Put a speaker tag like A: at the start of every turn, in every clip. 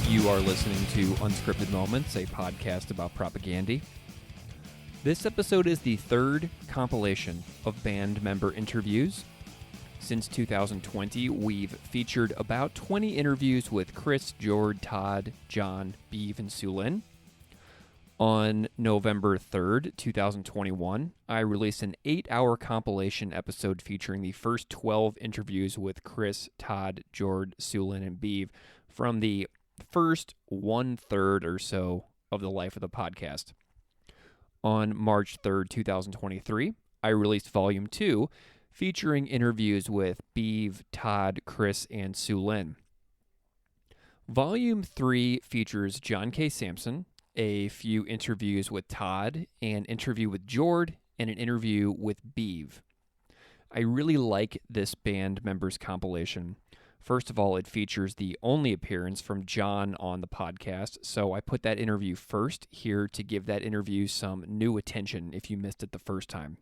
A: You are listening to Unscripted Moments, a podcast about propaganda. This episode is the third compilation of band member interviews. Since 2020, we've featured about 20 interviews with Chris, Jord, Todd, John, Beeve, and Sulin. On November 3rd, 2021, I released an 8-hour compilation episode featuring the first 12 interviews with Chris, Todd, Jord, Sulin, and Beeve from the first 1/3 or so of the life of the podcast. On March 3rd, 2023, I released Volume 2, featuring interviews with Beeve, Todd, Chris, and Sulin. Volume 3 features John K. Samson, a few interviews with Todd, an interview with Jord, and an interview with Beeve. I really like this band members compilation. First of all, it features the only appearance from John on the podcast, so I put that interview first here to give that interview some new attention if you missed it the first time.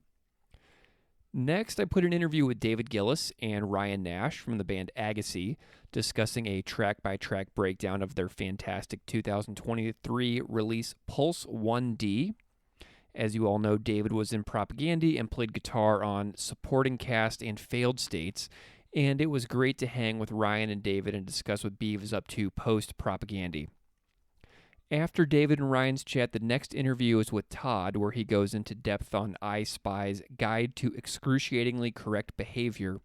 A: Next, I put an interview with David Guillas and Ryan Nash from the band Agassiz, discussing a track-by-track breakdown of their fantastic 2023 release Pulse 1D. As you all know, David was in Propaganda and played guitar on Supporting Cast and Failed States, and it was great to hang with Ryan and David and discuss what Beeve is up to post-Propaganda. After David and Ryan's chat, the next interview is with Todd, where he goes into depth on I Spy's Guide to Excruciatingly Correct Behavior,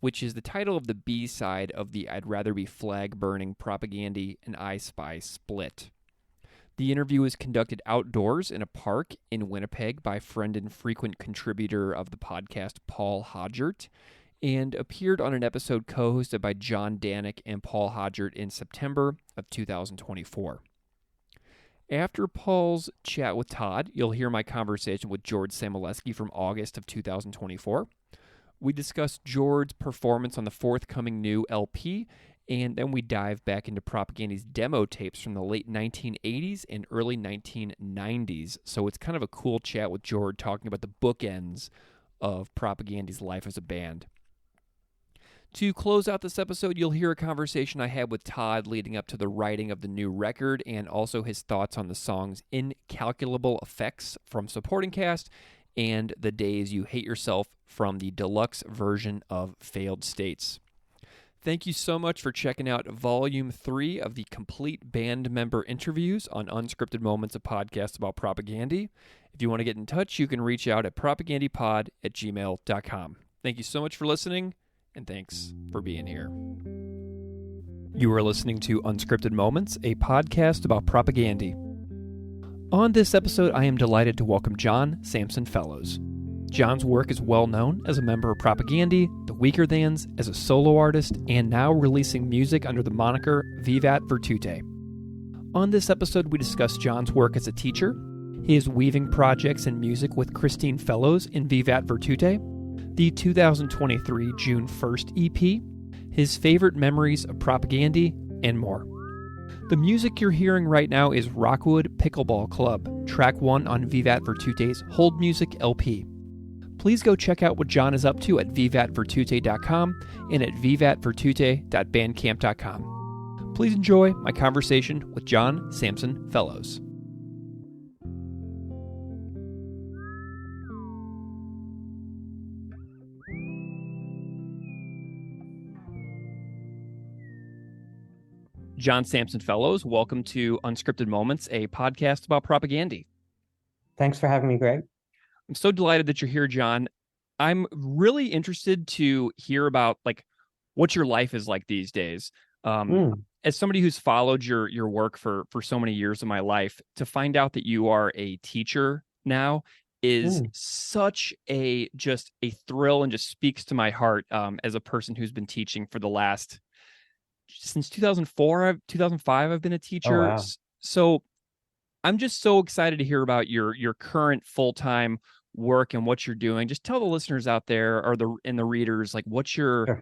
A: which is the title of the B-side of the I'd Rather Be Flag-Burning Propaganda and I Spy split. The interview was conducted outdoors in a park in Winnipeg by friend and frequent contributor of the podcast, Paul Hodgert, and appeared on an episode co-hosted by John Danick and Paul Hodgert in September of 2024. After Paul's chat with Todd, you'll hear my conversation with Jord Samolesky from August of 2024. We discussed Jord's performance on the forthcoming new LP, and then we dive back into Propaganda's demo tapes from the late 1980s and early 1990s. So it's kind of a cool chat with Jord talking about the bookends of Propaganda's life as a band. To close out this episode, you'll hear a conversation I had with Todd leading up to the writing of the new record and also his thoughts on the songs Incalculable Effects from Supporting Cast and The Days You Hate Yourself from the deluxe version of Failed States. Thank you so much for checking out Volume 3 of the complete band member interviews on Unscripted Moments, a podcast about propaganda. If you want to get in touch, you can reach out at propagandapod@gmail.com. Thank you so much for listening. And thanks for being here. You are listening to Unscripted Moments, a podcast about propaganda. On this episode, I am delighted to welcome John Samson Fellows. John's work is well known as a member of Propaganda, the Weaker Thans, as a solo artist, and now releasing music under the moniker Vivat Virtute. On this episode, we discuss John's work as a teacher, his weaving projects and music with Christine Fellows in Vivat Virtute, the 2023 June 1st EP, his favorite memories of Propaganda, and more. The music you're hearing right now is Rockwood Pickleball Club, track 1 on Vivat Virtute's Hold Music LP. Please go check out what John is up to at vivatvirtute.com and at vivatvirtute.bandcamp.com. Please enjoy my conversation with John Samson Fellows. John Samson Fellows, welcome to Unscripted Moments, a podcast about propaganda.
B: Thanks for having me, Greg.
A: I'm so delighted that you're here, John. I'm really interested to hear about what your life is like these days. As somebody who's followed your work for so many years of my life, to find out that you are a teacher now is such a thrill and just speaks to my heart as a person who's been teaching for the last since 2005, I've been a teacher.
B: Oh, wow.
A: So I'm just so excited to hear about your current full-time work and what you're doing. Just tell the listeners out there or the readers what you're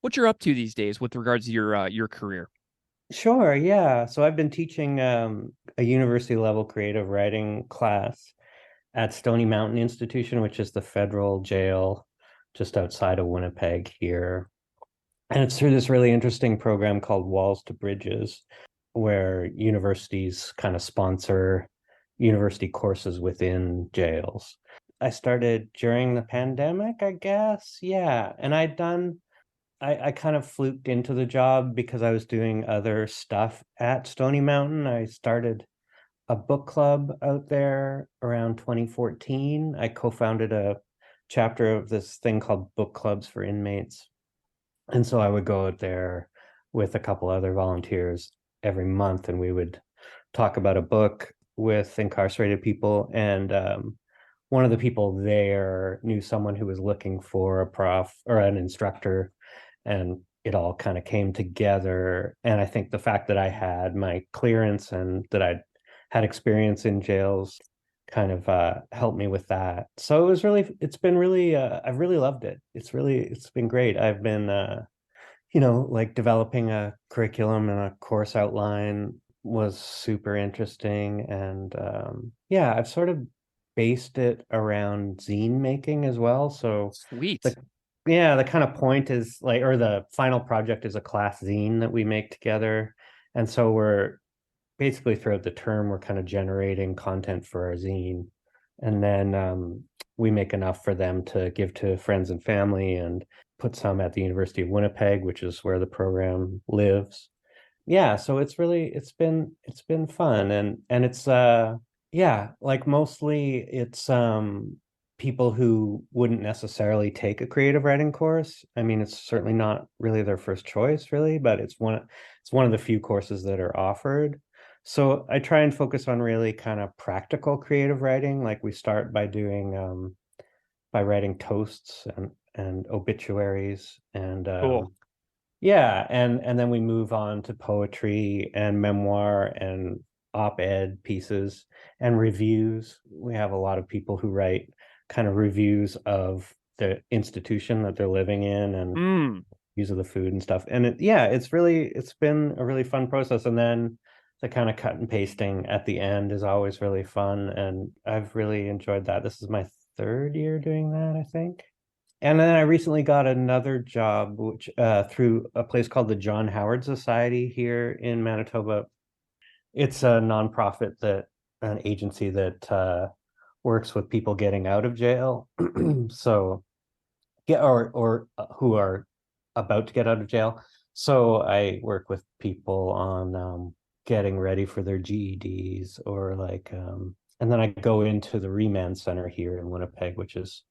A: up to these days with regards to your career.
B: Sure, yeah. So I've been teaching a university level creative writing class at Stony Mountain Institution, which is the federal jail just outside of Winnipeg here. And it's through this really interesting program called Walls to Bridges. where universities kind of sponsor university courses within jails. I started during the pandemic, I guess. Yeah. And I kind of fluked into the job because I was doing other stuff at Stony Mountain. I started a book club out there around 2014. I co-founded a chapter of this thing called Book Clubs for Inmates. And so I would go out there with a couple other volunteers every month, and we would talk about a book with incarcerated people. And one of the people there knew someone who was looking for a prof or an instructor, and it all kind of came together. And I think the fact that I had my clearance and that I'd had experience in jails kind of helped me with that. So it's been really, I've really loved it. It's been great. I've been, like developing a curriculum and a course outline was super interesting. And yeah, I've sort of based it around zine making as well. So
A: Sweet.
B: the yeah, the kind of point is like, or the final project is a class zine that we make together. And so we're basically throughout the term, we're kind of generating content for our zine. And then we make enough for them to give to friends and family and put some at the University of Winnipeg, which is where the program lives. Yeah, so it's been fun, and it's yeah, like mostly it's people who wouldn't necessarily take a creative writing course. I mean, it's certainly not really their first choice, really, but it's one of the few courses that are offered. So I try and focus on really kind of practical creative writing. Like we start by writing toasts and obituaries and
A: Cool.
B: yeah, and then we move on to poetry and memoir and op-ed pieces and reviews. We have a lot of people who write kind of reviews of the institution that they're living in and
A: Mm.
B: use of the food and stuff. And yeah, it's been a really fun process. And then the kind of cut and pasting at the end is always really fun. And I've really enjoyed that. This is my third year doing that, I think. And then I recently got another job, which through a place called the John Howard Society here in Manitoba. It's a nonprofit an agency that works with people getting out of jail. So, yeah, or who are about to get out of jail. So I work with people on getting ready for their GEDs or and then I go into the remand center here in Winnipeg, which is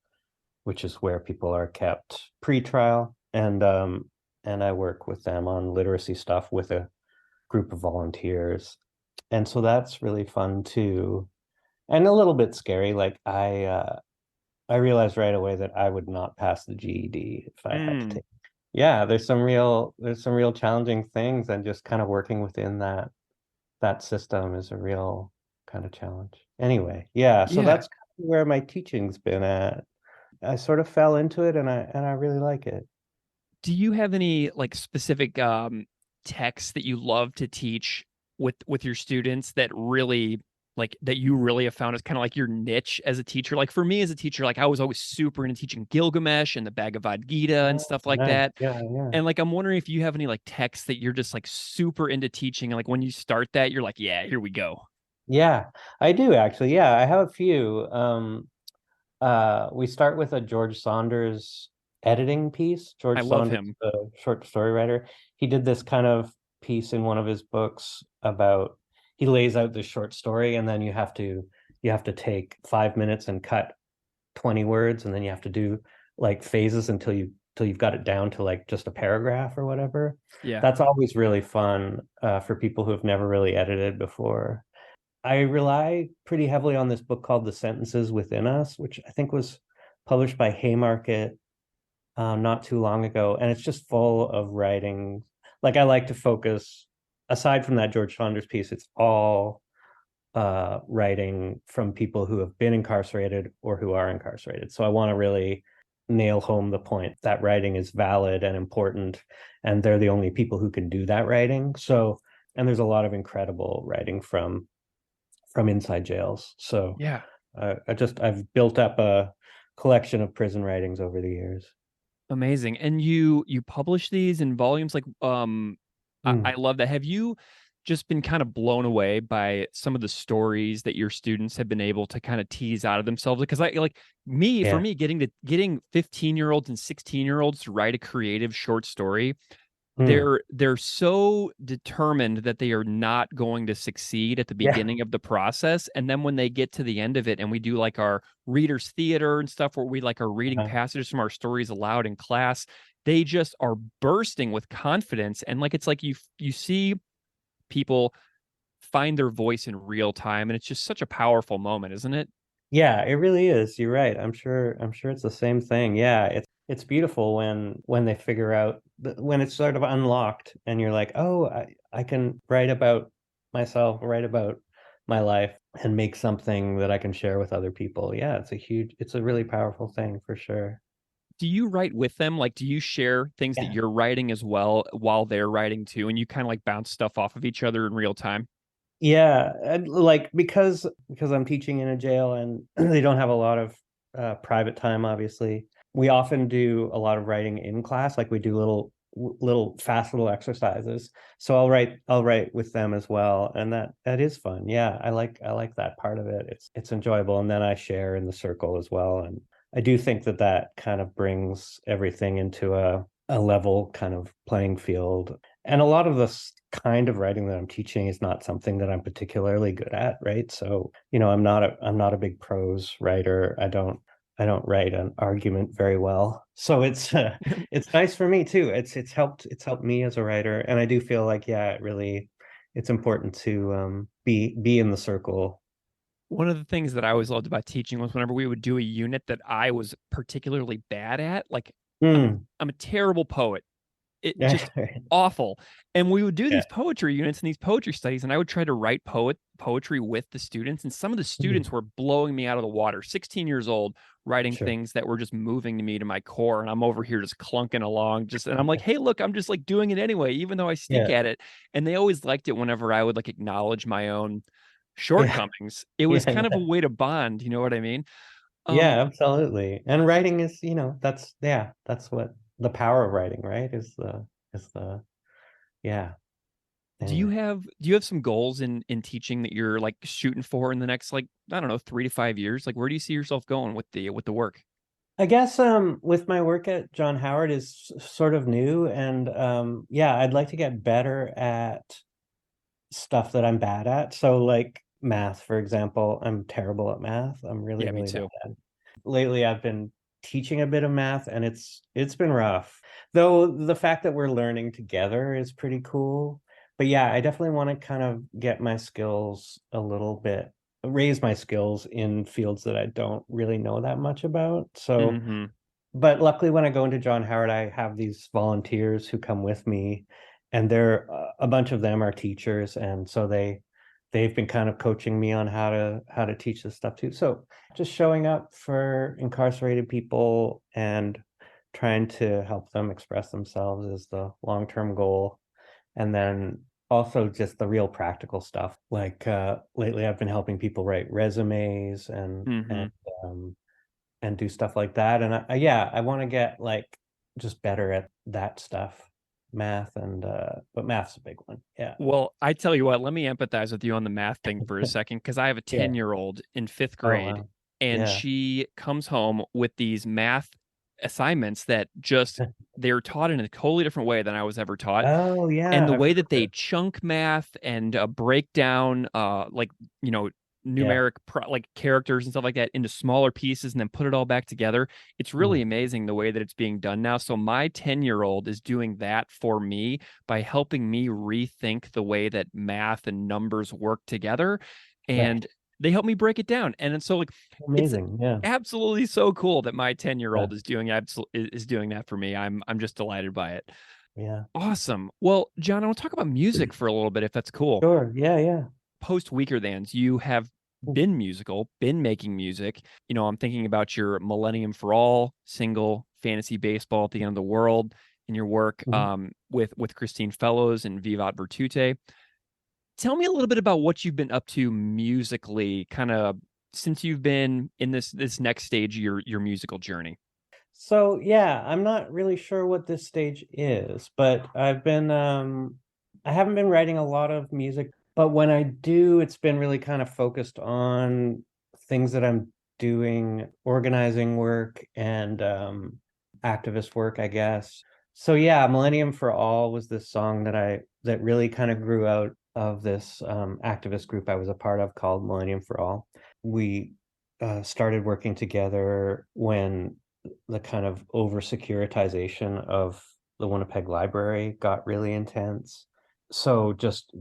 B: where people are kept pre-trial, and I work with them on literacy stuff with a group of volunteers. And so that's really fun too. And a little bit scary. Like I realized right away that I would not pass the GED if I had to
A: Mm.
B: take. Yeah, there's some real challenging things, and just kind of working within that system is a real kind of challenge. Anyway, yeah, so
A: Yeah.
B: that's kind of where my teaching's been at. I sort of fell into it, and I really like it.
A: Do you have any like specific texts that you love to teach with your students that really like that you really have found as kind of like your niche as a teacher? Like for me as a teacher, like I was always super into teaching Gilgamesh and the Bhagavad Gita and
B: Oh,
A: stuff like
B: nice.
A: that.
B: Yeah, yeah.
A: And like I'm wondering if you have any like texts that you're just like super into teaching and like when you start that you're like, yeah, here we go.
B: Yeah, I do actually. Yeah, I have a few. We start with a George Saunders editing piece.
A: I
B: George
A: love
B: Saunders,
A: him.
B: the short story writer, he did this kind of piece in one of his books about he lays out the short story, and then you have to take 5 minutes and cut 20 words, and then you have to do like phases until you've got it down to like just a paragraph or whatever.
A: Yeah.
B: That's always really fun for people who have never really edited before. I rely pretty heavily on this book called The Sentences Within Us, which I think was published by Haymarket not too long ago. And it's just full of writing. Like I like to focus, aside from that George Saunders piece, it's all writing from people who have been incarcerated or who are incarcerated. So I want to really nail home the point that writing is valid and important, and they're the only people who can do that writing. So, and there's a lot of incredible writing from inside jails. So
A: Yeah.
B: I've built up a collection of prison writings over the years.
A: Amazing. And you publish these in volumes like I
B: Mm.
A: love that. Have you just been kind of blown away by some of the stories that your students have been able to kind of tease out of themselves. Because for
B: Yeah.
A: me, getting 15-year-olds and 16-year-olds to write a creative short story,
B: Hmm.
A: they're so determined that they are not going to succeed at the
B: Yeah.
A: beginning of the process, and then when they get to the end of it and we do like our readers theater and stuff where we like are reading
B: Uh,
A: passages from our stories aloud in class, they just are bursting with confidence. And like it's like you see people find their voice in real time, and it's just such a powerful moment, isn't it?
B: yeah, it really is. You're right. I'm sure it's the same thing. Yeah, it's beautiful when they figure out when it's sort of unlocked and you're like, oh, I can write about myself, write about my life and make something that I can share with other people. Yeah, it's a really powerful thing for sure.
A: Do you write with them? Like, do you share things that
B: Yeah.
A: you're writing as well while they're writing too, and you kind of like bounce stuff off of each other in real time?
B: Yeah, and like because I'm teaching in a jail and they don't have a lot of private time, obviously. We often do a lot of writing in class, like we do little fast little exercises. So I'll write with them as well, and that is fun. Yeah, I like that part of it. It's enjoyable, and then I share in the circle as well, and I do think that kind of brings everything into a level kind of playing field. And a lot of this kind of writing that I'm teaching is not something that I'm particularly good at, right? So, I'm not a big prose writer. I don't write an argument very well. So it's nice for me too. It's helped me as a writer, and I do feel like yeah, it's important to be in the circle.
A: One of the things that I always loved about teaching was whenever we would do a unit that I was particularly bad at, like
B: Mm.
A: I'm a terrible poet. It just awful. And we would do
B: Yeah.
A: these poetry units and these poetry studies, and I would try to write poetry with the students. And some of the
B: Mm.
A: students were blowing me out of the water. 16 years old, writing
B: Sure.
A: things that were just moving me to my core. And I'm over here just clunking along, and I'm like, hey, look, I'm just like doing it anyway, even though I stink
B: Yeah.
A: at it. And they always liked it whenever I would like acknowledge my own
B: Yeah.
A: shortcomings. It was kind of a
B: Yeah.
A: way to bond, you know what I mean? Um,
B: Yeah, absolutely. And writing is, that's what the power of writing, right? Is the yeah. Anyway.
A: do you have some goals in teaching that you're like shooting for in the next, like, I don't know, 3 to 5 years? Like, where do you see yourself going with the work?
B: I guess with my work at John Howard is sort of new and yeah, I'd like to get better at stuff that I'm bad at. So like math, for example, I'm terrible at math. I'm really,
A: Yeah, me
B: really bad
A: too.
B: at it. Lately I've been teaching a bit of math and it's been rough. Though the fact that we're learning together is pretty cool. But yeah, I definitely want to kind of get my skills a little bit, raise my skills in fields that I don't really know that much about. So
A: Hmm.
B: but luckily when I go into John Howard, I have these volunteers who come with me, and they're a bunch of them are teachers, and so they've been kind of coaching me on how to teach this stuff too. So just showing up for incarcerated people and trying to help them express themselves is the long-term goal. And then also just the real practical stuff. Like lately I've been helping people write resumes
A: Hmm.
B: um, and do stuff like that. And yeah, I want to get like just better at that stuff, math but math's a big one. Yeah.
A: Well, I tell you what, let me empathize with you on the math thing for a second, because I have a
B: Yeah.
A: 10-year-old in fifth
B: Oh
A: grade,
B: wow.
A: and
B: Yeah.
A: she comes home with these math assignments that just they're taught in a totally different way than I was ever taught.
B: Oh
A: And
B: yeah,
A: the
B: I've
A: way that they
B: heard.
A: chunk math and break down like, you know,
B: Yeah.
A: like characters and stuff like that into smaller pieces and then put it all back together, it's really
B: Mm,
A: amazing the way that it's being done now. So my 10-year-old is doing that for me by helping me rethink the way that math and numbers work together,
B: right.
A: and they help me break it down. And so like it's
B: Amazing. Yeah.
A: absolutely so cool that my
B: Yeah.
A: 10-year-old is doing that for me. I'm just delighted by it.
B: Yeah.
A: Awesome. Well, John, I want to talk about music for a little bit, if that's cool.
B: Sure. Yeah. Yeah.
A: Post Weaker Thans, you have been musical, been making music. You know, I'm thinking about your Millennium for All single, Fantasy Baseball at the End of the World, and your work
B: Mhm.
A: with Christine Fellows and Vivat Virtute. Tell me a little bit about what you've been up to musically, kind of since you've been in this next stage of your musical journey.
B: So yeah, I'm not really sure what this stage is, but I've been I haven't been writing a lot of music, but when I do, it's been really kind of focused on things that I'm doing, organizing work and activist work, I guess. So yeah, Millennium for All was this song that really kind of grew out of this activist group I was a part of called Millennium for All. We started working together when the kind of over securitization of the Winnipeg Library got really intense. So just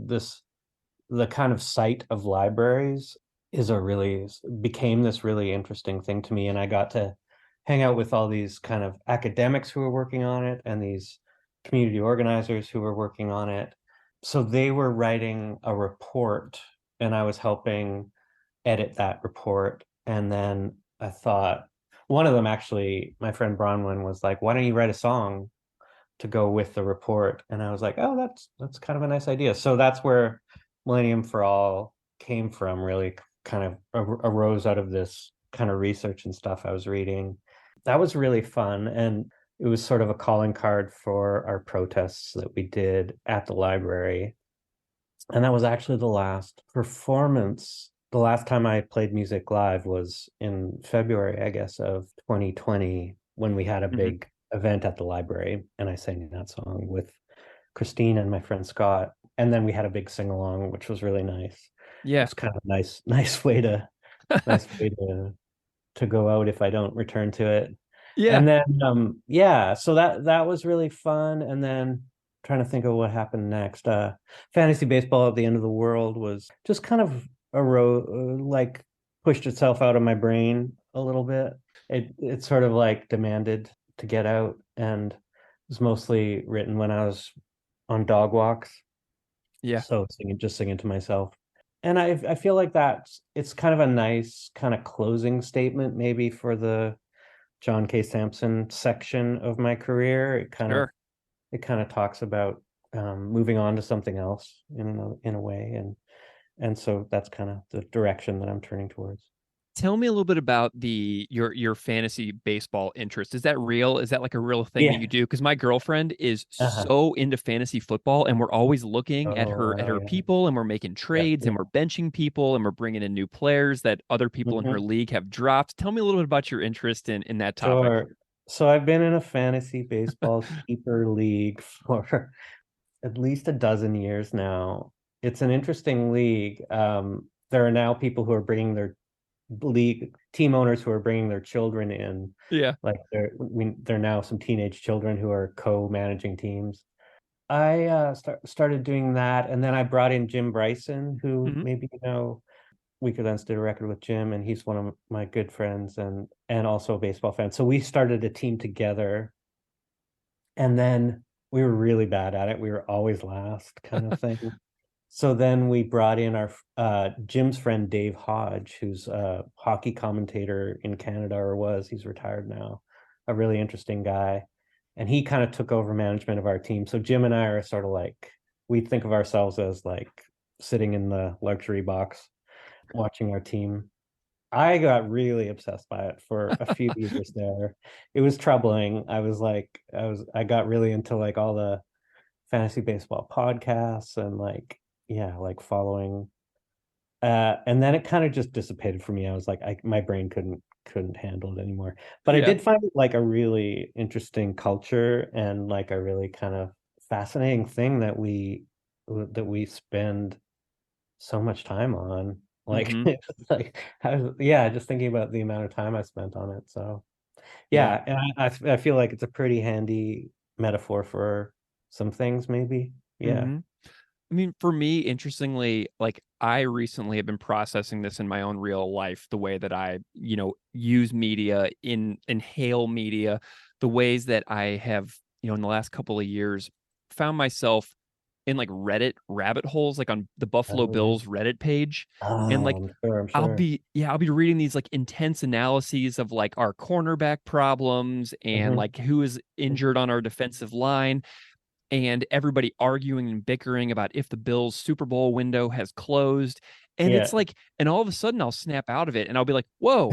B: the kind of site of libraries is a really became this really interesting thing to me, and I got to hang out with all these kind of academics who were working on it and these community organizers who were working on it. So they were writing a report and I was helping edit that report. And then I thought, one of them actually, my friend Bronwyn was like, why don't you write a song to go with the report? And I was like, oh, that's kind of a nice idea. So that's where Millennium for All came from, really kind of arose out of this kind of research and stuff I was reading. That was really fun. And it was sort of a calling card for our protests that we did at the library. And that was actually the last performance. The last time I played music live was in February, I guess, of 2020, when we had a
A: Mm-hmm.
B: big event at the library. And I sang that song with Christine and my friend Scott. And then we had a big sing along, which was really nice. It
A: Yeah.
B: was kind of a nice way to go out if I don't return to it.
A: Yeah.
B: And then yeah, so that was really fun. And then trying to think of what happened next. Fantasy Baseball at the End of the World was just kind of like pushed itself out of my brain a little bit. It sort of like demanded to get out, and was mostly written when I was on dog walks.
A: Yeah.
B: So singing to myself. And I feel like it's kind of a nice kind of closing statement maybe for the John K. Samson section of my career.
A: Sure.
B: It kind of talks about moving on to something else in a way, and so that's kind of the direction that I'm turning towards.
A: Tell me a little bit about your fantasy baseball interest. Is that real? Is that like a real thing that
B: Yeah.
A: you do? Because my girlfriend is
B: Uh-huh.
A: so into fantasy football, and we're always looking at
B: Oh,
A: her
B: yeah.
A: people, and we're making
B: Yeah.
A: trades,
B: Yeah.
A: and we're benching people, and we're bringing in new players that other people in her
B: Mhm.
A: league have dropped. Tell me a little bit about your interest in that topic.
B: Sure. So I've been in a fantasy baseball keeper league for at least a dozen years now. It's an interesting league. There are now people who are bringing their league team owners who are bringing their children in.
A: Yeah.
B: Like there are now some teenage children who are co-managing teams. I started doing that, and then I brought in Jim Bryson, who
A: Hmm.
B: maybe you know. Weaker Thans did a record with Jim, and he's one of my good friends and also a baseball fan. So we started a team together, and then we were really bad at it. We were always last, kind of thing. So then we brought in our Jim's friend Dave Hodge, who's a hockey commentator in Canada, or was. He's retired now. A really interesting guy, and he kind of took over management of our team. So Jim and I are sort of like, we think of ourselves as like sitting in the luxury box watching our team. I got really obsessed by it for a few years there. It was troubling. I got really into like all the fantasy baseball podcasts and like, yeah, like following. And then it kind of just dissipated for me. I was like, my brain couldn't handle it anymore. But I
A: Yeah.
B: did find it like a really interesting culture and like a really kind of fascinating thing that we spend so much time on. Like,
A: Hmm.
B: it's like, yeah, just thinking about the amount of time I spent on it. So,
A: Yeah.
B: yeah, and I feel like it's a pretty handy metaphor for some things, maybe. Yeah.
A: Hmm. I mean, for me, interestingly, like I recently have been processing this in my own real life, the way that I, use media, inhale media, the ways that I have, in the last couple of years, found myself in like Reddit rabbit holes, like on the Buffalo
B: Oh, yeah.
A: Bills Reddit page. And
B: Oh,
A: like
B: I'm sure.
A: I'll be reading these like intense analyses of like our cornerback problems and
B: Hmm.
A: like who is injured on our defensive line and everybody arguing and bickering about if the Bills Super Bowl window has closed. And it's
B: Yeah.
A: like, and all of a sudden I'll snap out of it and I'll be like, whoa,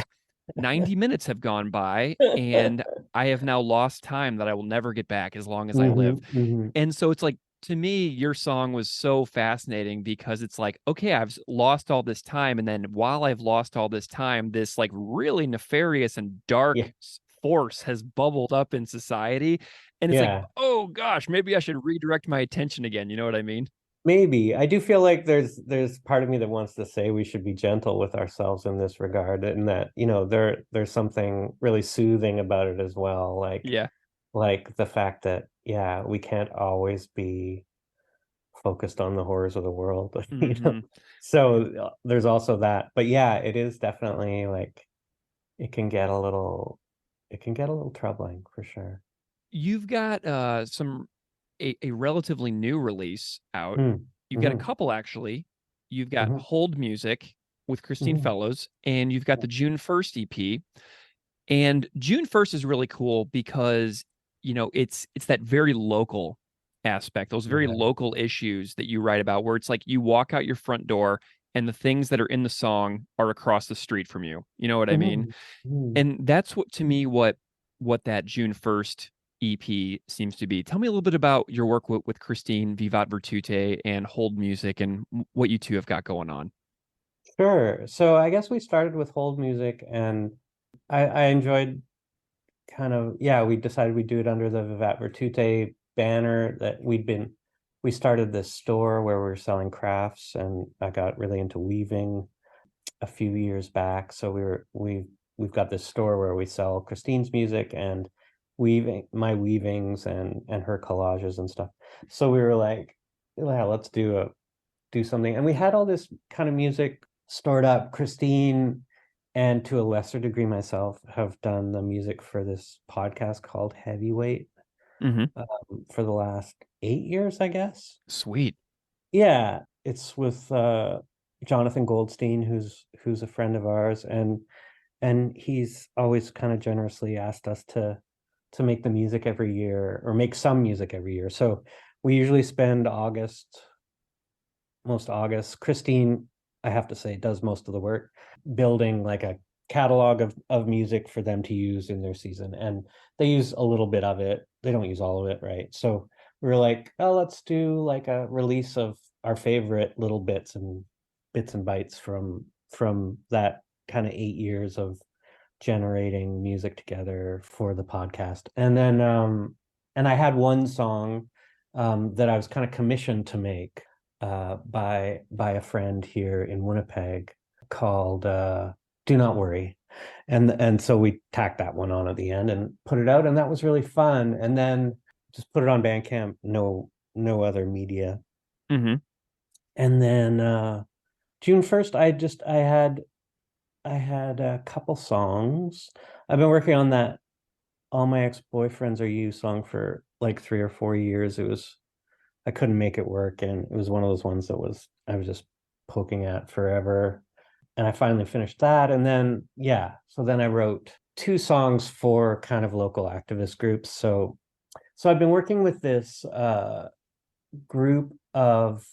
A: 90 minutes have gone by and I have now lost time that I will never get back as long as I
B: Hmm.
A: live.
B: Hmm.
A: And so it's like to me, your song was so fascinating because it's like, okay, I've lost all this time. And then while I've lost all this time, this like really nefarious and dark
B: Yeah.
A: force has bubbled up in society. And it's like,
B: Yeah.
A: oh gosh, maybe I should redirect my attention again. You know what I mean?
B: Maybe. I do feel like there's part of me that wants to say we should be gentle with ourselves in this regard, and that, there's something really soothing about it as well.
A: Yeah.
B: Like the fact that, yeah, we can't always be focused on the horrors of the world,
A: Hmm.
B: So there's also that. But yeah, it is definitely like it can get a little troubling for sure.
A: You've got a relatively new release out.
B: Mm,
A: You've got a
B: hmm
A: couple actually. You've got
B: hmm
A: Hold Music with Christine
B: hmm
A: Fellows, and you've got the June 1st EP. And June 1st is really cool because, it's that very local aspect, those very
B: Yeah.
A: local issues that you write about, where it's like you walk out your front door and the things that are in the song are across the street from you. You know what I mean?
B: hmm hmm
A: And that's what, to me, what that June 1st EP seems to be. Tell me a little bit about your work with Christine Vivat Virtute and Hold Music and what you two have got going on.
B: Sure. So I guess we started with hold music, and I enjoyed kind of, yeah, we decided we'd do it under the Vivat Virtute banner that we started this store where we were selling crafts, and I got really into weaving a few years back. So we've got this store where we sell Christine's music and my weavings and her collages and stuff. So we were like, yeah, let's do something. And we had all this kind of music stored up. Christine, and to a lesser degree myself, have done the music for this podcast called Heavyweight,
A: Hmm.
B: for the last 8 years, I guess.
A: Sweet.
B: Yeah, it's with Jonathan Goldstein, who's a friend of ours, and he's always kind of generously asked us to make the music every year, or make some music every year. So we usually spend most August. Christine, I have to say, does most of the work, building like a catalog of music for them to use in their season. And they use a little bit of it. They don't use all of it, right? So we were like, oh, let's do like a release of our favorite little bits and bytes from that kind of 8 years of generating music together for the podcast. And I had one song that I was kind of commissioned to make by a friend here in Winnipeg, called "Do Not Worry," and so we tacked that one on at the end and put it out, and that was really fun. And then just put it on Bandcamp, no other media.
A: Hmm.
B: And then June 1st, I had a couple songs. I've been working on that "All My Ex-Boyfriends Are You" song for like 3 or 4 years. I couldn't make it work, and it was one of those ones that I was just poking at forever. And I finally finished that. And then, yeah, so then I wrote two songs for kind of local activist groups. So I've been working with this group of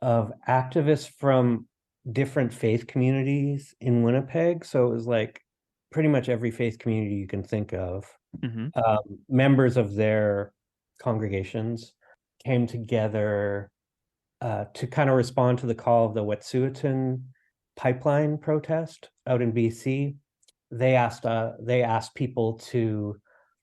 B: activists from different faith communities in Winnipeg. So it was like pretty much every faith community you can think of.
A: Hmm.
B: Members of their congregations came together to kind of respond to the call of the Wet'suwet'en pipeline protest out in BC. They asked people to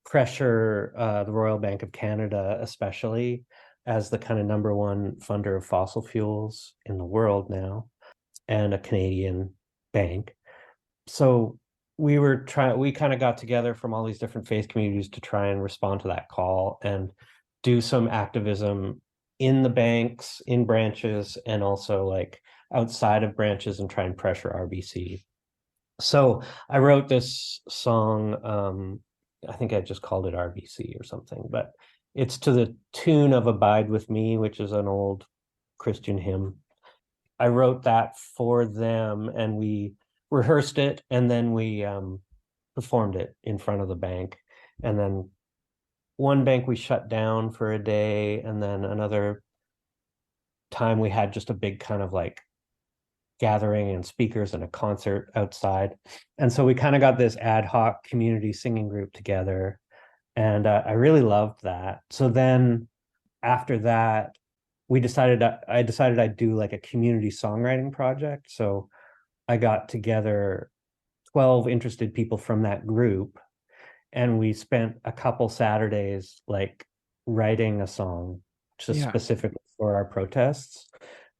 B: pressure the Royal Bank of Canada, especially, as the kind of number one funder of fossil fuels in the world now, and a Canadian bank. So we kind of got together from all these different faith communities to try and respond to that call and do some activism in the banks, in branches, and also like outside of branches, and try and pressure RBC. So I wrote this song. I think I just called it RBC or something, but it's to the tune of "Abide with Me," which is an old Christian hymn. I wrote that for them, and we rehearsed it, and then we performed it in front of the bank. And then one bank we shut down for a day, and then another time we had just a big kind of like gathering and speakers and a concert outside. And so we kind of got this ad hoc community singing group together, and I really loved that. So then after that, I decided I'd do like a community songwriting project. So I got together 12 interested people from that group, and we spent a couple Saturdays like writing a song just
A: Yeah.
B: specifically for our protests.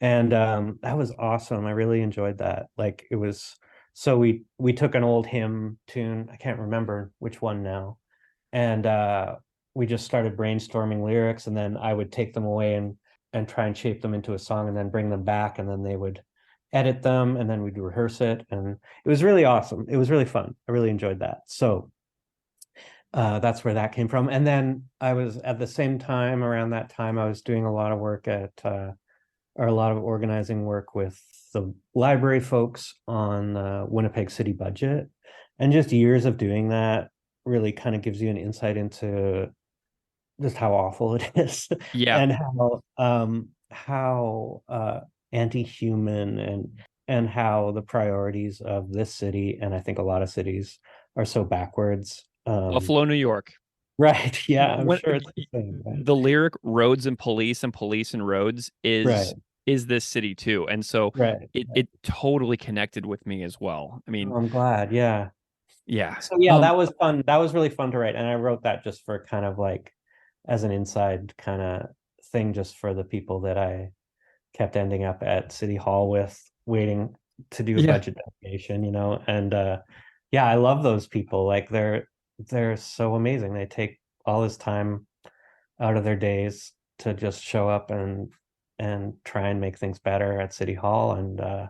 B: And that was awesome. I really enjoyed that. Like it was, so we took an old hymn tune, I can't remember which one now, and we just started brainstorming lyrics, and then I would take them away and try and shape them into a song, and then bring them back, and then they would edit them, and then we'd rehearse it, and it was really awesome. It was really fun. I really enjoyed that. So that's where that came from. And then I was at the same time, around that time, I was doing a lot of work or a lot of organizing work with the library folks on the Winnipeg city budget. And just years of doing that really kind of gives you an insight into just how awful it is
A: Yeah.
B: and how anti-human and how the priorities of this city, and I think a lot of cities, are so backwards.
A: Buffalo, New York.
B: Right. Yeah, I'm
A: When
B: sure it's the same, right?
A: the lyric roads and police and roads
B: Right.
A: is this city too. And so
B: Right.
A: it totally connected with me as well. I mean,
B: Oh, I'm glad. Yeah.
A: yeah.
B: So yeah, that was fun. That was really fun to write. And I wrote that just for kind of like as an inside kind of thing, just for the people that I kept ending up at City Hall with, waiting to do a
A: Yeah.
B: budget delegation, and yeah, I love those people. Like they're so amazing. They take all this time out of their days to just show up and try and make things better at City Hall. And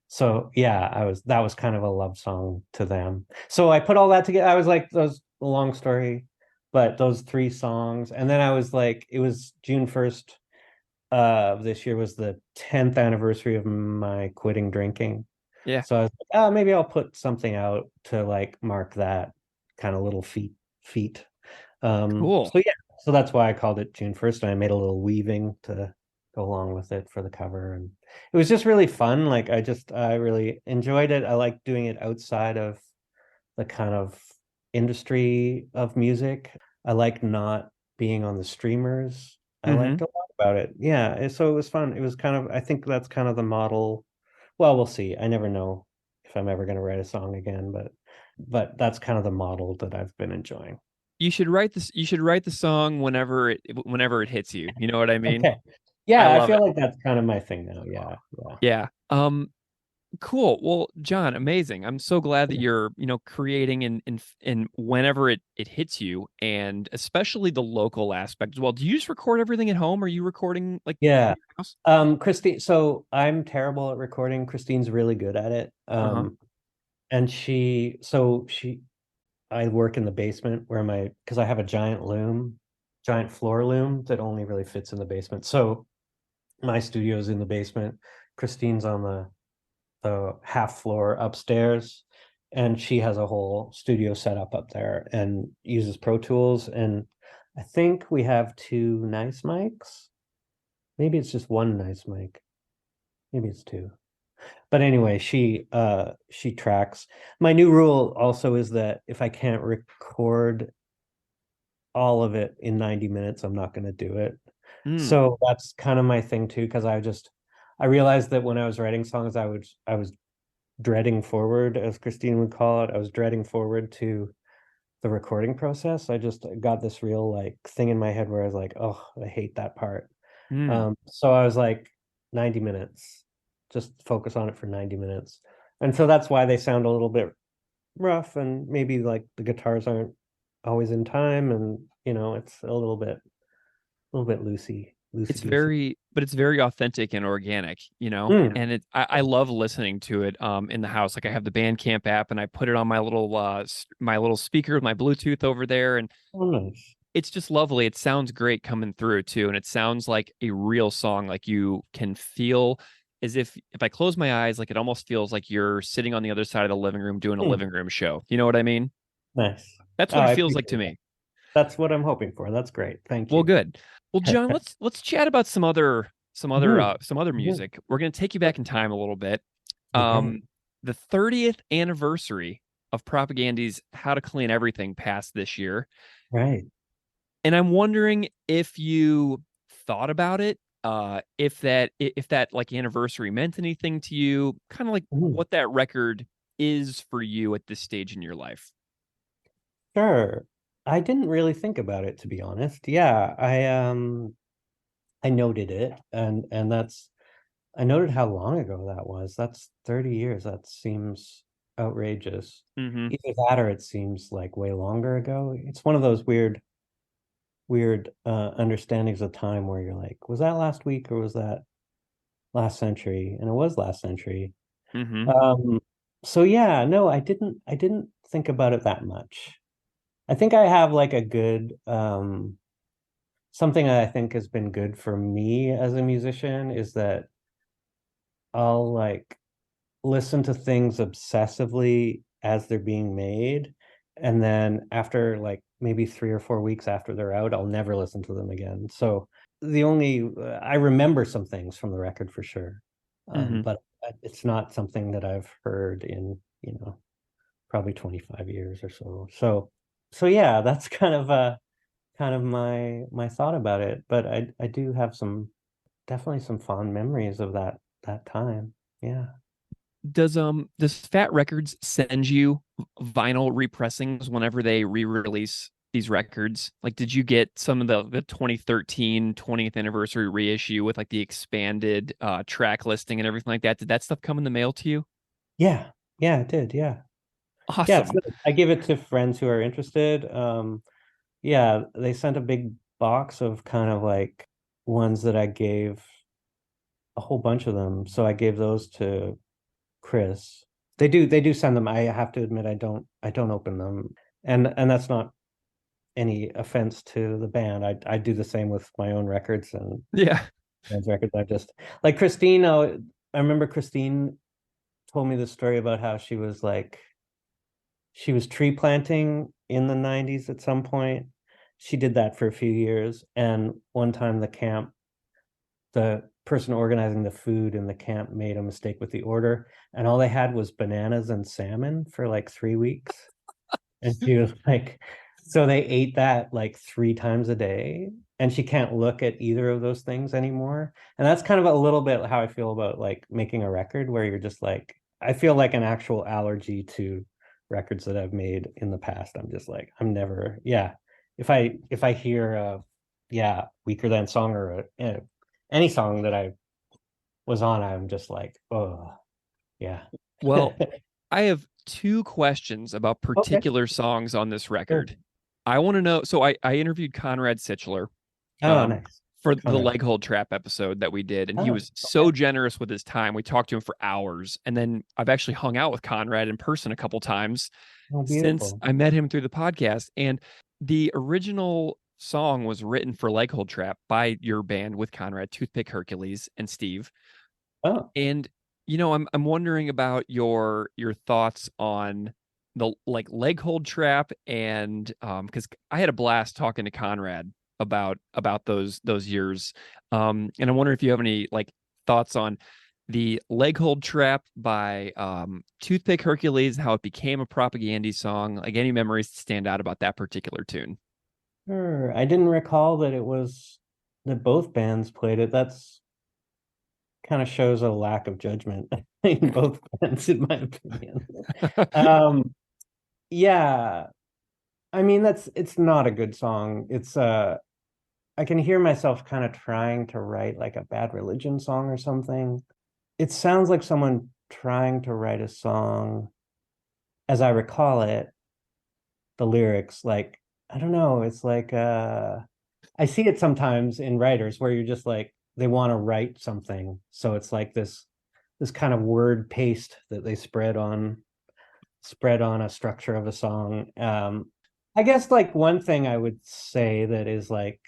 B: so yeah, that was kind of a love song to them. So I put all that together. I was like, those a long story, but those three songs. And then I was like, it was June 1st this year was the 10th anniversary of my quitting drinking.
A: Yeah.
B: So I was like, oh, maybe I'll put something out to like mark that kind of little feat.
A: Cool.
B: So yeah, so that's why I called it June 1st, and I made a little weaving to go along with it for the cover. And it was just really fun. Like I really enjoyed it. I like doing it outside of the kind of industry of music. I like not being on the streamers. I
A: Hmm.
B: liked a lot about it. Yeah, so it was fun. It was kind of, I think that's kind of the model. Well, we'll see. I never know if I'm ever going to write a song again, but that's kind of the model that I've been enjoying.
A: You should write this. You should write the song whenever it hits you. You know what I mean?
B: Okay.
A: I
B: Yeah, I
A: love it.
B: feel like that's kind of my thing now. Yeah, yeah.
A: Yeah. Cool. Well, John, amazing. I'm so glad that you're, creating in whenever it hits you, and especially the local aspect as well. Do you just record everything at home? Or are you recording like
B: Yeah.
A: in your house?
B: Christine, so I'm terrible at recording. Christine's really good at it.
A: Uh-huh.
B: And I work in the basement where because I have a giant floor loom that only really fits in the basement. So my studio's in the basement. Christine's on the half floor upstairs, and she has a whole studio set up there and uses Pro Tools. And I think we have two nice mics. Maybe it's just one nice mic. Maybe it's two. But anyway, she tracks. My new rule also is that if I can't record all of it in 90 minutes, I'm not going to do it.
A: Mm.
B: So that's kind of my thing too, because I realized that when I was writing songs, I was dreading forward, as Christine would call it. I was dreading forward to the recording process. I just got this real like thing in my head where I was like, oh, I hate that part.
A: Mm.
B: So I was like, 90 minutes, just focus on it for 90 minutes. And so that's why they sound a little bit rough, and maybe like the guitars aren't always in time, and it's a little bit
A: It's
B: loosey goosey.
A: very authentic and organic,
B: Mm.
A: and I love listening to it in the house. Like I have the Bandcamp app and I put it on my little speaker with my Bluetooth over there, and
B: Oh, nice.
A: it's just lovely. It sounds great coming through too, and it sounds like a real song. Like you can feel as if I close my eyes, like it almost feels like you're sitting on the other side of the living room doing a
B: Mm.
A: living room show. You know what I mean?
B: Nice.
A: That's
B: Oh,
A: what it
B: I
A: feels like to
B: appreciate that.
A: me.
B: That's what I'm hoping for. That's great. Thank
A: Well,
B: you.
A: good. Well, John, let's chat about
B: Mhm.
A: some other
B: Mhm.
A: music. We're gonna take you back in time a little bit.
B: Okay.
A: Um, the 30th anniversary of Propagandy's How to Clean Everything passed this year.
B: Right.
A: And I'm wondering if you thought about it if that like anniversary meant anything to you, kind of like
B: Mhm.
A: what that record is for you at this stage in your life.
B: Sure. I didn't really think about it, to be honest. Yeah, I noted it, and that's I noted how long ago that was. That's 30 years. That seems outrageous.
A: Mm-hmm.
B: Either that or it seems like way longer ago. It's one of those weird understandings of time where you're like, was that last week or was that last century? And it was last century.
A: Mm-hmm.
B: Um, so yeah, no, I didn't think about it that much. I think I have like a good something that I think has been good for me as a musician is that I'll like listen to things obsessively as they're being made. And then after like maybe 3 or 4 weeks after they're out, I'll never listen to them again. So I remember some things from the record for sure.
A: Mm-hmm.
B: But it's not something that I've heard in, probably 25 years or so. So yeah, that's kind of my thought about it. But I do have definitely some fond memories of that time. Yeah.
A: Does Fat Records send you vinyl repressings whenever they re-release these records? Like, did you get some of the 2013 20th anniversary reissue with like the expanded track listing and everything like that? Did that stuff come in the mail to you?
B: Yeah. Yeah, it did. Yeah. Yeah, it's
A: Awesome.
B: good. I give it to friends who are interested. Yeah, they sent a big box of kind of like ones that I gave a whole bunch of them. So I gave those to Chris. They do send them. I have to admit I don't open them. And that's not any offense to the band. I do the same with my own records and
A: Yeah.
B: friends' records. I just like Christine. I remember Christine told me the story about how she was tree planting in the 90s at some point. She did that for a few years. And one time the person organizing the food in the camp made a mistake with the order. And all they had was bananas and salmon for like 3 weeks. And she was like, so they ate that like 3 times a day. And she can't look at either of those things anymore. And that's kind of a little bit how I feel about like making a record where you're just like, I feel like an actual allergy to records that I've made in the past. I'm just like, I'm never, yeah. If I hear yeah, Weaker Than song or any song that I was on, I'm just like, oh yeah.
A: Well, I have two questions about
B: Okay,
A: particular songs on this
B: sure.
A: record. I want to know. So I interviewed Conrad Sichler
B: Oh,
A: um,
B: nice.
A: for the
B: Conrad.
A: leg hold trap episode that we did, and he
B: Oh,
A: was
B: okay.
A: so generous with his time. We talked to him for hours, and then I've actually hung out with Conrad in person a couple times
B: Oh,
A: since
B: beautiful.
A: I met him through the podcast. And the original song was written for leg hold trap by your band with Conrad, Toothpick Hercules, and Steve.
B: Oh,
A: And I'm wondering about your thoughts on the like leg hold trap and because I had a blast talking to Conrad about those years. And I wonder if you have any like thoughts on the leg hold trap by Toothpick Hercules, how it became a propaganda song, like any memories that stand out about that particular tune.
B: sure. I didn't recall that it was that both bands played it. That's kind of shows a lack of judgment in both bands, in my opinion. Um, yeah, I mean it's not a good song. I can hear myself kind of trying to write like a Bad Religion song or something. It sounds like someone trying to write a song, as I recall it, the lyrics, like, I don't know, it's like I see it sometimes in writers where you're just like they want to write something. So it's like this kind of word paste that they spread on a structure of a song. I guess like one thing I would say that is like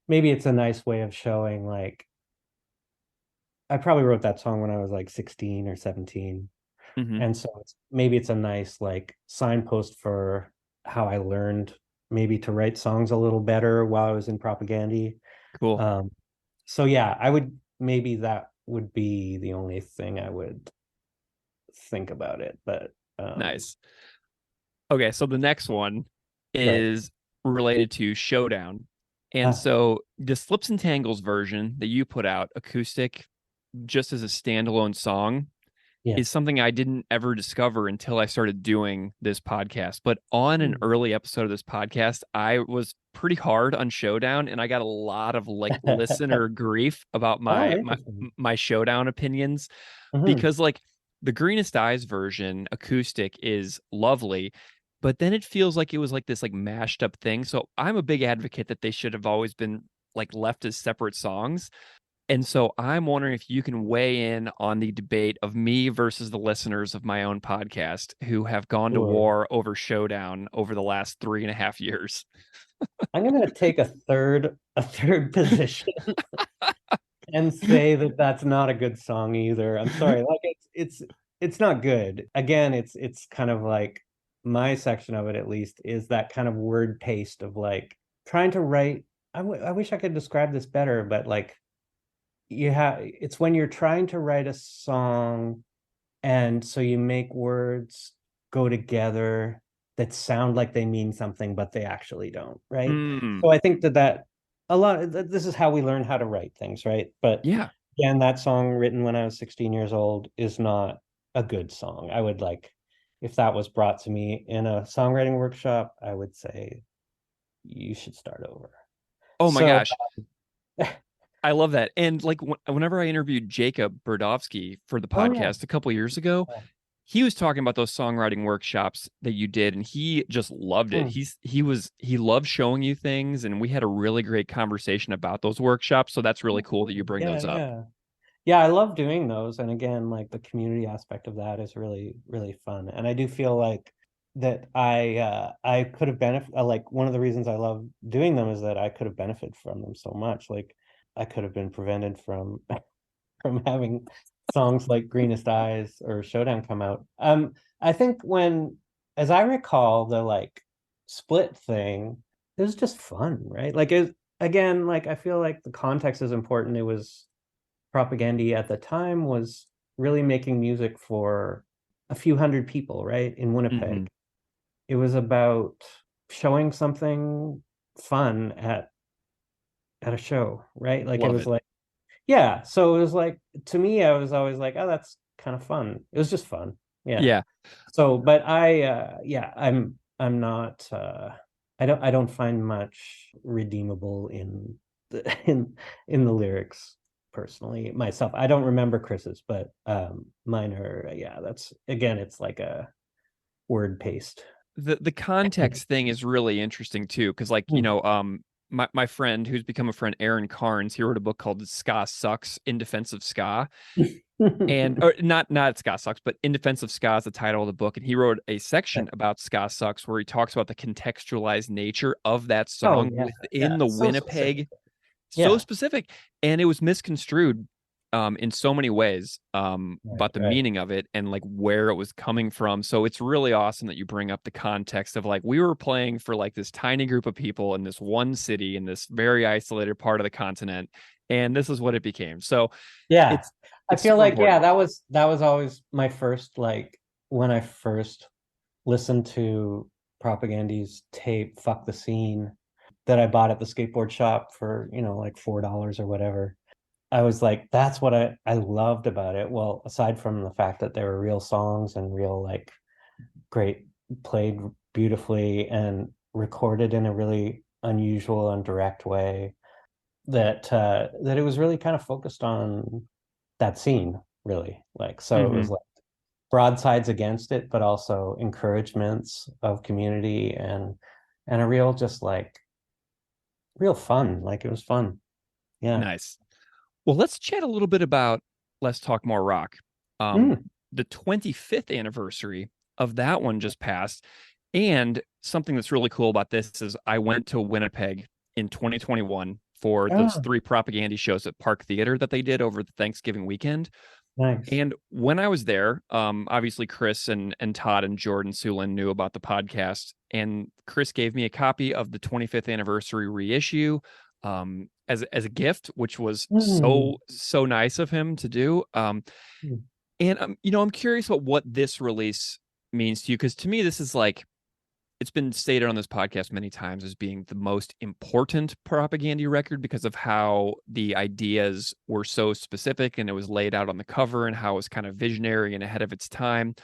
B: maybe it's a nice way of showing like I probably wrote that song when I was like 16 or 17.
A: Hmm.
B: And so maybe it's a nice like signpost for how I learned maybe to write songs a little better while I was in propaganda.
A: Cool.
B: Um, so yeah, I would maybe that would be the only thing I would think about it. But
A: Nice. Okay, so the next one
B: right.
A: is related to Showdown. And so the Slips and Tangles version that you put out, acoustic, just as a standalone song,
B: Yeah.
A: is something I didn't ever discover until I started doing this podcast. But on an early episode of this podcast, I was pretty hard on Showdown, and I got a lot of like listener grief about
B: Oh,
A: my
B: interesting.
A: my Showdown opinions,
B: Hmm.
A: because like the Greenest Eyes version acoustic is lovely, but then it feels like it was like this like mashed up thing. So I'm a big advocate that they should have always been like left as separate songs. And so I'm wondering if you can weigh in on the debate of me versus the listeners of my own podcast who have gone to
B: Sure.
A: war over Showdown over the last 3.5 years.
B: I'm gonna take a third position and say that that's not a good song either. I'm sorry. Like it's not good. Again, it's kind of like my section of it at least is that kind of word paste of like trying to write. I wish I could describe this better, but like it's when you're trying to write a song and so you make words go together that sound like they mean something, but they actually don't, right?
A: Mm,
B: So I think that a lot, this is how we learn how to write things, right? But
A: yeah.
B: again, that song written when I was 16 years old is not a good song. I would like, if that was brought to me in a songwriting workshop, I would say you should start over.
A: Oh my
B: So,
A: gosh. I love that. And like whenever I interviewed Jacob Berdovsky for the
B: oh yeah.
A: podcast a couple years ago, he was talking about those songwriting workshops that you did, and he just loved it.
B: Hmm.
A: He loved showing you things, and we had a really great conversation about those workshops. So that's really cool that you bring
B: Yeah,
A: those up.
B: yeah. Yeah, I love doing those. And again, like the community aspect of that is really, really fun. And I do feel like that I could have benefit like one of the reasons I love doing them is that I could have benefited from them so much. Like I could have been prevented from from having songs like Greenest Eyes or Showdown come out. I think when, as I recall, the like split thing, it was just fun, right? Like again, like I feel like the context is important. It was Propaganda at the time was really making music for a few hundred people, right? In
A: Hmm.
B: Winnipeg. It was about showing something fun at a show, right? Like it
A: Love
B: was
A: it.
B: like, yeah. So it was like to me, I was always like, oh, that's kind of fun. It was just fun. Yeah.
A: Yeah.
B: So, but yeah, I'm not I don't find much redeemable in the in the lyrics personally myself. I don't remember Chris's, but mine are yeah, that's again, it's like a word paste.
A: The context thing is really interesting too, because like, my friend who's become a friend, Aaron Carnes, he wrote a book called Ska Sucks in Defense of Ska. And or not Ska Sucks, but In Defense of Ska is the title of the book. And he wrote a section about Ska Sucks where he talks about the contextualized nature of that
B: Oh
A: song
B: yeah,
A: within
B: yeah,
A: the
B: so specific.
A: Winnipeg, so
B: Yeah,
A: specific. And it was misconstrued in so many ways
B: right,
A: about the
B: right.
A: meaning of it and like where it was coming from. So it's really awesome that you bring up the context of like we were playing for like this tiny group of people in this one city in this very isolated part of the continent. And this is what it became. So
B: Yeah.
A: it's
B: I
A: it's
B: feel
A: super
B: like yeah,
A: important.
B: that was always my first like when I first listened to Propagandy's tape Fuck the Scene that I bought at the skateboard shop for, like $4 or whatever. I was like, that's what I loved about it. Well, aside from the fact that there were real songs and real like great played beautifully and recorded in a really unusual and direct way, that it was really kind of focused on that scene, really. Like, so it was
A: Hmm.
B: like broadsides against it, but also encouragements of community and a real just like real fun. Like it was fun. Yeah.
A: Nice. Well, let's chat a little bit about Let's Talk More Rock. Um,
B: Mm.
A: the 25th anniversary of that one just passed. And something that's really cool about this is I went to Winnipeg in 2021 for those
B: Oh,
A: three propaganda shows at Park Theater that they did over the Thanksgiving weekend.
B: nice.
A: And when I was there, obviously Chris and Todd and Jordan Sulin knew about the podcast, and Chris gave me a copy of the 25th anniversary reissue as a gift, which was
B: Mm.
A: so nice of him to do.
B: Mm.
A: And I'm curious about what this release means to you, because to me this is like it's been stated on this podcast many times as being the most important propaganda record because of how the ideas were so specific and it was laid out on the cover and how it was kind of visionary and ahead of its time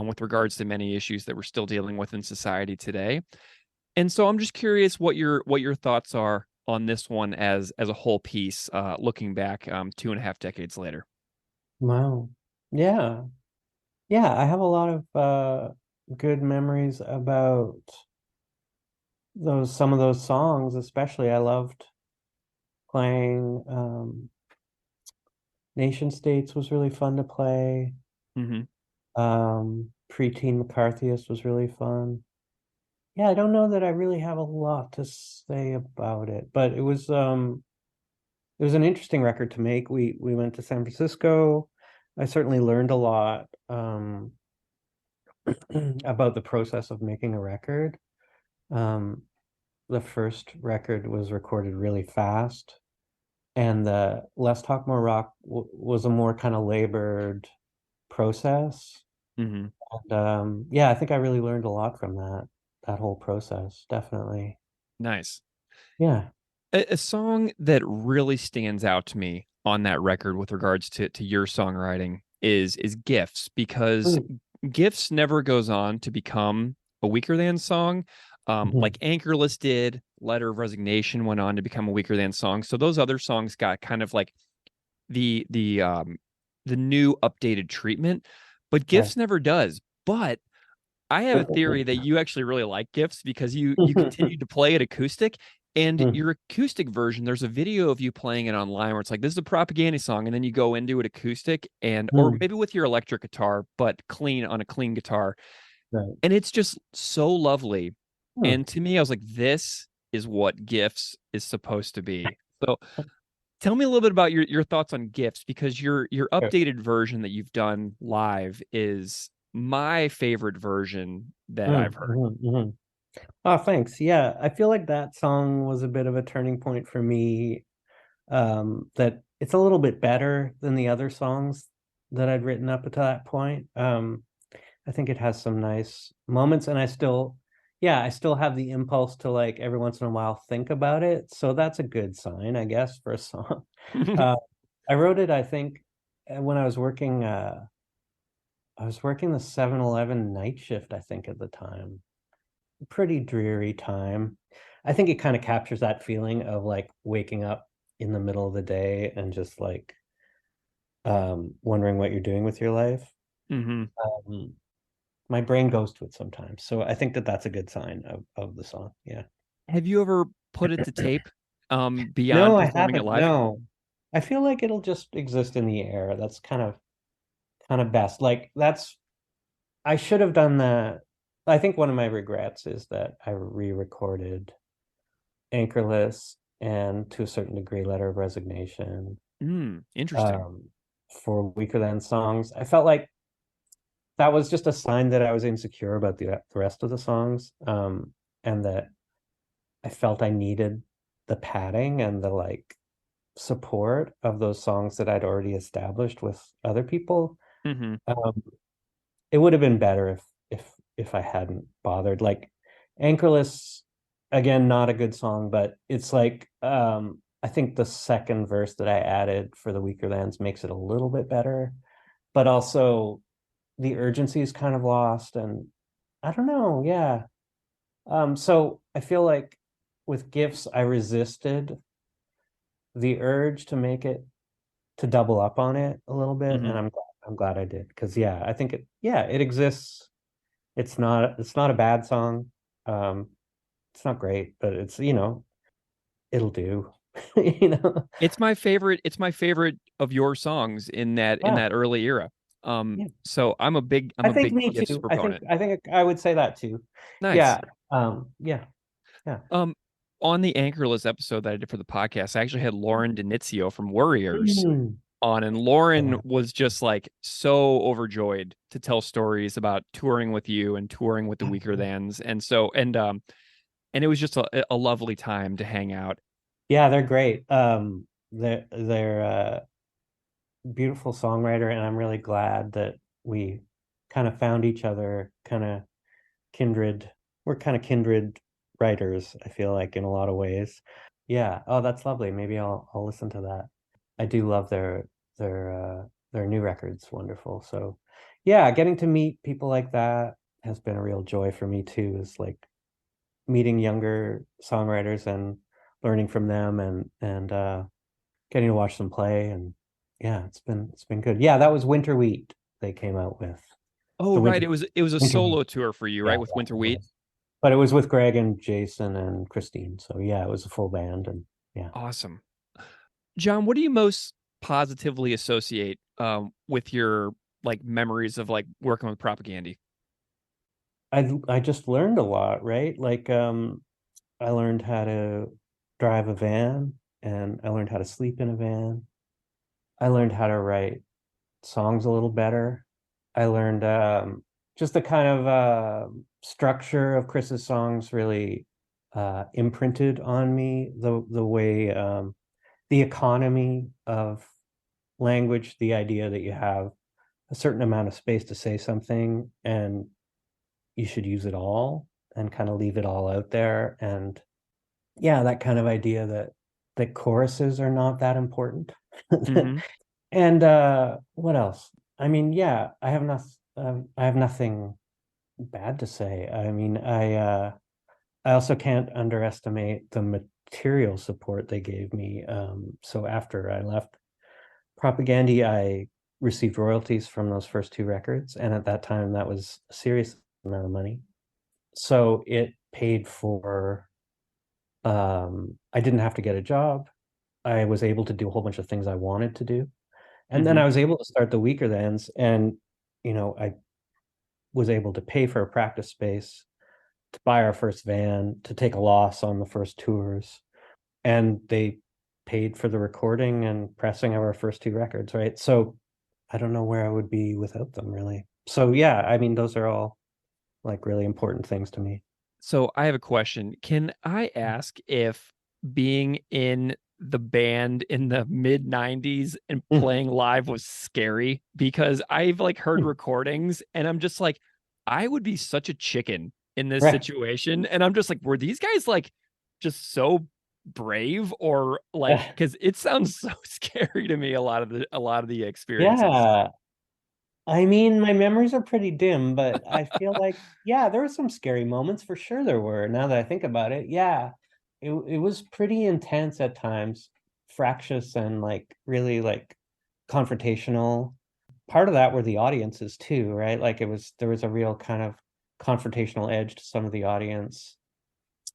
A: with regards to many issues that we're still dealing with in society today. And so I'm just curious what your thoughts are on this one as a whole piece, looking back 2.5 decades later.
B: Wow. Yeah. Yeah, I have a lot of good memories about those some of those songs, especially I loved playing Nation States was really fun to play.
A: Mm-hmm.
B: Preteen McCarthyist was really fun. Yeah, I don't know that I really have a lot to say about it, but it was an interesting record to make. We went to San Francisco. I certainly learned a lot about the process of making a record. Um, the first record was recorded really fast, and the Less Talk More Rock was a more kind of labored process.
A: Mm-hmm.
B: And yeah, I think I really learned a lot from that whole process, definitely.
A: Nice.
B: Yeah.
A: A song that really stands out to me on that record with regards to your songwriting is Gifts, because
B: Mm.
A: Gifts never goes on to become a Weaker Than song.
B: Mhm.
A: Like Anchorless did, Letter of Resignation went on to become a Weaker Than song. So those other songs got kind of like the the um the new updated treatment, but
B: Right.
A: Gifts never does. But I have a theory that you actually really like Gifts because you continued to play it acoustic. And
B: Mm.
A: your acoustic version, there's a video of you playing it online where it's like, this is a propaganda song, and then you go into it acoustic and or
B: Mm.
A: maybe with your electric guitar, but clean on a clean guitar.
B: Right.
A: And it's just so lovely.
B: Mm.
A: And to me, I was like, this is what Gifts is supposed to be. So tell me a little bit about your thoughts on Gifts, because your
B: Sure.
A: updated version that you've done live is my favorite version that
B: Mm.
A: I've heard.
B: Mhm. Oh, thanks. Yeah, I feel like that song was a bit of a turning point for me. That it's a little bit better than the other songs that I'd written up until that point. I think it has some nice moments, and yeah, I still have the impulse to like every once in a while think about it. So that's a good sign, I guess, for a song. Uh, I wrote it, I think, when I was working the 7-Eleven night shift, I think, at the time. Pretty dreary time. I think it kind of captures that feeling of like waking up in the middle of the day and just like wondering what you're doing with your life.
A: Hmm.
B: Um, my brain goes to it sometimes. So I think that that's a good sign of the song. Yeah.
A: Have you ever put it to tape beyond
B: No, I
A: performing it
B: haven't.
A: live?
B: No. I feel like it'll just exist in the air. That's kind of best. Like that's I should have done that. I think one of my regrets is that I re-recorded Anchorless and to a certain degree Letter of Resignation
A: Interesting.
B: um, for Weaker Than songs. I felt like that was just a sign that I was insecure about the rest of the songs, and that I felt I needed the padding and the like support of those songs that I'd already established with other people.
A: Hmm.
B: Um, it would have been better if I hadn't bothered. Like Anchorless, again, not a good song, but it's like I think the second verse that I added for the Weaker Thans makes it a little bit better, but also the urgency is kind of lost, and I don't know, yeah. So I feel like with Gifts, I resisted the urge to make it to double up on it a little bit, and
A: Hmm.
B: I'm glad I did because yeah, I think it exists. It's not a bad song. Um, it's not great, but it'll do. You know.
A: It's my favorite. It's my favorite of your songs in
B: Wow.
A: that early era.
B: Yeah.
A: So I'm
B: I
A: a
B: think
A: big
B: me
A: Gifts
B: too. I think
A: proponent.
B: I think I would say that too.
A: Nice.
B: Yeah. Yeah. Yeah.
A: Um, on the Anchorless episode that I did for the podcast, I actually had Lauren Denizio from Warriors
B: Mm.
A: on, and Lauren
B: Yeah.
A: was just like so overjoyed to tell stories about touring with you and touring with the Weaker Thans, and so and it was just a lovely time to hang out.
B: Yeah, they're great. They're a beautiful songwriter, and I'm really glad that we kind of found each other, kind of kindred. we're kind of kindred writers, I feel like, in a lot of ways. Yeah. Oh, that's lovely. Maybe I'll listen to that. I do love their new record's wonderful. So yeah, getting to meet people like that has been a real joy for me too, is like meeting younger songwriters and learning from them, and getting to watch them play. And yeah, it's been good. Yeah, that was Winter Wheat they came out with.
A: Oh,
B: The
A: right.
B: Winter
A: It was a
B: Winter Wheat.
A: solo tour for you,
B: Yeah,
A: right, with Winter
B: yeah, it
A: Wheat.
B: was. But it was with Greg and Jason and Christine. So yeah, it was a full band. And yeah.
A: Awesome. John, what do you most positively associate with your like memories of like working with Propaganda?
B: I just learned a lot, right? Like I learned how to drive a van, and I learned how to sleep in a van. I learned how to write songs a little better. I learned just the kind of structure of Chris's songs really imprinted on me. The way the economy of language, the idea that you have a certain amount of space to say something and you should use it all and kind of leave it all out there. And yeah, that kind of idea that choruses are not that important.
A: Mm-hmm.
B: And what else? I mean, yeah, I have nothing bad to say. I mean, I also can't underestimate the material support they gave me. So after I left Propaganda, I received royalties from those first two records, and at that time, that was a serious amount of money. So it paid for. I didn't have to get a job. I was able to do a whole bunch of things I wanted to do. And then
A: Mm-hmm.
B: I was able to start the Weaker Thans, and I was able to pay for a practice space, to buy our first van, to take a loss on the first tours, and they paid for the recording and pressing of our first two records, right? So I don't know where I would be without them, really. So yeah, I mean, those are all like really important things to me.
A: So I have a question. Can I ask if being in the band in the mid 90s and
B: Mm.
A: playing live was scary? Because I've like heard recordings and I'm just like, I would be such a chicken in this
B: Right.
A: situation. And I'm just like, were these guys like just so brave or like, because it sounds so scary to me, a lot of the experiences.
B: Yeah. I mean, my memories are pretty dim, but I feel like, yeah, there were some scary moments for sure there were. Now that I think about it, yeah, it was pretty intense at times, fractious and like really like confrontational. Part of that were the audiences too, right? Like there was a real kind of confrontational edge to some of the audience.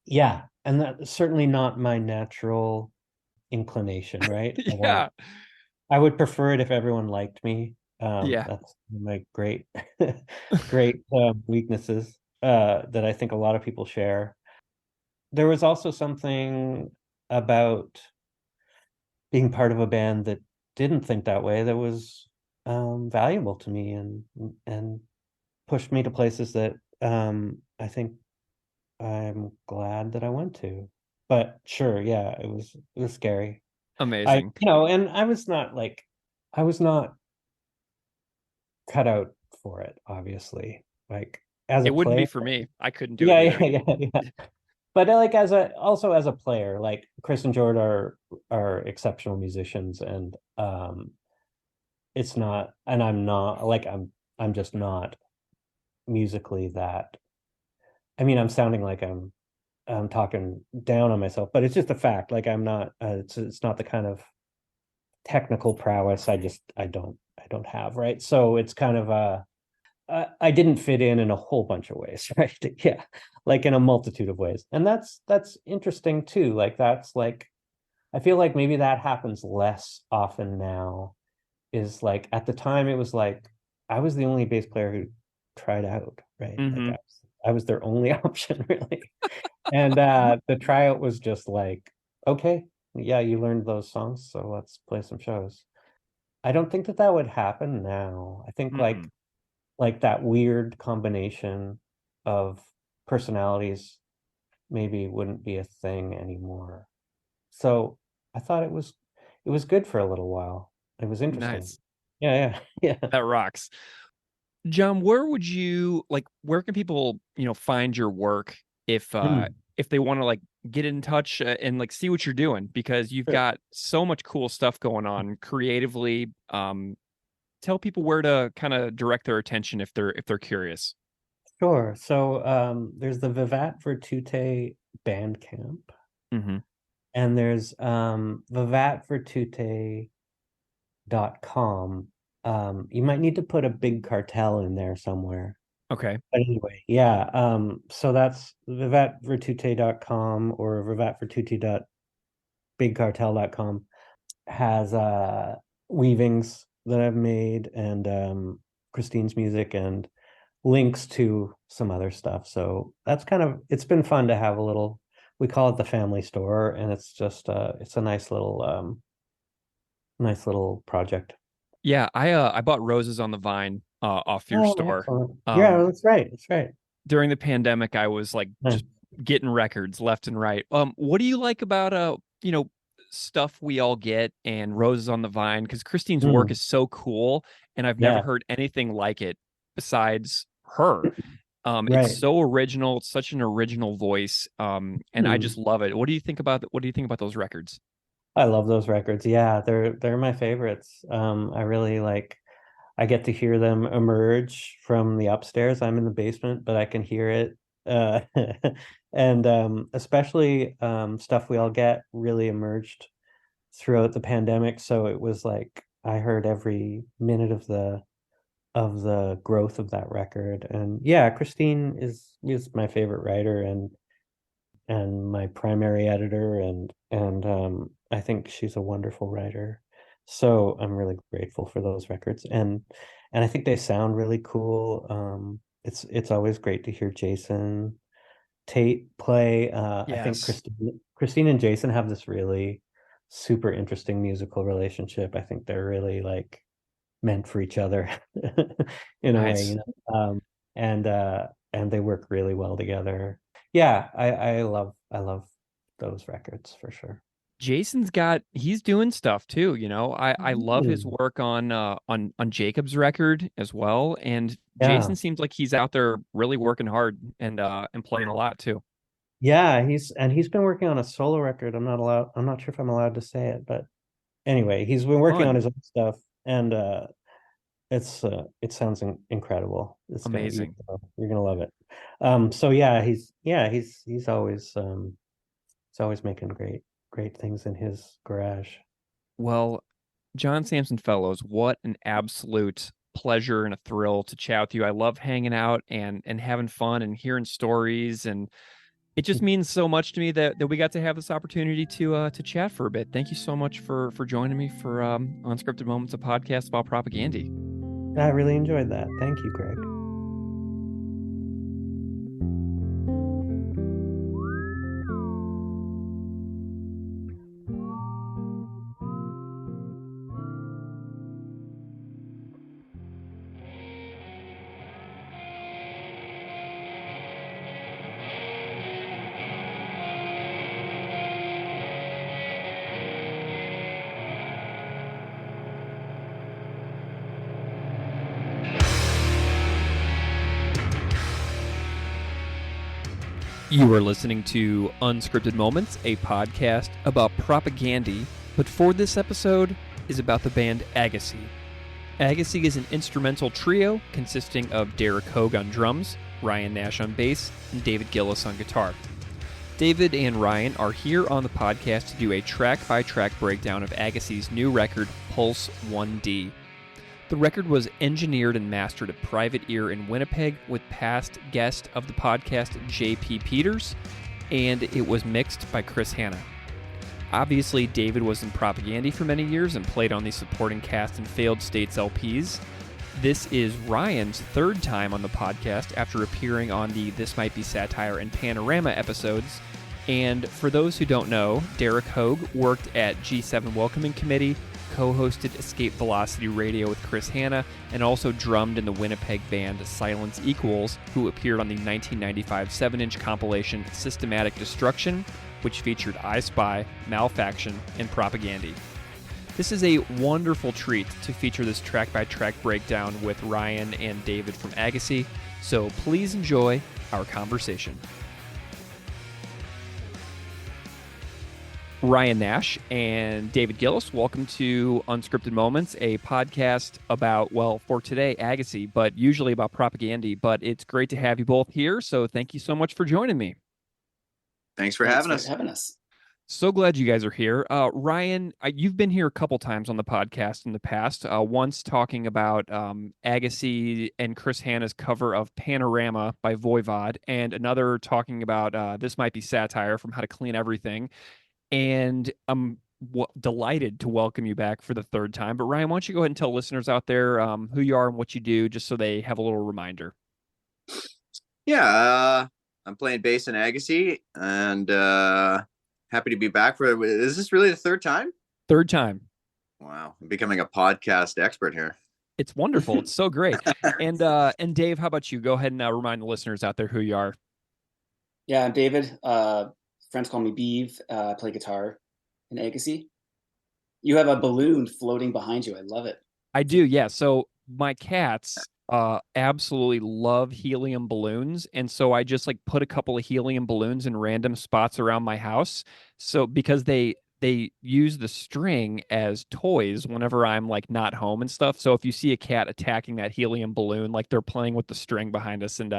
B: Yeah, and that's certainly not my natural inclination, right?
A: Yeah.
B: I would prefer it if everyone liked me.
A: Yeah.
B: That's my great, great weaknesses that I think a lot of people share. There was also something about being part of a band that didn't think that way that was valuable to me, and pushed me to places that I think I'm glad that I went to. But sure, yeah, it was scary.
A: Amazing.
B: And I was not cut out for it, obviously. Like as a
A: It wouldn't be
B: player,
A: for me. I couldn't do it
B: yeah,
A: either.
B: yeah, yeah, yeah. But like as a player, like Chris and Jord are exceptional musicians, and it's not, and I'm not like I'm just not musically that. I mean, I'm sounding like I'm talking down on myself, but it's just a fact. Like I'm not. It's not the kind of technical prowess I don't have, right? So it's kind of I didn't fit in a whole bunch of ways, right? Yeah, like in a multitude of ways, and that's interesting too. Like that's like I feel like maybe that happens less often now. Is like at the time it was like I was the only bass player who tried out, right? Like
A: Hmm.
B: I was their only option, really. And the tryout was just like, okay, yeah, you learned those songs, so let's play some shows. I don't think that would happen now. I think
A: Mm-mm.
B: like that weird combination of personalities maybe wouldn't be a thing anymore. So I thought it was good for a little while. It was interesting.
A: Nice.
B: Yeah, yeah, yeah.
A: That rocks. John, where can people, find your work
B: Mm,
A: if they want to like get in touch and like see what you're doing because you've
B: sure.
A: got so much cool stuff going on creatively. Tell people where to kind of direct their attention if they're curious.
B: Sure. So there's the Vivat Virtute Bandcamp,
A: Mm-hmm.
B: and there's vivatvirtute.com. You might need to put a big cartel in there somewhere.
A: Okay.
B: But anyway, yeah. So that's vivatvirtute.com or vivatvirtute.bigcartel.com has weavings that I've made and Christine's music and links to some other stuff. So that's it's been fun to have a little, we call it the family store, and it's just it's a nice little project.
A: Yeah, I bought Roses on the Vine off your
B: Oh,
A: store.
B: excellent. Yeah,
A: Um,
B: that's right. That's right.
A: During the pandemic, I was like
B: Nice.
A: just getting records left and right. What do you like about stuff we all get and Roses on the Vine? Because Christine's work
B: Mm,
A: is so cool, and I've never
B: yeah,
A: heard anything like it besides her. It's
B: right.
A: so original. It's such an original voice. And I
B: Hmm.
A: just love it. What do you think about those records?
B: I love those records. Yeah, they're my favorites. I really like, I get to hear them emerge from the upstairs. I'm in the basement, but I can hear it. Uh, and especially stuff we all get really emerged throughout the pandemic. So it was like I heard every minute of the growth of that record. And yeah, Christine is my favorite writer and my primary editor, and I think she's a wonderful writer. So I'm really grateful for those records, and I think they sound really cool. It's always great to hear Jason Tate play. I think
A: Yes.
B: Christine and Jason have this really super interesting musical relationship. I think they're really like meant for each other in a way,
A: Nice.
B: and they work really well together. Yeah, I love those records for sure.
A: He's doing stuff too, you know. I love his
B: Mm,
A: work on Jacob's record as well. And
B: yeah.
A: Jason seems like he's out there really working hard and playing a lot too.
B: Yeah, he's been working on a solo record. I'm not sure if I'm allowed to say it, but anyway, he's been working on
A: Fun.
B: his own stuff, and it sounds incredible.
A: Amazing.
B: You're gonna love it. So yeah, he's always making great things in his garage.
A: Well, John Samson Fellows, what an absolute pleasure and a thrill to chat with you. I love hanging out and having fun and hearing stories, and it just means so much to me that we got to have this opportunity to chat for a bit. Thank you so much for joining me for Unscripted Moments, a podcast about propaganda.
B: I really enjoyed that. Thank you, Greg.
A: You are listening to Unscripted Moments, a podcast about propaganda, but for this episode is about the band Agassiz. Agassiz is an instrumental trio consisting of Derek Hogue on drums, Ryan Nash on bass, and David Guillas on guitar. David and Ryan are here on the podcast to do a track-by-track breakdown of Agassiz's new record, Pulse 1D. The record was engineered and mastered at Private Ear in Winnipeg with past guest of the podcast J.P. Peters, and it was mixed by Chris Hanna. Obviously, David was in propaganda for many years and played on the supporting cast in Failed States LPs. This is Ryan's third time on the podcast after appearing on the This Might Be Satire and Panorama episodes. And for those who don't know, Derek Hogue worked at G7 Welcoming Committee, co-hosted Escape Velocity Radio with Chris Hanna, and also drummed in the Winnipeg band Silence Equals, who appeared on the 1995 7-inch compilation Systematic Destruction, which featured I Spy, Malfaction, and Propaganda. This is a wonderful treat to feature this track-by-track breakdown with Ryan and David from Agassiz, so please enjoy our conversation. Ryan Nash and David Guillas, welcome to Unscripted Moments, a podcast about, well, for today, Agassiz, but usually about propaganda. But it's great to have you both here, so thank you so much for joining me.
C: Thanks for having us.
A: So glad you guys are here. Ryan, you've been here a couple times on the podcast in the past, once talking about Agassiz and Chris Hanna's cover of Panorama by Voivod, and another talking about This Might Be Satire from How to Clean Everything. And I'm delighted to welcome you back for the third time. But Ryan, why don't you go ahead and tell listeners out there who you are and what you do, just so they have a little reminder.
C: Yeah, I'm playing bass in Agassiz, and happy to be back for. Is this really the third time?
A: Third time.
C: Wow, I'm becoming a podcast expert here.
A: It's wonderful. It's so great. And Dave, how about you? Go ahead and remind the listeners out there who you are.
D: Yeah, I'm David. Friends call me Beeve. I play guitar in Agassiz. You have a balloon floating behind you. I love it.
A: I do, yeah. So my cats absolutely love helium balloons, and so I just like put a couple of helium balloons in random spots around my house. So because they use the string as toys whenever I'm like not home and stuff. So if you see a cat attacking that helium balloon, like they're playing with the string behind us, and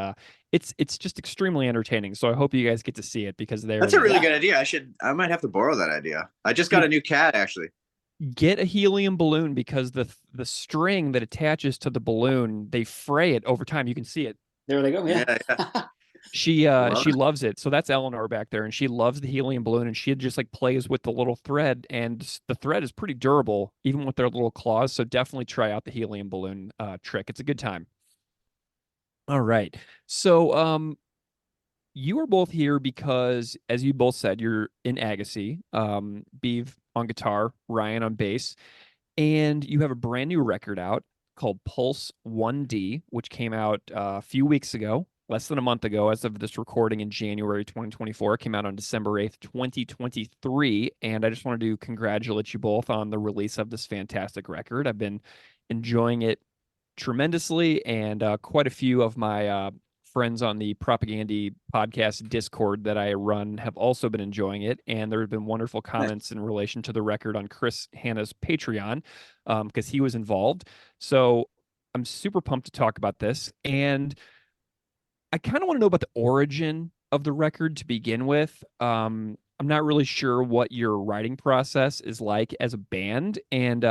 A: it's just extremely entertaining. So I hope you guys get to see it because
C: that's a really good idea. I might have to borrow that idea. I just got a new cat actually.
A: Get a helium balloon because the string that attaches to the balloon, they fray it over time. You can see it.
D: There they go. Yeah.
A: She loves it. So that's Eleanor back there, and she loves the helium balloon, and she just like plays with the little thread, and the thread is pretty durable, even with their little claws. So definitely try out the helium balloon trick. It's a good time. All right. So you are both here because, as you both said, you're in Agassiz. Beeve on guitar, Ryan on bass, and you have a brand new record out called Pulse 1D, which came out a few weeks ago, less than a month ago, as of this recording in January 2024. It came out on December 8th, 2023, and I just wanted to congratulate you both on the release of this fantastic record. I've been enjoying it tremendously, and quite a few of my friends on the Propaganda podcast Discord that I run have also been enjoying it, and there have been wonderful comments in relation to the record on Chris Hanna's Patreon because he was involved. So I'm super pumped to talk about this, and I kind of want to know about the origin of the record to begin with. I'm not really sure what your writing process is like as a band, and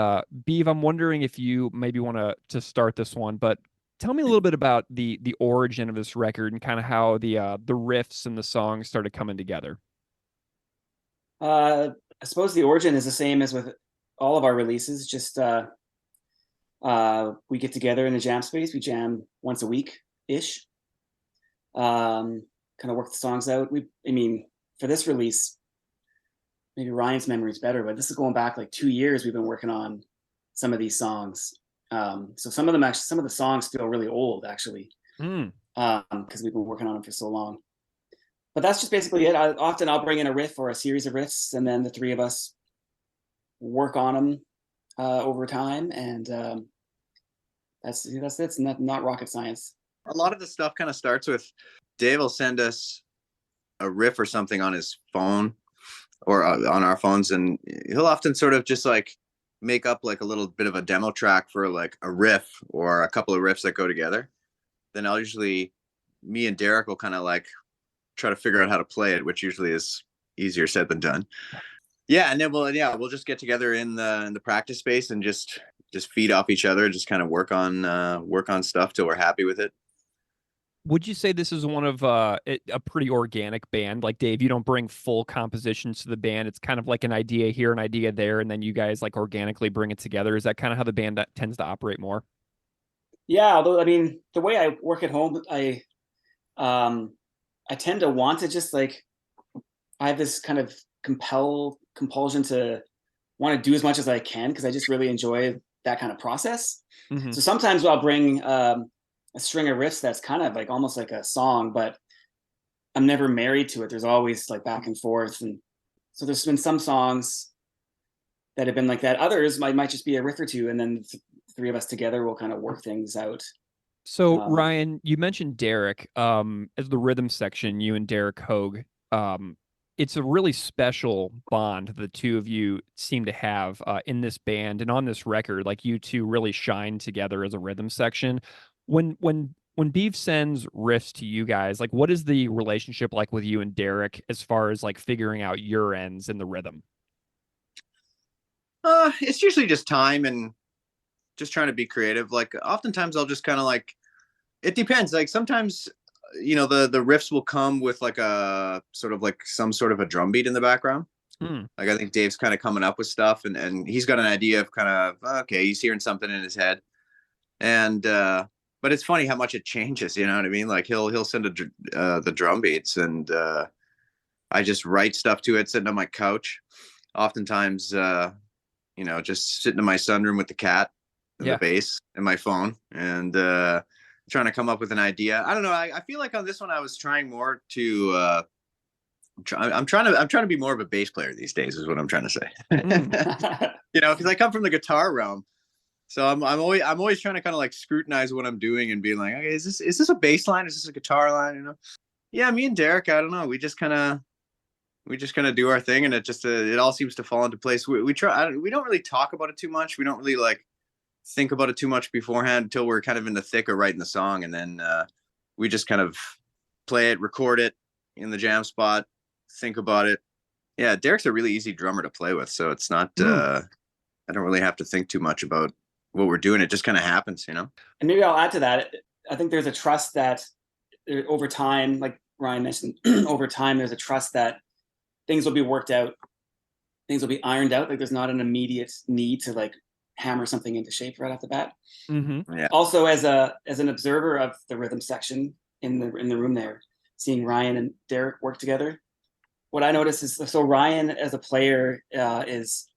A: Beeve, I'm wondering if you maybe want to start this one, but tell me a little bit about the origin of this record and kind of how the riffs and the songs started coming together.
D: I suppose the origin is the same as with all of our releases. Just we get together in the jam space. We jam once a week ish. Kind of work the songs out. For this release, maybe Ryan's memory is better, but this is going back like 2 years. We've been working on some of these songs. So some of the songs feel really old actually, because we've been working on them for so long. But that's just basically it. I'll bring in a riff or a series of riffs, and then the three of us work on them over time, and that's it. It's not rocket science.
C: A lot of the stuff kind of starts with Dave will send us a riff or something on his phone or on our phones, and he'll often sort of just like make up like a little bit of a demo track for like a riff or a couple of riffs that go together. Then me and Derek will kind of like try to figure out how to play it, which usually is easier said than done. Yeah, and then we'll just get together in the practice space and just feed off each other, just kind of work on stuff till we're happy with it.
A: Would you say this is one of a pretty organic band? Like Dave, you don't bring full compositions to the band. It's kind of like an idea here, an idea there, and then you guys like organically bring it together. Is that kind of how the band tends to operate more?
D: Yeah, although the way I work at home, I tend to want to just like, I have this kind of compulsion to want to do as much as I can because I just really enjoy that kind of process. Mm-hmm. So sometimes I'll bring a string of riffs that's kind of like almost like a song, but I'm never married to it. There's always like back and forth. And so there's been some songs that have been like that. Others might just be a riff or two, and then three of us together will kind of work things out.
A: So Ryan, you mentioned Derek as the rhythm section, you and Derek Hogue. It's a really special bond the two of you seem to have in this band and on this record. Like you two really shine together as a rhythm section. When Beef sends riffs to you guys, like what is the relationship like with you and Derek as far as like figuring out your ends in the rhythm?
C: It's usually just time and just trying to be creative. Like oftentimes I'll just kind of like, it depends. Like sometimes, the riffs will come with like a sort of like some sort of a drum beat in the background. Like I think Dave's kind of coming up with stuff and he's got an idea of kind of, okay, he's hearing something in his head. And, but it's funny how much it changes, you know what I mean? Like he'll send the drum beats and, I just write stuff to it sitting on my couch. Oftentimes, just sitting in my sunroom with the cat and the bass and my phone and trying to come up with an idea. I don't know. I feel like on this one I was trying more to I'm trying to be more of a bass player these days is what I'm trying to say. Because I come from the guitar realm. So I'm always trying to kind of like scrutinize what I'm doing and being like, okay, is this a bass line? Is this a guitar line? Yeah, me and Derek, I don't know. We just kind of do our thing, and it all seems to fall into place. We don't really talk about it too much. We don't really like think about it too much beforehand until we're kind of in the thick of writing the song, and then we just kind of play it, record it in the jam spot, think about it. Yeah, Derek's a really easy drummer to play with, so it's not. I don't really have to think too much about what we're doing. It just kind of happens,
D: And maybe I'll add to that. I think there's a trust that over time, like Ryan mentioned, over time, there's a trust that things will be worked out, things will be ironed out. Like there's not an immediate need to like hammer something into shape right off the bat.
C: Yeah.
D: Also, as an observer of the rhythm section in the room there, seeing Ryan and Derek work together, what I notice is so Ryan as a player is,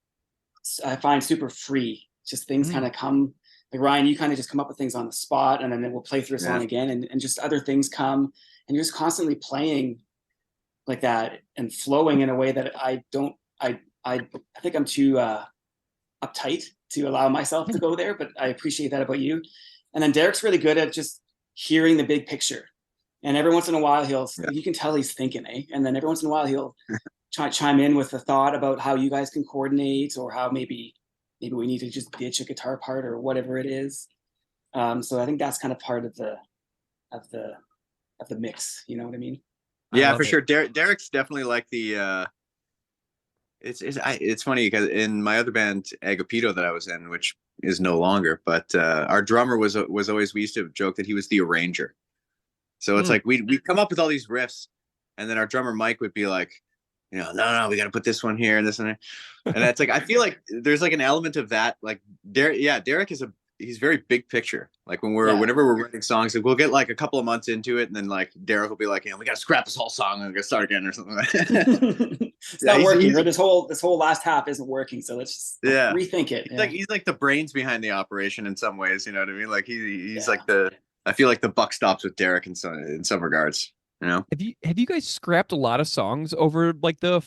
D: I find, super free. Just things kind of come. Like Ryan, you kind of just come up with things on the spot, and then we'll play through a song again, and just other things come, and you're just constantly playing like that and flowing in a way that I think I'm too uptight to allow myself to go there, but I appreciate that about you. And then Derek's really good at just hearing the big picture. And every once in a while you can tell he's thinking, and then every once in a while he'll chime in with a thought about how you guys can coordinate, or how maybe we need to just ditch a guitar part or whatever it is. So I think that's kind of part of the mix. You know what I mean?
C: Yeah, for sure. Derek's definitely like the. It's funny because in my other band Agapito that I was in, which is no longer, but our drummer was always, we used to joke that he was the arranger. So it's like we'd come up with all these riffs, and then our drummer Mike would be like, no, we got to put this one here and this one there. And that's like, I feel like there's like an element of that. Like Derek he's very big picture. Like whenever we're writing songs, like we'll get like a couple of months into it, and then like Derek will be like, we got to scrap this whole song and get start again or something like that.
D: It's not working. This whole last half isn't working. So let's just rethink it.
C: He's like the brains behind the operation in some ways. You know what I mean? Like he's like I feel like the buck stops with Derek in some regards.
A: Have you guys scrapped a lot of songs over like the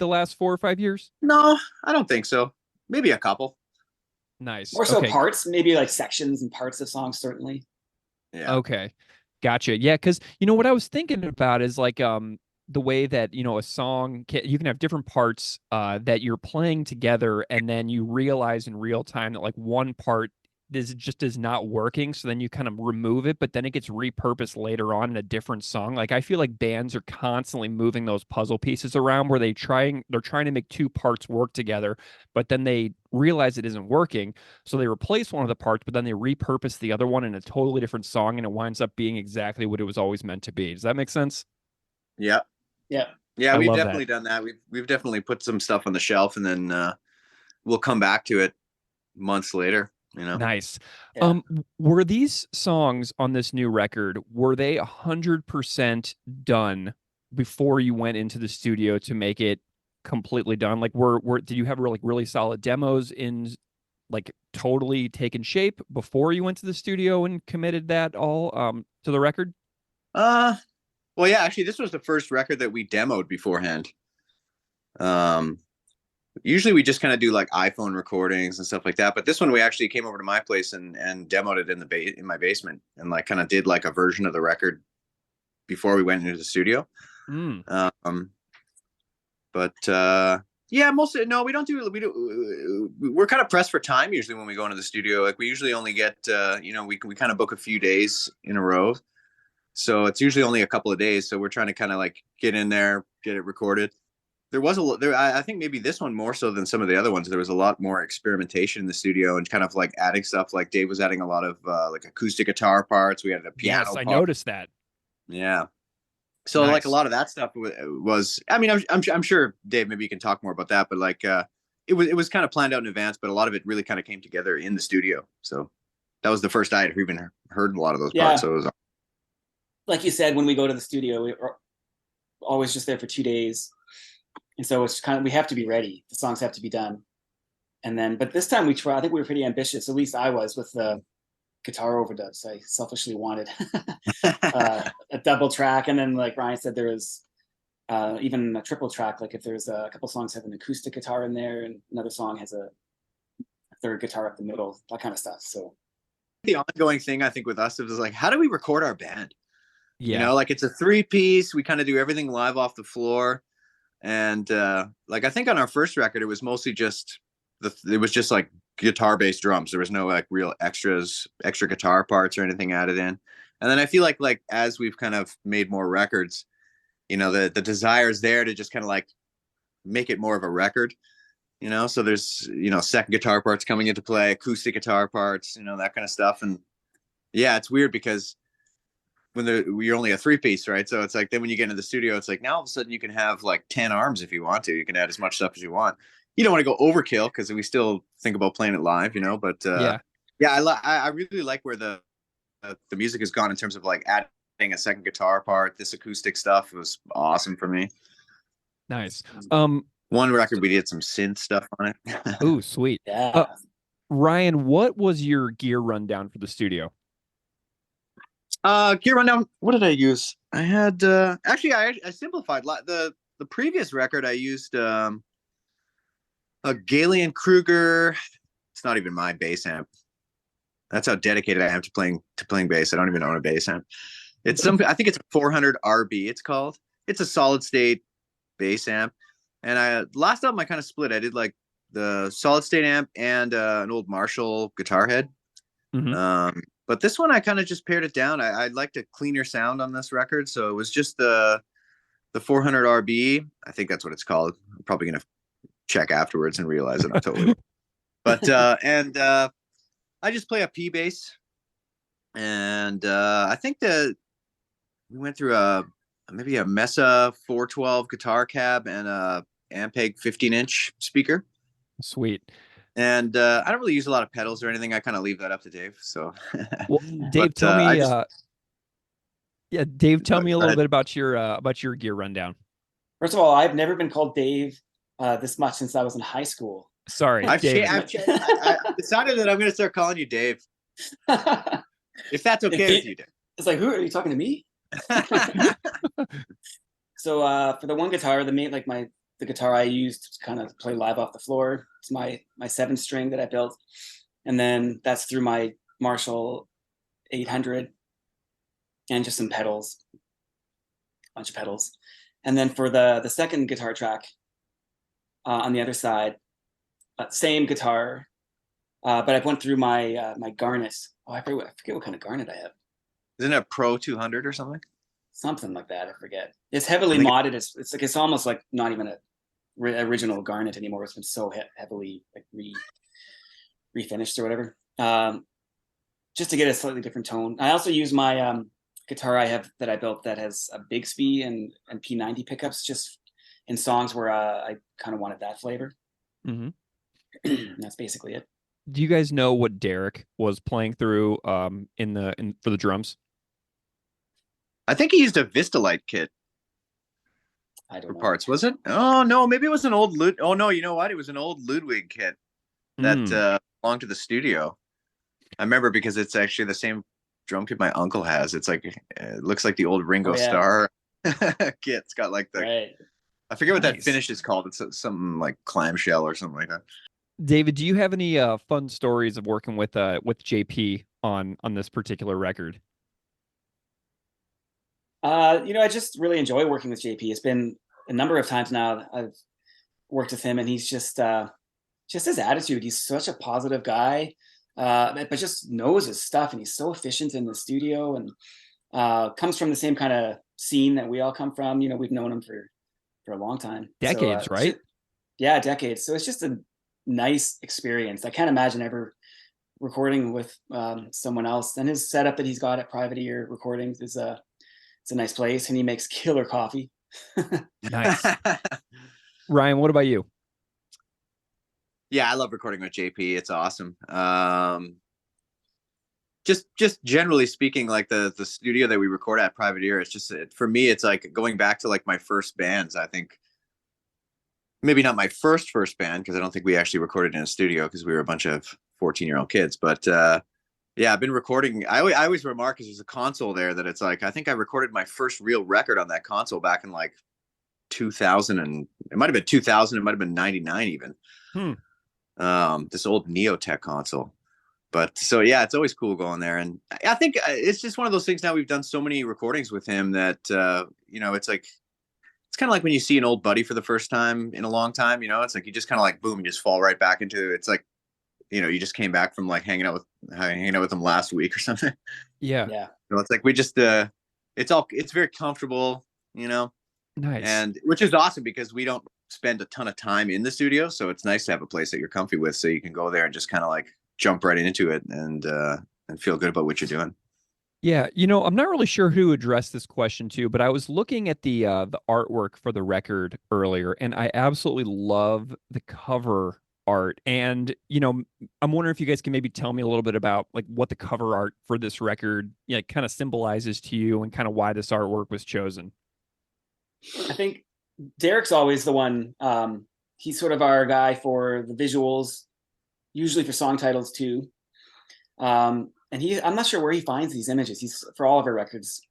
A: last 4 or 5 years?
C: No, I don't think so. Maybe a couple.
A: Nice.
D: More so parts, maybe like sections and parts of songs, certainly.
A: Yeah. Okay. Gotcha. Yeah, because what I was thinking about is like the way that a song you can have different parts that you're playing together, and then you realize in real time that like one part just is not working, so then you kind of remove it, but then it gets repurposed later on in a different song. Like I feel like bands are constantly moving those puzzle pieces around where they're trying to make two parts work together, but then they realize it isn't working, so they replace one of the parts, but then they repurpose the other one in a totally different song, and it winds up being exactly what it was always meant to be. Does that make sense?
C: Yeah.
A: I
C: We've definitely done that. We've definitely put some stuff on the shelf, and then we'll come back to it months later.
A: Nice. Yeah. Were these songs on this new record, were they 100% done before you went into the studio to make it completely done? Like did you have really solid demos in like totally taken shape before you went to the studio and committed that all to the record?
C: Well, yeah, actually this was the first record that we demoed beforehand. usually we just kind of do like iPhone recordings and stuff like that. But this one we actually came over to my place and demoed it in my basement and like kind of did like a version of the record before we went into the studio. But yeah, mostly no, we don't do. We're kind of pressed for time usually when we go into the studio. Like we usually only get we kind of book a few days in a row, so it's usually only a couple of days. So we're trying to kind of like get in there, get it recorded. There was I think maybe this one more so than some of the other ones. There was a lot more experimentation in the studio and kind of like adding stuff. Like Dave was adding a lot of like acoustic guitar parts. We had a piano.
A: Yes, I noticed that.
C: Yeah. So
A: Nice.
C: like a lot of that stuff was, I mean, I'm sure Dave, maybe you can talk more about that, but like, it was kind of planned out in advance, but a lot of it really kind of came together in the studio. So that was the first I had even heard a lot of those parts. So it was,
D: like you said, when we go to the studio, we're always just there for 2 days. And so it's kind of, we have to be ready. The songs have to be done. And then, but this time I think we were pretty ambitious. At least I was with the guitar overdubs. I selfishly wanted a double track. And then like Ryan said, there was even a triple track. Like if there's a couple songs have an acoustic guitar in there and another song has a third guitar up the middle, that kind of stuff. So
C: the ongoing thing I think with us is like, how do we record our band?
A: Yeah.
C: You know, like it's a 3-piece. We kind of do everything live off the floor. And like I think on our first record, it was mostly just it was just like guitar based drums. There was no like real extra guitar parts or anything added in. And then I feel like as we've kind of made more records, you know, the desire is there to just kind of like make it more of a record, you know. So there's, you know, second guitar parts coming into play, acoustic guitar parts, you know, that kind of stuff. And yeah, it's weird because when you're only a 3-piece, right? So it's like then when you get into the studio, it's like now all of a sudden you can have like 10 arms if you want to. You can add as much stuff as you want. You don't want to go overkill because we still think about playing it live, you know. But yeah, I really like where the music has gone in terms of like adding a second guitar part. This acoustic stuff was awesome for me.
A: Nice.
C: One record we did some synth stuff on it.
A: Oh, sweet.
D: Yeah.
A: Ryan, what was your gear rundown for the studio?
C: Gear rundown. What did I use? I had actually I simplified the previous record. I used a Galen Kruger. It's not even my bass amp. That's how dedicated I am to playing bass. I don't even own a bass amp. It's I think it's a 400 RB. It's called. It's a solid state bass amp. And last album I kind of split. I did like the solid state amp and an old Marshall guitar head. Mm-hmm. But this one I kind of just pared it down. I liked a cleaner sound on this record, so it was just the 400 RB. I think that's what it's called. I'm probably gonna check afterwards and realize that I'm totally. But I just play a P bass, and I think we went through maybe a Mesa 412 guitar cab and a Ampeg 15-inch speaker.
A: Sweet.
C: And I don't really use a lot of pedals or anything. I kind of leave that up to Dave. So,
A: well, Dave, tell me. Dave, tell me a little bit about your gear rundown.
D: First of all, I've never been called Dave this much since I was in high school.
A: Sorry,
C: I decided that I'm going to start calling you Dave. If that's okay with you, Dave.
D: It's like, who are you talking to me? So for the one guitar, the guitar I used to kind of play live off the floor. It's my 7-string that I built. And then that's through my Marshall 800 and just some pedals, a bunch of pedals. And then for the second guitar track on the other side, same guitar, but I went through my garnet. Oh, I forget what kind of garnet I have.
C: Isn't it a Pro 200 or something?
D: Something like that. I forget. It's heavily modded. It's almost like not even a original garnet anymore. It's been so heavily like refinished or whatever, just to get a slightly different tone. I also use my guitar I have that I built that has a Bigsby and P90 pickups, just in songs where I kind of wanted that flavor.
A: Mm-hmm.
D: That's basically it.
A: Do you guys know what Derek was playing through for the drums?
C: I think he used a Vistalite kit.
D: I don't know.
C: Parts, was it? Oh no, maybe it was an old Oh no, you know what? It was an old Ludwig kit that belonged to the studio. I remember because it's actually the same drum kit my uncle has. It's like it looks like the old Ringo Starr kit. It's got like the I forget what that
A: Nice.
C: finish is called. It's something like clamshell or something like that.
A: David, do you have any fun stories of working with JP on this particular record?
D: I just really enjoy working with JP. It's been a number of times now I've worked with him, and he's just his attitude. He's such a positive guy, but just knows his stuff, and he's so efficient in the studio, and comes from the same kind of scene that we all come from. We've known him for a long time.
A: Decades,
D: So,
A: right?
D: Yeah, decades. So it's just a nice experience. I can't imagine ever recording with someone else. And his setup that he's got at Private Ear Recordings is it's a nice place, and he makes killer coffee.
A: Nice. Ryan, what about you?
C: Yeah, I love recording with JP. It's awesome. Just generally speaking, like the studio that we record at Private Ear, it's just, for me, it's like going back to like my first bands. I think maybe not my first band, because I don't think we actually recorded in a studio because we were a bunch of 14-year-old kids. But yeah, I've been recording. I always remark, because there's a console there, that it's like, I think I recorded my first real record on that console back in like 2000, and it might have been 2000, it might have been 99 even. This old Neotech console. But so yeah, it's always cool going there. And I think it's just one of those things. Now we've done so many recordings with him that it's like, it's kind of like when you see an old buddy for the first time in a long time. It's like you just kind of like, boom, you just fall right back into it. It's like, you just came back from like hanging out with him last week or something.
A: Yeah.
C: It's like we just it's very comfortable,
A: Nice.
C: and which is awesome, because we don't spend a ton of time in the studio, so it's nice to have a place that you're comfy with, so you can go there and just kind of like jump right into it and feel good about what you're doing.
A: Yeah, I'm not really sure who to address this question to, but I was looking at the artwork for the record earlier, and I absolutely love the cover art. And I'm wondering if you guys can maybe tell me a little bit about like what the cover art for this record kind of symbolizes to you, and kind of why this artwork was chosen.
D: I think Derek's always the one. He's sort of our guy for the visuals, usually for song titles too. And I'm not sure where he finds these images. He's for all of our records.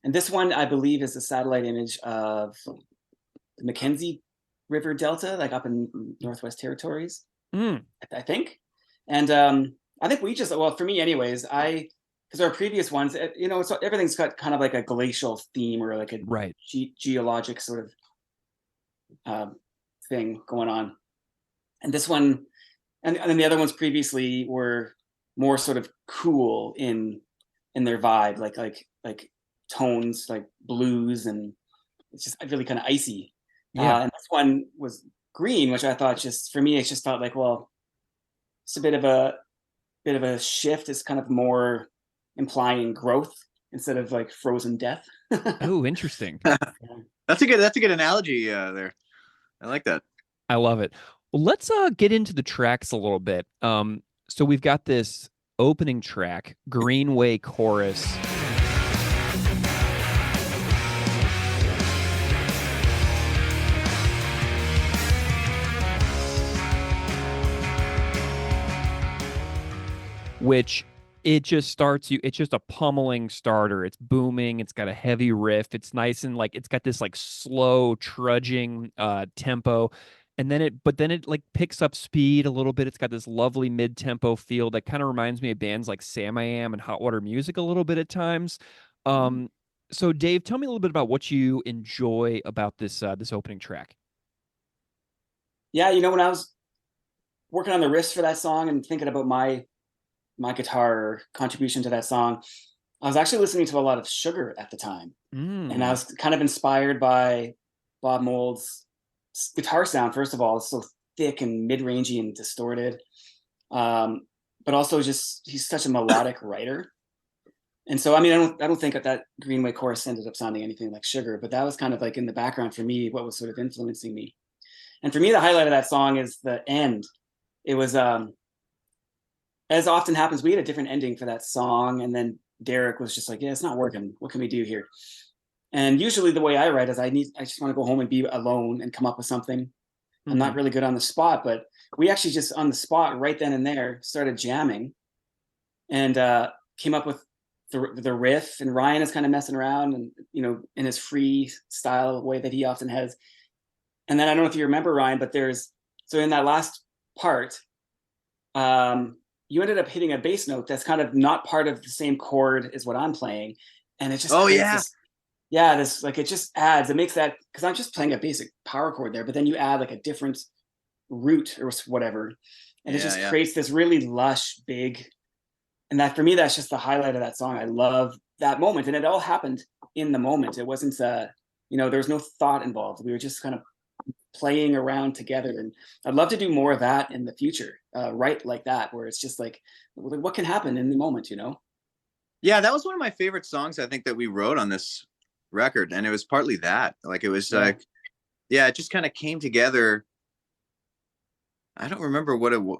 D: And this one, I believe, is a satellite image of the Mackenzie River Delta, like up in Northwest Territories, I think. And I think we just, well, for me anyways, because our previous ones, so everything's got kind of like a glacial theme, or like a
A: Right.
D: geologic sort of thing going on. And this one, and then the other ones previously were more sort of cool in their vibe, like tones, like blues, and it's just really kind of icy.
A: Yeah.
D: And this one was green, which I thought, just for me, it just felt like, well, it's a bit of a shift. It's kind of more implying growth instead of like frozen death.
A: Oh, interesting.
C: That's a good analogy there. I like that.
A: I love it. Well, let's get into the tracks a little bit. So we've got this opening track, Greenway Chorus. Which it just starts it's just a pummeling starter. It's booming. It's got a heavy riff. It's nice, and like it's got this like slow trudging tempo. And then it like picks up speed a little bit. It's got this lovely mid-tempo feel that kind of reminds me of bands like Sam I Am and Hot Water Music a little bit at times. So Dave, tell me a little bit about what you enjoy about this opening track.
D: Yeah, when I was working on the riffs for that song and thinking about my guitar contribution to that song, I was actually listening to a lot of Sugar at the time. And I was kind of inspired by Bob Mould's guitar sound. First of all, it's so thick and mid-rangey and distorted, but also just he's such a melodic writer. And so, I mean, I don't think that Greenway Chorus ended up sounding anything like Sugar, but that was kind of like in the background for me, what was sort of influencing me. And for me, the highlight of that song is the end. It was, as often happens, we had a different ending for that song, and then Derek was just like, yeah, it's not working. What can we do here? And usually the way I write is I just want to go home and be alone and come up with something. I'm not really good on the spot, but we actually just on the spot right then and there started jamming and came up with the riff. And Ryan is kind of messing around and, in his free style way that he often has. And then I don't know if you remember, Ryan, but so in that last part, you ended up hitting a bass note that's kind of not part of the same chord as what I'm playing. And it just creates this, like, it just adds, it makes that, because I'm just playing a basic power chord there, but then you add like a different root or whatever. And it just creates this really lush, big, and that for me, that's just the highlight of that song. I love that moment. And it all happened in the moment. It wasn't, there was no thought involved. We were just kind of playing around together. And I'd love to do more of that in the future, right? Like that, where it's just like, what can happen in the moment,
C: Yeah, that was one of my favorite songs, I think, that we wrote on this record. And it was partly that. Like, it was like, it just kind of came together. I don't remember what it was.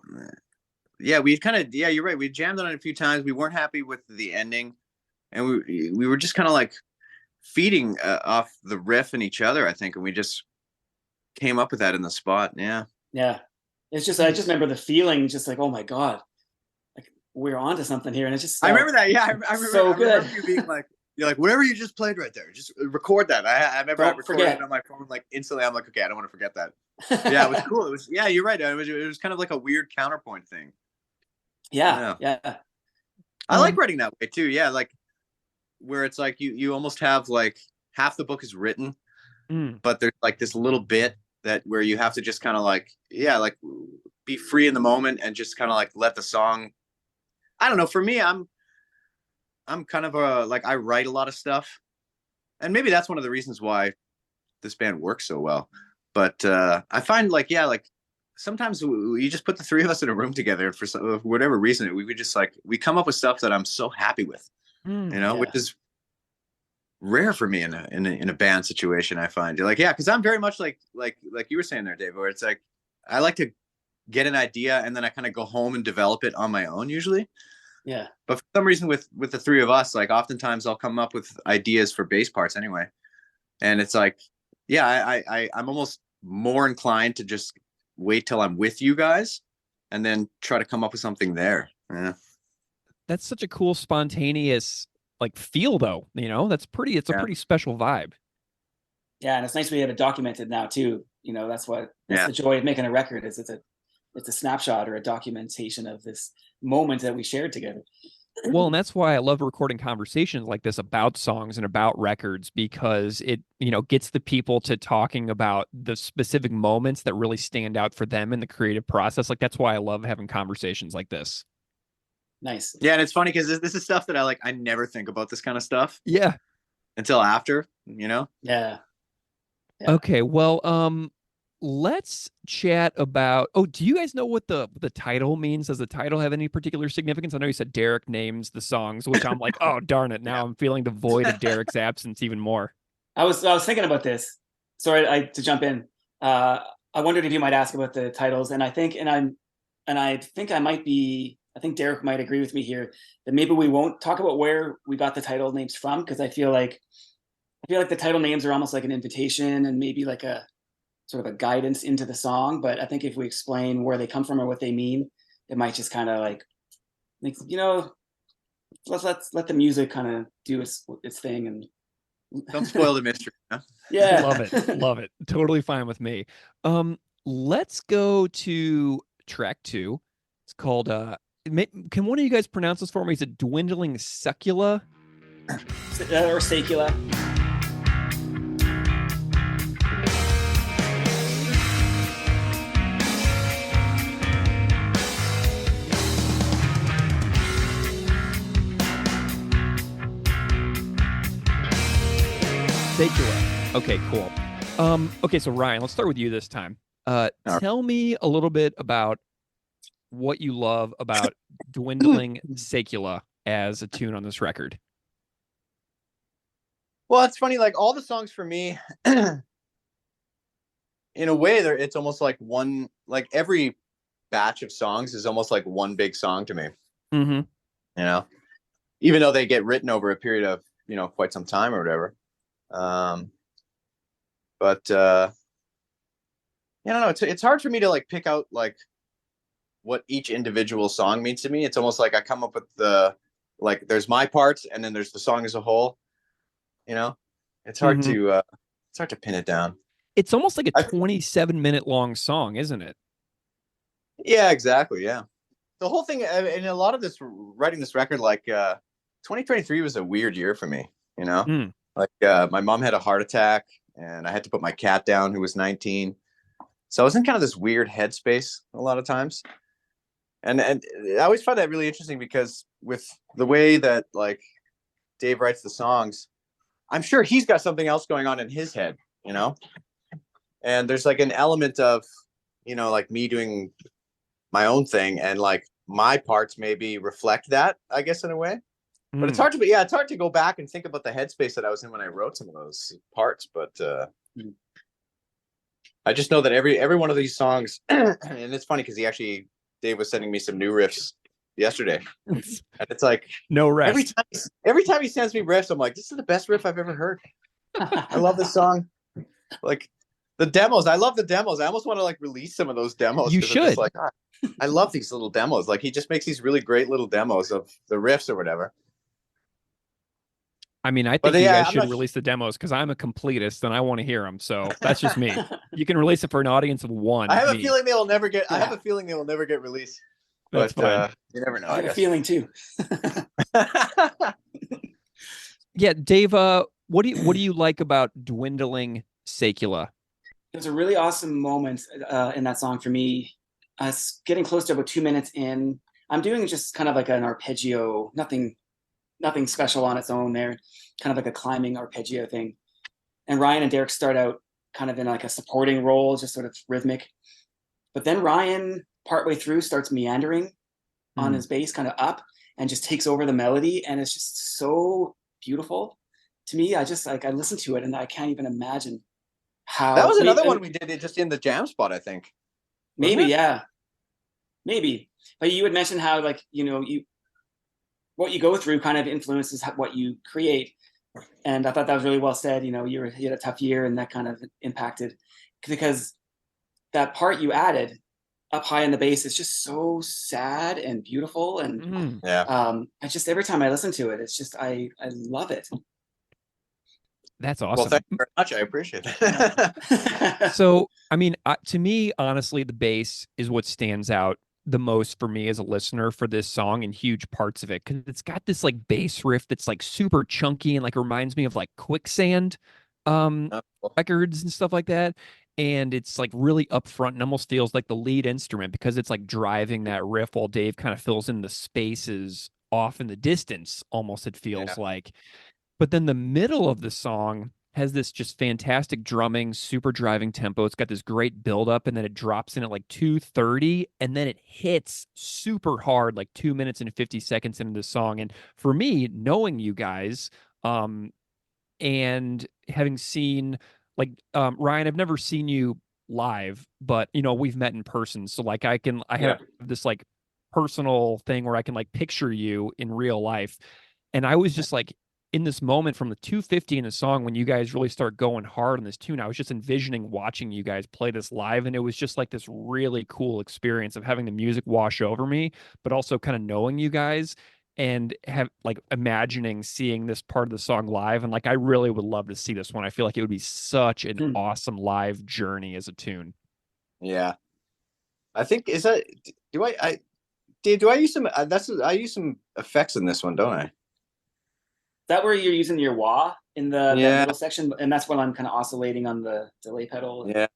C: Yeah, we kind of, you're right. We jammed on it a few times. We weren't happy with the ending. And we were just kind of like feeding off the riff and each other, I think. And we just came up with that in the spot. Yeah.
D: Yeah. It's just, I just remember the feeling, just like, oh my God, like we're onto something here. And it's just,
C: I remember that. Yeah. I remember,
D: so good.
C: I remember you being like, you're like, whatever you just played right there, just record that. I remember I recorded it on my phone, like instantly. I'm like, okay, I don't want to forget that. Yeah, it was cool. It was, you're right. It was kind of like a weird counterpoint thing.
D: Yeah.
C: I like writing that way too. Yeah, like where it's like you almost have like half the book is written, but there's like this little bit that where you have to just kind of like be free in the moment and just kind of like let the song. I don't know. For me, I'm kind of like I write a lot of stuff, and maybe that's one of the reasons why this band works so well. But I find like sometimes we just put the three of us in a room together for whatever reason. We just like, we come up with stuff that I'm so happy with, which is rare for me in a band situation. I find you're like, because I'm very much like you were saying there, Dave, where it's like, I like to get an idea and then I kind of go home and develop it on my own usually.
D: Yeah.
C: But for some reason with the three of us, like oftentimes I'll come up with ideas for bass parts anyway. And it's like, I'm almost more inclined to just wait till I'm with you guys and then try to come up with something there. Yeah.
A: That's such a cool, spontaneous like feel though, it's a pretty special vibe.
D: Yeah. And it's nice we have it documented now too. That's the joy of making a record is it's a snapshot or a documentation of this moment that we shared together.
A: Well, and that's why I love recording conversations like this about songs and about records, because it, gets the people to talking about the specific moments that really stand out for them in the creative process. Like, that's why I love having conversations like this.
D: Nice.
C: Yeah. And it's funny because this is stuff that I never think about this kind of stuff.
A: Yeah.
C: Until after,
D: Yeah.
A: Okay. Well, let's chat about, do you guys know what the title means? Does the title have any particular significance? I know you said Derek names the songs, which I'm like, oh, darn it. Now I'm feeling the void of Derek's absence even more.
D: I was thinking about this. Sorry to jump in. I wondered if you might ask about the titles. And I think Derek might agree with me here that maybe we won't talk about where we got the title names from, because I feel like the title names are almost like an invitation and maybe like a sort of a guidance into the song. But I think if we explain where they come from or what they mean, it might just kind of like, let's let the music kind of do its thing and
C: don't spoil the mystery. Huh?
D: Yeah.
A: Love it. Totally fine with me. Let's go to track 2. It's called, can one of you guys pronounce this for me? Is it Dwindling Secula?
D: Or Secula?
A: Okay, cool. Okay, so Ryan, let's start with you this time. Tell me a little bit about what you love about Dwindling Secula as a tune on this record.
C: Well, it's funny, like all the songs for me, in a way, it's almost like one, like every batch of songs is almost like one big song to me.
A: Mm-hmm.
C: Even though they get written over a period of, quite some time or whatever. But I don't know. It's hard for me to like pick out like what each individual song means to me. It's almost like I come up with there's my parts and then there's the song as a whole. It's hard to pin it down.
A: It's almost like a
C: I-
A: 27-minute long song, isn't it?
C: Yeah, exactly. Yeah. The whole thing, and a lot of this, writing this record, like 2023 was a weird year for me, you know?
A: Mm.
C: Like my mom had a heart attack and I had to put my cat down who was 19. So I was in kind of this weird headspace a lot of times. And I always find that really interesting because with the way that like Dave writes the songs, I'm sure he's got something else going on in his head, you know? And there's like an element of, you know, like me doing my own thing and like my parts maybe reflect that, I guess, in a way. But it's hard to, it's hard to go back and think about the headspace that I was in when I wrote some of those parts. But I just know that every one of these songs, and it's funny because Dave was sending me some new riffs yesterday, and it's like
A: no rest.
C: Every time he sends me riffs, I'm like, this is the best riff I've ever heard. I love this song. Like the demos, I love the demos. I almost want to like release some of those demos.
A: You should.
C: Just like, I love these little demos. Like he just makes these really great little demos of the riffs or whatever.
A: I mean, I think you guys should release the demos because I'm a completist and I want to hear them. So that's just me. You can release it for an audience of one.
C: I have a feeling they will never get. I have a feeling they will never get released.
A: That's fine.
C: You never know.
D: I have a feeling too.
A: Yeah, Dave. What do you like about Dwindling Sacula?
D: There's a really awesome moment in that song for me. It's getting close to about 2 minutes in. I'm doing just kind of like an arpeggio, nothing special on its own there, kind of like a climbing arpeggio thing. And Ryan and Derek start out kind of in like a supporting role, just sort of rhythmic. But then Ryan, partway through, starts meandering on his bass, kind of up, and just takes over the melody. And it's just so beautiful to me. I listen to it and I can't even imagine how.
C: That was another one we did it just in the jam spot, I think.
D: Maybe, yeah. Maybe. But you had mentioned how, like, you know, what you go through kind of influences what you create. And I thought that was really well said. You know, you had a tough year and that kind of impacted, because that part you added up high in the bass is just so sad and beautiful. And I just, every time I listen to it, it's just, I love it.
A: That's awesome.
C: Well, thank you very much. I appreciate that.
A: So, I mean, to me, honestly, the bass is what stands out the most for me as a listener for this song, and huge parts of it, because it's got this like bass riff that's like super chunky and like reminds me of like Quicksand records and stuff like that. And it's like really upfront and almost feels like the lead instrument because it's like driving that riff while Dave kind of fills in the spaces off in the distance, almost it feels like. But then the middle of the song has this just fantastic drumming, super driving tempo. It's got this great buildup, and then it drops in at like 2:30, and then it hits super hard, like 2 minutes and 50 seconds into the song. And for me, knowing you guys, and having seen like Ryan, I've never seen you live, but you know, we've met in person. So like I have this like personal thing where I can like picture you in real life. And I was just like, in this moment from the 250 in the song, when you guys really start going hard on this tune, I was just envisioning watching you guys play this live. And it was just like this really cool experience of having the music wash over me, but also kind of knowing you guys and have like imagining seeing this part of the song live. And like, I really would love to see this one. I feel like it would be such an awesome live journey as a tune.
C: Yeah. I think, do I use some, I use some effects in this one, don't I?
D: That where you're using your wah in the middle section, and that's when I'm kind of oscillating on the delay pedal.
C: Yeah,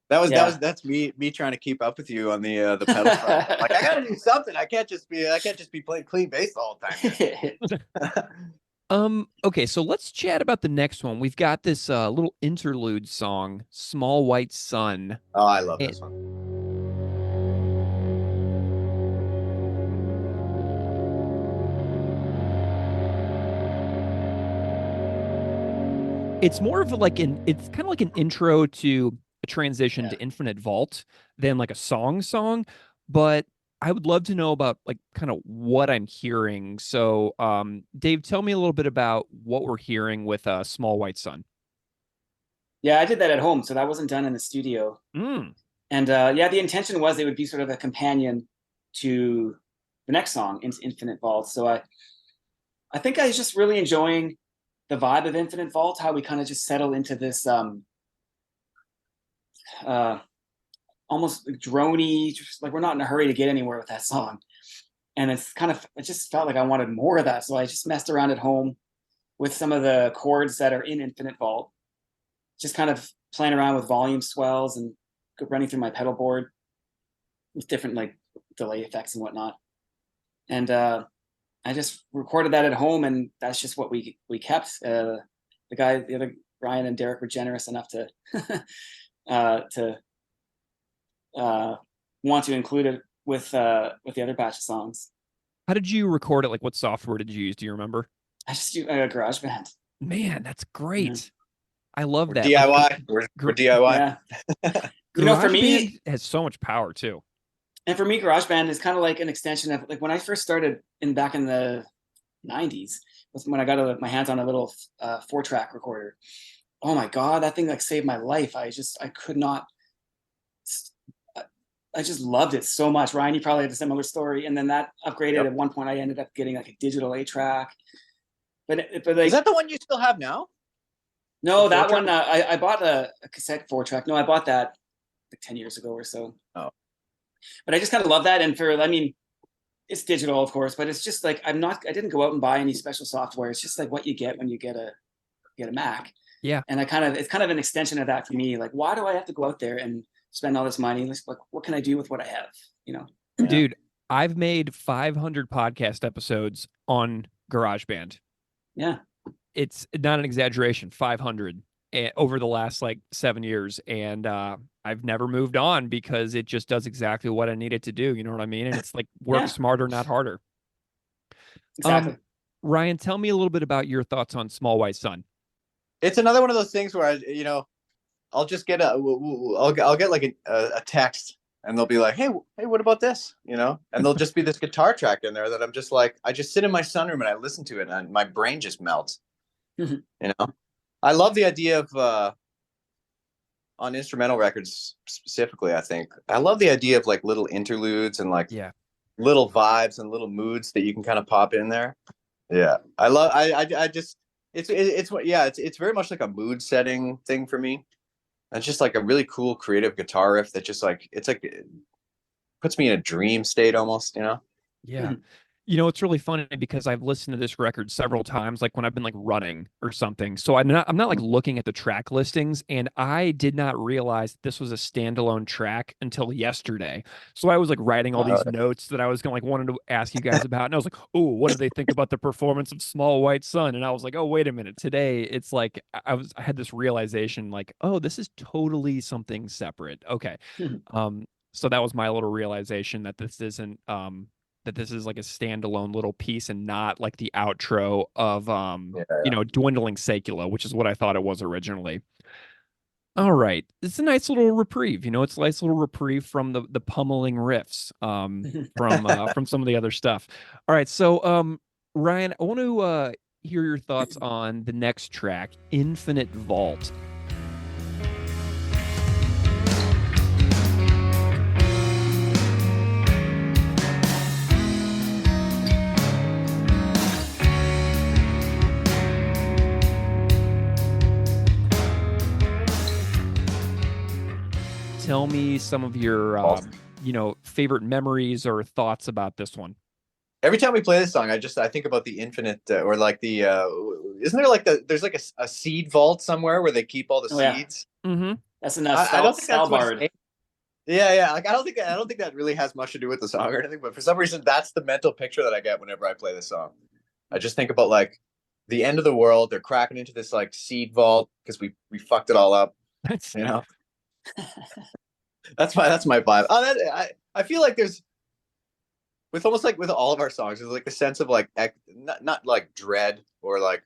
C: that's me trying to keep up with you on the pedal. Like I gotta do something. I can't just be playing clean bass all the
A: time. Okay, so let's chat about the next one. We've got this little interlude song, "Small White Sun."
C: Oh, I love this one.
A: It's more of like it's kind of like an intro to a transition to Infinite Vault than like a song, but I would love to know about like kind of what I'm hearing. So, Dave, tell me a little bit about what we're hearing with Small White Sun.
D: Yeah, I did that at home, so that wasn't done in the studio. And the intention was it would be sort of a companion to the next song, Infinite Vault. So I think I was just really enjoying the vibe of Infinite Vault, how we kind of just settle into this almost droney, just like we're not in a hurry to get anywhere with that song. And it just felt like I wanted more of that. So I just messed around at home with some of the chords that are in Infinite Vault, just kind of playing around with volume swells and running through my pedal board with different like delay effects and whatnot. And I just recorded that at home, and that's just what we kept. The other Ryan and Derek were generous enough to want to include it with the other batch of songs.
A: How did you record it? Like, what software did you use? Do you remember?
D: I just do GarageBand.
A: Man, that's great. Yeah. I love
C: we're
A: that.
C: DIY.
A: Like,
C: we're DIY.
D: Yeah. For me,
A: it has so much power too.
D: And for me, GarageBand is kind of like an extension of like when I first started back in the 90s, when I got my hands on a little 4-track recorder. Oh my God, that thing like saved my life. I could not. I just loved it so much. Ryan, you probably have a similar story. And then that upgraded. Yep. At one point, I ended up getting like a digital 8-track. But like,
C: is that the one you still have now?
D: No, that one I bought a cassette 4-track. No, I bought that like 10 years ago or so.
C: Oh, but
D: I just kind of love that. And it's digital, of course, but it's just like I didn't go out and buy any special software. It's just like what you get when you get a Mac.
A: Yeah.
D: And it's kind of an extension of that for me. Like, why do I have to go out there and spend all this money? Like, what can I do with what I have? You know,
A: dude, I've made 500 podcast episodes on GarageBand.
D: Yeah.
A: It's not an exaggeration, 500 over the last like 7 years. And I've never moved on because it just does exactly what I need it to do. You know what I mean? And it's like work smarter, not harder.
D: Exactly.
A: Ryan, tell me a little bit about your thoughts on Small White Sun.
C: It's another one of those things where I'll just get I'll get like a text, and they'll be like, hey, what about this? And there'll just be this guitar track in there that I'm just like, I just sit in my sunroom and I listen to it, and my brain just melts. I love the idea of on instrumental records specifically. I think I love the idea of like little interludes and like little vibes and little moods that you can kind of pop in there. Yeah, I just it's very much like a mood setting thing for me. It's just like a really cool creative guitar riff that just like it puts me in a dream state almost.
A: Yeah. It's really funny because I've listened to this record several times, like when I've been like running or something. So I'm not like looking at the track listings, and I did not realize this was a standalone track until yesterday. So I was like writing all these notes that I was gonna like wanted to ask you guys about, and I was like, oh, what do they think about the performance of Small White Sun? And I was like, oh, wait a minute, today it's like I had this realization, like, oh, this is totally something separate. Okay, so that was my little realization that this isn't that this is like a standalone little piece and not like the outro of, Dwindling Secula, which is what I thought it was originally. All right. It's a nice little reprieve. It's a nice little reprieve from the pummeling riffs from some of the other stuff. All right. So, Ryan, I want to hear your thoughts on the next track, Infinite Vault. Tell me some of your, favorite memories or thoughts about this one.
C: Every time we play this song, I think about the infinite, or like the, isn't there like there's like a seed vault somewhere where they keep all the seeds?
D: Yeah. Mm-hmm. That's enough.
C: I don't think that's what yeah. Like I don't think that really has much to do with the song or anything. But for some reason, that's the mental picture that I get whenever I play this song. I just think about like the end of the world. They're cracking into this like seed vault because we fucked it all up. That's my vibe. I feel like there's with almost like with all of our songs, there's like a sense of like not like dread or like,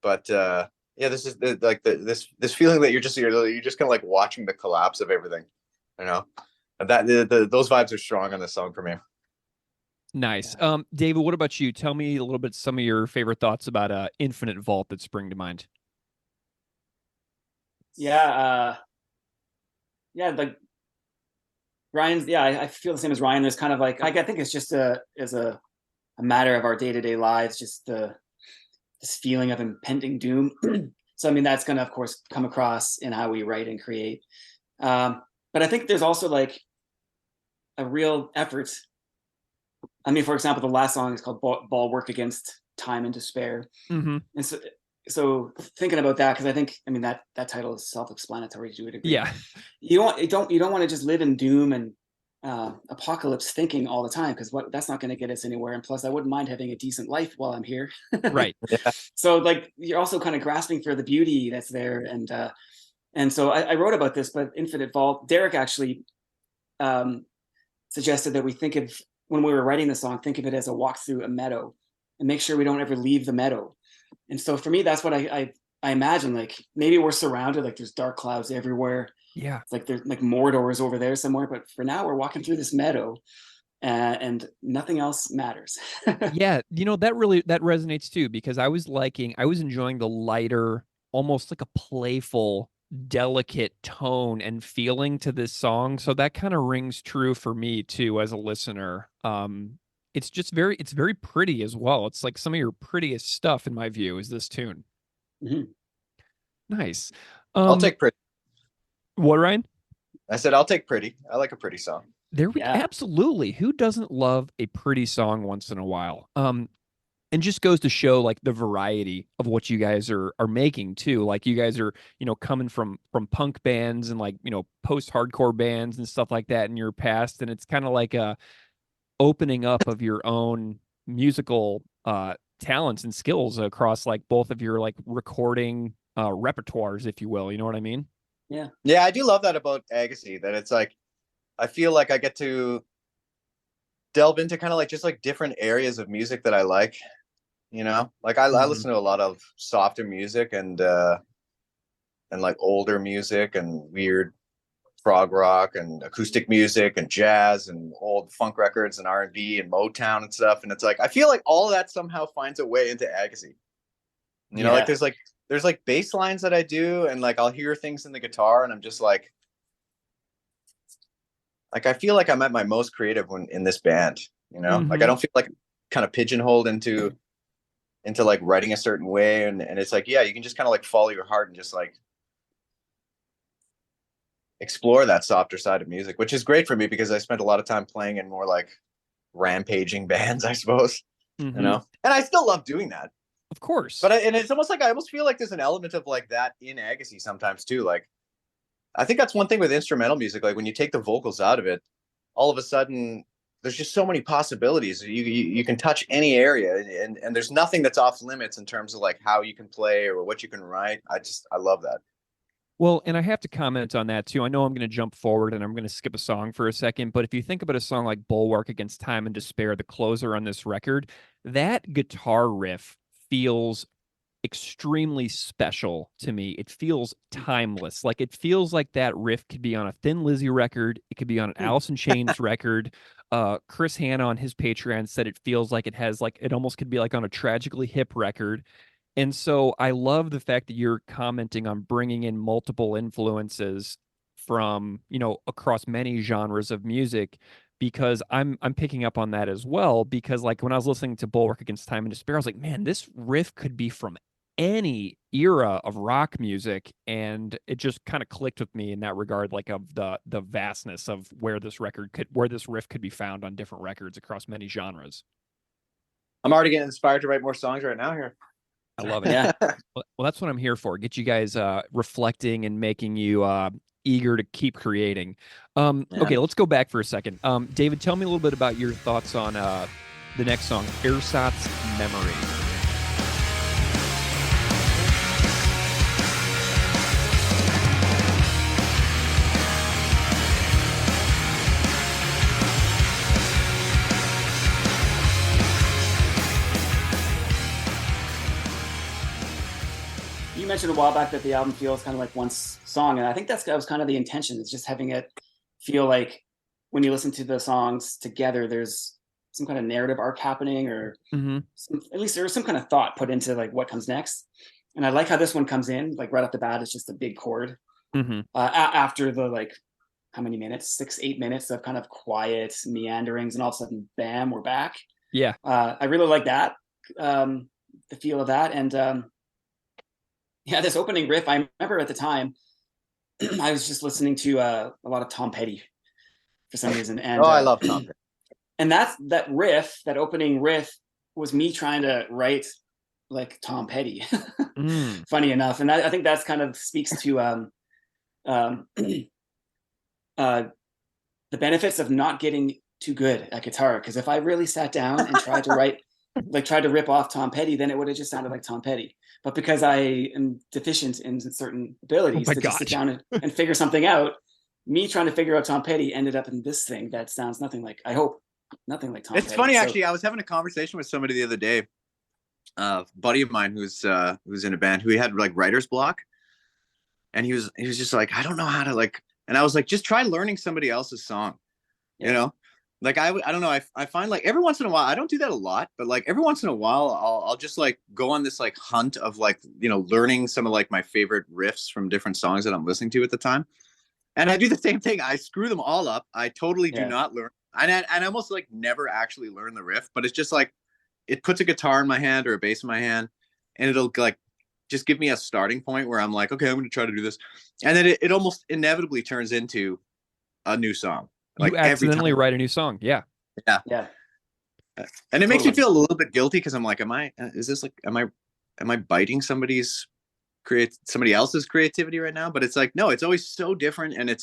C: but this is like this feeling that you're just kind of like watching the collapse of everything, and that those vibes are strong on this song for me.
A: Nice. David, what about you? Tell me a little bit some of your favorite thoughts about Infinite Vault that spring to mind.
D: Like Ryan's, I feel the same as Ryan. There's kind of like, I think it's just a matter of our day-to-day lives, just this feeling of impending doom. So, that's going to, of course, come across in how we write and create. But I think there's also like a real effort. I mean, for example, the last song is called Ball Work Against Time and Despair.
A: Mm-hmm.
D: And so thinking about that, because I think, I mean, that title is self-explanatory to a degree.
A: Yeah.
D: You don't want to just live in doom and apocalypse thinking all the time, because that's not going to get us anywhere. And plus, I wouldn't mind having a decent life while I'm here.
A: Right.
C: Yeah.
D: So like, you're also kind of grasping for the beauty that's there. And so I wrote about this, but Infinite Vault, Derek actually suggested that we think of, when we were writing the song, think of it as a walk through a meadow and make sure we don't ever leave the meadow. And so for me, that's what I imagine. Like, maybe we're surrounded, like there's dark clouds everywhere.
A: Yeah.
D: It's like there's like Mordor is over there somewhere. But for now, we're walking through this meadow and nothing else matters.
A: Yeah. That resonates too, because I was enjoying the lighter, almost like a playful, delicate tone and feeling to this song. So that kind of rings true for me too as a listener. It's very pretty as well. It's like some of your prettiest stuff in my view is this tune.
D: Mm-hmm.
A: Nice.
C: I'll take pretty.
A: What, Ryan?
C: I said I'll take pretty. I like a pretty song.
A: Absolutely. Who doesn't love a pretty song once in a while? And just goes to show like the variety of what you guys are making too. Like, you guys are, coming from punk bands and like, post-hardcore bands and stuff like that in your past. And it's kind of like a opening up of your own musical talents and skills across like both of your like recording repertoires, if you will. You know what I mean?
D: Yeah.
C: Yeah, I do love that about Agassiz, that it's like, I feel like I get to delve into kind of like just like different areas of music that I like, like I listen to a lot of softer music and like older music and weird prog rock and acoustic music and jazz and old funk records and R&B and Motown and stuff. And it's like, I feel like all of that somehow finds a way into Agassiz. Like there's like bass lines that I do, and like I'll hear things in the guitar and I'm just like I feel like I'm at my most creative when in this band,
A: Mm-hmm.
C: like I don't feel like kind of pigeonholed into like writing a certain way. And it's like, yeah, you can just kind of like follow your heart and just like explore that softer side of music, which is great for me because I spent a lot of time playing in more like rampaging bands, I suppose,
A: Mm-hmm.
C: and I still love doing that,
A: of course.
C: But and it's almost like I almost feel like there's an element of like that in Agassiz sometimes too. Like, I think that's one thing with instrumental music. Like when you take the vocals out of it, all of a sudden there's just so many possibilities. You can touch any area, and there's nothing that's off limits in terms of like how you can play or what you can write. I love that.
A: Well, and I have to comment on that too. I know I'm going to jump forward and I'm going to skip a song for a second, but if you think about a song like Bulwark Against Time and Despair, the closer on this record, that guitar riff feels extremely special to me. It feels timeless. Like, it feels like that riff could be on a Thin Lizzy record. It could be on an Alice in Chains record. Chris Hanna on his Patreon said it feels like it has like, it almost could be like on a Tragically Hip record. And so I love the fact that you're commenting on bringing in multiple influences from, across many genres of music, because I'm picking up on that as well. Because like when I was listening to Bulwark Against Time and Despair, I was like, man, this riff could be from any era of rock music, and it just kind of clicked with me in that regard, like of the vastness of where this riff could be found on different records across many genres.
C: I'm already getting inspired to write more songs right now here.
A: I love it. Yeah. Well, that's what I'm here for. Get you guys reflecting and making you eager to keep creating. Okay, let's go back for a second. David, tell me a little bit about your thoughts on the next song, Ersatz Memory.
D: You mentioned a while back that the album feels kind of like one song, and I think that was kind of the intention, is just having it feel like when you listen to the songs together, there's some kind of narrative arc happening, or at least there's some kind of thought put into like what comes next. And I like how this one comes in, like right off the bat, it's just a big chord. After the like, how many minutes? 6-8 minutes of kind of quiet meanderings, and all of a sudden, bam, we're back.
A: Yeah.
D: I really like that, the feel of that. And yeah, this opening riff, I remember at the time, I was just listening to a lot of Tom Petty for some reason, and
C: I love Tom Petty.
D: And that riff, that opening riff, was me trying to write like Tom Petty. Funny enough, and I think that's kind of speaks to the benefits of not getting too good at guitar. Because if I really sat down and tried to write, tried to rip off Tom Petty, then it would have just sounded like Tom Petty. But because I am deficient in certain abilities to just sit down and figure something out, me trying to figure out Tom Petty ended up in this thing that sounds nothing like, I hope, nothing like Tom Petty.
C: It's funny, actually. I was having a conversation with somebody the other day, a buddy of mine who's in a band who had like writer's block, and he was just like, I don't know how to like, and I was like, just try learning somebody else's song, you know. Like I don't know. I find like every once in a while, I don't do that a lot, but like every once in a while, I'll just like go on this like hunt of like, you know, learning some of like my favorite riffs from different songs that I'm listening to at the time. And I do the same thing. I screw them all up. I totally do not learn. And I almost like never actually learn the riff, but it's just like, it puts a guitar in my hand or a bass in my hand, and it'll like just give me a starting point where I'm like, okay, I'm going to try to do this. And then it almost inevitably turns into a new song. Like
A: you accidentally write a new song. Yeah.
D: Yeah.
C: And it makes me feel a little bit guilty, because I'm like, am I biting somebody else's creativity right now? But it's like, no, it's always so different. And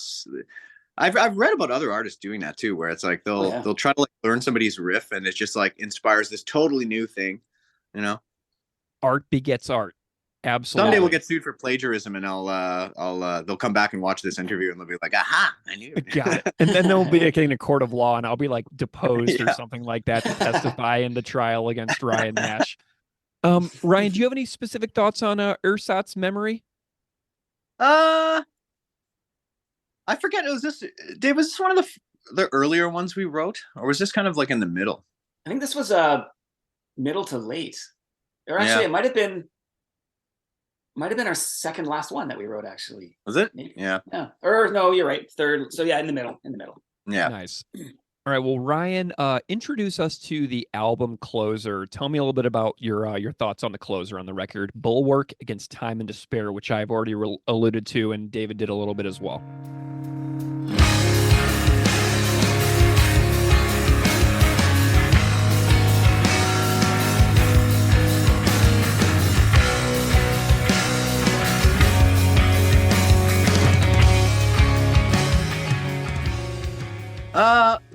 C: I've read about other artists doing that too, where it's like they'll try to like learn somebody's riff, and it just like inspires this totally new thing, you know.
A: Art begets art. Absolutely.
C: Someday we'll get sued for plagiarism, and they'll come back and watch this interview, and they'll be like, aha, I knew it.
A: Got it. And then they'll be getting a court of law, and I'll be like deposed or something like that to testify in the trial against Ryan Nash. Ryan, do you have any specific thoughts on Ersatz Memory?
C: I forget. Was this one of the earlier ones we wrote, or was this kind of like in the middle?
D: I think this was middle to late, or actually it might have been our second last one that we wrote, actually.
C: Was it?
D: Maybe.
C: Yeah.
D: Or no, you're right. Third. So yeah, in the middle.
C: Yeah.
A: Nice. All right. Well, Ryan, introduce us to the album Closer. Tell me a little bit about your thoughts on the closer on the record, Bulwark Against Time and Despair, which I've already alluded to, and David did a little bit as well.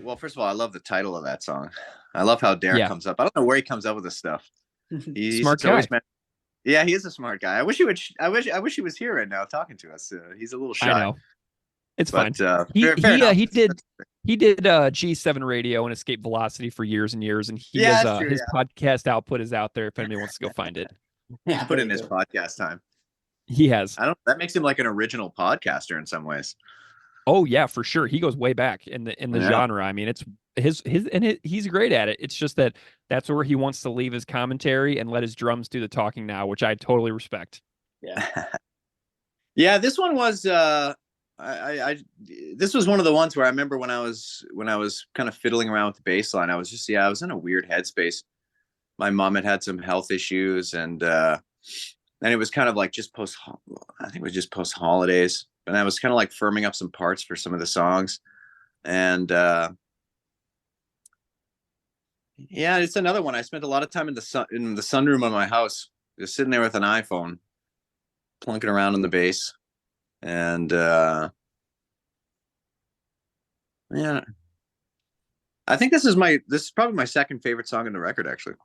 C: Well, first of all, I love the title of that song. I love how Darren comes up. I don't know where he comes up with this stuff. He's
A: smart guy.
C: Yeah, he is a smart guy. I wish he was here right now talking to us. He's a little shy.
A: I know. It's fine.
C: He
A: did G7 Radio and Escape Velocity for years and years, and his podcast output is out there if anybody wants to go find it.
C: Yeah, put in his podcast time.
A: He has.
C: That makes him like an original podcaster in some ways.
A: Oh yeah, for sure. He goes way back in the genre. I mean, it's he's great at it. It's just that's where he wants to leave his commentary and let his drums do the talking now, which I totally respect.
D: Yeah.
C: Yeah, this one was this was one of the ones where I remember when I was kind of fiddling around with the bass line, I was in a weird headspace. My mom had some health issues, and it was kind of like just post holidays. And I was kind of like firming up some parts for some of the songs. And it's another one. I spent a lot of time in the sunroom of my house, just sitting there with an iPhone, plunking around on the bass. And I think this is probably my second favorite song on the record, actually.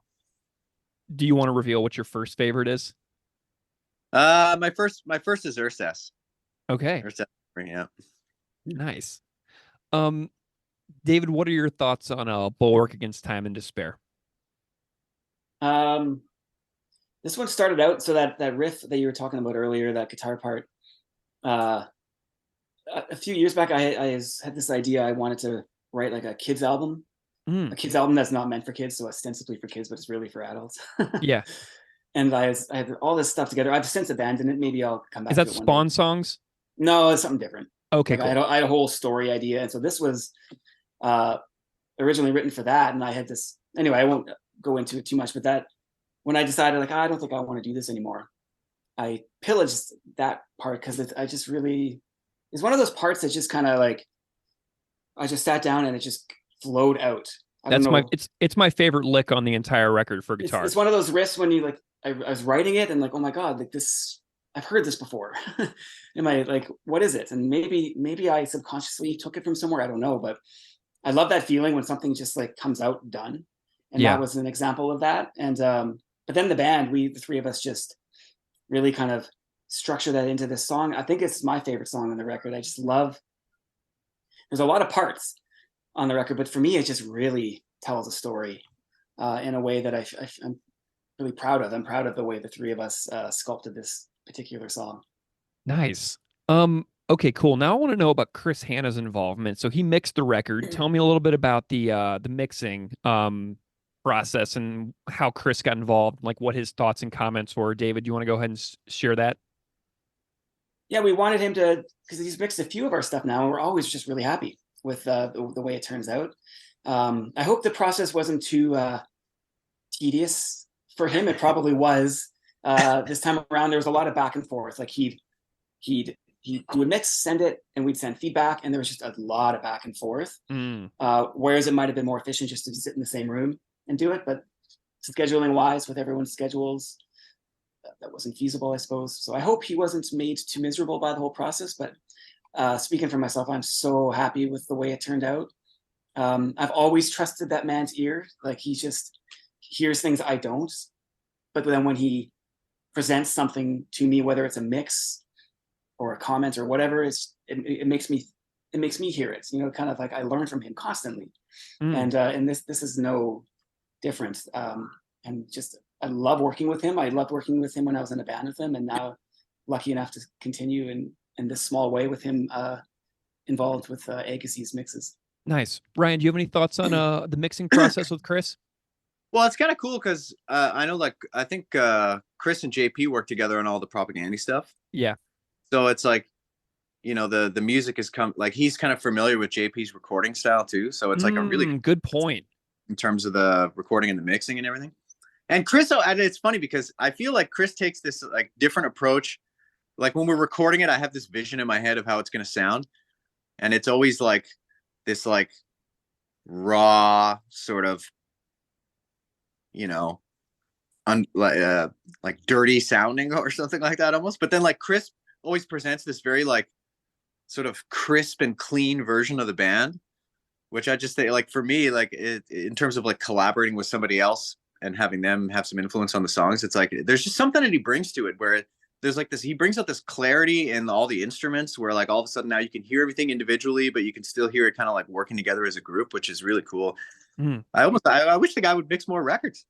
A: Do you want to reveal what your first favorite is?
C: My first is Ersatz.
A: Okay.
C: Yeah.
A: Nice. David, what are your thoughts on Bulwark Against Time and Despair?
D: This one started out, so that riff that you were talking about earlier, that guitar part, a few years back, I had this idea. I wanted to write like a kids album, a kids album that's not meant for kids, so ostensibly for kids, but it's really for adults.
A: Yeah.
D: And I had all this stuff together. I've since abandoned it. Maybe I'll come back.
A: Is that Spawn songs?
D: No, it's something different.
A: Okay,
D: cool. I had a whole story idea, and so this was originally written for that. And I had this. Anyway, I won't go into it too much, but that when I decided, like, I don't think I want to do this anymore, I pillaged that part because I just really It's one of those parts that just kind of like, I just sat down and it just flowed out. I don't
A: That's my
D: know.
A: it's my favorite lick on the entire record for guitar.
D: It's one of those riffs when you like, I was writing it and like, oh my God, like this, I've heard this before. Am I like, what is it? And maybe I subconsciously took it from somewhere. I don't know, but I love that feeling when something just like comes out done. And
A: Yeah.
D: that was an example of that. And, but then the band, the three of us just really kind of structure that into this song. I think it's my favorite song on the record. I just love, there's a lot of parts on the record, but for me, it just really tells a story in a way that I'm really proud of. I'm proud of the way the three of us sculpted this particular song.
A: Nice. Okay, cool. Now I want to know about Chris Hanna's involvement. So he mixed the record. Tell me a little bit about the mixing process and how Chris got involved, like what his thoughts and comments were. David, you want to go ahead and share that?
D: Yeah, we wanted him to, because he's mixed a few of our stuff now, and we're always just really happy with the way it turns out. I hope the process wasn't too tedious for him. It probably was. This time around, there was a lot of back and forth. Like he would mix, send it, and we'd send feedback, and there was just a lot of back and forth. Whereas it might have been more efficient just to sit in the same room and do it, but scheduling wise, with everyone's schedules, that wasn't feasible, I suppose. So I hope he wasn't made too miserable by the whole process. But speaking for myself, I'm so happy with the way it turned out. I've always trusted that man's ear. Like he just hears things I don't. But then when he presents something to me, whether it's a mix or a comment or whatever, it makes me hear it. You know, kind of like I learn from him constantly. And this is no different. And just I love working with him. I loved working with him when I was in a band with him, and now lucky enough to continue in this small way with him involved with Agassiz mixes.
A: Nice. Ryan, do you have any thoughts on the mixing process with Chris?
C: Well, it's kind of cool because I know, like, I think Chris and JP work together on all the propaganda stuff.
A: Yeah.
C: So it's like, you know, the music is like he's kind of familiar with JP's recording style too. So it's like a really
A: good point
C: in terms of the recording and the mixing and everything. And Chris, and it's funny because I feel like Chris takes this like different approach. Like when we're recording it, I have this vision in my head of how it's going to sound. And it's always like this like raw sort of, you know, like dirty sounding or something like that almost. But then like Chris always presents this very like sort of crisp and clean version of the band, which I just think like for me, like in terms of like collaborating with somebody else and having them have some influence on the songs, it's like there's just something that he brings to it where there's like this, he brings out this clarity in all the instruments where like all of a sudden now you can hear everything individually, but you can still hear it kind of like working together as a group, which is really cool. I wish the guy would mix more records.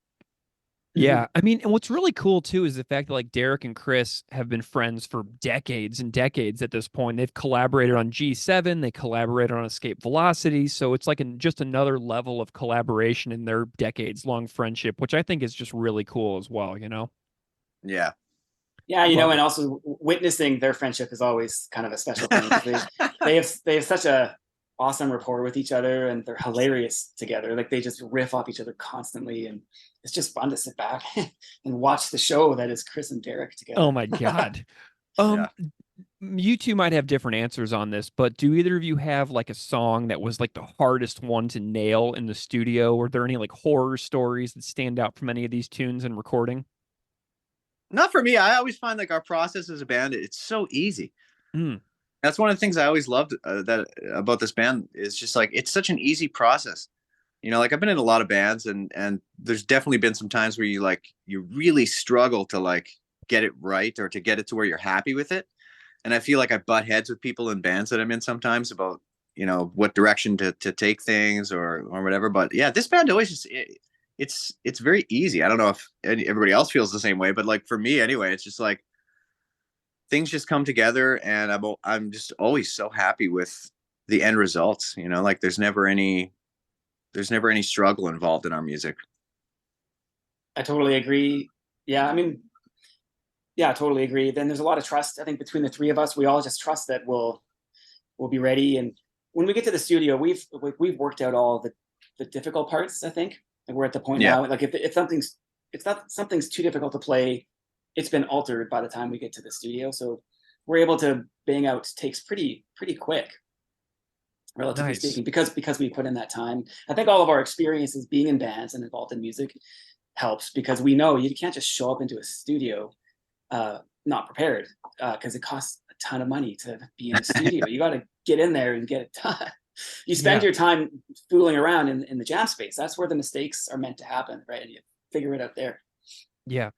A: Yeah, I mean, and what's really cool too is the fact that like Derek and Chris have been friends for decades and decades at this point. They've collaborated on G7, they collaborated on Escape Velocity, so it's like just another level of collaboration in their decades-long friendship, which I think is just really cool as well, you know?
C: Yeah.
D: Yeah, you know, and also witnessing their friendship is always kind of a special thing. They have such a awesome rapport with each other, and they're hilarious together. Like they just riff off each other constantly, and it's just fun to sit back and watch the show that is Chris and Derek together.
A: Oh my God. You two might have different answers on this, but do either of you have like a song that was like the hardest one to nail in the studio? Were there any like horror stories that stand out from any of these tunes and recording?
C: Not for me. I always find like our process as a band, it's so easy. That's one of the things I always loved about this band is just like, it's such an easy process. You know, like I've been in a lot of bands and there's definitely been some times where you really struggle to like get it right or to get it to where you're happy with it. And I feel like I butt heads with people in bands that I'm in sometimes about, you know, what direction to take things or whatever. But yeah, this band always just, it's very easy. I don't know if everybody else feels the same way, but like for me anyway, it's just like things just come together and I'm just always so happy with the end results, you know, like there's never any struggle involved in our music.
D: I totally agree. Yeah. I mean, yeah, I totally agree. Then there's a lot of trust, I think, between the three of us. We all just trust that we'll be ready. And when we get to the studio, we've worked out all the difficult parts, I think. Like we're at the point now, like if something's too difficult to play, it's been altered by the time we get to the studio. So we're able to bang out takes pretty quick, relatively
A: Nice.
D: speaking, because we put in that time. I think all of our experiences being in bands and involved in music helps, because we know you can't just show up into a studio not prepared, because it costs a ton of money to be in a studio. You got to get in there and get it done. You spend your time fooling around in the jam space. That's where the mistakes are meant to happen, right? And you figure it out there.
A: Yeah.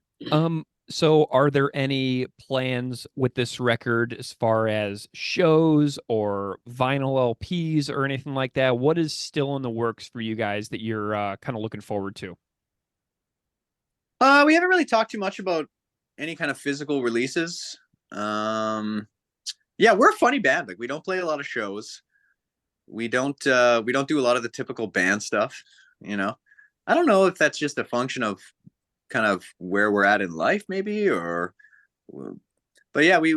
A: So are there any plans with this record as far as shows or vinyl LPs or anything like that? What is still in the works for you guys that you're kind of looking forward to?
C: We haven't really talked too much about any kind of physical releases. Yeah, we're a funny band. Like, we don't play a lot of shows. We don't do a lot of the typical band stuff, you know. I don't know if that's just a function of kind of where we're at in life, maybe, or, but yeah, we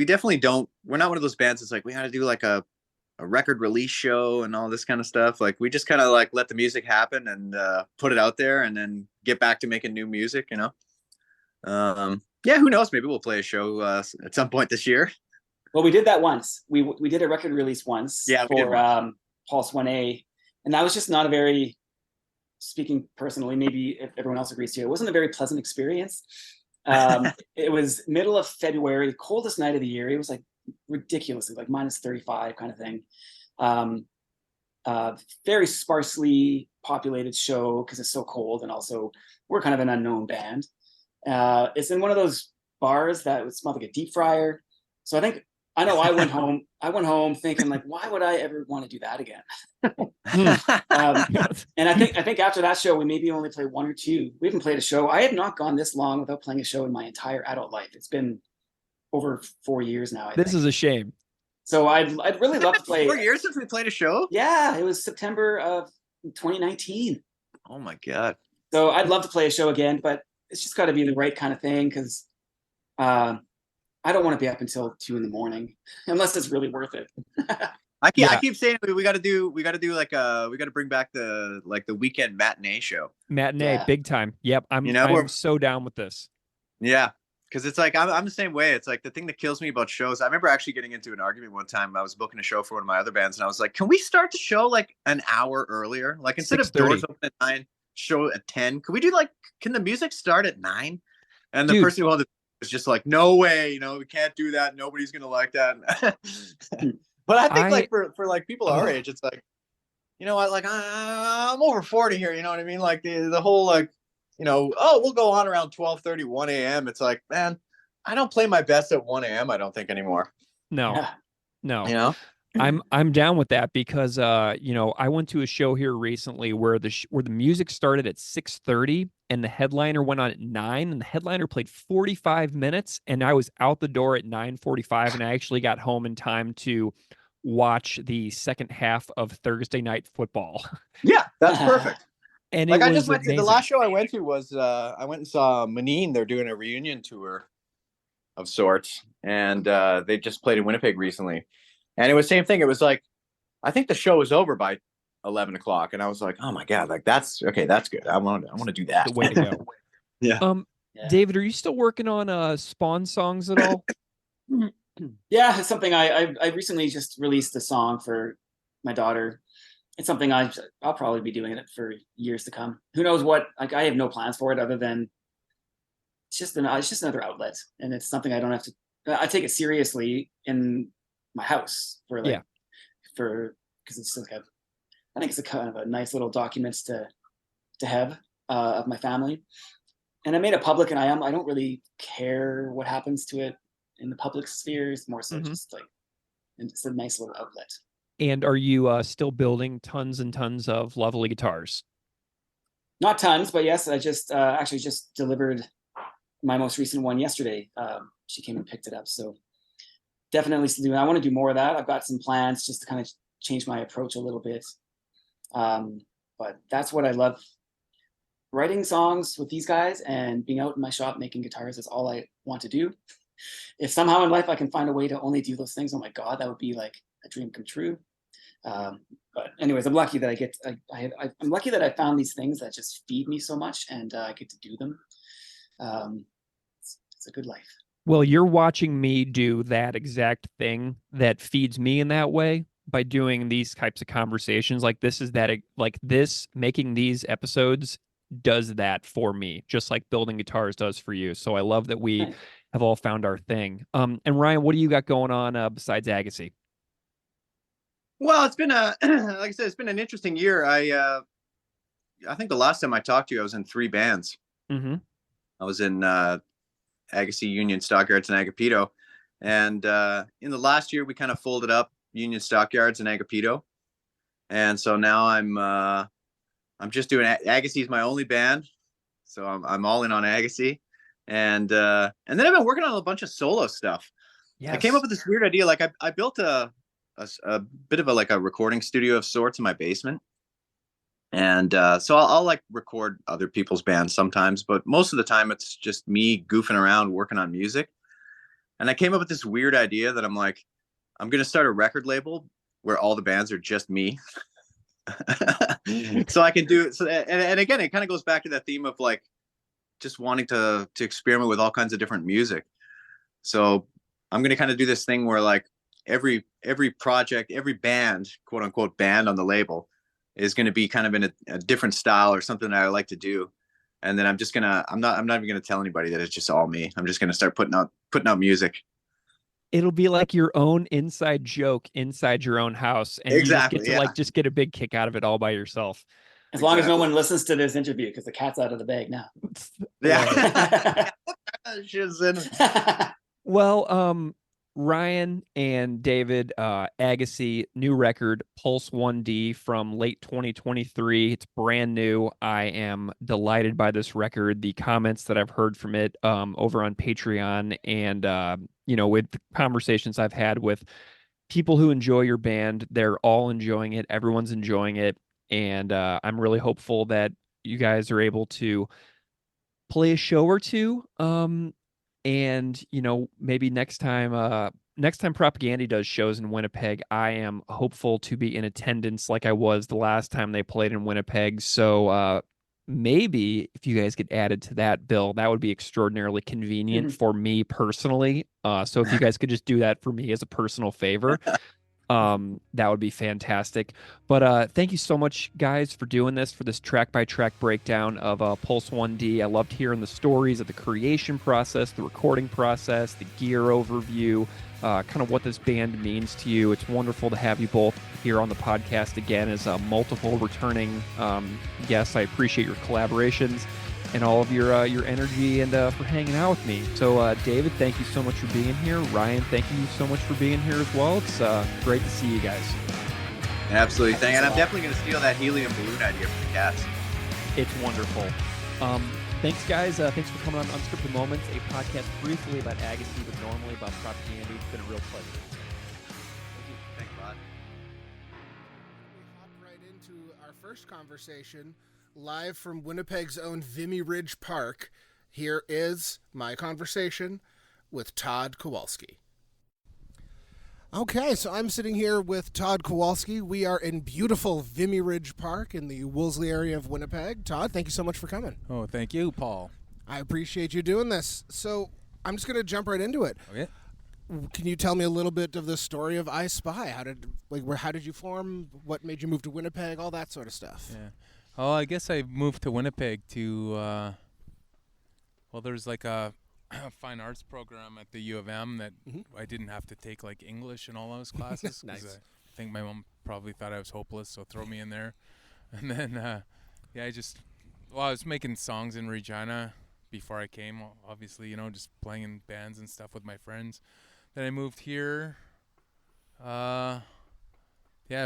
C: definitely don't. We're not one of those bands that's like, we got to do like a record release show and all this kind of stuff. Like, we just kind of like let the music happen and put it out there, and then get back to making new music, you know. Yeah, who knows? Maybe we'll play a show at some point this year.
D: Well, we did that once. We did a record release once for Pulse 1A, and that was just not a very, speaking personally, maybe if everyone else agrees too, it wasn't a very pleasant experience. It was middle of February, coldest night of the year. It was like ridiculously like -35 kind of thing. Very sparsely populated show because it's so cold, and also we're kind of an unknown band. It's in one of those bars that would smell like a deep fryer. So I know I went home thinking like, why would I ever want to do that again? And I think after that show, we maybe only played one or two. We haven't played a show. I have not gone this long without playing a show in my entire adult life. It's been over 4 years now.
A: This is a shame.
D: So I'd really love to play.
C: 4 years since we played a show?
D: Yeah, it was September of 2019.
C: Oh my God.
D: So I'd love to play a show again, but it's just got to be the right kind of thing, because I don't want to be up until 2 a.m. unless it's really worth it.
C: I keep saying we got to bring back the weekend matinee show.
A: Matinee, big time. Yep, I'm so down with this.
C: Yeah, because it's like I'm the same way. It's like the thing that kills me about shows. I remember actually getting into an argument one time. I was booking a show for one of my other bands, and I was like, "Can we start the show like an hour earlier? Like, instead of doors open at 9, show at 10. Can we do can the music start at 9?" And the person who held it was just like, "No way, we can't do that. Nobody's gonna like that." But I think for like people our age, it's like, you know what, like I'm over 40 here, you know what I mean? Like the whole like, we'll go on around 12:30, 1 a.m. It's like, man, I don't play my best at 1 a.m. I don't think anymore.
A: No. I'm down with that because I went to a show here recently where the music started at 6:30 and the headliner went on at 9, and the headliner played 45 minutes, and I was out the door at 9:45, and I actually got home in time to watch the second half of Thursday Night Football.
C: Yeah, that's perfect.
A: And
C: like I just went to the last show I went to was I went and saw Manine. They're doing a reunion tour of sorts, and they just played in Winnipeg recently. And it was the same thing. It was like, I think the show was over by 11 o'clock. And I was like, oh my God, like that's good. I want to do that.
A: The way to go.
C: Yeah.
A: David, are you still working on Spawn songs at all?
D: Yeah, it's something I recently just released a song for my daughter. It's something I'll probably be doing it for years to come. Who knows what, like I have no plans for it other than it's just another outlet. And it's something I don't have to, I take it seriously in my house because it's like I think it's a kind of a nice little document to have of my family, and I made it public, and I don't really care what happens to it in the public sphere. It's more so just like it's a nice little outlet.
A: And are you still building tons and tons of lovely guitars?
D: Not tons, but yes, I just actually just delivered my most recent one yesterday. She came and picked it up, so definitely I want to do more of that. I've got some plans just to kind of change my approach a little bit. But that's what I love. Writing songs with these guys and being out in my shop making guitars is all I want to do. If somehow in life I can find a way to only do those things, oh my God, that would be like a dream come true. But anyways, I'm lucky that I'm lucky that I found these things that just feed me so much, and I get to do them. It's a good life.
A: Well, you're watching me do that exact thing that feeds me in that way by doing these types of conversations. Like this is that, like this, making these episodes does that for me, just like building guitars does for you. So I love that we
D: Nice.
A: have all found our thing. And Ryan, what do you got going on besides Agassiz?
C: Well, it's been a like I said, it's been an interesting year. I think the last time I talked to you, I was in 3 bands.
A: Mm-hmm.
C: I was in Agassiz, Union, Stockyards, and Agapito. And in the last year, we kind of folded up Union, Stockyards, and Agapito. And so now I'm just doing Agassiz is my only band, so I'm all in on Agassiz. And then I've been working on a bunch of solo stuff.
A: Yes.
C: I came up with this weird idea. Like I built a bit of a recording studio of sorts in my basement. And so I'll like record other people's bands sometimes, but most of the time it's just me goofing around working on music. And I came up with this weird idea that I'm like, I'm going to start a record label where all the bands are just me. So I can do it. So, and again, it kind of goes back to that theme of like just wanting to experiment with all kinds of different music. So I'm going to kind of do this thing where like every project, every band, quote unquote band on the label is going to be kind of in a different style or something that I like to do. And then I'm not even going to tell anybody that it's just all me. I'm just going to start putting out music.
A: It'll be like your own inside joke inside your own house. And
C: Exactly,
A: you just get to just get a big kick out of it all by yourself.
D: As long as no one listens to this interview, because the cat's out of the bag now.
C: Yeah.
A: Well, Ryan and David, Agassiz, new record, Pulse 1D from late 2023. It's brand new. I am delighted by this record. The comments that I've heard from it over on Patreon and, with the conversations I've had with people who enjoy your band, they're all enjoying it. Everyone's enjoying it. And I'm really hopeful that you guys are able to play a show or two. And maybe next time Propagandy does shows in Winnipeg, I am hopeful to be in attendance like I was the last time they played in Winnipeg. So maybe if you guys get added to that bill, that would be extraordinarily convenient for me personally. So if you guys could just do that for me as a personal favor, that would be fantastic. But thank you so much, guys, for doing this, for this track-by-track breakdown of Pulse 1D. I loved hearing the stories of the creation process, the recording process, the gear overview, kind of what this band means to you. It's wonderful to have you both here on the podcast again as multiple returning guests. I appreciate your collaborations and all of your energy and for hanging out with me. So, David, thank you so much for being here. Ryan, thank you so much for being here as well. It's great to see you guys.
C: Absolutely. And I'm definitely going to steal that helium balloon idea from the cats.
A: It's wonderful. Thanks, guys. Thanks for coming on Unscripted Moments, a podcast briefly about Agassiz, but normally about Propaganda. It's been a real pleasure.
C: Thanks, Rod.
E: We hop right into our first conversation. Live from Winnipeg's own Vimy Ridge Park, here is my conversation with Todd Kowalski. Okay, so I'm sitting here with Todd Kowalski. We are in beautiful Vimy Ridge Park in the Wolseley area of Winnipeg. Todd, thank you so much for coming.
F: Oh, thank you, Paul.
E: I appreciate you doing this. So I'm just going to jump right into it.
F: Okay.
E: Can you tell me a little bit of the story of I Spy? How did you form? What made you move to Winnipeg? All that sort of stuff.
F: Yeah. Oh, I guess I moved to Winnipeg to, there's like a fine arts program at the U of M that I didn't have to take like English and all those classes.
E: Nice.
F: I think my mom probably thought I was hopeless, so throw me in there. And then, I was making songs in Regina before I came, obviously, just playing in bands and stuff with my friends. Then I moved here. I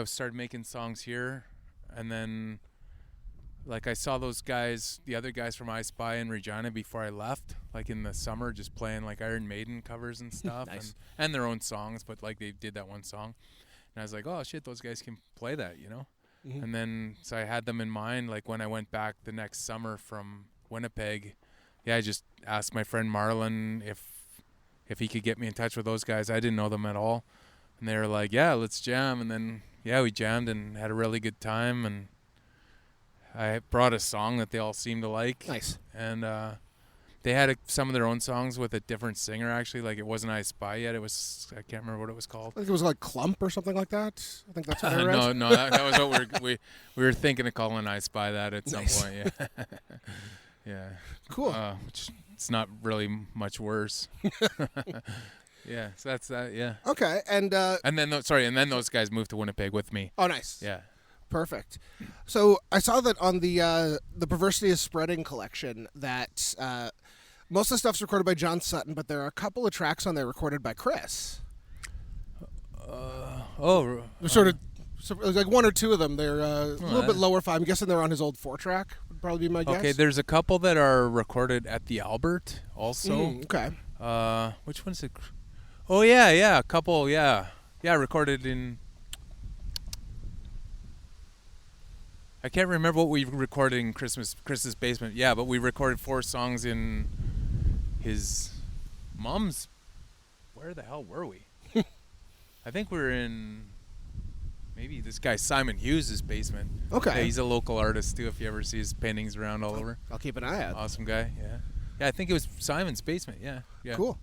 F: started making songs here, and then like I saw those guys, the other guys from I Spy in Regina before I left, like in the summer, just playing like Iron Maiden covers and stuff.
E: Nice.
F: and their own songs, but like they did that one song. And I was like, oh shit, those guys can play that, And then, so I had them in mind, like when I went back the next summer from Winnipeg, I just asked my friend Marlon if he could get me in touch with those guys. I didn't know them at all. And they were like, yeah, let's jam. And then, we jammed and had a really good time. And I brought a song that they all seemed to like.
E: Nice.
F: And They had some of their own songs with a different singer, actually. Like, it wasn't I Spy yet. It was, I can't remember what it was called.
E: I think it was like Clump or something like that. I think that's what I read.
F: No, that was what we were thinking of calling I Spy that at some point. Yeah. Yeah.
E: Cool.
F: Which it's not really much worse. Yeah. So that's that. Yeah.
E: Okay. And
F: then those guys moved to Winnipeg with me.
E: oh, nice.
F: Yeah.
E: Perfect. So I saw that on the Perversity is Spreading collection that most of the stuff's recorded by John Sutton, but there are a couple of tracks on there recorded by Chris. Sort of, like one or two of them. They're a little bit lower. I'm guessing they're on his old 4-track. Would probably be my guess.
F: Okay, there's a couple that are recorded at the Albert also.
E: Okay.
F: Which one's it? Oh yeah, a couple. Yeah, recorded in. I can't remember what we recorded in Chris's basement. Yeah, but we recorded 4 songs in his mom's. Where the hell were we? I think we were in maybe this guy Simon Hughes' basement.
E: Okay.
F: Yeah, he's a local artist too. If you ever see his paintings around all over.
E: I'll keep an eye out.
F: Awesome guy. Yeah. Yeah, I think it was Simon's basement. Yeah.
E: Cool.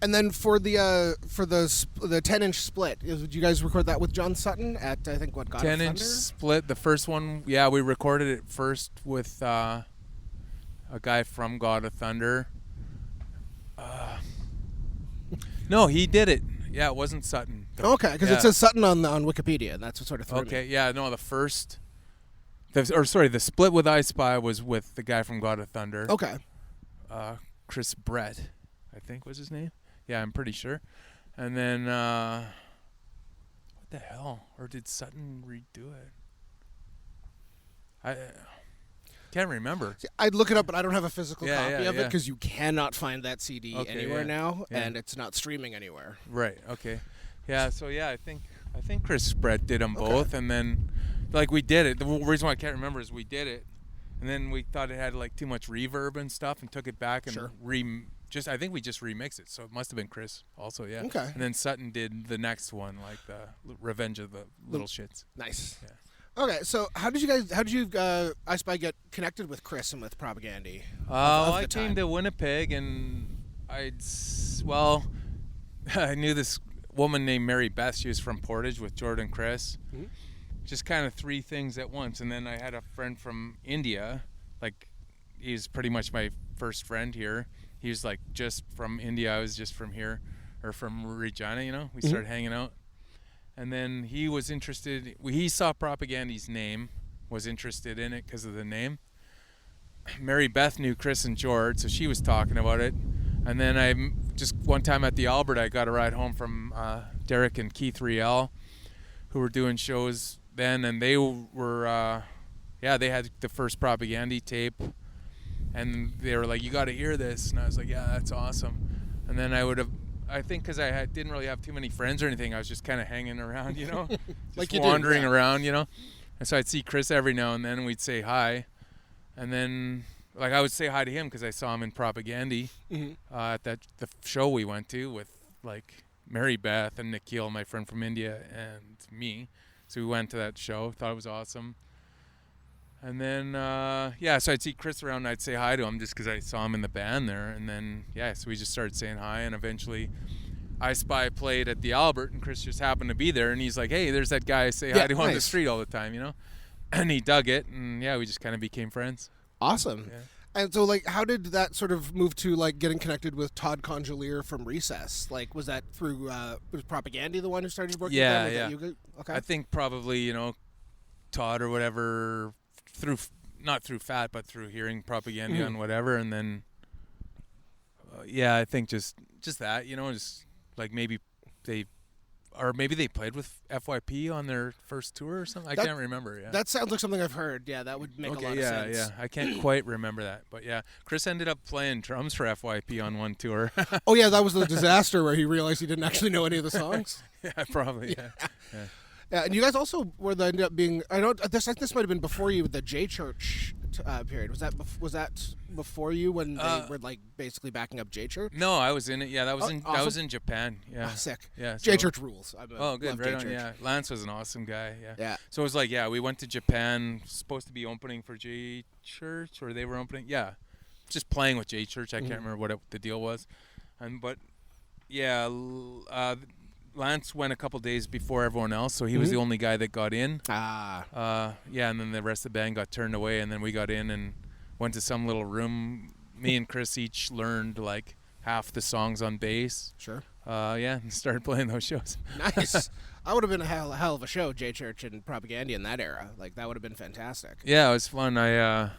E: And then for the 10-inch split, did you guys record that with John Sutton at I think what God of Thunder?
F: 10-inch split. The first one, yeah, we recorded it first with a guy from God of Thunder. No, he did it. Yeah, it wasn't Sutton.
E: Okay, because it says Sutton on Wikipedia, and that's what sort of threw me.
F: Okay, yeah, no, the split with I Spy was with the guy from God of Thunder.
E: Okay.
F: Chris Brett, I think was his name. Yeah, I'm pretty sure. And then, what the hell? Or did Sutton redo it? I can't remember.
E: See, I'd look it up, but I don't have a physical copy of it
F: yeah.
E: because you cannot find that CD anywhere now,
F: Yeah.
E: and it's not streaming anywhere.
F: Right. Okay. Yeah. So yeah, I think Chris Brett did them both, and then like we did it. The reason why I can't remember is we did it, and then we thought it had like too much reverb and stuff, and took it back and I think we just remixed it. So it must have been Chris also. Yeah.
E: Okay.
F: And then Sutton did the next one, like the Revenge of the Little Shits.
E: Nice.
F: Yeah.
E: Okay, so how did you I Spy get connected with Chris and with Propagandy?
F: I came to Winnipeg, and I knew this woman named Mary Beth. She was from Portage with Jord and Chris.
E: Mm-hmm.
F: Just kind of 3 things at once. And then I had a friend from India. Like, he's pretty much my first friend here. He was like just from India. I was just from here, or from Regina. We started hanging out. And then he was interested. He saw Propagandy's name, was interested in it because of the name. Mary Beth knew Chris and Jord, so she was talking about it. And then I just one time at the Albert, I got a ride home from Derek and Keith Riel, who were doing shows then, and they were, they had the first Propagandy tape, and they were like, "You got to hear this," and I was like, "Yeah, that's awesome." And then I think because I didn't really have too many friends or anything, I was just kind of hanging around, just
E: like you
F: wandering around, And so I'd see Chris every now and then, and we'd say hi. And then, like, I would say hi to him because I saw him in Propagandy at the show we went to with, like, Mary Beth and Nikhil, my friend from India, and me. So we went to that show, thought it was awesome. And then, so I'd see Chris around and I'd say hi to him just because I saw him in the band there. And then, so we just started saying hi. And eventually, I Spy played at the Albert, and Chris just happened to be there. And he's like, "Hey, there's that guy I say hi to on the street all the time, And he dug it. And, we just kind of became friends.
E: Awesome.
F: Yeah.
E: And so, like, how did that sort of move to, like, getting connected with Todd Conjolier from Recess? Like, was that through, was Propagandy the one who started working with them?
F: Yeah.
E: Okay.
F: I think probably, Todd or whatever... not through Fat, but through hearing Propagandy on whatever, and then I think just that, just like maybe they played with FYP on their first tour or something. I can't remember. Yeah,
E: that sounds like something I've heard. Yeah, that would make a lot of sense.
F: Yeah, I can't quite remember that, but Chris ended up playing drums for FYP on one tour.
E: Oh yeah, that was the disaster where he realized he didn't actually know any of the songs.
F: Yeah, probably. Yeah.
E: Yeah, and you guys also ended up being. I think this might have been before you with the J Church period. Was that before you when they were like basically backing up J Church?
F: No, I was in it. Yeah, that was
E: awesome.
F: That was in Japan. Yeah,
E: sick.
F: Yeah,
E: J Church rules.
F: Good. Right on. Yeah, Lance was an awesome guy. Yeah.
E: Yeah.
F: So it was like we went to Japan, supposed to be opening for J Church, or they were opening. Yeah, just playing with J Church. I can't remember what the deal was, but yeah, Lance went a couple days before everyone else, so he was the only guy that got in. Yeah, and then the rest of the band got turned away, and then we got in and went to some little room. Me and Chris each learned like half the songs on bass.
E: Sure.
F: Yeah, and started playing those shows.
E: Nice. That would have been a hell of a show, J Church and Propaganda in that era. Like, that would have been fantastic.
F: Yeah, it was fun. I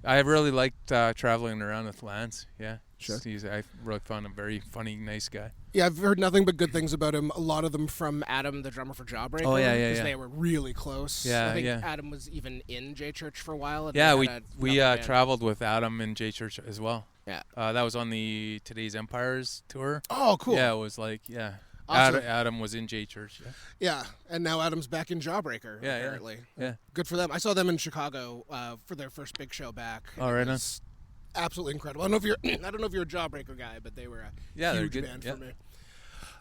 F: really liked traveling around with Lance. Yeah.
E: Sure.
F: I really found him a very funny, nice guy.
E: Yeah, I've heard nothing but good things about him. A lot of them from Adam, the drummer for Jawbreaker.
F: Oh, yeah.
E: Because they were really close.
F: Yeah,
E: I think
F: yeah.
E: Adam was even in J Church for a while. And
F: Yeah,
E: we
F: traveled with Adam and J Church as well.
E: Yeah.
F: That was on the Today's Empires tour.
E: Oh, cool.
F: Yeah, it was like, yeah.
E: Awesome.
F: Adam was in J Church. Yeah.
E: Yeah, and now Adam's back in Jawbreaker, apparently.
F: Yeah.
E: Good for them. I saw them in Chicago for their first big show back.
F: Oh, right on.
E: Absolutely incredible. I don't know if you're a Jawbreaker guy, but they were a huge
F: they're good.
E: band for me.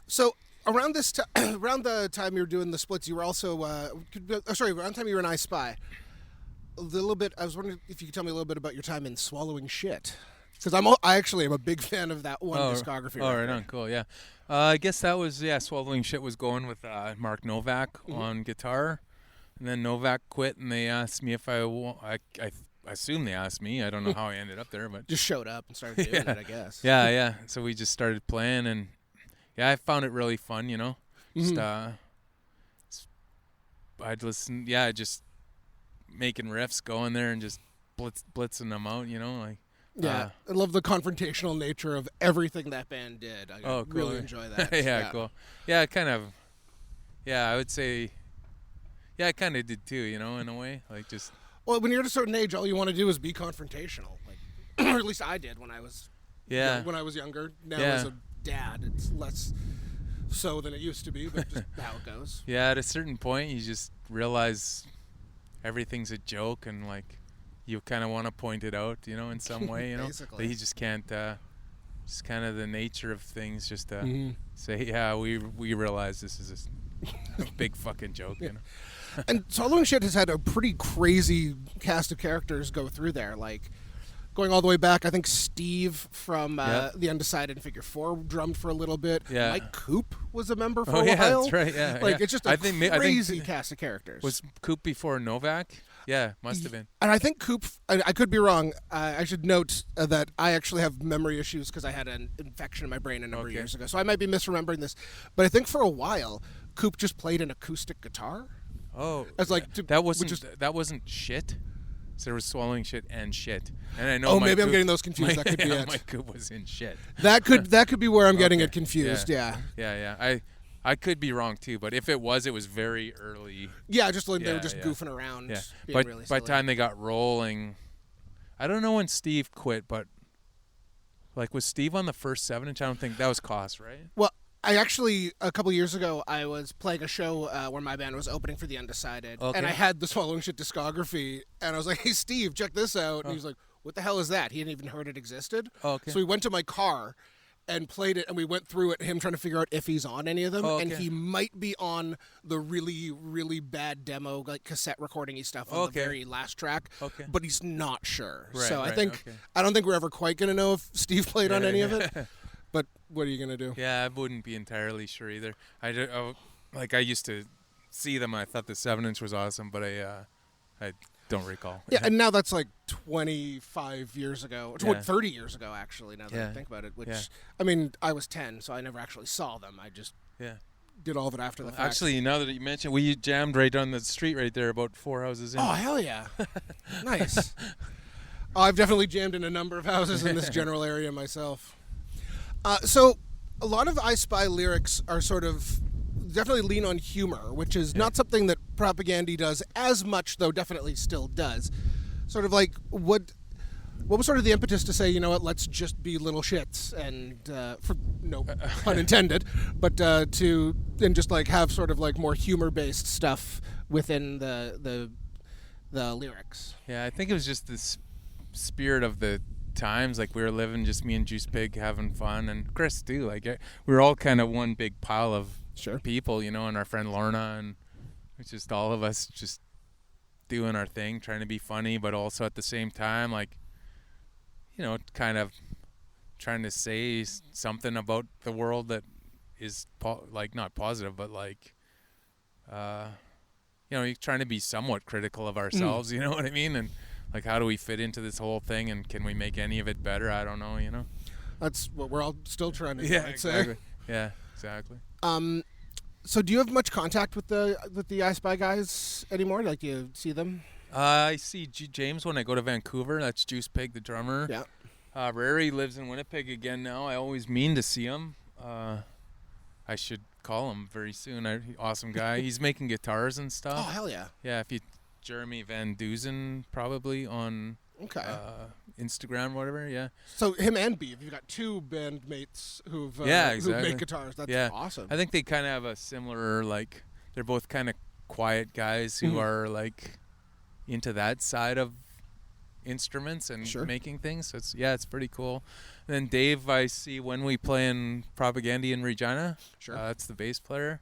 E: So around this around the time you were doing the splits, you were also around the time you were in I Spy. A little bit. I was wondering if you could tell me a little bit about your time in Swallowing Shit, because I actually am a big fan of that one discography.
F: Oh, right on, cool, yeah. I guess that was Swallowing Shit was going with Mark Novak on guitar, and then Novak quit, and they asked me if I assume they asked me. I don't know how I ended up there, but
E: just showed up and started doing it, I guess.
F: Yeah. So we just started playing, and I found it really fun, you know. Just I'd listen, just making riffs, going there, and just blitzing them out, you know, like.
E: Yeah, I love the confrontational nature of everything that band did. I
F: cool.
E: really enjoy that.
F: Yeah, cool. Yeah, kind of. Yeah, I would say. Yeah, I kind of did too, you know, in a way, like just.
E: Well, when you're at a certain age, all you want to do is be confrontational, like, or at least I did when I was.
F: Yeah.
E: When I was younger. Now as a dad, it's less so than it used to be, but just how it goes.
F: Yeah, at a certain point, you just realize everything's a joke, and like. You kind of want to point it out, you know, in some way, you know. But you just can't. Just kind of the nature of things. Just say, yeah, we realize this is a big fucking joke, you know.
E: And Swallowing Shit has had a pretty crazy cast of characters go through there, like going all the way back. I think Steve from The Undecided and Figure 4 drummed for a little bit.
F: Yeah.
E: Mike Coop was a member for a while.
F: That's right. Yeah,
E: it's just a crazy cast of characters.
F: Was Coop before Novak? Yeah, must have been.
E: And I think Coop, I could be wrong. I should note that I actually have memory issues because I had an infection in my brain a number of years ago. So I might be misremembering this. But I think for a while, Coop just played an acoustic guitar.
F: Oh.
E: As like
F: that wasn't Shit? So there was Swallowing Shit and Shit. And I know
E: maybe I'm getting those confused. That could be it.
F: Mike Coop was in Shit.
E: That could be where I'm getting it confused, yeah.
F: I could be wrong too, but if it was very early.
E: Yeah, just like they were just goofing around.
F: Yeah,
E: but
F: really by the time they got rolling, I don't know when Steve quit, but like was Steve on the first 7-inch? I don't think that was Koss, right?
E: Well, I actually a couple years ago I was playing a show where my band was opening for The Undecided, and I had the Swallowing Shit discography, and I was like, "Hey, Steve, check this out," and he was like, "What the hell is that?" He hadn't even heard it existed. So we went to my car and played it, and we went through it, him trying to figure out if he's on any of them, and he might be on the really, really bad demo, like cassette recording-y stuff on the very last track, but he's not sure.
F: Right,
E: so I don't think we're ever quite going to know if Steve played on any of it, but what are you going to do?
F: Yeah, I wouldn't be entirely sure either. I used to see them, and I thought the 7-inch was awesome, but I don't recall.
E: Yeah, and now that's like 25 years ago, 30 years ago, actually, now that I think about it, which, I mean, I was 10, so I never actually saw them. I just did all of it after the fact.
F: Actually, now that you mentioned, we jammed right down the street right there, about 4 houses in.
E: Oh, hell yeah. Nice. I've definitely jammed in a number of houses in this general area myself. So a lot of I Spy lyrics are sort of definitely lean on humor, which is not something that Propaganda does as much, though definitely still does. Sort of like, what was sort of the impetus to say, you know what, let's just be little shits, and for no pun intended, but to just like have sort of like more humor-based stuff within the lyrics.
F: Yeah, I think it was just this spirit of the times, like we were living, just me and Juice Pig having fun, and Chris too, like we were all kind of one big pile of people, you know, and our friend Lorna, and it's just all of us just doing our thing, trying to be funny, but also at the same time, like kind of trying to say something about the world that is like not positive, but like, you're trying to be somewhat critical of ourselves. You know what I mean? And like, how do we fit into this whole thing, and can we make any of it better? I don't know.
E: That's what we're all still trying to do.
F: Yeah, exactly. Yeah, exactly.
E: So do you have much contact with the I Spy guys anymore? Like, do you see them?
F: I see James when I go to Vancouver. That's Juice Pig, the drummer.
E: Yeah.
F: Rary lives in Winnipeg again now. I always mean to see him. I should call him very soon. Awesome guy. He's making guitars and stuff.
E: Oh, hell yeah.
F: Yeah, Jeremy Van Duzen probably on Instagram or whatever, yeah.
E: So him and Beav, you've got two bandmates who've made guitars. That's awesome.
F: I think they kind of have a similar, like, they're both kind of quiet guys who are, like, into that side of instruments and making things. So it's pretty cool. And then Dave, I see when we play in Propagandy in Regina. Sure. That's the bass player.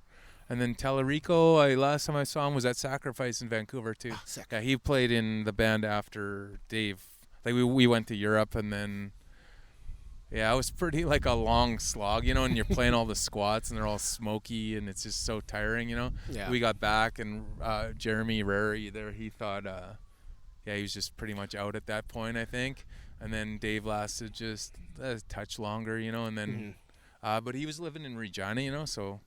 F: And then Tellerico, last time I saw him was at Sacrifice in Vancouver too.
E: Sick.
F: Yeah, he played in the band after Dave. Like we went to Europe, and then it was pretty like a long slog, and you're playing all the squats and they're all smoky and it's just so tiring, Yeah. We got back and Jeremy Rary there, he thought he was just pretty much out at that point, I think. And then Dave lasted just a touch longer, and then but he was living in Regina, so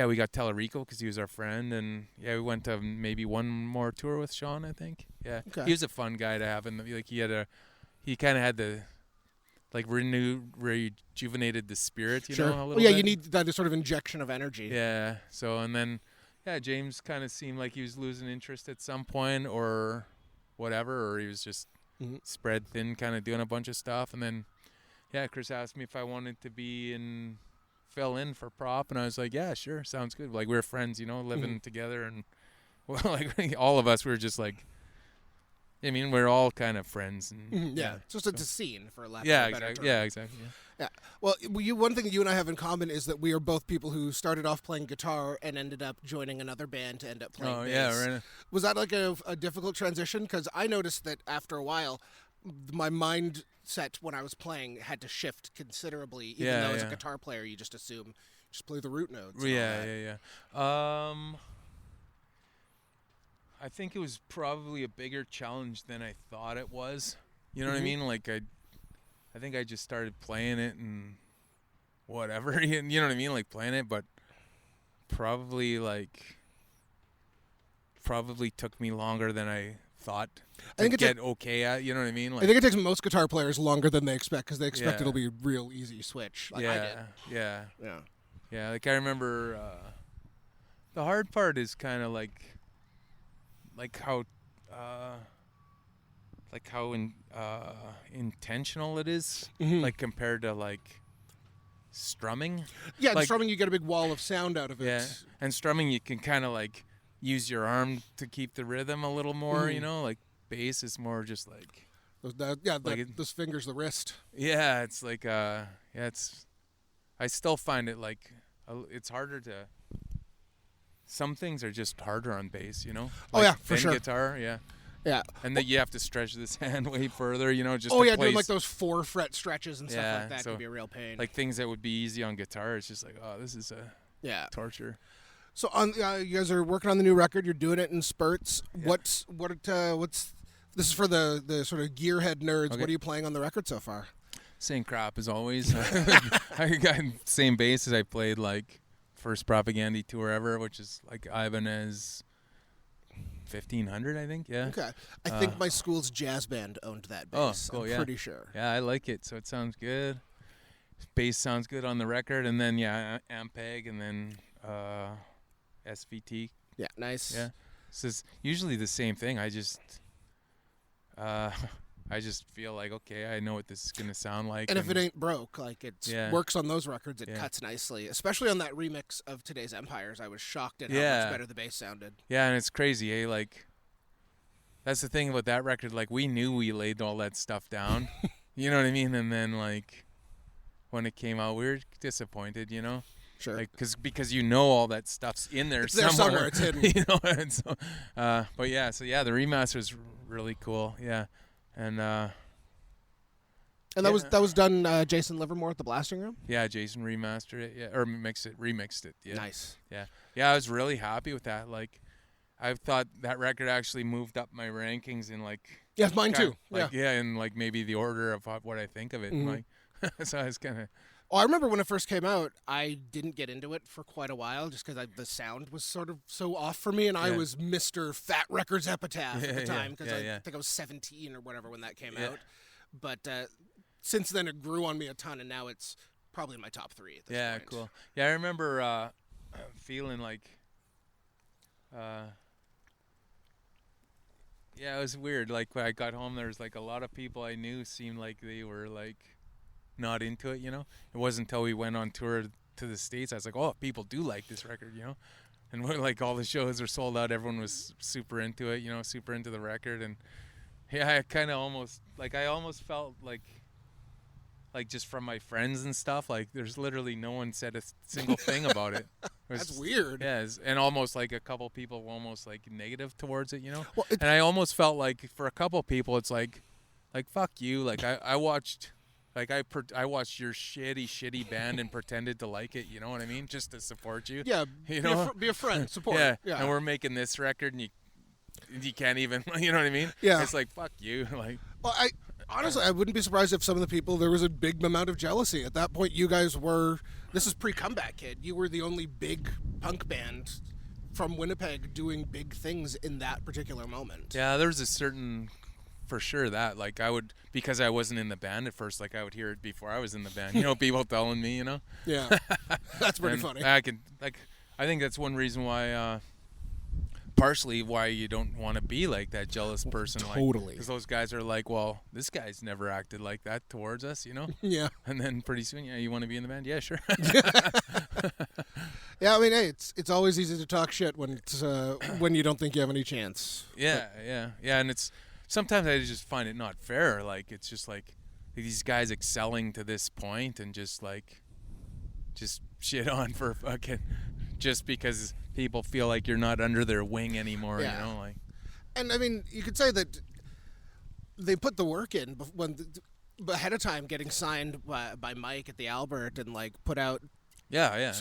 F: we got Tellerico because he was our friend, and we went to maybe one more tour with Sean, I think. He was a fun guy to have, and like he kind of had the like rejuvenated the spirit, a little bit.
E: You need that sort of injection of energy.
F: Yeah. So and then James kind of seemed like he was losing interest at some point or whatever, or he was just spread thin, kind of doing a bunch of stuff, and then Chris asked me if I wanted to fill in for Prop, and I was like, yeah, sure, sounds good. Like, we were friends, living together, and like all of us, we were just like, I mean, we're all kind of friends. And,
E: it's just a scene, for lack of a better term.
F: Yeah, exactly.
E: Yeah. Well, one thing you and I have in common is that we are both people who started off playing guitar and ended up joining another band to end up playing bass.
F: Yeah, right.
E: Was that like a difficult transition? Because I noticed that after a while, my mindset when I was playing had to shift considerably. Even though as a guitar player, you just assume just play the root notes.
F: Yeah. I think it was probably a bigger challenge than I thought it was. You know what I mean? Like I think I just started playing it and whatever. You know what I mean? Like playing it, but probably took me longer than I thought to get okay at. You know what I mean? Like,
E: I think it takes most guitar players longer than they expect because they expect it'll be a real easy switch. Like I did.
F: Yeah. Like I remember the hard part is kind of like how intentional it is, like compared to like strumming.
E: Yeah,
F: like,
E: strumming you get a big wall of sound out of it.
F: Yeah, and strumming you can kind of like use your arm to keep the rhythm a little more. Like bass is more just like
E: those fingers, the wrist.
F: Yeah, it's like it's. I still find it like it's harder to. Some things are just harder on bass, Like
E: for sure.
F: Guitar,
E: Yeah.
F: And then you have to stretch this hand way further, just
E: doing like those 4-fret stretches and stuff like that can be a real pain.
F: Like things that would be ezy on guitar, it's just like, oh, this is torture.
E: So you guys are working on the new record. You're doing it in spurts. Yeah. What's this is for the sort of gearhead nerds. Okay. What are you playing on the record so far?
F: Same crap as always. I got same bass as I played like first Propagandy tour ever, which is like Ibanez 1500, I think. Yeah.
E: Okay. I think my school's jazz band owned that bass.
F: Oh, cool,
E: I'm pretty sure.
F: Yeah, I like it. So it sounds good. Bass sounds good on the record, and then Ampeg, and then SVT.
E: Yeah, nice.
F: Yeah. So it's usually the same thing. I just feel like, okay, I know what this is going to sound like.
E: And if it ain't broke, like it works on those records, it cuts nicely. Especially on that remix of Today's Empires. I was shocked at how much better the bass sounded.
F: Yeah, and it's crazy, eh? Like, that's the thing about that record. Like, we knew we laid all that stuff down. You know what I mean? And then, like, when it came out, we were disappointed,
E: Sure.
F: Like, because all that stuff's in there somewhere.
E: There somewhere. It's hidden.
F: And so, but the remaster is really cool. Yeah. And
E: And that was done Jason Livermore at the Blasting Room?
F: Yeah, Jason remastered it, or remixed it. Yeah.
E: Nice.
F: Yeah, I was really happy with that. Like, I thought that record actually moved up my rankings in like.
E: Yeah, mine too.
F: Like, in like maybe the order of what I think of it. Like, so I was kind of.
E: Oh, I remember when it first came out, I didn't get into it for quite a while just because the sound was sort of so off for me, and I was Mr. Fat Records Epitaph at the time because I think I was 17 or whatever when that came out. But since then, it grew on me a ton, and now it's probably in my top 3 at this point.
F: Yeah, cool. Yeah, I remember feeling like... yeah, it was weird. Like, when I got home, there was like a lot of people I knew seemed like they were like... not into it, you know. It wasn't until we went on tour to the States I was like, oh, people do like this record, you know. And when like all the shows were sold out, everyone was super into it, you know, super into the record. And yeah, I kind of almost felt like just from my friends and stuff, like there's literally no one said a single thing about it.
E: That's weird.
F: Yeah, and almost like a couple people were almost like negative towards it, you know.
E: Well,
F: and I almost felt like for a couple people it's like fuck you. Like I watched I watched your shitty band and pretended to like it, you know what I mean? Just to support you.
E: Yeah,
F: you know?
E: Be a friend, support.
F: Yeah,
E: yeah.
F: And we're making this record and you can't even, you know what I mean?
E: Yeah.
F: It's like, fuck you. Like,
E: well, honestly, I wouldn't be surprised if some of the people, there was a big amount of jealousy. At that point, you guys were, this is pre-Comeback Kid, you were the only big punk band from Winnipeg doing big things in that particular moment.
F: Yeah, there's a certain... For sure that, like, I would, because I wasn't in the band at first, like, I would hear it before I was in the band, you know, people telling me, you know?
E: Yeah, that's pretty funny.
F: I think that's one reason why, partially why you don't want to be like that jealous person.
E: Totally.
F: Because those guys are like, well, this guy's never acted like that towards us, you know?
E: Yeah.
F: And then pretty soon, you want to be in the band? Yeah, sure.
E: Yeah, I mean, hey, it's always easy to talk shit when it's when you don't think you have any chance.
F: Yeah, and it's... Sometimes I just find it not fair. Like, it's just like these guys excelling to this point and just shit on for fucking just because people feel like you're not under their wing anymore, you know? Like,
E: and I mean, you could say that they put the work in ahead of time, getting signed by Mike at the Albert and like put out.
F: Yeah.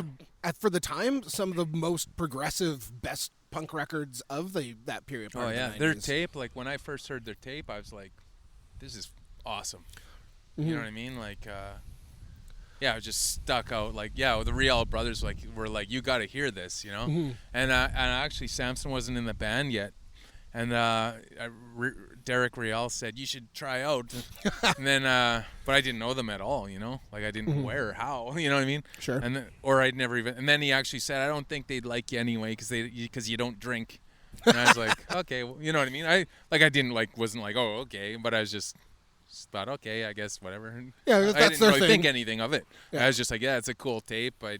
E: For the time, some of the most progressive, best punk records of that period.
F: Oh yeah, their tape. Like when I first heard their tape, I was like, "This is awesome." You know what I mean? Like, yeah, it just stuck out. Like, yeah, the Rial brothers were like, "You got to hear this," you know. And actually, Samson wasn't in the band yet, and Derek Rial said you should try out. And then, but I didn't know them at all, you know. Like I didn't know where or how, you know what I mean?
E: Sure.
F: And then, or I'd never even. And then he actually said, "I don't think they'd like you anyway because you don't drink." And I was like, "Okay, well, you know what I mean?" Wasn't like, "Oh, okay," but I was just thought, "Okay, I guess whatever."
E: Yeah,
F: I
E: that's
F: didn't
E: their
F: really
E: thing.
F: think anything of it.
E: Yeah.
F: I was just like, "Yeah, it's a cool tape." I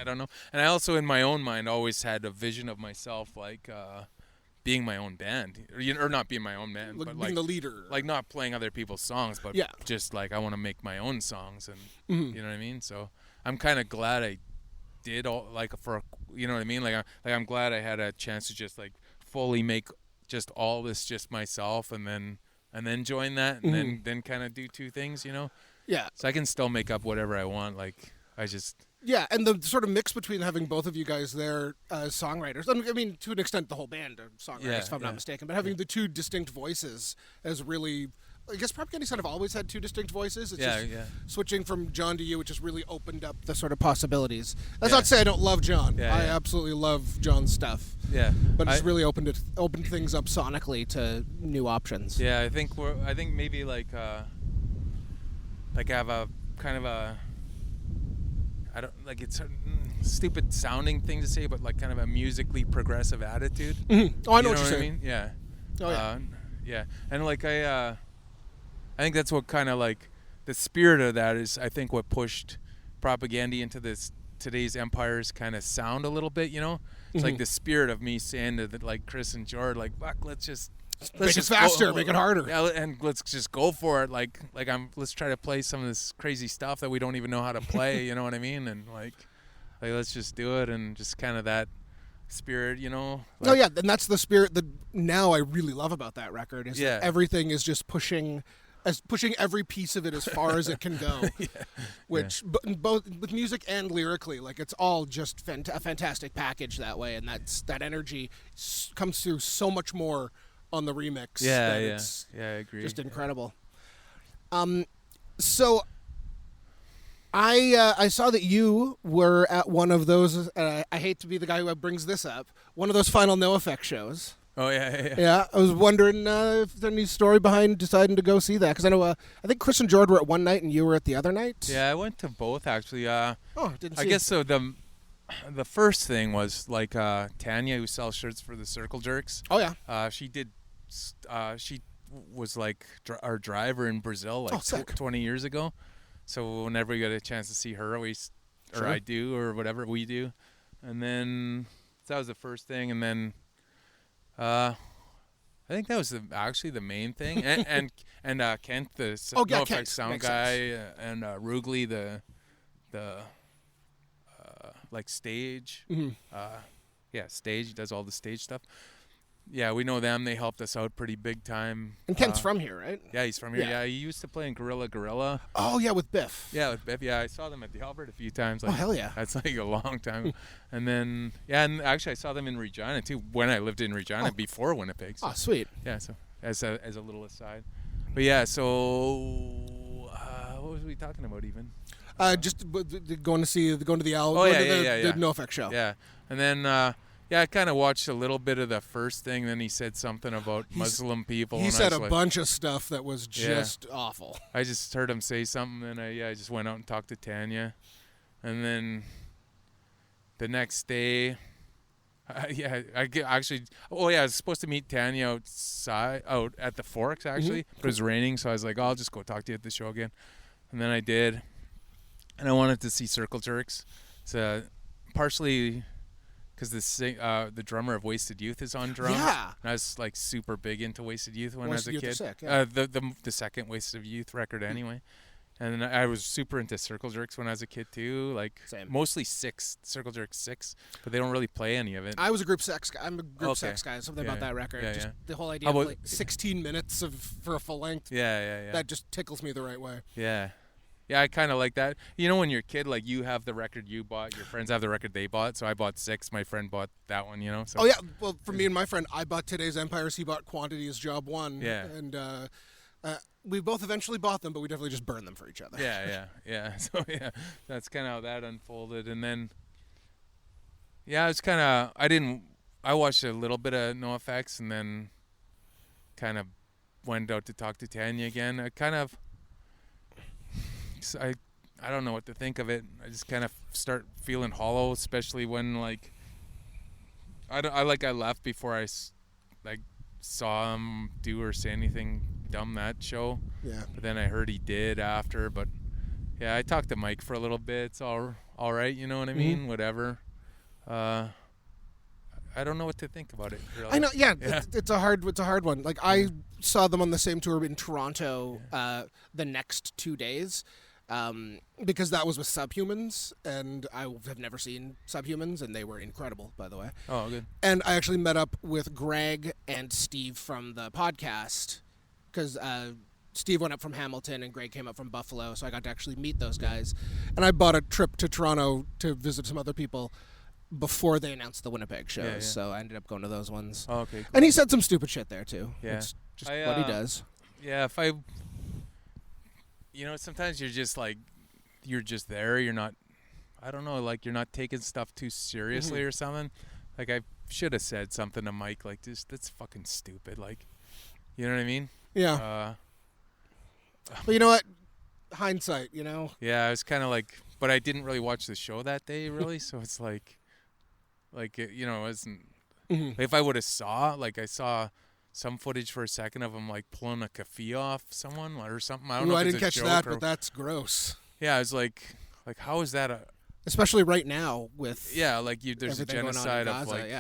F: don't know. And I also, in my own mind, always had a vision of myself like. Being my own band, or not being my own band, but
E: being
F: like
E: the leader,
F: like not playing other people's songs, but just like I want to make my own songs, and you know what I mean. So I'm kind of glad I did all you know what I mean. Like I'm glad I had a chance to just like fully make just all this just myself, and then join that, and then kind of do two things, you know.
E: Yeah.
F: So I can still make up whatever I want. Like I just.
E: Yeah, and the sort of mix between having both of you guys there as songwriters, I mean, to an extent, the whole band are songwriters, if I'm not mistaken, but having the two distinct voices as really, I guess Propaganda kind of always had two distinct voices. It's just switching from John to you, which has really opened up the sort of possibilities. That's not to say I don't love John. I absolutely love John's stuff.
F: Yeah.
E: But it's really opened things up sonically to new options.
F: Yeah, I think maybe like I have a kind of a, I don't like it's a stupid sounding thing to say, but like kind of a musically progressive attitude.
E: Oh, I know what you're saying.
F: I mean? Yeah.
E: Oh yeah.
F: Yeah, and like I think that's what kind of like the spirit of that is. I think what pushed Propaganda into today's Empire's kind of sound a little bit. You know, it's like the spirit of me saying to like Chris and Jord, like, fuck, let's
E: make it faster, make it harder.
F: Yeah, and let's just go for it. Let's try to play some of this crazy stuff that we don't even know how to play. You know what I mean? And like let's just do it, and just kind of that spirit, you know.
E: Like, and that's the spirit that now I really love about that record. Is that everything is just pushing as pushing every piece of it as far as it can go, which both with music and lyrically, like it's all just a fantastic package that way, and that energy comes through so much more on the remix.
F: I agree.
E: Just incredible. So I saw that you were at one of those. I hate to be the guy who brings this up. One of those final No Effect shows.
F: Oh yeah.
E: Yeah, I was wondering if there's any story behind deciding to go see that, because I know I think Chris and Jord were at one night and you were at the other night.
F: Yeah, I went to both actually.
E: Didn't see.
F: I guess so. The first thing was like Tanya, who sells shirts for the Circle Jerks.
E: Oh yeah.
F: She was like our driver in Brazil like 20 years ago. So whenever we got a chance to see her, I do, or whatever we do. And then that was the first thing, and then I think that was actually the main thing. And Kent, the No Effects sound guy, and Rugli, the like stage. Stage, does all the stage stuff. Yeah, we know them. They helped us out pretty big time.
E: And Kent's from here, right?
F: Yeah, he's from here. Yeah, he used to play in Gorilla.
E: Oh, yeah, with Biff.
F: Yeah, with Biff. Yeah, I saw them at the Albert a few times. Like,
E: oh, hell yeah.
F: That's like a long time. And then, and actually I saw them in Regina, too, when I lived in Regina before Winnipeg. So.
E: Oh, sweet.
F: Yeah, so as a little aside. But yeah, so what was we talking about even?
E: Just going to the Albert.
F: Oh,
E: the No Effect show.
F: Yeah, and then... yeah, I kind of watched a little bit of the first thing. Then he said something about Muslim people.
E: He said a bunch of stuff that was just awful.
F: I just heard him say something, and I just went out and talked to Tanya. And then the next day, I was supposed to meet Tanya out at the Forks, actually. Mm-hmm. But it was raining, so I was like, I'll just go talk to you at the show again. And then I did. And I wanted to see Circle Jerks. So partially... because the drummer of Wasted Youth is on drums.
E: Yeah.
F: And I was like super big into Wasted Youth when I was a kid.
E: Sick, yeah.
F: The second Wasted Youth record anyway. And then I was super into Circle Jerks when I was a kid too. Like
E: Same.
F: Mostly Circle Jerks 6, but they don't really play any of it.
E: I was a Group 6 guy. I'm a Group 6 guy. Something about that record. Just the whole idea of like 16 minutes for a full length.
F: Yeah.
E: That just tickles me the right way.
F: Yeah. Yeah, I kind of like that. You know, when you're a kid, like you have the record you bought, your friends have the record they bought. So I bought 6, my friend bought that one, you know. So.
E: Oh, yeah. Well, for me and my friend, I bought Today's Empires, he bought Quantity's Job 1.
F: Yeah.
E: And we both eventually bought them, but we definitely just burned them for each other.
F: Yeah. So, yeah, that's kind of how that unfolded. And then, yeah, it's kind of, I watched a little bit of No Effects and then kind of went out to talk to Tanya again. I don't know what to think of it. I just kind of start feeling hollow, especially when like I left before I like saw him do or say anything dumb that show.
E: Yeah.
F: But then I heard he did after. But yeah, I talked to Mike for a little bit. It's all right. You know what I mean? Mm-hmm. Whatever. I don't know what to think about it. Really.
E: I know. Yeah. It's a hard one. Like I saw them on the same tour in Toronto the next 2 days. Because that was with Subhumans, and I have never seen Subhumans, and they were incredible, by the way.
F: Oh, good.
E: And I actually met up with Greg and Steve from the podcast, because Steve went up from Hamilton and Greg came up from Buffalo, so I got to actually meet those guys. And I bought a trip to Toronto to visit some other people before they announced the Winnipeg shows, so I ended up going to those ones.
F: Oh, okay, cool.
E: And he said some stupid shit there, too.
F: Yeah.
E: It's just what he does.
F: Yeah, you know, sometimes you're just like, you're just there. You're not, I don't know, like you're not taking stuff too seriously or something. Like I should have said something to Mike like this. That's fucking stupid. Like, you know what I mean?
E: Yeah. But you know what? Hindsight, you know?
F: Yeah, I was kind of like, but I didn't really watch the show that day really. So it's like, you know, it wasn't, if I would have I saw some footage for a second of him like pulling a kafee off someone or something. I don't know.
E: I didn't catch that, but that's gross.
F: Yeah, I was like how is that
E: especially right now with
F: like there's a genocide of like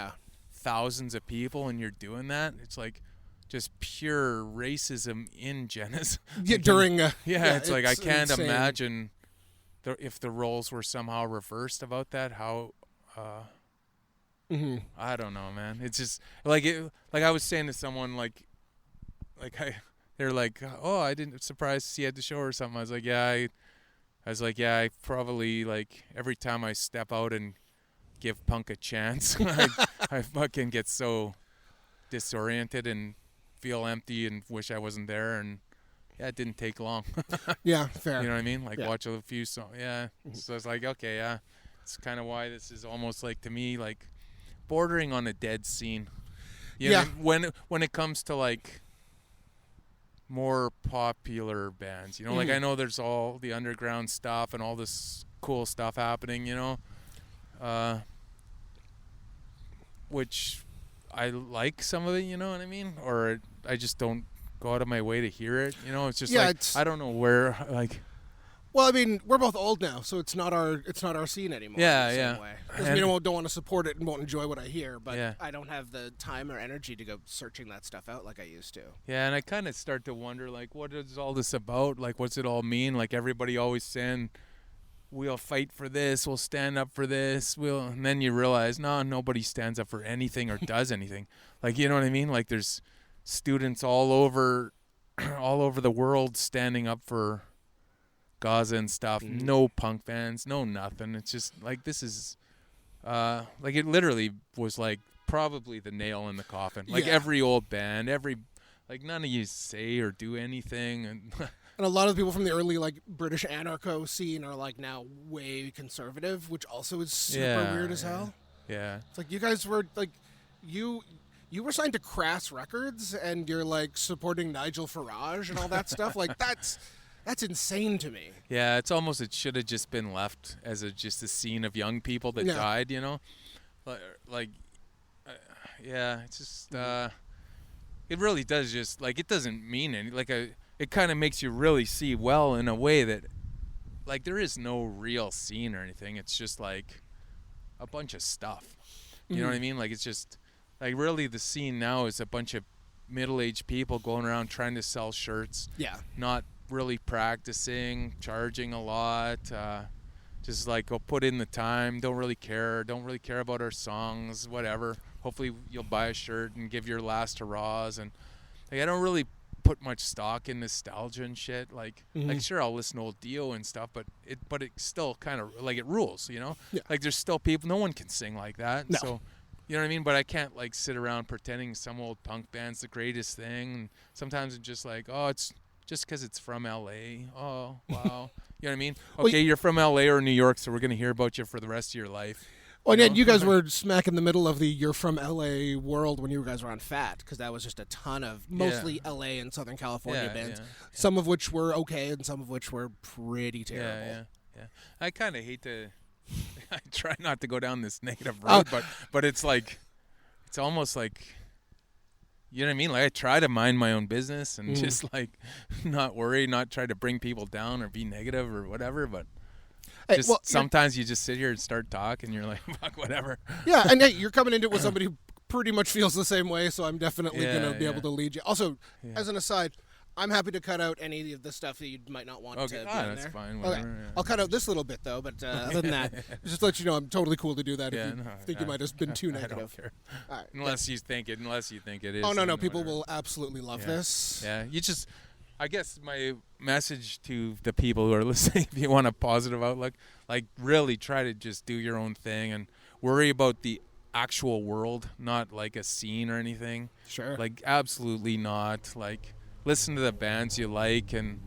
F: thousands of people and you're doing that. It's like just pure racism in genocide.
E: Yeah, during
F: it's like I can't imagine if the roles were somehow reversed about that. How I don't know, man. It's just like I was saying to someone like they're like, oh, I didn't surprised to see you at the show or something. I was like, yeah, I probably like every time I step out and give punk a chance, I fucking get so disoriented and feel empty and wish I wasn't there. And yeah, it didn't take long.
E: Yeah, fair.
F: You know what I mean? Like
E: Yeah.
F: watch a few songs. Yeah. So it's like, okay, yeah. It's kind of why this is almost like, to me, like bordering on a dead scene. You
E: Yeah.
F: know, when it comes to like more popular bands, you know, like I know there's all the underground stuff and all this cool stuff happening, you know, which I like some of it, you know what I mean? Or I just don't go out of my way to hear it, you know? It's just like, I don't know where, like...
E: Well, I mean, we're both old now, so it's not our scene anymore.
F: Yeah,
E: in the same
F: yeah.
E: way. Doesn't mean I don't want to support it and won't enjoy what I hear, but
F: Yeah.
E: I don't have the time or energy to go searching that stuff out like I used to.
F: Yeah, and I kind of start to wonder, like, what is all this about? Like, what's it all mean? Like, everybody always saying, we'll fight for this, we'll stand up for this, and then you realize, no, nobody stands up for anything or does anything. Like, you know what I mean? Like, there's students all over the world standing up for Gaza and stuff. No punk bands, no nothing. It's just like, this is like, it literally was like probably the nail in the coffin. Like every old band, like none of you say or do anything, and
E: And a lot of the people from the early like British anarcho scene are like now way conservative, which also is super weird as hell.
F: Yeah.
E: It's like you guys were like you were signed to Crass Records and you're like supporting Nigel Farage and all that stuff. Like that's insane to me.
F: Yeah, it should have just been left as just a scene of young people that died, you know? Yeah, it's just, it really does just, like, it doesn't mean anything. It kind of makes you really see, well, in a way that, like, there is no real scene or anything. It's just, like, a bunch of stuff. You know what I mean? Like, it's just, like, really the scene now is a bunch of middle-aged people going around trying to sell shirts.
E: Yeah.
F: Not really practicing, charging a lot, just like, go put in the time, don't really care about our songs, whatever. Hopefully you'll buy a shirt and give your last hurrahs. And like, I don't really put much stock in nostalgia and shit. Like sure, I'll listen to old Dio and stuff, but it still kind of, like, it rules, you know?
E: Yeah.
F: Like, there's still people, no one can sing like that.
E: No.
F: So, you know what I mean? But I can't, like, sit around pretending some old punk band's the greatest thing. And sometimes it's just like, oh, it's just because it's from L.A. Oh, wow. You know what I mean? Okay, you're from L.A. or New York, so we're going to hear about you for the rest of your life.
E: Well, yeah, you guys were smack in the middle of the "you're from L.A." world when you guys were on Fat, because that was just a ton of mostly L.A. and Southern California bands, some of which were okay and some of which were pretty terrible.
F: Yeah. I kind of hate to. I try not to go down this negative road, but it's like, it's almost like, you know what I mean? Like, I try to mind my own business and just, like, not worry, not try to bring people down or be negative or whatever, but. Sometimes you just sit here and start talking, and you're like, fuck, whatever.
E: Yeah, and hey, you're coming into it with somebody who pretty much feels the same way, so I'm definitely going to be able to lead you. Also, as an aside, I'm happy to cut out any of the stuff that you might not want to be in
F: that's
E: there.
F: fine. Whatever,
E: Okay. I'll cut out this little bit, though, but other than that, just to let you know, I'm totally cool to do that if you think you might have been too negative.
F: I don't care.
E: All right.
F: Unless you think it is.
E: Oh, no, people will absolutely love this.
F: Yeah, I guess my message to the people who are listening, if you want a positive outlook, like, really try to just do your own thing and worry about the actual world, not like a scene or anything.
E: Sure.
F: Like, absolutely not. Like, listen to the bands you like, and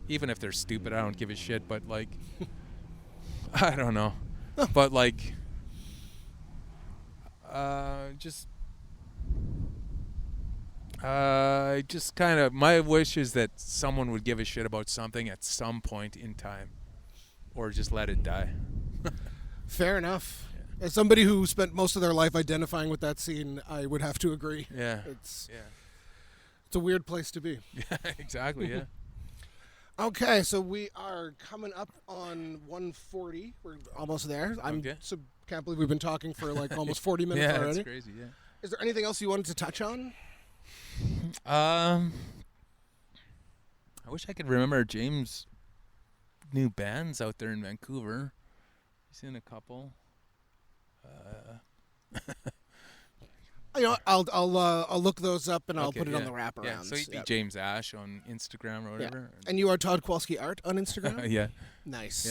F: even if they're stupid, I don't give a shit, but, like, I don't know. But, like, just kind of, my wish is that someone would give a shit about something at some point in time, or just let it die.
E: Fair enough. Yeah. As somebody who spent most of their life identifying with that scene, I would have to agree.
F: Yeah.
E: It's a weird place to be.
F: Yeah, exactly, yeah.
E: Okay, so we are coming up on 1:40. We're almost there. Can't believe we've been talking for like almost 40 minutes already.
F: Yeah, that's crazy, yeah.
E: Is there anything else you wanted to touch on?
F: I wish I could remember James' new bands out there in Vancouver. He's in a couple.
E: I'll look those up and I'll
F: Okay,
E: put it on
F: yeah.
E: the wraparounds.
F: Yeah, so you'd be
E: Yep.
F: James Ash on Instagram or whatever.
E: And you are Todd Kowalski Art on Instagram?
F: Yeah.
E: Nice.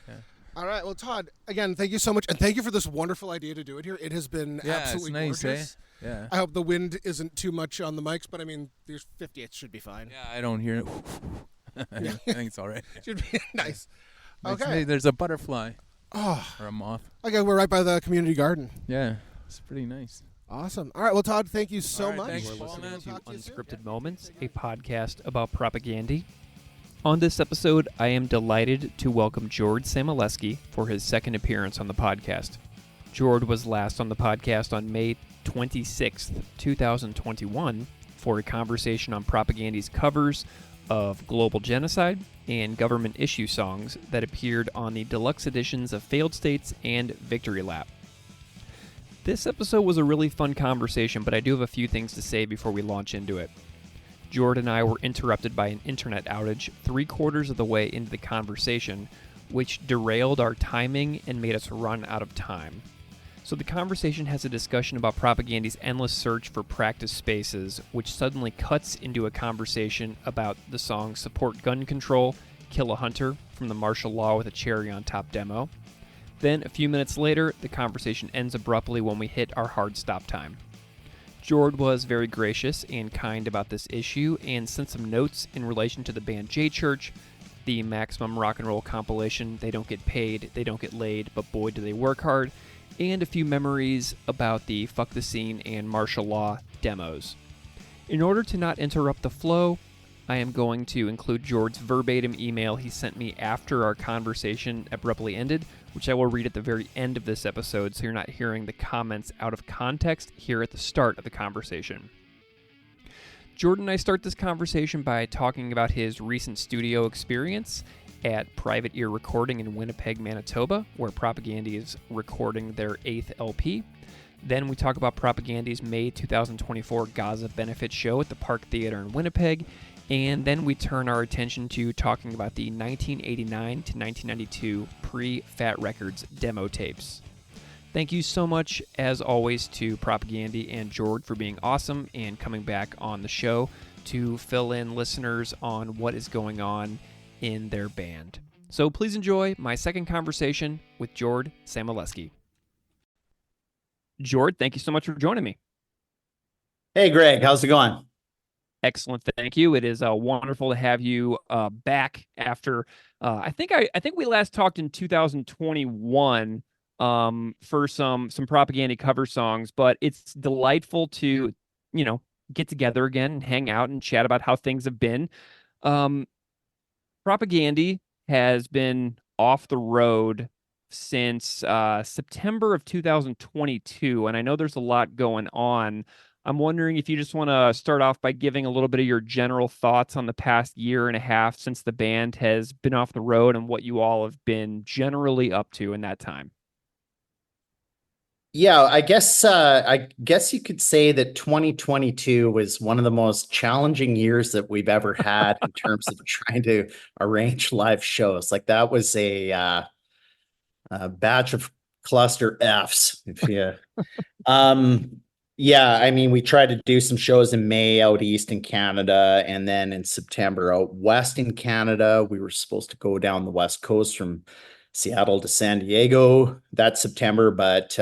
F: Yeah.
E: All right. Well, Todd, again, thank you so much. And thank you for this wonderful idea to do it here. It has been
F: Yeah,
E: absolutely
F: it's nice,
E: gorgeous.
F: Yeah.
E: I hope the wind isn't too much on the mics, but I mean, there's 50th should be fine.
F: Yeah, I don't hear it. I think it's all right.
E: Should be nice. Okay.
F: Hey, there's a butterfly
E: Oh,
F: or a moth.
E: okay. We're right by the community garden.
F: Yeah, it's pretty nice.
E: Awesome. All right. Well, Todd, thank you so
F: All right,
E: much.
F: thanks,
A: You're
F: Paul,
A: listening
F: man.
A: to
E: Talk to you soon.
A: Unscripted Moments, a podcast about propaganda. On this episode, I am delighted to welcome Jord Samolesky for his second appearance on the podcast. Jord was last on the podcast on May 26th, 2021, for a conversation on propaganda's covers of global genocide and government issue songs that appeared on the deluxe editions of Failed States and Victory Lap. This episode was a really fun conversation, but I do have a few things to say before we launch into it. Jord and I were interrupted by an internet outage 3/4 of the way into the conversation, which derailed our timing and made us run out of time. So the conversation has a discussion about propaganda's endless search for practice spaces, which suddenly cuts into a conversation about the song Support Gun Control, Kill a Hunter from the Martial Law with a Cherry on Top demo. Then, a few minutes later, the conversation ends abruptly when we hit our hard stop time. Jord was very gracious and kind about this issue and sent some notes in relation to the band J Church, the Maximum Rock and Roll compilation, They Don't Get Paid, They Don't Get Laid, But Boy Do They Work Hard, and a few memories about the Fuck the Scene and Martial Law demos. In order to not interrupt the flow, I am going to include Jord's verbatim email he sent me after our conversation abruptly ended, which I will read at the very end of this episode so you're not hearing the comments out of context here at the start of the conversation. Jord and I start this conversation by talking about his recent studio experience at Private Ear Recording in Winnipeg, Manitoba, where Propaganda is recording their 8th LP. Then we talk about Propaganda's May 2024 Gaza benefit show at the Park Theater in Winnipeg, and then we turn our attention to talking about the 1989 to 1992 pre-Fat Records demo tapes. Thank you so much, as always, to Propaganda and Jord for being awesome and coming back on the show to fill in listeners on what is going on in their band. So please enjoy my second conversation with Jord Samolesky. Jord, thank you so much for joining me.
G: Hey, Greg, how's it going?
A: Excellent, thank you. It is wonderful to have you back after. I think we last talked in 2021 for some Propaganda cover songs, but it's delightful to get together again and hang out and chat about how things have been. Propaganda has been off the road since September of 2022, and I know there's a lot going on. I'm wondering if you just want to start off by giving a little bit of your general thoughts on the past year and a half since the band has been off the road and what you all have been generally up to in that time.
G: Yeah, I guess you could say that 2022 was one of the most challenging years that we've ever had in terms of trying to arrange live shows. Like that was a batch of cluster Fs. If you, yeah, I mean, we tried to do some shows in May out east in Canada, and then in September out west in Canada. We were supposed to go down the west coast from Seattle to San Diego that September, but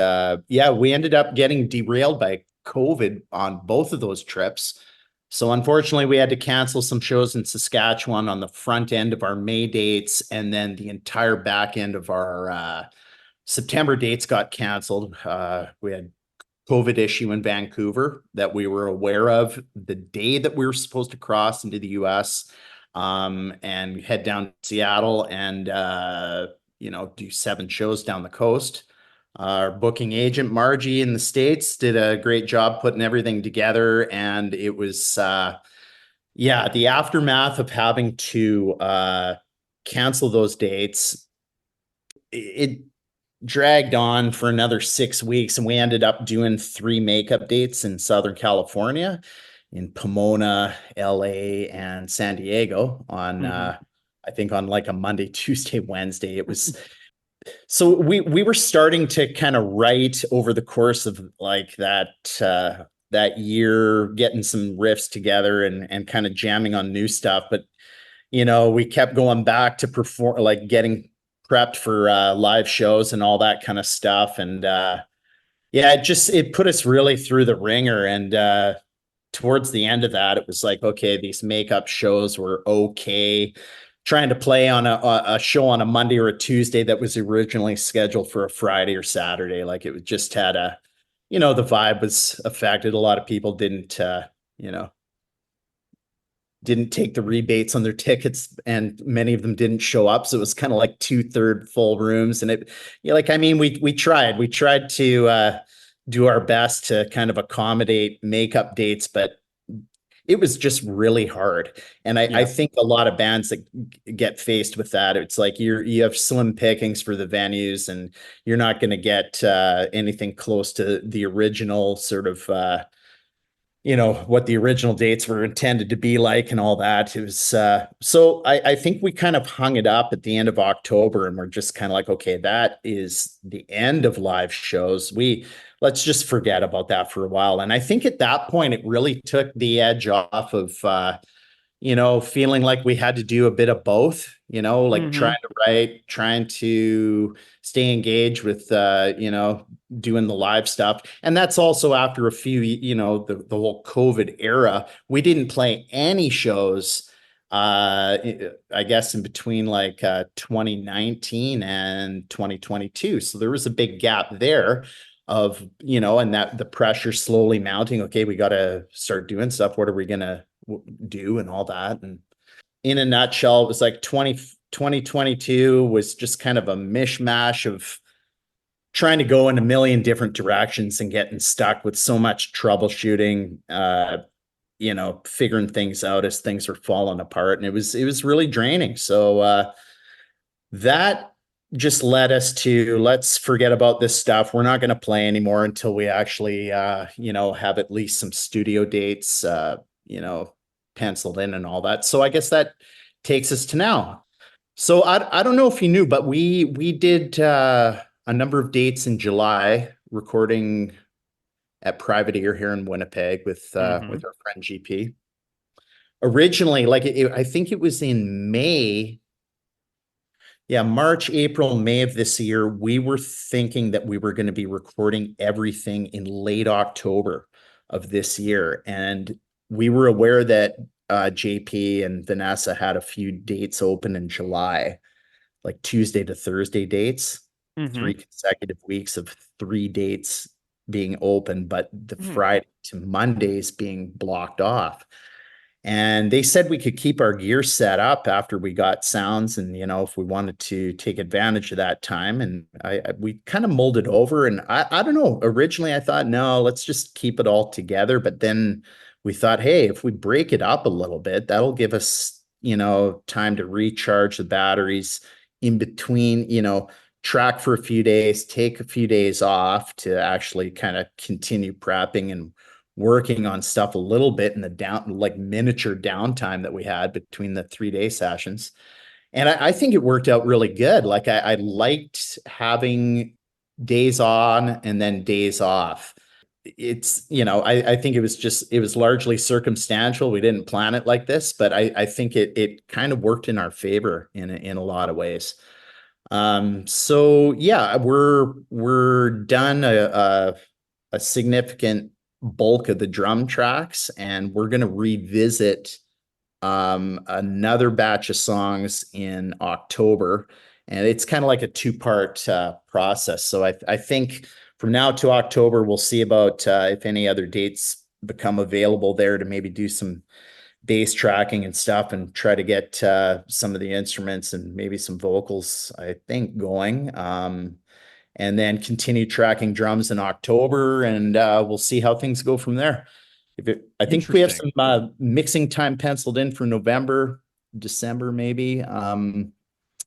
G: yeah, we ended up getting derailed by COVID on both of those trips. So unfortunately, we had to cancel some shows in Saskatchewan on the front end of our May dates, and then the entire back end of our September dates got canceled. We had COVID issue in Vancouver that we were aware of the day that we were supposed to cross into the US and head down to Seattle and do 7 shows down the coast. Our booking agent Margie in the States did a great job putting everything together, and it was the aftermath of having to cancel those dates. It dragged on for another 6 weeks, and we ended up doing 3 makeup dates in Southern California, in Pomona, LA, and San Diego on I think on like a Monday, Tuesday, Wednesday. It was So we were starting to kind of write over the course of like that year, getting some riffs together and kind of jamming on new stuff. But we kept going back to perform, like getting prepped for live shows and all that kind of stuff. And yeah, it put us really through the ringer. And towards the end of that, it was like, okay, these makeup shows were okay. Trying to play on a show on a Monday or a Tuesday that was originally scheduled for a Friday or Saturday. Like it just had the vibe was affected. A lot of people didn't take the rebates on their tickets, and many of them didn't show up. So it was kind of like 2/3 full rooms. And we tried to do our best to kind of accommodate makeup dates, but it was just really hard. And I think a lot of bands that get faced with that, it's like you have slim pickings for the venues, and you're not going to get anything close to the original sort of what the original dates were intended to be like and all that. It was so I think we kind of hung it up at the end of October, and we're just kind of like, okay, that is the end of live shows. Let's just forget about that for a while. And I think at that point it really took the edge off of feeling like we had to do a bit of both, like trying to write, trying to stay engaged with, doing the live stuff. And that's also after a few, the whole COVID era, we didn't play any shows, I guess in between like 2019 and 2022. So there was a big gap there of, and that the pressure slowly mounting. Okay, we got to start doing stuff. What are we going to do and all that? And in a nutshell, it was like 2022 was just kind of a mishmash of trying to go in a million different directions and getting stuck with so much troubleshooting, figuring things out as things were falling apart. And it was really draining. So that just led us to, let's forget about this stuff. We're not going to play anymore until we actually, have at least some studio dates, penciled in and all that. So I guess that takes us to now. So I don't know if you knew, but we did a number of dates in July, recording at Private Ear here in Winnipeg with our friend GP. Originally, I think it was in May. Yeah, March, April, May of this year, we were thinking that we were going to be recording everything in late October of this year. And we were aware that JP and Vanessa had a few dates open in July, like Tuesday to Thursday dates, 3 consecutive weeks of 3 dates being open, but the Friday to Mondays being blocked off. And they said we could keep our gear set up after we got sounds, and if we wanted to take advantage of that time. And we kind of mulled it over, and I don't know. Originally, I thought, no, let's just keep it all together. But then we thought, hey, if we break it up a little bit, that'll give us time to recharge the batteries in between. Track for a few days, take a few days off to actually kind of continue prepping and working on stuff a little bit in the miniature downtime that we had between the 3-day sessions. And I think it worked out really good. Like I liked having days on and then days off. It's, I think it was largely circumstantial. We didn't plan it like this, but I think it kind of worked in our favor in a lot of ways. So yeah, we're done a significant bulk of the drum tracks, and we're going to revisit another batch of songs in October, and it's kind of like a 2-part process. So I think from now to October, we'll see about if any other dates become available there to maybe do some bass tracking and stuff, and try to get some of the instruments and maybe some vocals, I think, going. And then continue tracking drums in October, and we'll see how things go from there. I think we have some mixing time penciled in for November, December, maybe.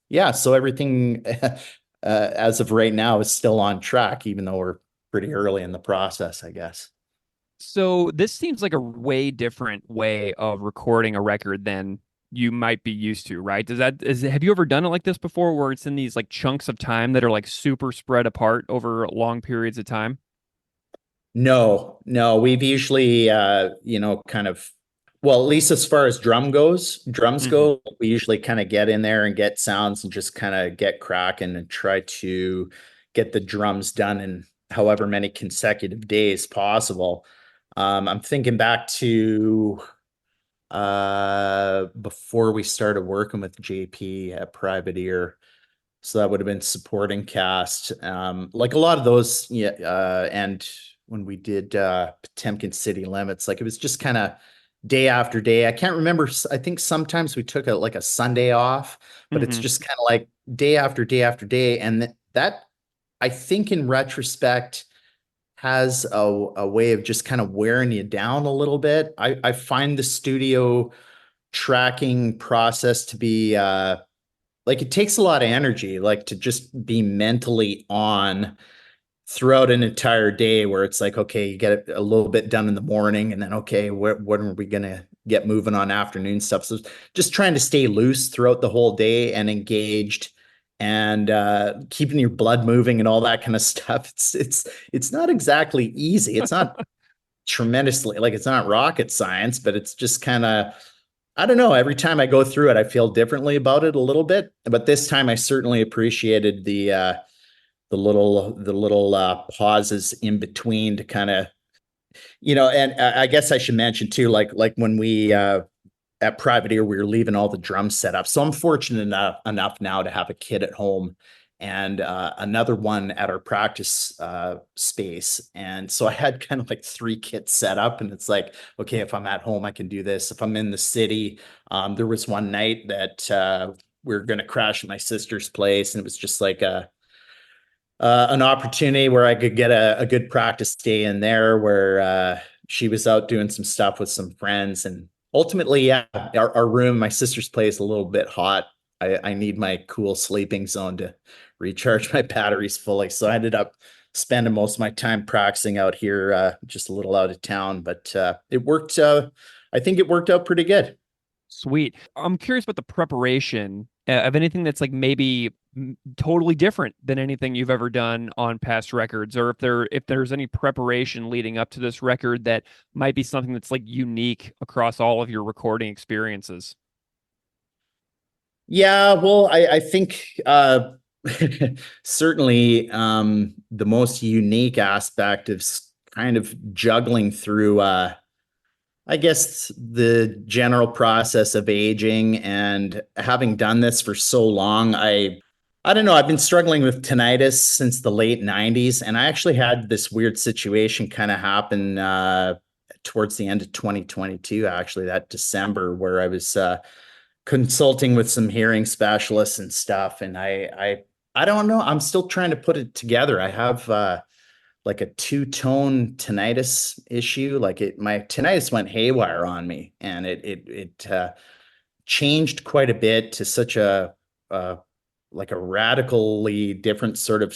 G: Yeah, so everything as of right now is still on track, even though we're pretty early in the process, I guess.
A: So this seems like a way different way of recording a record than you might be used to, right? Have you ever done it like this before where it's in these like chunks of time that are like super spread apart over long periods of time?
G: No, we've usually, kind of, well, at least as far as drums
A: Hmm.
G: go, we usually kind of get in there and get sounds and just kind of get cracking and try to get the drums done in however many consecutive days possible. I'm thinking back to before we started working with JP at Privateer. So that would have been supporting cast. Like a lot of those, yeah, and when we did Potemkin City Limits, like it was just kind of day after day. I can't remember. I think sometimes we took a Sunday off, but it's
A: Hmm.
G: just kind of like day after day after day. And that I think in retrospect has a way of just kind of wearing you down a little bit. I find the studio tracking process to be like it takes a lot of energy, like to just be mentally on throughout an entire day where it's like, okay, you get a little bit done in the morning and then, okay, what are we going to get moving on afternoon stuff? So just trying to stay loose throughout the whole day and engaged and keeping your blood moving and all that kind of stuff. It's not exactly easy. It's not tremendously, like it's not rocket science, but it's just kind of, I don't know. Every time I go through it, I feel differently about it a little bit. But this time, I certainly appreciated the little pauses in between to kind of, And I guess I should mention too, like when we at Privateer, we were leaving all the drums set up. So I'm fortunate enough now to have a kid at home and another one at our practice space. And so I had kind of like 3 kits set up, and it's like, okay, if I'm at home, I can do this. If I'm in the city, there was one night that we were going to crash at my sister's place, and it was just like an opportunity where I could get a good practice day in there where she was out doing some stuff with some friends. And ultimately, yeah, our room, my sister's place, a little bit hot. I need my cool sleeping zone to recharge my batteries fully. So I ended up spending most of my time practicing out here, just a little out of town. But it worked. I think it worked out pretty good.
A: Sweet. I'm curious about the preparation of anything that's like maybe totally different than anything you've ever done on past records, or if there's any preparation leading up to this record that might be something that's like unique across all of your recording experiences.
G: Yeah, well, I think certainly the most unique aspect of kind of juggling through I guess the general process of aging and having done this for so long, I don't know, I've been struggling with tinnitus since the late 90s, and I actually had this weird situation kind of happen towards the end of 2022, actually that December, where I was consulting with some hearing specialists and stuff, and I don't know, I'm still trying to put it together. I have like a two-tone tinnitus issue. My tinnitus went haywire on me, and it changed quite a bit to such a like a radically different sort of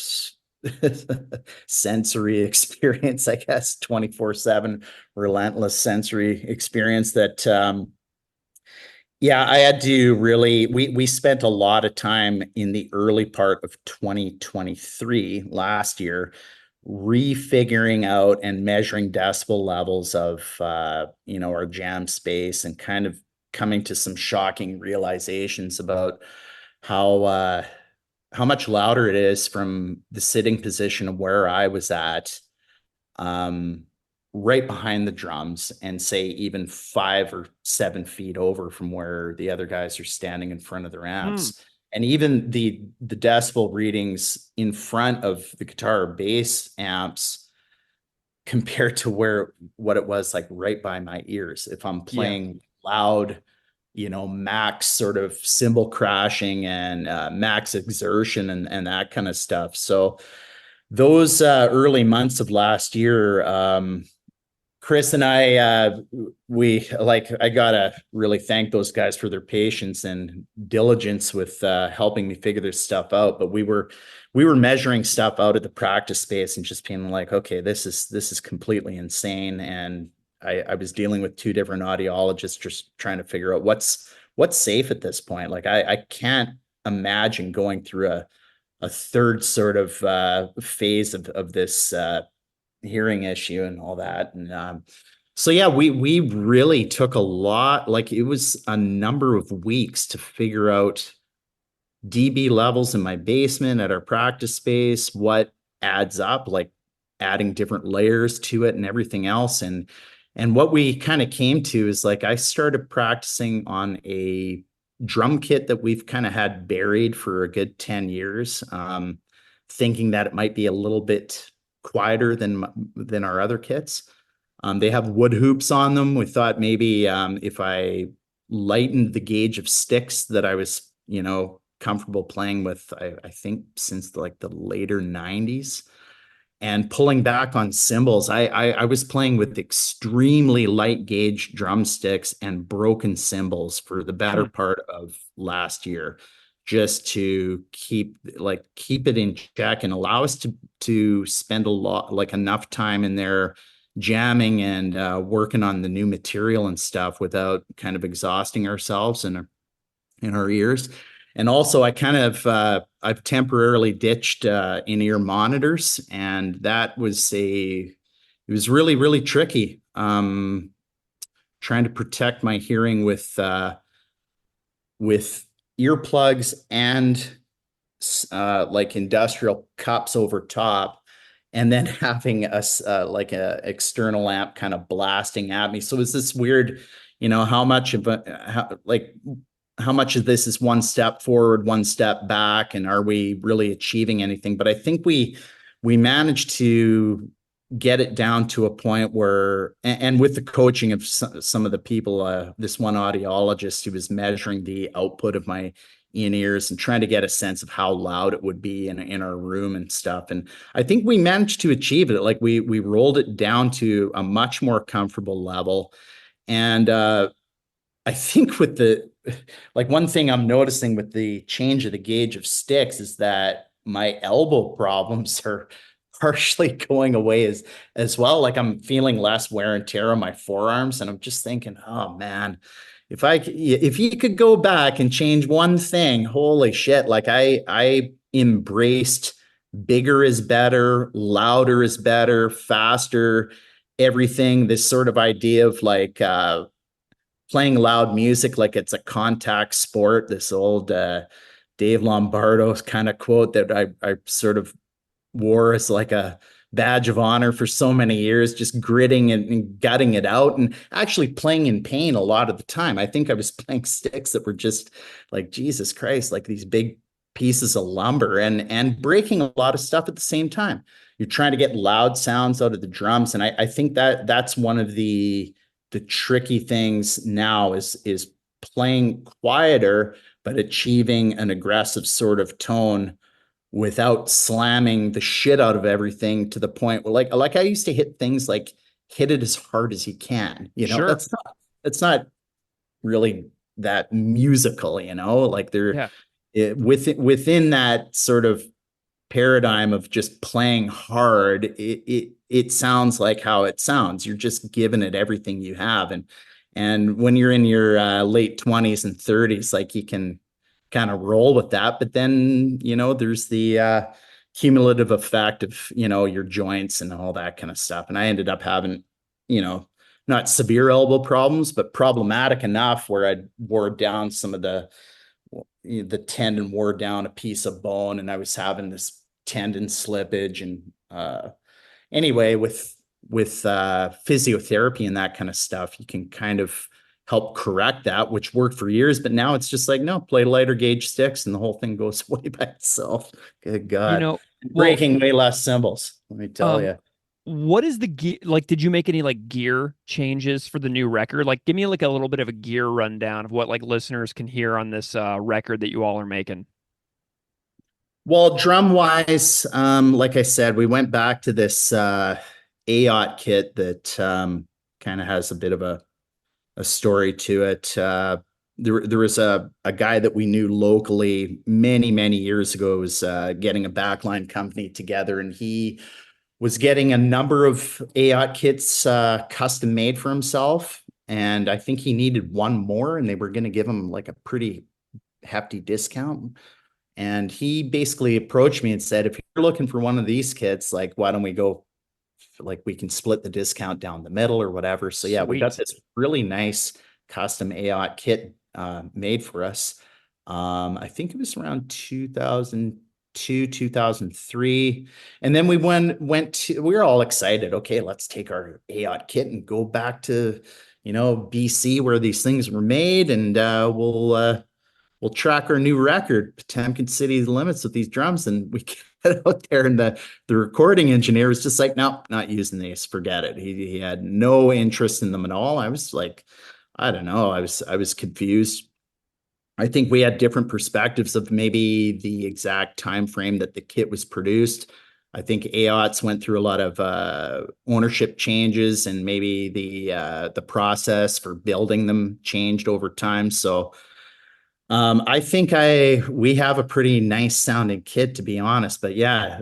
G: sensory experience, I guess, 24/7 relentless sensory experience that yeah, I had to really, we spent a lot of time in the early part of 2023 last year refiguring out and measuring decibel levels of our jam space, and kind of coming to some shocking realizations about how much louder it is from the sitting position of where I was at, um, right behind the drums, and say even 5 or 7 feet over from where the other guys are standing in front of their amps. And even the decibel readings in front of the guitar or bass amps compared to what it was like right by my ears. If I'm playing loud, max sort of cymbal crashing and max exertion and that kind of stuff. So those early months of last year, Chris and I, I gotta really thank those guys for their patience and diligence with helping me figure this stuff out. But we were measuring stuff out at the practice space and just being like, okay, this is completely insane. And I was dealing with 2 different audiologists, just trying to figure out what's what's safe at this point? Like I can't imagine going through a third sort of phase of this hearing issue and all that. And so yeah, we really took a lot, like it was a number of weeks to figure out dB levels in my basement at our practice space, what adds up, like adding different layers to it and everything else. And what we kind of came to is like I started practicing on a drum kit that we've kind of had buried for a good 10 years, thinking that it might be a little bit quieter than our other kits. They have wood hoops on them. We thought maybe if I lightened the gauge of sticks that I was, comfortable playing with, I think since like the later 90s, and pulling back on cymbals, I was playing with extremely light gauge drumsticks and broken cymbals for the better part of last year, just to keep it in check and allow us to spend enough time in there jamming and working on the new material and stuff without kind of exhausting ourselves in our ears. And also I kind of I've temporarily ditched in-ear monitors, and that was it was really, really tricky. Trying to protect my hearing with earplugs and like industrial cups over top, and then having us like a external amp kind of blasting at me. So it's this weird, how much of how much of this is one step forward, one step back, and are we really achieving anything? But I think we managed to get it down to a point where, and with the coaching of some of the people, this one audiologist who was measuring the output of my in-ears and trying to get a sense of how loud it would be in our room and stuff. And I think we managed to achieve it. Like we rolled it down to a much more comfortable level. And I think with one thing I'm noticing with the change of the gauge of sticks is that my elbow problems are partially going away as well. Like I'm feeling less wear and tear on my forearms, and I'm just thinking, oh man, if you could go back and change one thing, holy shit. Like I embraced bigger is better, louder is better, faster, everything. This sort of idea of like, playing loud music like it's a contact sport. This old Dave Lombardo's kind of quote that I sort of wore as like a badge of honor for so many years, just gritting and gutting it out and actually playing in pain a lot of the time. I think I was playing sticks that were just like, Jesus Christ, like these big pieces of lumber and breaking a lot of stuff at the same time. You're trying to get loud sounds out of the drums. And I think that's one of the tricky things now is playing quieter, but achieving an aggressive sort of tone without slamming the shit out of everything to the point where like I used to hit things like hit it as hard as you can,
A: Sure.
G: That's not really that musical, like within that sort of paradigm of just playing hard, it sounds like how it sounds. You're just giving it everything you have. And when you're in your late 20s and 30s, like you can kind of roll with that. But then, there's the cumulative effect of, your joints and all that kind of stuff. And I ended up having, not severe elbow problems, but problematic enough where I wore down some of the tendon wore down a piece of bone, and I was having this tendon slippage. And anyway, with physiotherapy and that kind of stuff, you can kind of help correct that, which worked for years. But now it's just like, no, play lighter gauge sticks and the whole thing goes away by itself. Good God. Breaking way less cymbals, let me tell you.
A: What is the gear? Like, did you make any like gear changes for the new record? Like, give me like a little bit of a gear rundown of what like listeners can hear on this record that you all are making.
G: Well, drum wise, like I said, we went back to this AOT kit that kind of has a bit of a story to it. There was a guy that we knew locally many, many years ago, was getting a backline company together, and he was getting a number of AOT kits custom made for himself. and I think he needed one more, and they were going to give him like a pretty hefty discount. And he basically approached me and said, if you're looking for one of these kits, like, why don't we go, like, we can split the discount down the middle or whatever. So yeah, we got
A: Sweet.
G: this really nice custom AOT kit made for us. I think it was around 2002, 2003. And then we we were all excited. Okay, let's take our AOT kit and go back to, BC where these things were made, and we'll track our new record, Potemkin City Limits, with these drums. And we get out there, and the recording engineer was just like, nope, not using these, forget it. He had no interest in them at all. I was like, I don't know. I was confused. I think we had different perspectives of maybe the exact time frame that the kit was produced. I think AOTs went through a lot of ownership changes, and maybe the process for building them changed over time. So I think we have a pretty nice sounding kit, to be honest. But yeah,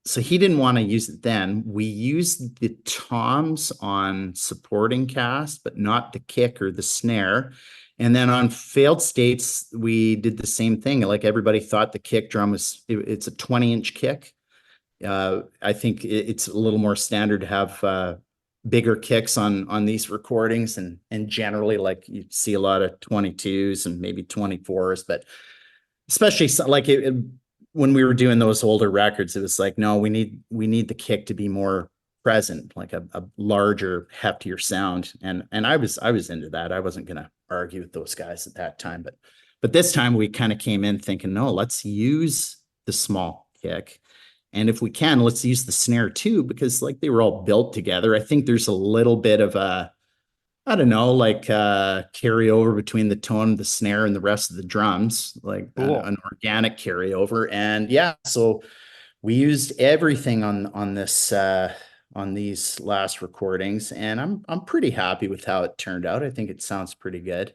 G: so he didn't want to use it then. We used the toms on supporting cast, but not the kick or the snare. And then on failed states, we did the same thing. Like, everybody thought the kick drum it's a 20-inch kick. I think it's a little more standard to have bigger kicks on these recordings, and generally, like, you see a lot of 22s and maybe 24s, but especially like when we were doing those older records, it was like, no, we need the kick to be more present, like a larger, heftier sound. And I was into that. I wasn't gonna argue with those guys at that time, but this time we kind of came in thinking, no, let's use the small kick. And if we can, let's use the snare too, because like they were all built together. I think there's a little bit of I don't know, like carryover between the tone of the snare and the rest of the drums, like
A: Cool.
G: an organic carryover. And yeah, so we used everything on this on these last recordings, and I'm pretty happy with how it turned out. I think it sounds pretty good.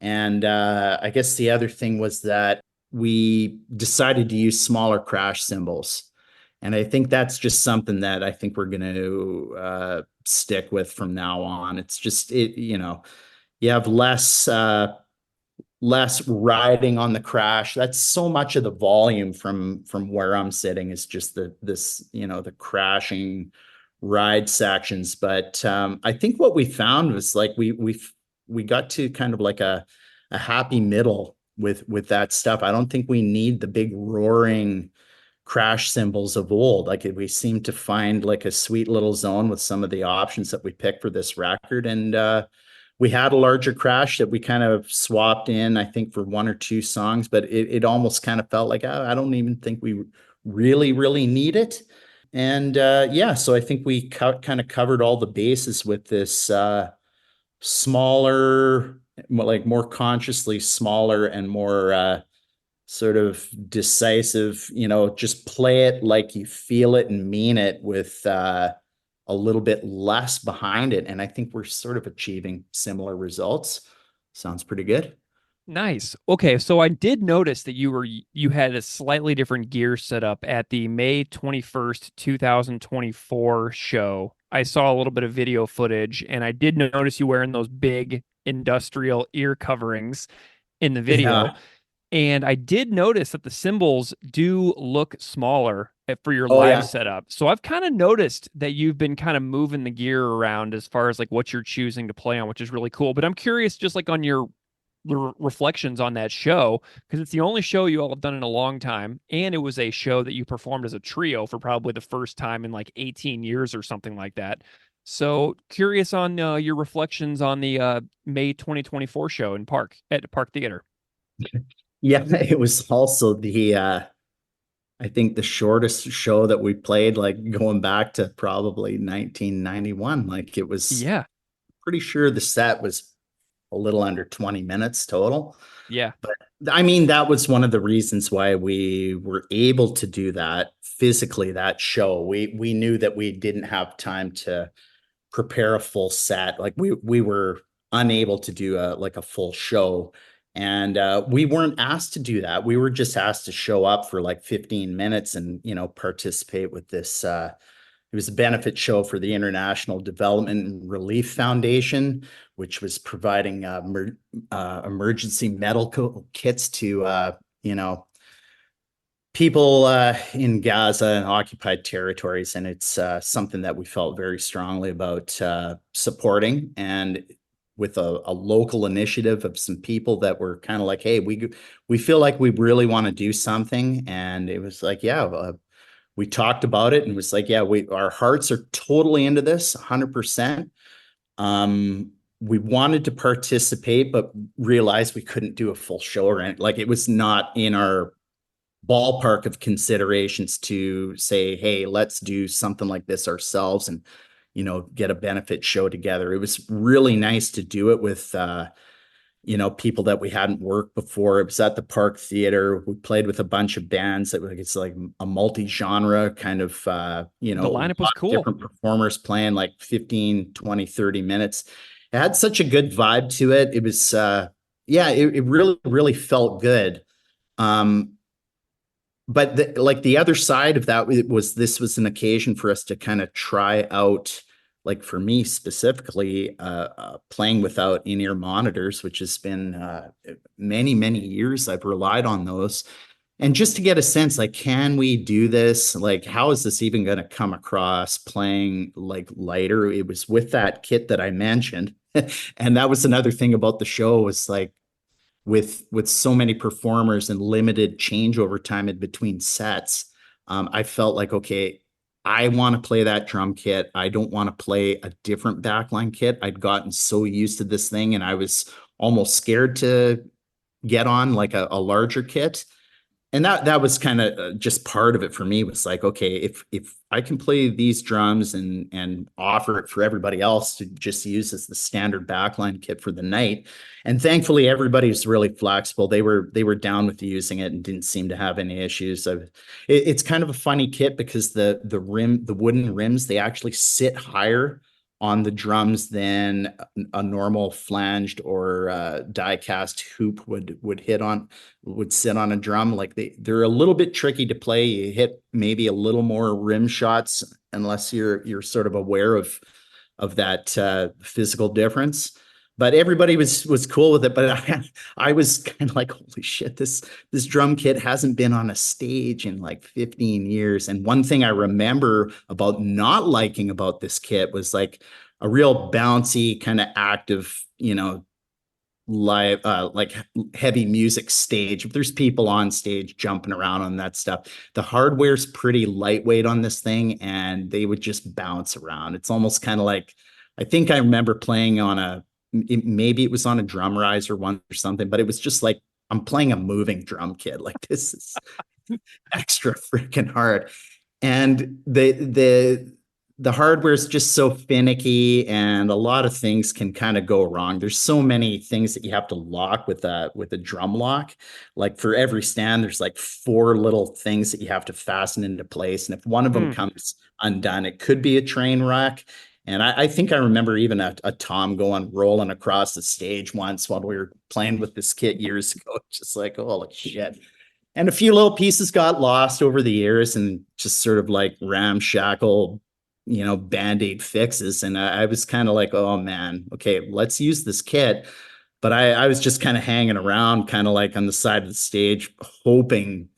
G: And I guess the other thing was that we decided to use smaller crash cymbals. And I think that's just something that I think we're going to stick with from now on. It's just, you have less riding on the crash. That's so much of the volume from where I'm sitting is just the crashing ride sections. But I think what we found was like we got to kind of like a happy middle with that stuff. I don't think we need the big roaring crash cymbals of old. Like, we seem to find like a sweet little zone with some of the options that we picked for this record. And we had a larger crash that we kind of swapped in, I think, for one or two songs, but it almost kind of felt like, I don't even think we really need it. And yeah, so I think we kind of covered all the bases with this smaller, like more consciously smaller and more sort of decisive, just play it like you feel it and mean it, with a little bit less behind it. And I think we're sort of achieving similar results. Sounds pretty good.
A: Nice. Okay, so I did notice that you had a slightly different gear setup at the May 21st, 2024 show. I saw a little bit of video footage, and I did notice you wearing those big industrial ear coverings in the video.
G: Yeah.
A: And I did notice that the cymbals do look smaller for your live setup. So I've kind of noticed that you've been kind of moving the gear around as far as like what you're choosing to play on, which is really cool. But I'm curious, just like on your reflections on that show, because it's the only show you all have done in a long time, and it was a show that you performed as a trio for probably the first time in like 18 years or something like that. So curious on your reflections on the May 2024 show at Park Theater.
G: Yeah, it was also I think the shortest show that we played, like going back to probably 1991. Like, it was, pretty sure the set was a little under 20 minutes total.
A: Yeah.
G: But I mean, that was one of the reasons why we were able to do that physically, that show. We knew that we didn't have time to prepare a full set. Like, we were unable to do a full show. And we weren't asked to do that. We were just asked to show up for like 15 minutes and, participate with this it was a benefit show for the International Development and Relief Foundation, which was providing emergency medical kits to, people in Gaza and occupied territories. And it's something that we felt very strongly about supporting, and with a local initiative of some people that were kind of like, hey, we feel like we really want to do something. And it was like, we talked about it and it was like, our hearts are totally into this 100%. We wanted to participate, but realized we couldn't do a full show, or like it was not in our ballpark of considerations to say, hey, let's do something like this ourselves and, get a benefit show together. It was really nice to do it with, people that we hadn't worked before. It was at the Park Theater. We played with a bunch of bands that it's like a multi-genre kind of,
A: The lineup was cool.
G: Different performers playing like 15, 20, 30 minutes. It had such a good vibe to it. It was, it really, really felt good. But the other side of that this was an occasion for us to kind of try out, like for me specifically, playing without in-ear monitors, which has been many, many years I've relied on those. And just to get a sense, like, can we do this? Like, how is this even going to come across playing like lighter? It was with that kit that I mentioned. And that was another thing about the show, was like, with so many performers and limited changeover time in between sets, I felt like, okay, I want to play that drum kit. I don't want to play a different backline kit. I'd gotten so used to this thing, and I was almost scared to get on like a larger kit. And that was kind of just part of it for me, was like, okay, if I can play these drums and offer it for everybody else to just use as the standard backline kit for the night. And thankfully everybody was really flexible. They were down with using it and didn't seem to have any issues. It's kind of a funny kit because the wooden rims, they actually sit higher on the drums than a normal flanged or die cast hoop would sit on a drum. Like they're a little bit tricky to play. You hit maybe a little more rim shots unless you're sort of aware of that physical difference. But everybody was cool with it. But I was kind of like, holy shit, this drum kit hasn't been on a stage in like 15 years. And one thing I remember about not liking about this kit was like a real bouncy kind of active, live, like heavy music stage. If there's people on stage jumping around on that stuff, the hardware's pretty lightweight on this thing, and they would just bounce around. It's almost kind of like, I think I remember playing on maybe it was on a drum riser one or something, but it was just like, I'm playing a moving drum kit. Like, this is extra freaking hard. And the hardware is just so finicky, and a lot of things can kind of go wrong. There's so many things that you have to lock with a drum lock. Like for every stand, there's like 4 little things that you have to fasten into place. And if one of them comes undone, it could be a train wreck. And I think I remember even a tom rolling across the stage once while we were playing with this kit years ago. Just like, holy shit. And a few little pieces got lost over the years, and just sort of like ramshackle, Band-Aid fixes. And I was kind of like, oh man, okay, let's use this kit. But I was just kind of hanging around, kind of like on the side of the stage, hoping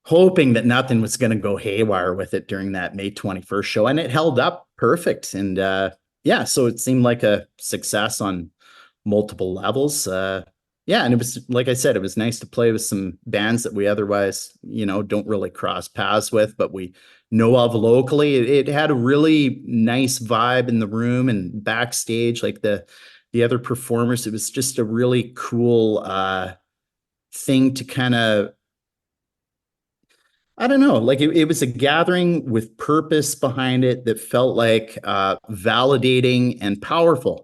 G: that nothing was going to go haywire with it during that May 21st show. And it held up perfect. And so it seemed like a success on multiple levels. And it was, like I said, it was nice to play with some bands that we otherwise, don't really cross paths with, but we know of locally. It had a really nice vibe in the room and backstage, like the other performers. It was just a really cool thing to kind of, I don't know, like it was a gathering with purpose behind it that felt like validating and powerful.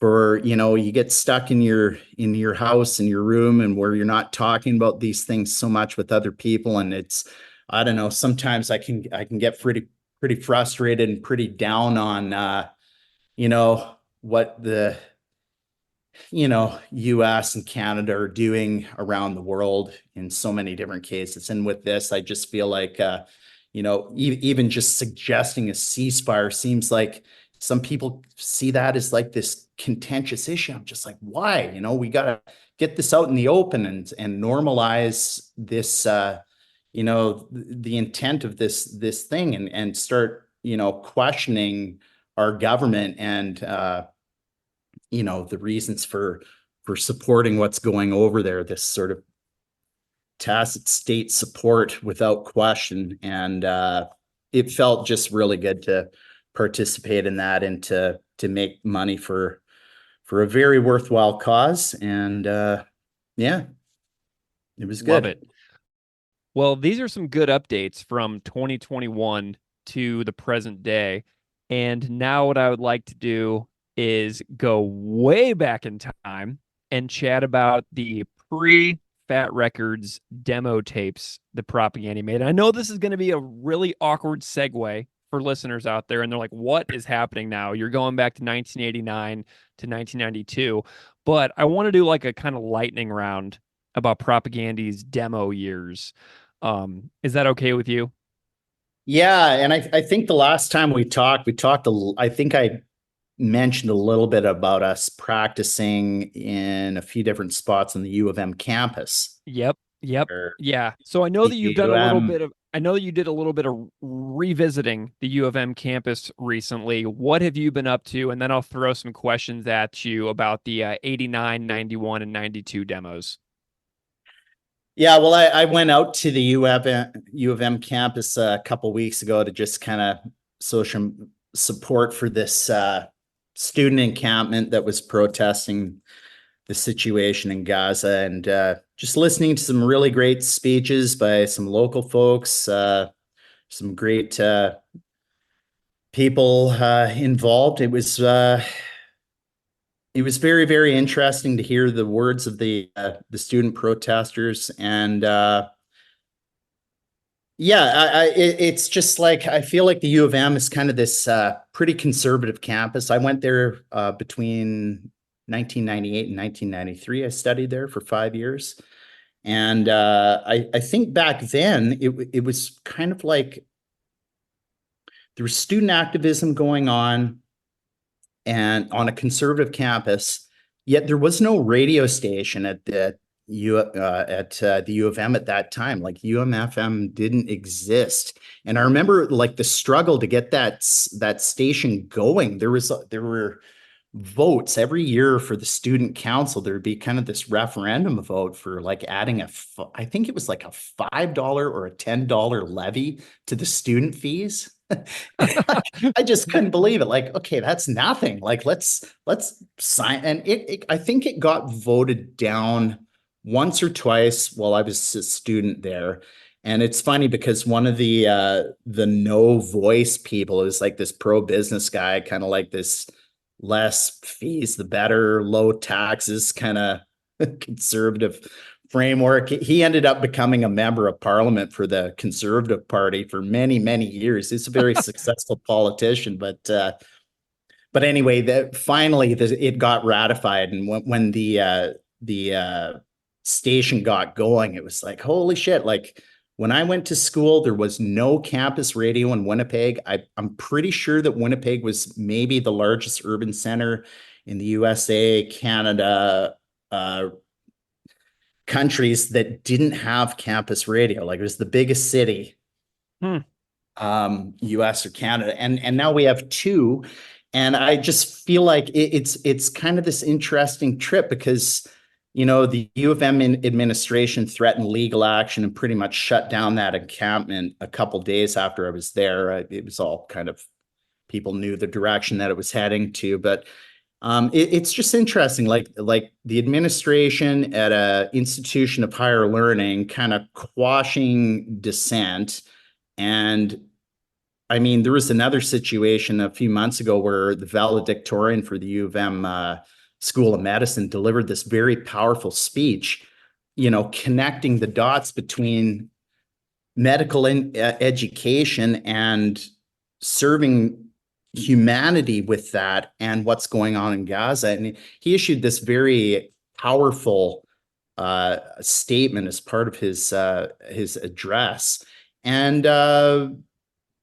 G: For, you get stuck in your house, in your room, and where you're not talking about these things so much with other people. And it's, I don't know, sometimes I can get pretty frustrated and pretty down on, what the, US and Canada are doing around the world in so many different cases. And with this, I just feel like, even just suggesting a ceasefire seems like some people see that as like this contentious issue. I'm just like, why? We got to get this out in the open and normalize this, the intent of this thing and start, questioning our government and, the reasons for supporting what's going over there, this sort of tacit state support without question. And it felt just really good to participate in that and to make money for a very worthwhile cause. And yeah, it was good.
A: Love it. Well, these are some good updates from 2021 to the present day. And now what I would like to do is go way back in time and chat about the pre-Fat Records demo tapes the Propaganda made. And I know this is going to be a really awkward segue for listeners out there, and they're like, what is happening now? You're going back to 1989 to 1992. But I want to do like a kind of lightning round about Propaganda's demo years. Is that okay with you?
G: Yeah, and I think the last time we talked, I think I mentioned a little bit about us practicing in a few different spots on the U of M campus.
A: Yep. Yeah. So I know that you've done a little bit of, I know that you did a little bit of revisiting the U of M campus recently. What have you been up to? And then I'll throw some questions at you about the 89, 91, and 92 demos.
G: Yeah, well, I went out to the U of M campus a couple weeks ago to just kind of social support for this student encampment that was protesting the situation in Gaza, and just listening to some really great speeches by some local folks, some great people involved. It was very, very interesting to hear the words of the student protesters, and it's just like, I feel like the U of M is kind of this pretty conservative campus. I went there between 1998 and 1993. I studied there for 5 years. And I think back then it was kind of like there was student activism going on and on a conservative campus, yet there was no radio station at the U of M at that time. Like UMFM didn't exist. And I remember like the struggle to get that station going. There were votes every year for the student council. There'd be kind of this referendum vote for like adding I think it was like a $5 or a $10 levy to the student fees. I just couldn't believe it. Like, okay, that's nothing. Like, let's sign. And I think it got voted down once or twice while I was a student there. And it's funny because one of the no voice people is like this pro-business guy, kind of like this less fees, the better, low taxes kind of conservative framework. He ended up becoming a member of parliament for the Conservative Party for many, many years. He's a very successful politician, but anyway, finally it got ratified. And when the station got going, it was like, holy shit. Like when I went to school, there was no campus radio in Winnipeg. I'm pretty sure that Winnipeg was maybe the largest urban center in the USA, Canada, countries that didn't have campus radio. Like it was the biggest city, US or Canada. And now we have two. And I just feel like it's kind of this interesting trip because, the U of M administration threatened legal action and pretty much shut down that encampment a couple days after I was there. It was all kind of, people knew the direction that it was heading to, but it's just interesting, like the administration at a institution of higher learning kind of quashing dissent. And I mean, there was another situation a few months ago where the valedictorian for the U of M School of Medicine delivered this very powerful speech, connecting the dots between medical education and serving humanity with that and what's going on in Gaza. And he issued this very powerful statement as part of his address. And the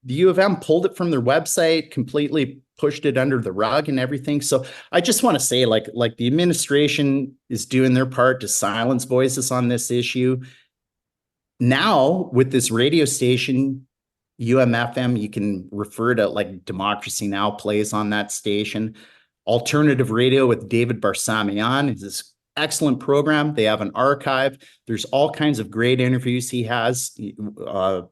G: U of M pulled it from their website, completely pushed it under the rug and everything. So I just want to say, like the administration is doing their part to silence voices on this issue. Now with this radio station, UMFM, you can refer to, like, Democracy Now! Plays on that station. Alternative Radio with David Barsamian is this excellent program. They have an archive. There's all kinds of great interviews he has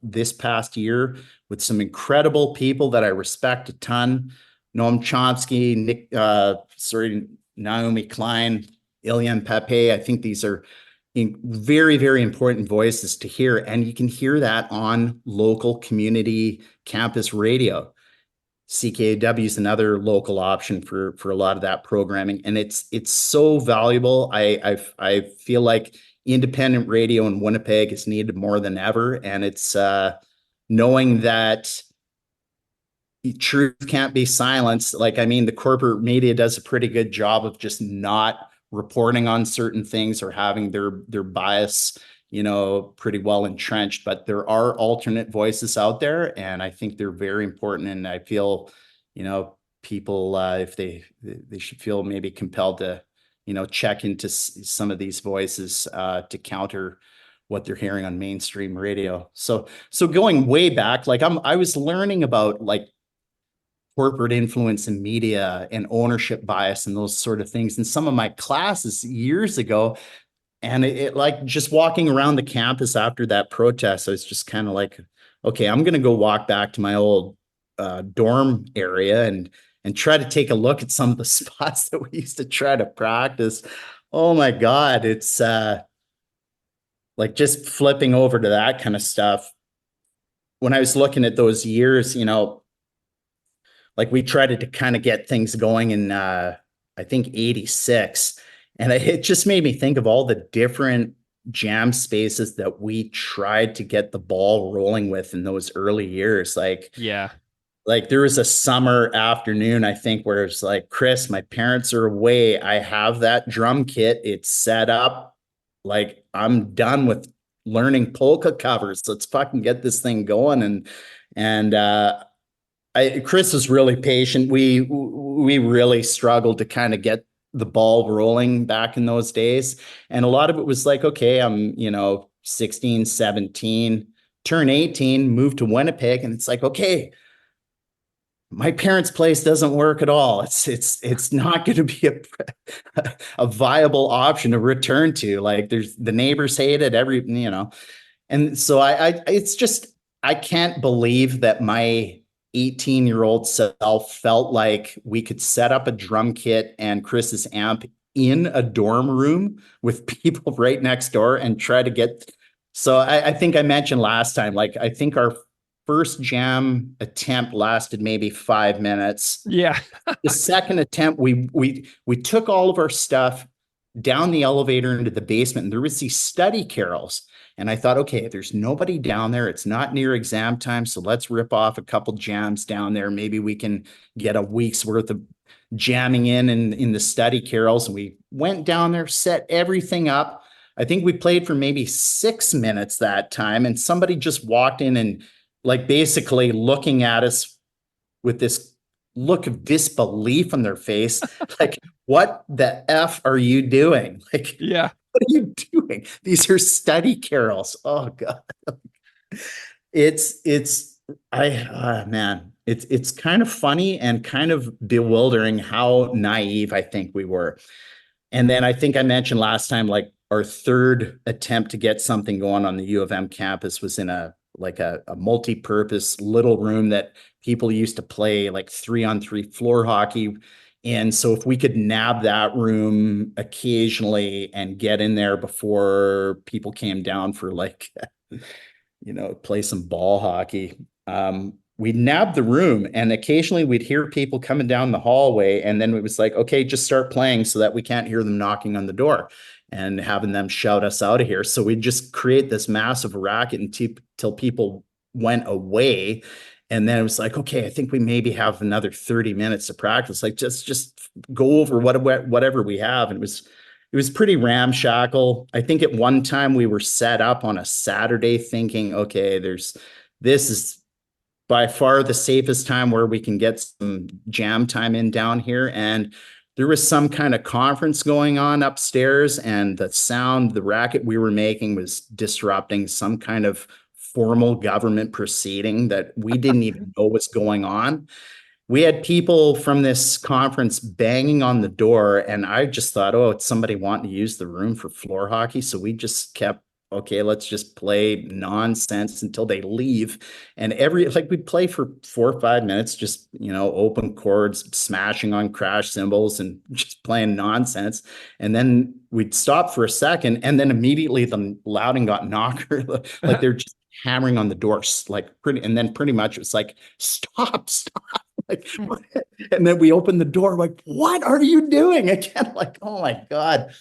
G: this past year with some incredible people that I respect a ton. Noam Chomsky, Naomi Klein, Ilyan Pepe. I think these are very, very important voices to hear. And you can hear that on local community campus radio. CKAW is another local option for a lot of that programming. And it's so valuable. I feel like independent radio in Winnipeg is needed more than ever. And it's knowing that truth can't be silenced. Like, I mean, the corporate media does a pretty good job of just not reporting on certain things or having their bias, pretty well entrenched, but there are alternate voices out there, and I think they're very important. And I feel, people, if they should feel maybe compelled to, check into some of these voices to counter what they're hearing on mainstream radio. So going way back, like I was learning about, like, corporate influence in media and ownership bias and those sort of things in some of my classes years ago. And it like, just walking around the campus after that protest, I was just kind of like, okay, I'm going to go walk back to my old dorm area and try to take a look at some of the spots that we used to try to practice. Oh my God. It's like just flipping over to that kind of stuff. When I was looking at those years, like we tried to kind of get things going in, I think 86. And it just made me think of all the different jam spaces that we tried to get the ball rolling with in those early years. Like,
A: yeah,
G: like there was a summer afternoon, I think, where it's like, Chris, my parents are away. I have that drum kit. It's set up. Like, I'm done with learning polka covers. Let's fucking get this thing going. And Chris was really patient. We really struggled to kind of get the ball rolling back in those days. And a lot of it was like, okay, I'm, 16, 17, turn 18, move to Winnipeg. And it's like, okay, my parents' place doesn't work at all. It's not going to be a viable option to return to. Like, there's the neighbors hate it, and so it's just, I can't believe that my 18-year-old self felt like we could set up a drum kit and Chris's amp in a dorm room with people right next door and try to get. So I think I mentioned last time, like, I think our first jam attempt lasted maybe 5 minutes.
A: Yeah.
G: The second attempt, we took all of our stuff down the elevator into the basement, and there was these study carols. And I thought, okay, there's nobody down there. It's not near exam time. So let's rip off a couple jams down there. Maybe we can get a week's worth of jamming in the study carols. And we went down there, set everything up. I think we played for maybe 6 minutes that time. And somebody just walked in and, like, basically looking at us with this look of disbelief on their face. Like, what the F are you doing? Like,
A: yeah.
G: What are you doing? These are study carols. Oh God. It's kind of funny and kind of bewildering how naive I think we were. And then I think I mentioned last time, like, our third attempt to get something going on the U of M campus was in a multi-purpose little room that people used to play like 3-on-3 floor hockey. And so if we could nab that room occasionally and get in there before people came down for, like, play some ball hockey, we'd nab the room, and occasionally we'd hear people coming down the hallway. And then it was like, okay, just start playing so that we can't hear them knocking on the door and having them shout us out of here. So we'd just create this massive racket until people went away. And then it was like, okay, I think we maybe have another 30 minutes to practice. Like, just go over whatever we have. And it was pretty ramshackle. I think at one time we were set up on a Saturday thinking, okay, this is by far the safest time where we can get some jam time in down here. And there was some kind of conference going on upstairs, and the sound, the racket we were making was disrupting some kind of formal government proceeding that we didn't even know was going on. We had people from this conference banging on the door, and I just thought, oh, it's somebody wanting to use the room for floor hockey. So we just kept, okay, let's just play nonsense until they leave. And we'd play for 4 or 5 minutes, just, open chords, smashing on crash cymbals and just playing nonsense. And then we'd stop for a second, and then immediately the louding got knocker. Like they're just hammering on the doors, and then pretty much it was like, stop. And then we opened the door, like, what are you doing again? Like, oh my God,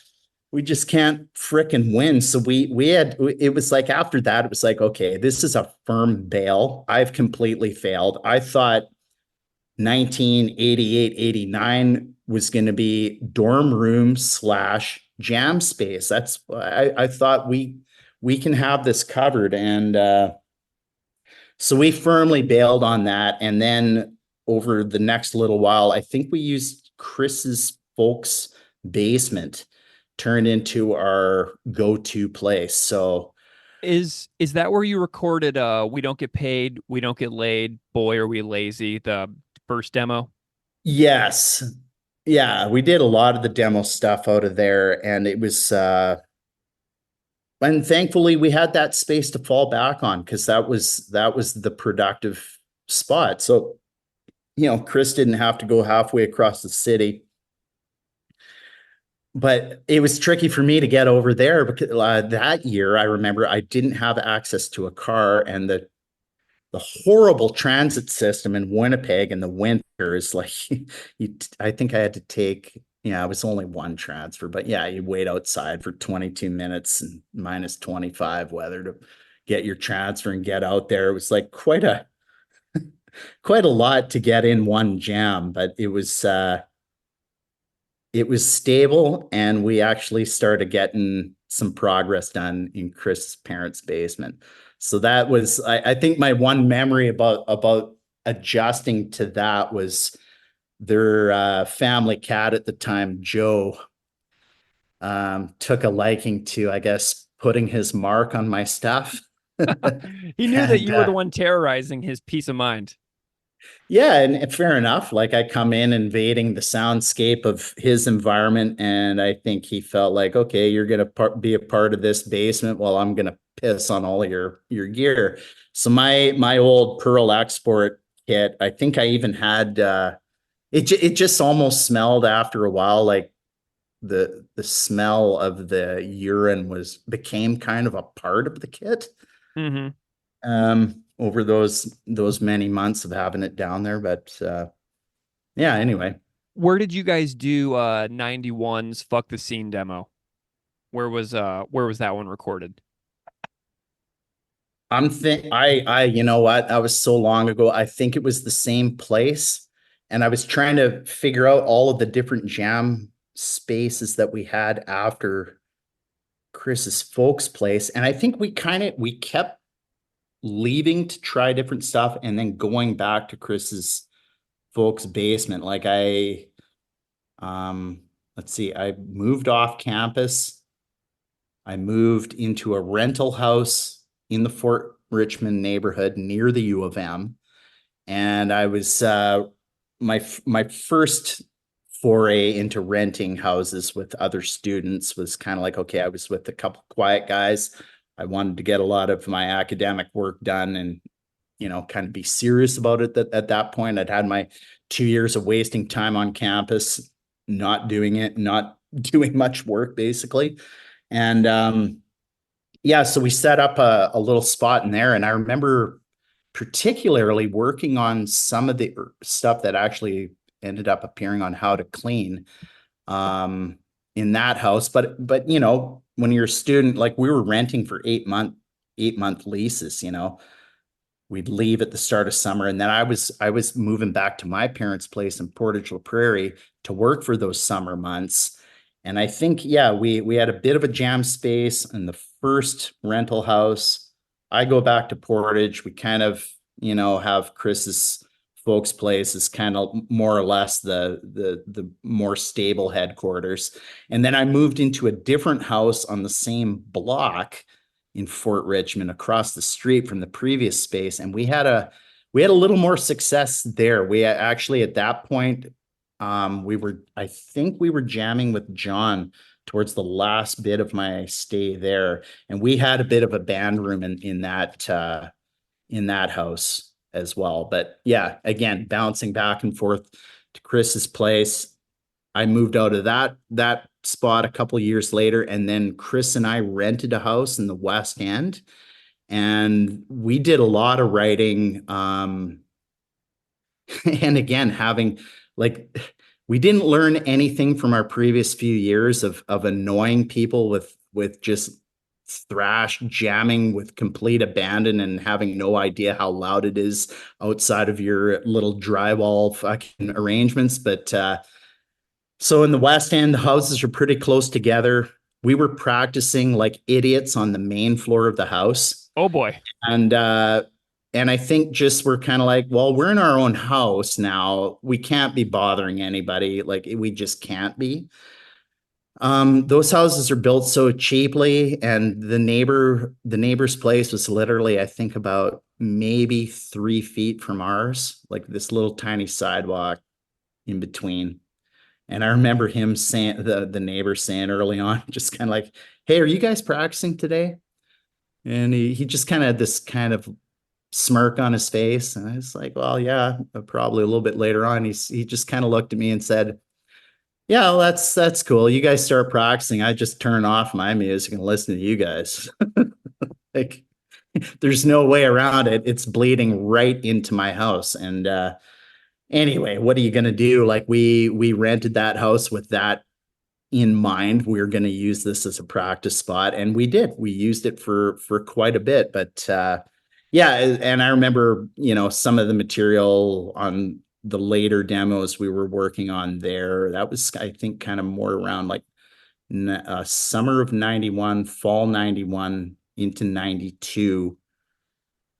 G: we just can't fricking win. So it was like, after that, it was like, okay, this is a firm bail. I've completely failed. I thought 1988, 89 was going to be dorm room / jam space. I thought we can have this covered. And so we firmly bailed on that. And then over the next little while, I think we used Chris's folks' basement turned into our go-to place. So
A: is that where you recorded We Don't Get Paid, We Don't Get Laid, Boy Are We Lazy, the first demo?
G: Yes. Yeah, we did a lot of the demo stuff out of there, and it was and thankfully we had that space to fall back on, because that was the productive spot. So Chris didn't have to go halfway across the city. But it was tricky for me to get over there because that year, I remember I didn't have access to a car, and the horrible transit system in Winnipeg in the winter is like, I think I had to take, it was only one transfer, but yeah, you wait outside for 22 minutes and minus 25 weather to get your transfer and get out there. It was like quite a lot to get in one jam, but it was stable, and we actually started getting some progress done in Chris's parents' basement. So that was, I think, my one memory about adjusting to that was their family cat at the time, Joe, took a liking to, I guess, putting his mark on my stuff.
A: He knew that you were the one terrorizing his peace of mind.
G: Yeah, and fair enough. Like, I come in invading the soundscape of his environment, and I think he felt like, okay, you're going to be a part of this basement. Well, I'm going to piss on all of your gear. So my old Pearl Export kit, I think I even had it just almost smelled after a while like the smell of the urine became kind of a part of the kit.
A: Mm-hmm.
G: Over those many months of having it down there. But yeah, anyway.
A: Where did you guys do 91's Fuck the Scene demo? Where was that one recorded?
G: You know what? That was so long ago. I think it was the same place. And I was trying to figure out all of the different jam spaces that we had after Chris's folks' place. And I think we kept leaving to try different stuff and then going back to Chris's folks' basement. Like let's see, I moved off campus. I moved into a rental house in the Fort Richmond neighborhood near the U of M. And I was, my first foray into renting houses with other students was kind of like, okay, I was with a couple quiet guys. I wanted to get a lot of my academic work done and, kind of be serious about it. At that point, I'd had my 2 years of wasting time on campus, not doing much work, basically. And yeah, so we set up a little spot in there. And I remember particularly working on some of the stuff that actually ended up appearing on How to Clean in that house. But when you're a student, like, we were renting for 8-month leases, we'd leave at the start of summer. And then I was moving back to my parents' place in Portage La Prairie to work for those summer months. And I think, yeah, we had a bit of a jam space in the first rental house. I go back to Portage. We kind of, have Chris's folks' place is kind of more or less the more stable headquarters. And then I moved into a different house on the same block in Fort Richmond, across the street from the previous space, and we had a little more success there. We actually, at that point, I think we were jamming with John towards the last bit of my stay there, and we had a bit of a band room in that house as well. But yeah, again, bouncing back and forth to Chris's place. I moved out of that spot a couple years later, and then Chris and I rented a house in the West End, and we did a lot of writing. And again, we didn't learn anything from our previous few years of annoying people with just thrash jamming with complete abandon and having no idea how loud it is outside of your little drywall fucking arrangements. But so in the West End, the houses are pretty close together. We were practicing like idiots on the main floor of the house.
A: Oh boy.
G: And I think just we're kind of like, well, we're in our own house now. We can't be bothering anybody. Like, we just can't be. Those houses are built so cheaply, and the neighbor's place was literally, I think, about maybe 3 feet from ours, like this little tiny sidewalk in between. And I remember him saying, the neighbor saying early on, just kind of like, "Hey, are you guys practicing today?" And he just kind of had this kind of smirk on his face, and I was like, "Well, yeah." Probably a little bit later on, he just kind of looked at me and said, "Yeah, well, that's cool. You guys start practicing. I just turn off my music and listen to you guys." Like, there's no way around it. It's bleeding right into my house. And anyway, what are you gonna do? Like, we rented that house with that in mind. We were going to use this as a practice spot, and we did. We used it for quite a bit. But yeah, and I remember, some of the material on the later demos we were working on there. That was, I think, kind of more around like summer of 91, fall 91 into 92.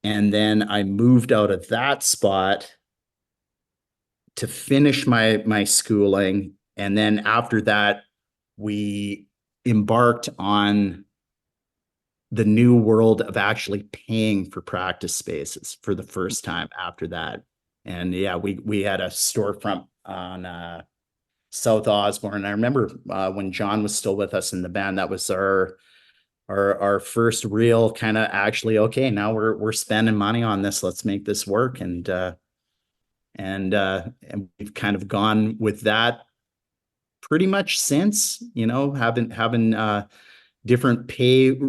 G: And then I moved out of that spot to finish my schooling. And then after that, we embarked on the new world of actually paying for practice spaces for the first time after that. And yeah, we had a storefront on South Osborne. I remember when John was still with us in the band, that was our first real kind of actually, okay, now we're spending money on this. Let's make this work. And we've kind of gone with that pretty much since, having different pay.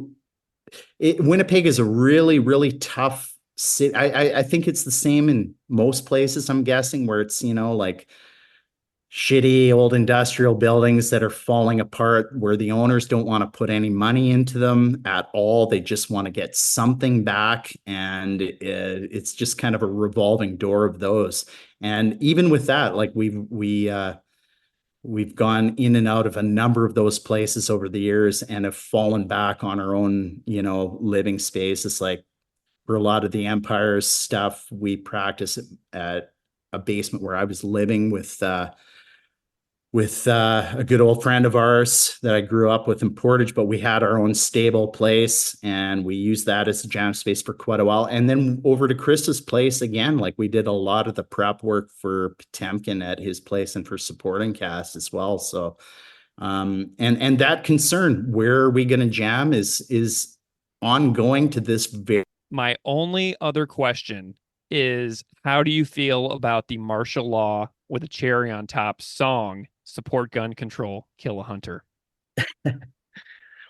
G: Winnipeg is a really, really tough city. I think it's the same in most places, I'm guessing, where it's, like shitty old industrial buildings that are falling apart, where the owners don't want to put any money into them at all. They just want to get something back. And it's just kind of a revolving door of those. And even with that, like we've gone in and out of a number of those places over the years and have fallen back on our own, living space. It's like, for a lot of the Empire's stuff, we practice at a basement where I was living with a good old friend of ours that I grew up with in Portage, but we had our own stable place, and we used that as a jam space for quite a while. And then over to Chris's place again, like we did a lot of the prep work for Potemkin at his place and for supporting cast as well. So, and that concern, where are we going to jam, is ongoing to this very.
A: My only other question is, how do you feel about the martial law with a cherry on top song, Support Gun Control, Kill a Hunter?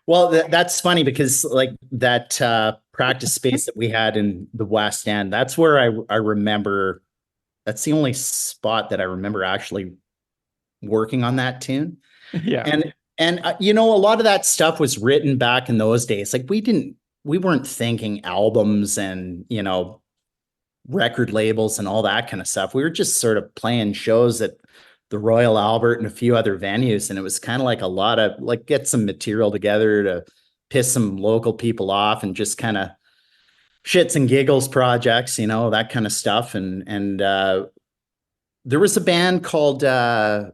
G: Well, that's funny because like that practice space that we had in the West End, that's where I remember, that's the only spot that I remember actually working on that tune.
A: Yeah.
G: And a lot of that stuff was written back in those days. Like we weren't thinking albums and, record labels and all that kind of stuff. We were just sort of playing shows at the Royal Albert and a few other venues. And it was kind of like a lot of like get some material together to piss some local people off and just kind of shits and giggles projects, that kind of stuff. And there was a band called an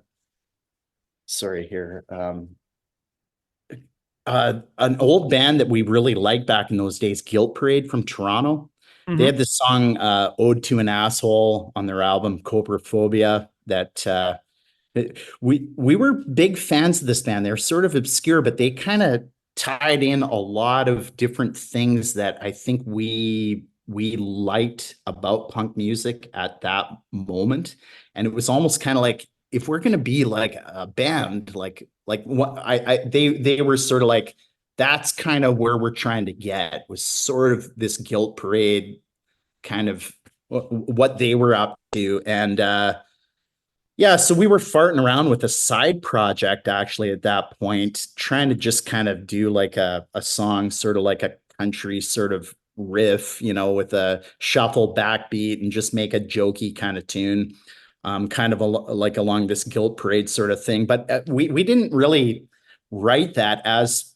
G: old band that we really liked back in those days, Guilt Parade from Toronto. They had this song, Ode to an Asshole, on their album Coprophobia, that we were big fans of this band. They're sort of obscure, but they kind of tied in a lot of different things that I think we liked about punk music at that moment. And it was almost kind of like, if we're going to be like a band, like what they were sort of like, that's kind of where we're trying to get, was sort of this Guilt Parade kind of what they were up to. And so we were farting around with a side project actually at that point, trying to just kind of do like a song, sort of like a country sort of riff, with a shuffle backbeat, and just make a jokey kind of tune, kind of like along this Guilt Parade sort of thing. But we didn't really write that as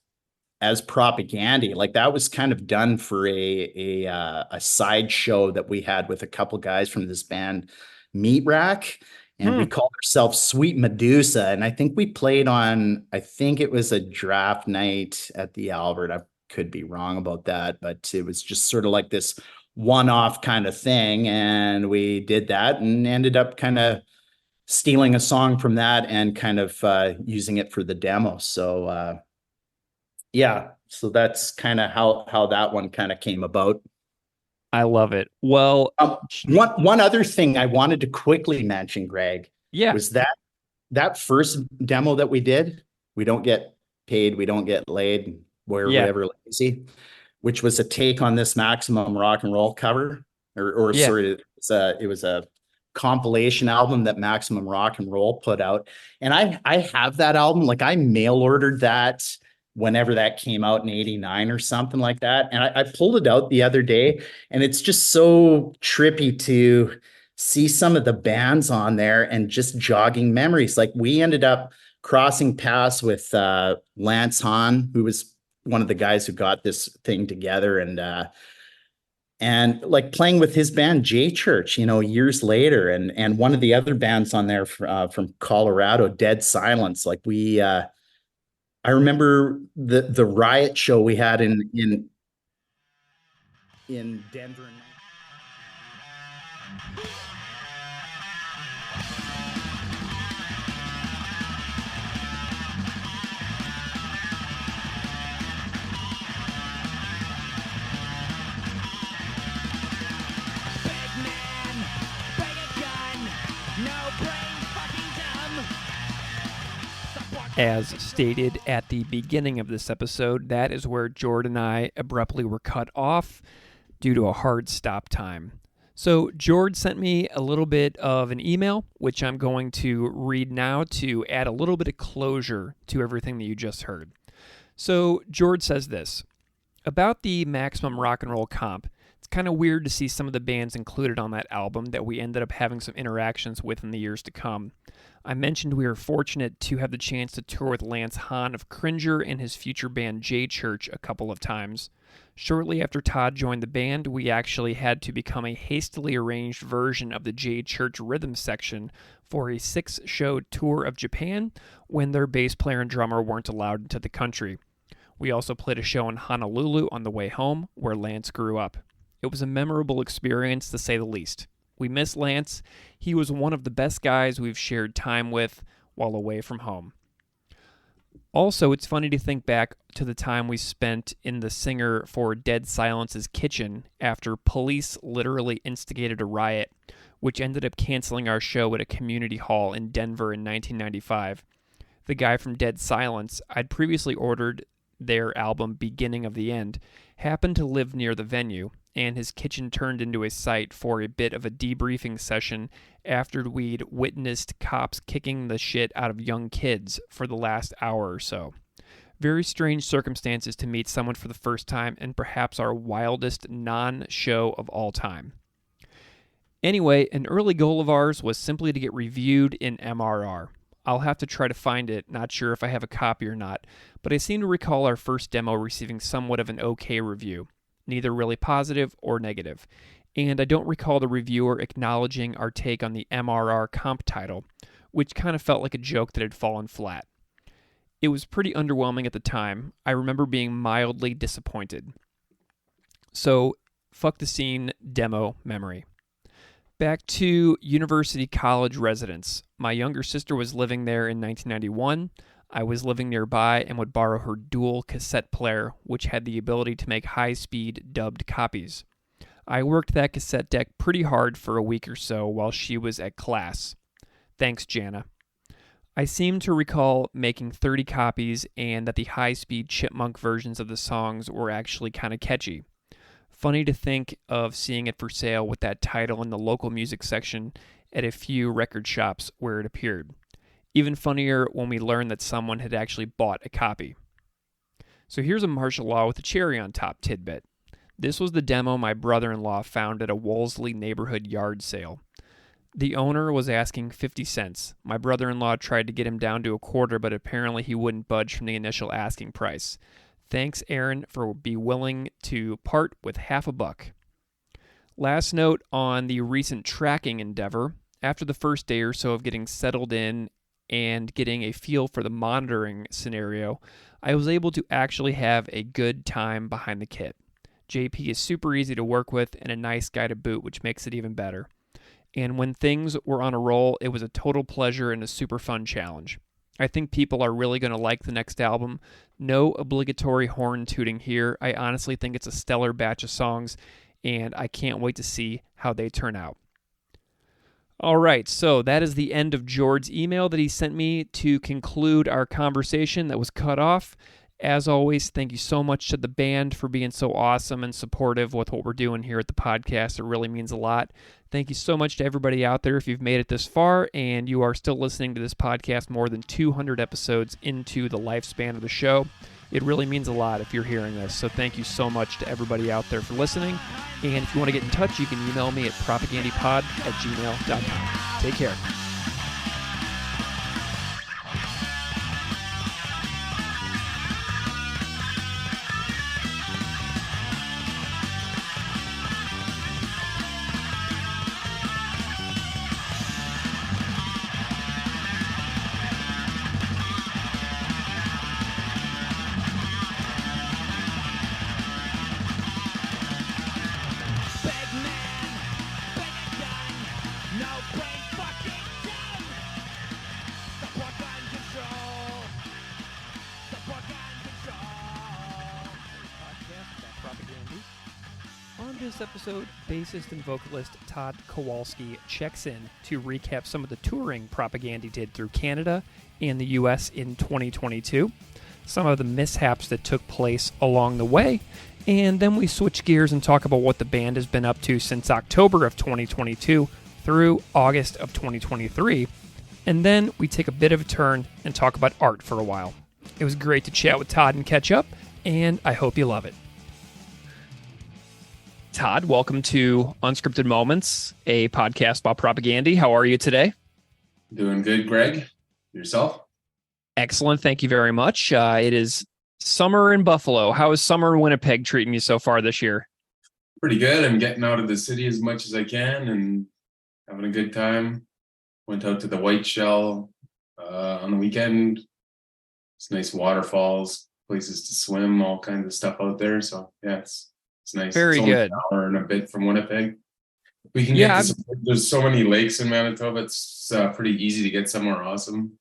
G: propaganda. Like that was kind of done for a side show that we had with a couple guys from this band, Meat Rack. And we called ourselves Sweet Medusa. And I think we played on, I think it was a draft night at the Albert. I could be wrong about that, but it was just sort of like this one-off kind of thing. And we did that and ended up kind of stealing a song from that and kind of using it for the demo. So so that's kind of how that one kind of came about.
A: I love it. Well,
G: one other thing I wanted to quickly mention, Greg, was that first demo that we did, We Don't Get Paid, We Don't Get Laid, We're Ever Lazy, which was a take on this Maximum Rock and Roll cover, sorry, it was a compilation album that Maximum Rock and Roll put out. And I have that album, like I mail ordered that whenever that came out in 89 or something like that. And I pulled it out the other day, and it's just so trippy to see some of the bands on there and just jogging memories. Like we ended up crossing paths with Lance Hahn, who was one of the guys who got this thing together, and like playing with his band J Church, years later. And one of the other bands on there from Colorado, Dead Silence, like I remember the Riot show we had in Denver.
A: As stated at the beginning of this episode, that is where Jord and I abruptly were cut off due to a hard stop time. So Jord sent me a little bit of an email, which I'm going to read now to add a little bit of closure to everything that you just heard. So Jord says this: about the Maximum Rock and Roll comp, it's kind of weird to see some of the bands included on that album that we ended up having some interactions with in the years to come. I mentioned we were fortunate to have the chance to tour with Lance Hahn of Cringer and his future band J Church a couple of times. Shortly after Todd joined the band, we actually had to become a hastily arranged version of the J Church rhythm section for a 6-show tour of Japan when their bass player and drummer weren't allowed into the country. We also played a show in Honolulu on the way home, where Lance grew up. It was a memorable experience, to say the least. We miss Lance. He was one of the best guys we've shared time with while away from home. Also, it's funny to think back to the time we spent in the singer for Dead Silence's kitchen after police literally instigated a riot, which ended up canceling our show at a community hall in Denver in 1995. The guy from Dead Silence, I'd previously ordered their album Beginning of the End, happened to live near the venue, and his kitchen turned into a site for a bit of a debriefing session after we'd witnessed cops kicking the shit out of young kids for the last hour or so. Very strange circumstances to meet someone for the first time, and perhaps our wildest non-show of all time. Anyway, an early goal of ours was simply to get reviewed in MRR. I'll have to try to find it, not sure if I have a copy or not, but I seem to recall our first demo receiving somewhat of an okay review, neither really positive or negative, and I don't recall the reviewer acknowledging our take on the MRR comp title, which kind of felt like a joke that had fallen flat. It was pretty underwhelming at the time. I remember being mildly disappointed. So, fuck the scene demo memory. Back to University College residence. My younger sister was living there in 1991. I was living nearby and would borrow her dual cassette player, which had the ability to make high-speed dubbed copies. I worked that cassette deck pretty hard for a week or so while she was at class. Thanks, Jana. I seem to recall making 30 copies and that the high-speed chipmunk versions of the songs were actually kind of catchy. Funny to think of seeing it for sale with that title in the local music section at a few record shops where it appeared. Even funnier when we learned that someone had actually bought a copy. So here's a martial law with a cherry on top tidbit. This was the demo my brother-in-law found at a Wolseley neighborhood yard sale. The owner was asking 50 cents. My brother-in-law tried to get him down to a quarter, but apparently he wouldn't budge from the initial asking price. Thanks, Aaron, for being willing to part with $50. Last note on the recent tracking endeavor. After the first day or so of getting settled in and getting a feel for the monitoring scenario, I was able to actually have a good time behind the kit. JP is super easy to work with and a nice guy to boot, which makes it even better. And when things were on a roll, it was a total pleasure and a super fun challenge. I think people are really going to like the next album. No obligatory horn tooting here. I honestly think it's a stellar batch of songs, and I can't wait to see how they turn out. All right, so that is the end of Jord's email that he sent me to conclude our conversation that was cut off. As always, thank you so much to the band for being so awesome and supportive with what we're doing here at the podcast. It really means a lot. Thank you so much to everybody out there if you've made it this far and you are still listening to this podcast more than 200 episodes into the lifespan of the show. It really means a lot if you're hearing this. So thank you so much to everybody out there for listening. And if you want to get in touch, you can email me at propagandipod@gmail.com. Take care. This episode, bassist and vocalist Todd Kowalski checks in to recap some of the touring Propagandy did through Canada and the US in 2022, some of the mishaps that took place along the way, and then we switch gears and talk about what the band has been up to since October of 2022 through August of 2023, and then we take a bit of a turn and talk about art for a while. It was great to chat with Todd and catch up, and I hope you love it. Todd, welcome to Unscripted Moments, a podcast about Propagandy. How are you today?
H: Doing good, Greg. Yourself?
A: Excellent. Thank you very much. It is summer in Buffalo. How is summer in Winnipeg treating you so far this year?
H: Pretty good. I'm getting out of the city as much as I can and having a good time. Went out to the White Shell on the weekend. It's nice waterfalls, places to swim, all kinds of stuff out there. So yeah, it's nice.
A: Very
H: it's only
A: good.
H: An hour and a bit from Winnipeg. We can get to there's so many lakes in Manitoba. It's pretty easy to get somewhere awesome.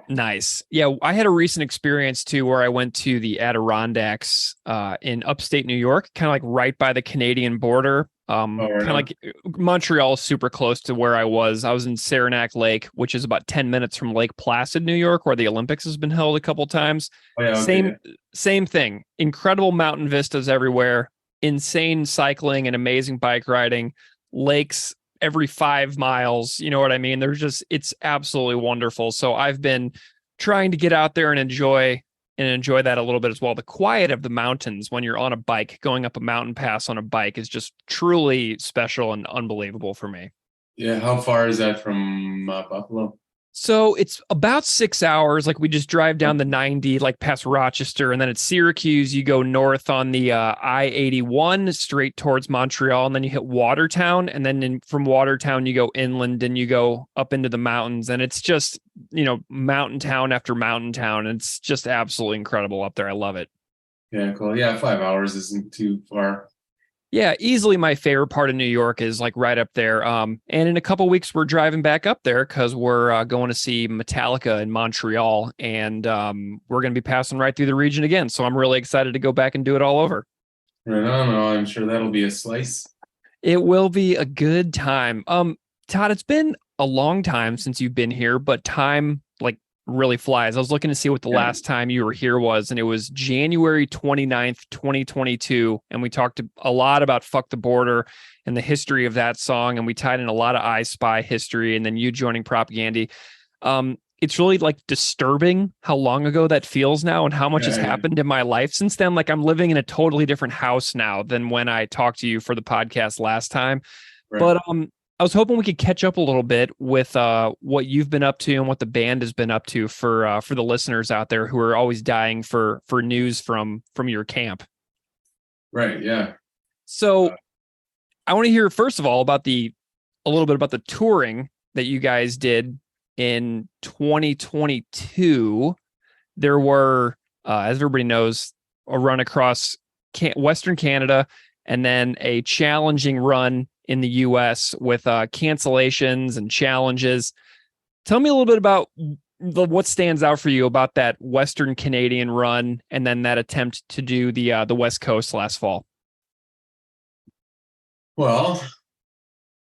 A: Nice. Yeah, I had a recent experience too where I went to the Adirondacks in upstate New York, kind of like right by the Canadian border. Kind of like Montreal is super close to where I was. I was in Saranac Lake, which is about 10 minutes from Lake Placid, New York, where the Olympics has been held a couple times.
H: Oh, yeah, okay.
A: Same thing. Incredible mountain vistas everywhere. Insane cycling and amazing bike riding. Lakes every 5 miles. You know what I mean? It's absolutely wonderful. So I've been trying to get out there and enjoy and enjoy that a little bit as well. The quiet of the mountains when you're on a bike, going up a mountain pass on a bike is just truly special and unbelievable for me.
H: Yeah, how far is that from Buffalo?
A: So it's about 6 hours. Like we just drive down the 90, like past Rochester, and then at Syracuse, you go north on the I-81 straight towards Montreal, and then you hit Watertown, and then from Watertown you go inland and you go up into the mountains, and it's just, mountain town after mountain town. It's just absolutely incredible up there. I love it.
H: Yeah, cool. Yeah, 5 hours isn't too far.
A: Yeah, easily my favorite part of New York is like right up there. And in a couple weeks, we're driving back up there because we're going to see Metallica in Montreal, and we're going to be passing right through the region again. So I'm really excited to go back and do it all over.
H: Right on. I'm sure that'll be a slice.
A: It will be a good time. Todd, it's been a long time since you've been here, but time like really flies. I was looking to see what the last time you were here was, and it was January 29th, 2022. And we talked a lot about Fuck the Border and the history of that song. And we tied in a lot of I Spy history and then you joining Propagandy. It's really like disturbing how long ago that feels now and how much has happened in my life since then. Like I'm living in a totally different house now than when I talked to you for the podcast last time. Right. But I was hoping we could catch up a little bit with what you've been up to and what the band has been up to for the listeners out there who are always dying for news from your camp.
H: Right. Yeah.
A: So I want to hear first of all a little bit about the touring that you guys did in 2022. There were, as everybody knows, a run across Western Canada and then a challenging run in the US with cancellations and challenges. Tell me a little bit about what stands out for you about that Western Canadian run and then that attempt to do the West Coast last fall.
H: Well,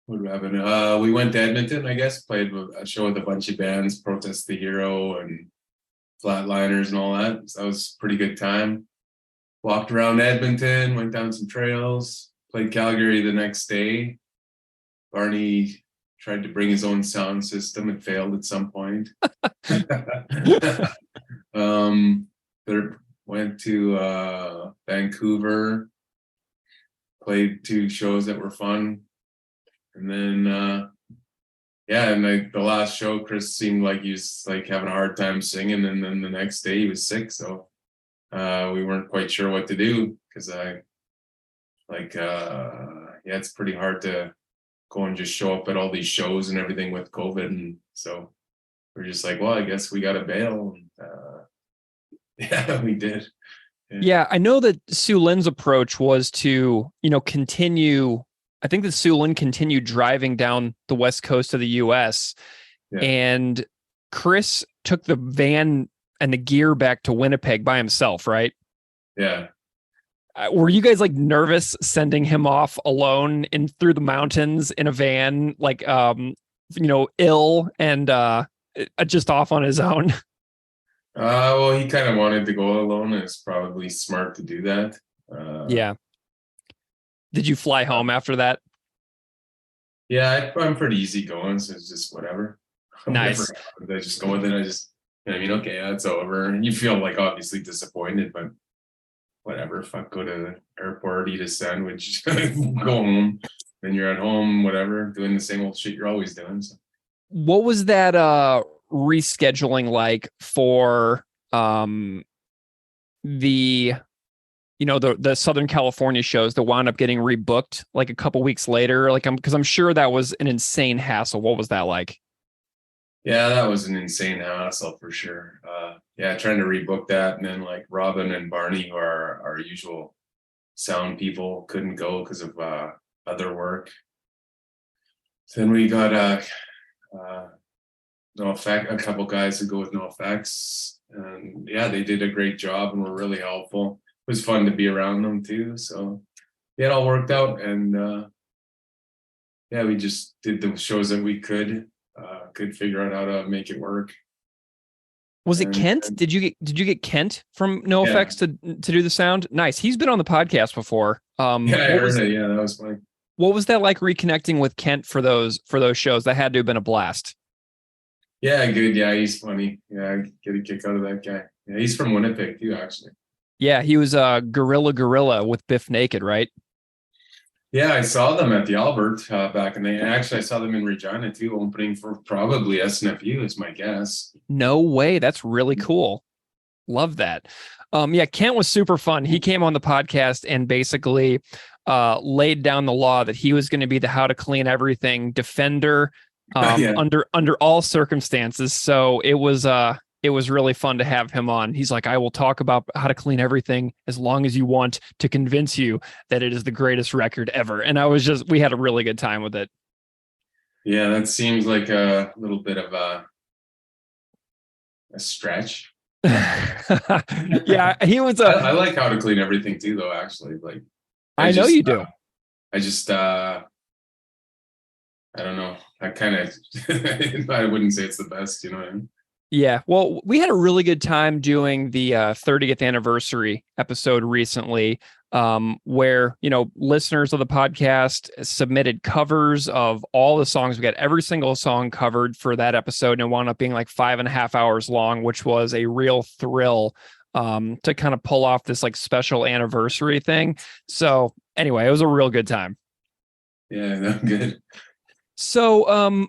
H: what happened? We went to Edmonton, I guess, played a show with a bunch of bands, Protest the Hero and Flatliners and all that. So that was a pretty good time. Walked around Edmonton, went down some trails, played Calgary the next day. Barney tried to bring his own sound system. It failed at some point. Went to Vancouver, played 2 shows that were fun. And then, the last show, Chris seemed like he was like having a hard time singing. And then the next day he was sick. So we weren't quite sure what to do because it's pretty hard to go and just show up at all these shows and everything with COVID. And so we're just like, well, I guess we got to bail. We did.
A: Yeah, I know that Sue Lynn's approach was to, continue. I think that Sue Lynn continued driving down the West Coast of the US and Chris took the van and the gear back to Winnipeg by himself, right?
H: Yeah.
A: Were you guys like nervous sending him off alone through the mountains in a van, like, ill and just off on his own?
H: Well, he kind of wanted to go alone. And it's probably smart to do that.
A: Yeah. Did you fly home after that?
H: Yeah, I'm pretty easy going, so it's just whatever.
A: Nice.
H: I just go with it. Okay, that's over. And you feel like obviously disappointed, but whatever. Fuck, go to the airport, eat a sandwich, go home. Then you're at home, whatever, doing the same old shit you're always doing. So.
A: What was that rescheduling like for the Southern California shows that wound up getting rebooked like a couple weeks later? Like because I'm sure that was an insane hassle. What was that like?
H: Yeah, that was an insane hassle for sure. Trying to rebook that, and then like Robin and Barney, who are our usual sound people, couldn't go because of other work. So then we got No Effect, a couple guys who go with No Effects, and they did a great job and were really helpful. It was fun to be around them too. So it all worked out, and we just did the shows that we could figure out how to make it work.
A: Was it Kent? Did you get Kent from No Effects to do the sound? Nice. He's been on the podcast before.
H: I heard it. Yeah, that was funny.
A: What was that like reconnecting with Kent for those shows? That had to have been a blast.
H: Yeah, good. Yeah, he's funny. Yeah, I get a kick out of that guy. Yeah, he's from Winnipeg too, actually.
A: Yeah, he was Gorilla with Biff Naked, right?
H: Yeah, I saw them at the Albert back in the. Actually, I saw them in Regina too, opening for probably SNFU, is my guess.
A: No way. That's really cool. Love that. Yeah, Kent was super fun. He came on the podcast and basically laid down the law that he was going to be the how to clean everything defender
H: Yeah.
A: under all circumstances. So it was really fun to have him on. He's like, I will talk about how to clean everything as long as you want to convince you that it is the greatest record ever. And we had a really good time with it.
H: Yeah, that seems like a little bit of a stretch.
A: Yeah, he was
H: I like how to clean everything too, though, actually. Like,
A: I know you do.
H: I just I don't know. I kind of I wouldn't say it's the best, you know what I mean?
A: Yeah, well, we had a really good time doing the 30th anniversary episode recently, where, listeners of the podcast submitted covers of all the songs. We got every single song covered for that episode, and it wound up being like 5.5 hours long, which was a real thrill to kind of pull off this like special anniversary thing. So anyway, it was a real good time.
H: Yeah, no, good.
A: So,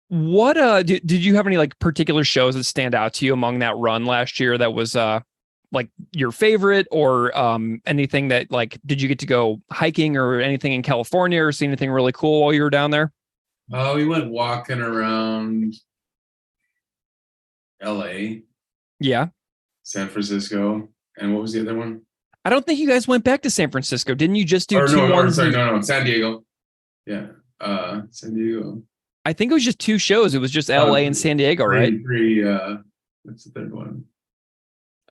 A: what did you have any like particular shows that stand out to you among that run last year that was like your favorite, or anything that, like, did you get to go hiking or anything in California or see anything really cool while you were down there?
H: We went walking around LA,
A: Yeah.
H: San Francisco, and what was the other one?
A: I don't think you guys went back to San Francisco. Didn't you just do
H: San Diego. Yeah. San Diego.
A: I think it was just 2 shows. It was just LA and San Diego, right?
H: What's the third one?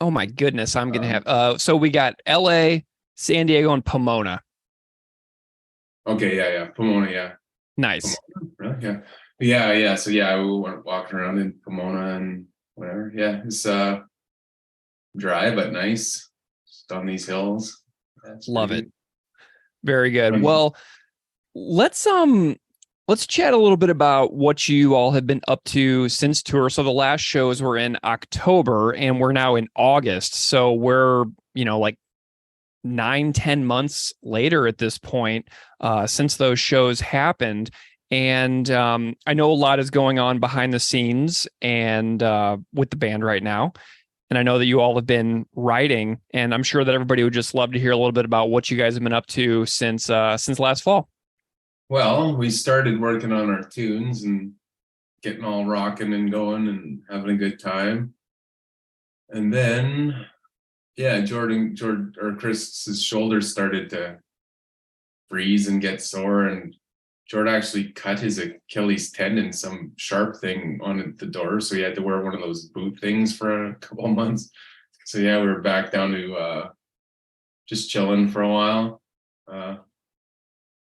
A: Oh my goodness. I'm going to have, so we got LA, San Diego, and Pomona.
H: Okay. Yeah. Pomona. Yeah.
A: Nice.
H: Pomona, really? Yeah. Yeah. So yeah, we went walking around in Pomona and whatever. Yeah. It's dry, but nice. Just on these hills.
A: Love it. Very good. Well, let's chat a little bit about what you all have been up to since tour. So the last shows were in October and we're now in August. So we're, like 9-10 months later at this point, since those shows happened. And I know a lot is going on behind the scenes and with the band right now. And I know that you all have been writing, and I'm sure that everybody would just love to hear a little bit about what you guys have been up to since last fall.
H: Well, we started working on our tunes and getting all rocking and going and having a good time. And then, yeah, Chris's shoulders started to freeze and get sore. And Jord actually cut his Achilles tendon, some sharp thing on the door. So he had to wear one of those boot things for a couple of months. So yeah, we were back down to just chilling for a while.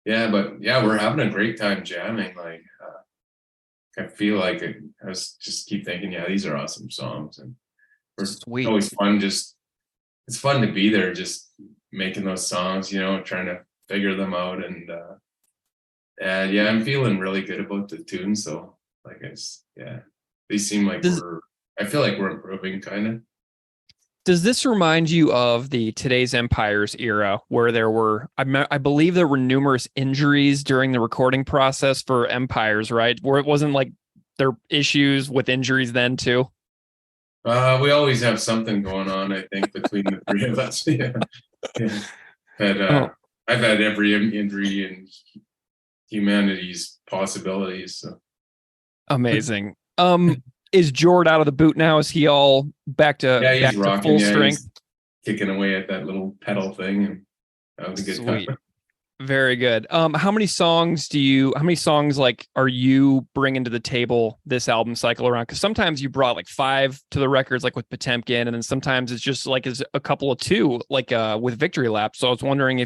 H: Yeah, but yeah, we're having a great time jamming. Like, I feel like I was just keep thinking, yeah, these are awesome songs, and it's always fun. It's fun to be there, just making those songs, trying to figure them out, and yeah, I'm feeling really good about the tunes. So, like, they seem like I feel like we're improving, kind of.
A: Does this remind you of the Today's Empires era, where there were, I believe there were numerous injuries during the recording process for Empires, right? Where it wasn't like there issues with injuries then too?
H: We always have something going on, I think, between the three of us. Yeah. I've had every injury in humanity's possibilities. So.
A: Amazing. Is Jord out of the boot now? Is he all back to full strength?
H: Kicking away at that little pedal thing, and that was a good time.
A: Very good. How many songs like are you bringing to the table this album cycle around? Because sometimes you brought like 5 to the records, like with Potemkin, and then sometimes it's just like is a couple of 2, like with Victory Lap. So I was wondering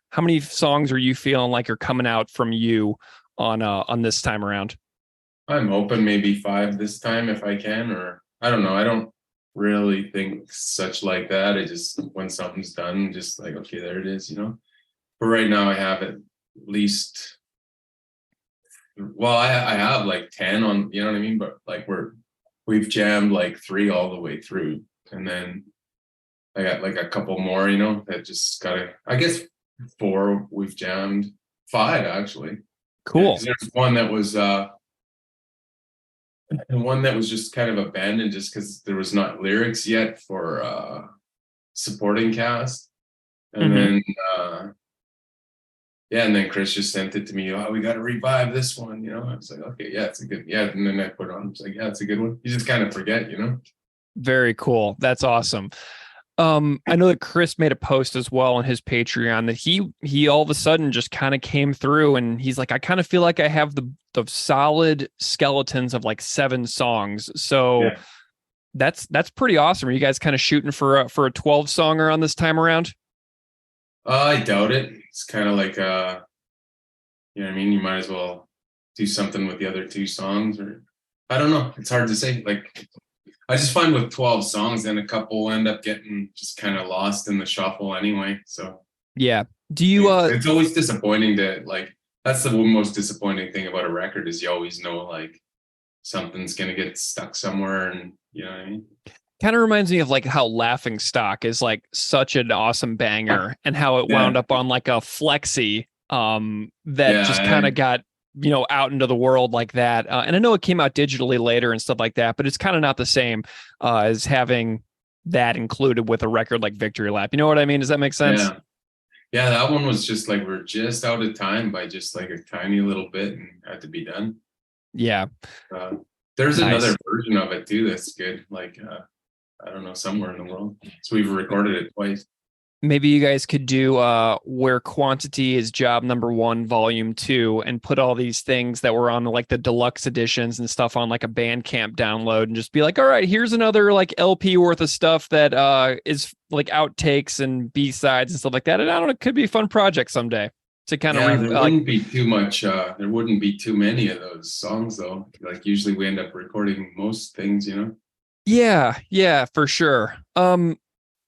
A: how many songs are you feeling like are coming out from you on this time around?
H: I'm hoping maybe 5 this time if I can, or I don't know. I don't really think such like that. I just, when something's done, just like, okay, there it is, But right now I have at least, I have like 10 on, you know what I mean? But like we're we've jammed like 3 all the way through, and then I got like a couple more, that just I guess 4 we've jammed, 5 actually.
A: Cool.
H: Yeah, there's one that was just kind of abandoned just because there was not lyrics yet for supporting cast, and then and then Chris just sent it to me. Oh, we got to revive this one. I was like, okay, yeah, it's a good, and then I put it on. I was like, yeah, it's a good one. You just kind of forget,
A: Very cool. That's awesome. I know that Chris made a post as well on his Patreon that he all of a sudden just kind of came through, and he's like, I kind of feel like I have the solid skeletons of like 7 songs. So that's pretty awesome. Are you guys kind of shooting for a 12 songer on this time around?
H: I doubt it. It's kind of like, you might as well do something with the other 2 songs, or I don't know. It's hard to say. Like, I just find with 12 songs, then a couple end up getting just kind of lost in the shuffle anyway. So
A: yeah. Do you?
H: It's always disappointing that's the most disappointing thing about a record is you always know like something's gonna get stuck somewhere, and you know what I mean.
A: Kind of reminds me of like how Laughing Stock is like such an awesome banger, and how it wound up on like a flexi that just kind of got out into the world like that. And I know it came out digitally later and stuff like that, but it's kind of not the same as having that included with a record like Victory Lap. You know what I mean? Does that make sense?
H: Yeah, that one was just like we're just out of time by just like a tiny little bit and had to be done.
A: Yeah.
H: There's another version of it too that's good. Like I don't know, somewhere in the world. So we've recorded it twice.
A: Maybe you guys could do Where Quantity is Job Number 1, Volume 2, and put all these things that were on like the deluxe editions and stuff on like a Bandcamp download, and just be like, all right, here's another like LP worth of stuff that is like outtakes and B-sides and stuff like that. And I don't know, it could be a fun project someday to kind of
H: there wouldn't be too much. There wouldn't be too many of those songs though. Like usually we end up recording most things,
A: Yeah, for sure.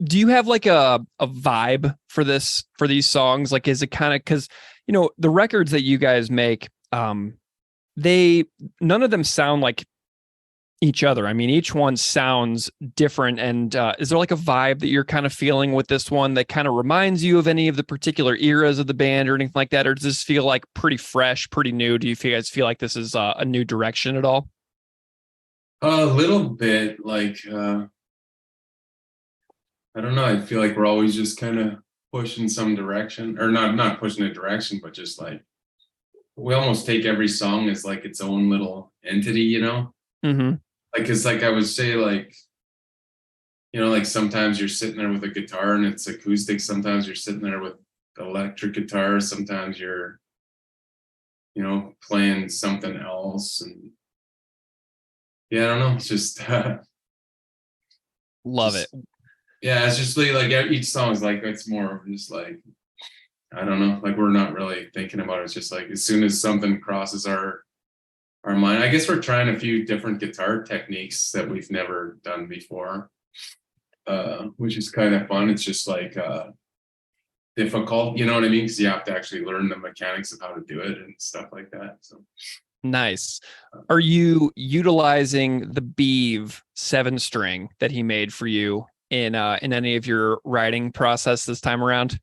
A: Do you have like a vibe for these songs? Like, is it kind of, because the records that you guys make, none of them sound like each other. I mean, each one sounds different. And is there like a vibe that you're kind of feeling with this one that kind of reminds you of any of the particular eras of the band or anything like that? Or does this feel like pretty fresh, pretty new? Do you guys feel like this is a new direction at all?
H: A little bit, like I don't know. I feel like we're always just kind of pushing some direction, or not pushing a direction, but just like we almost take every song as like its own little entity,
A: Mm-hmm.
H: Like it's like I would say, like like sometimes you're sitting there with a guitar and it's acoustic. Sometimes you're sitting there with electric guitar. Sometimes you're playing something else, and I don't know. It's just
A: love it.
H: Yeah, it's just like each song is like, it's more just like, I don't know, like we're not really thinking about it. It's just like as soon as something crosses our mind. I guess we're trying a few different guitar techniques that we've never done before, which is kind of fun. It's just like difficult, you know what I mean? Because you have to actually learn the mechanics of how to do it and stuff like that. So
A: nice. Are you utilizing the Beeve 7-string that he made for you in any of your writing process this time around?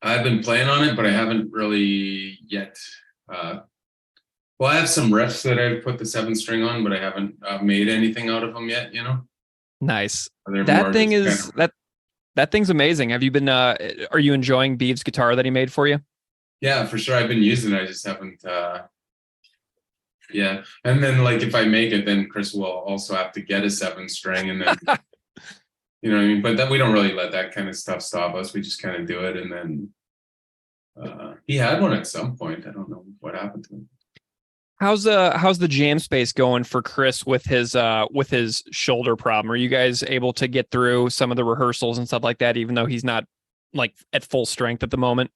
H: I've been playing on it, but I haven't really yet. Well, I have some riffs that I've put the 7-string on, but I haven't made anything out of them yet.
A: Nice. That thing is that thing's amazing. Have you been? Are you enjoying Beeve's guitar that he made for you?
H: Yeah, for sure. I've been using it. I just haven't. Yeah, and then like if I make it, then Chris will also have to get a 7-string, and then. You know what I mean? But we don't really let that kind of stuff stop us. We just kind of do it. And then he had one at some point. I don't know what happened to him.
A: How's the jam space going for Chris with his shoulder problem? Are you guys able to get through some of the rehearsals and stuff like that, even though he's not like at full strength at the moment?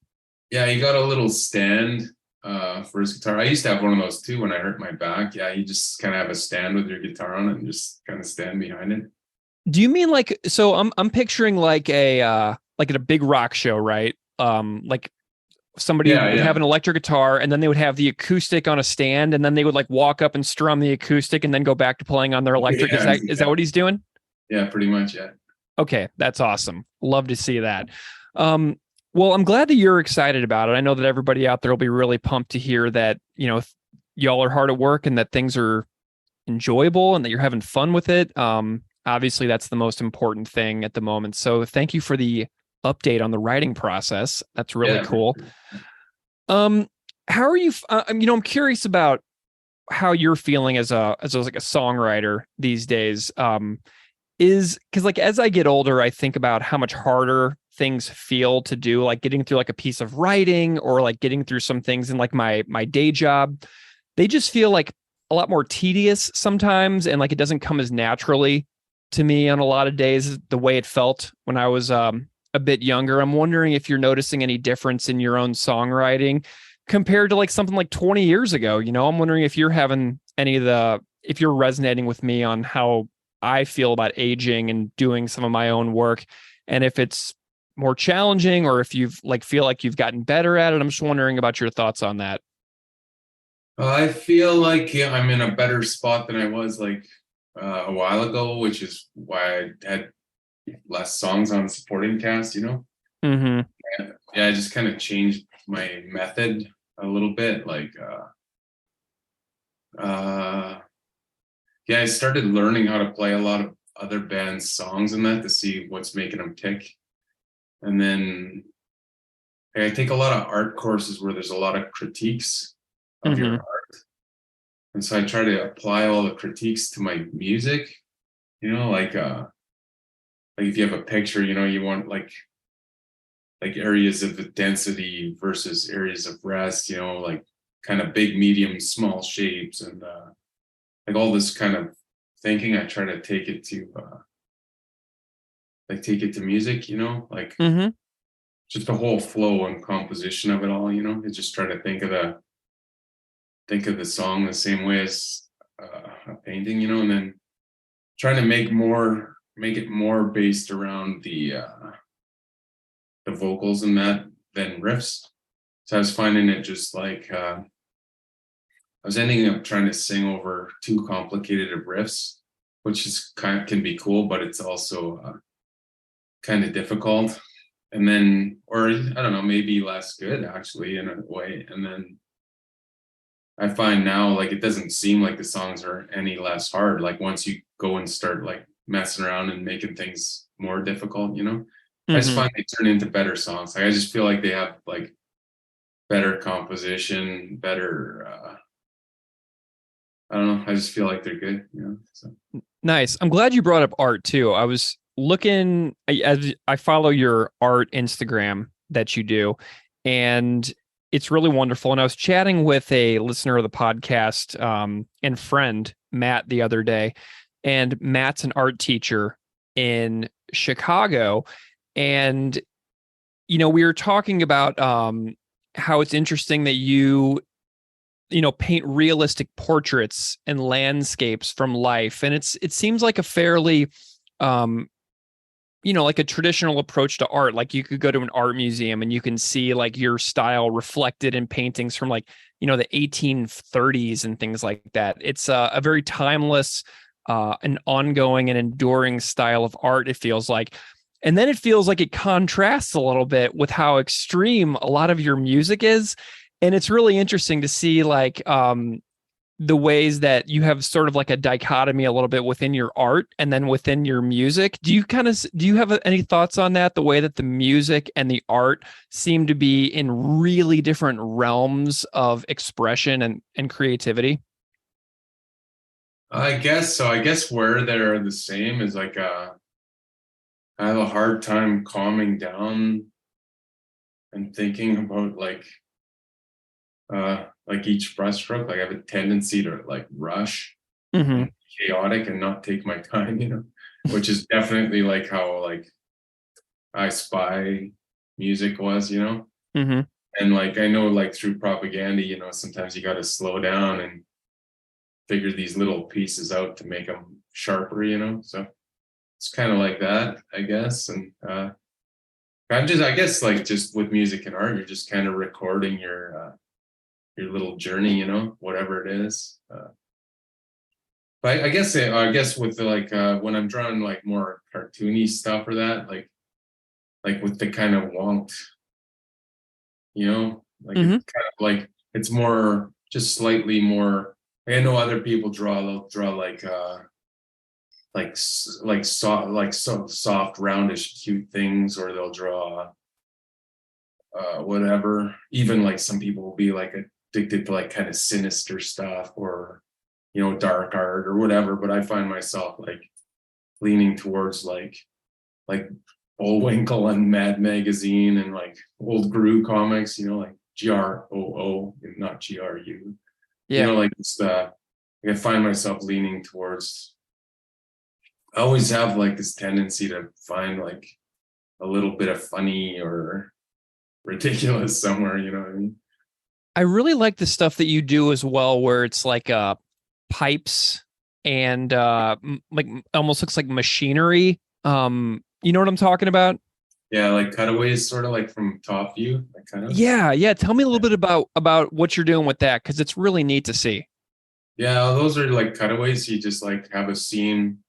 H: Yeah, he got a little stand for his guitar. I used to have one of those too when I hurt my back. Yeah, you just kind of have a stand with your guitar on it and just kind of stand behind it.
A: Do you mean like, so I'm picturing like a big rock show, right? Like somebody
H: Yeah,
A: would
H: yeah.
A: have an electric guitar, and then they would have the acoustic on a stand, and then they would like walk up and strum the acoustic and then go back to playing on their electric.
H: Yeah,
A: Is that what he's doing?
H: Yeah, pretty much. Yeah.
A: Okay, that's awesome. Love to see that. Well, I'm glad that you're excited about it. I know that everybody out there will be really pumped to hear that, y'all are hard at work and that things are enjoyable and that you're having fun with it. Obviously, that's the most important thing at the moment. So thank you for the update on the writing process. That's really cool. How are you? I'm curious about how you're feeling as a songwriter these days. Is because like as I get older, I think about how much harder things feel to do, like getting through like a piece of writing or like getting through some things in like my day job. They just feel like a lot more tedious sometimes, and like it doesn't come as naturally to me on a lot of days the way it felt when I was a bit younger. I'm wondering if you're noticing any difference in your own songwriting compared to like something like 20 years ago. I'm wondering if you're having if you're resonating with me on how I feel about aging and doing some of my own work, and if it's more challenging or if you've like feel like you've gotten better at it. I'm just wondering about your thoughts on that.
H: I feel like I'm in a better spot than I was like a while ago, which is why I had less songs on supporting cast,
A: Mm-hmm.
H: Yeah, I just kind of changed my method a little bit. Like, I started learning how to play a lot of other bands' songs and that to see what's making them tick. And then I take a lot of art courses where there's a lot of critiques of your art. And so I try to apply all the critiques to my music, like if you have a picture, you want like areas of density versus areas of rest, like kind of big, medium, small shapes, and like all this kind of thinking. I try to take it to music, like just the whole flow and composition of it all, I just try to think of the song the same way as a painting, and then trying to make it more based around the vocals and that than riffs. So I was finding it just like I was ending up trying to sing over too complicated of riffs, which is can be cool, but it's also kind of difficult. And then, or I don't know, maybe less good actually in a way. And then I find now like it doesn't seem like the songs are any less hard. Like once you go and start like messing around and making things more difficult, I just find they turn into better songs. Like I just feel like they have like better composition, better I don't know. I just feel like they're good, So.
A: Nice. I'm glad you brought up art too. I was looking as I follow your art Instagram that you do, and it's really wonderful. And I was chatting with a listener of the podcast and friend, Matt, the other day, and Matt's an art teacher in Chicago. And, we were talking about how it's interesting that you paint realistic portraits and landscapes from life. And it seems like a fairly, like a traditional approach to art. Like you could go to an art museum and you can see like your style reflected in paintings from like, the 1830s and things like that. It's a very timeless, an ongoing and enduring style of art, it feels like. And then it feels like it contrasts a little bit with how extreme a lot of your music is. And it's really interesting to see like the ways that you have sort of like a dichotomy a little bit within your art and then within your music. Do you have any thoughts on that? The way that the music and the art seem to be in really different realms of expression and creativity?
H: I guess so. I guess where they're the same is like I have a hard time calming down and thinking about like each brushstroke. Like I have a tendency to like rush, chaotic, and not take my time, which is definitely like how like I Spy music was, and like I know like through propaganda, sometimes you got to slow down and figure these little pieces out to make them sharper, so it's kind of like that, I guess. And I guess like just with music and art, you're just kind of recording your little journey, you know, whatever it is. But I guess with the, like when I'm drawing like more cartoony stuff or that, like with the kind of wonked, you know, like it's kind of like it's more just slightly more. I know other people they'll draw like soft, roundish, cute things, or they'll draw whatever. Even like some people will be like addicted to like kind of sinister stuff, or you know, dark art or whatever. But I find myself like leaning towards like Bullwinkle and Mad Magazine and like old Gru comics, you know, like GROO and not GRU.
A: Yeah.
H: You know, like it's I find myself leaning towards. I always have like this tendency to find like a little bit of funny or ridiculous somewhere, you know what I mean?
A: I really like the stuff that you do as well, where it's like pipes and like almost looks like machinery. You know what I'm talking about?
H: Yeah, like cutaways, sort of like from top view, like kind of.
A: Yeah. Tell me a little bit about what you're doing with that, because it's really neat to see.
H: Yeah, those are like cutaways. You just like have a scene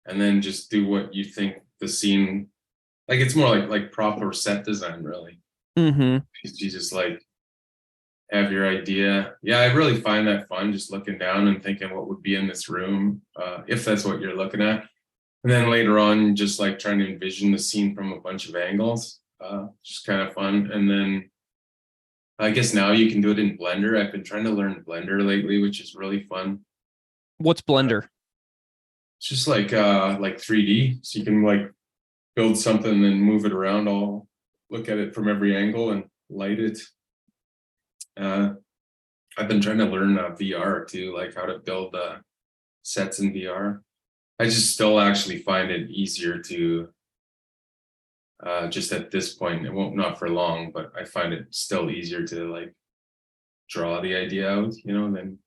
H: and then just do what you think the scene, like it's more like proper set design, really.
A: Mm-hmm.
H: You just like have your idea. Yeah, I really find that fun, just looking down and thinking what would be in this room, if that's what you're looking at. And then later on, just like trying to envision the scene from a bunch of angles, just kind of fun. And then I guess now you can do it in Blender. I've been trying to learn Blender lately, which is really fun.
A: What's Blender?
H: It's just like 3D. So you can like build something and then move it around, all look at it from every angle and light it. I've been trying to learn VR too, like how to build sets in VR. I just still actually find it easier to just at this point, it won't, not for long, but I find it still easier to like draw the idea out, you know, than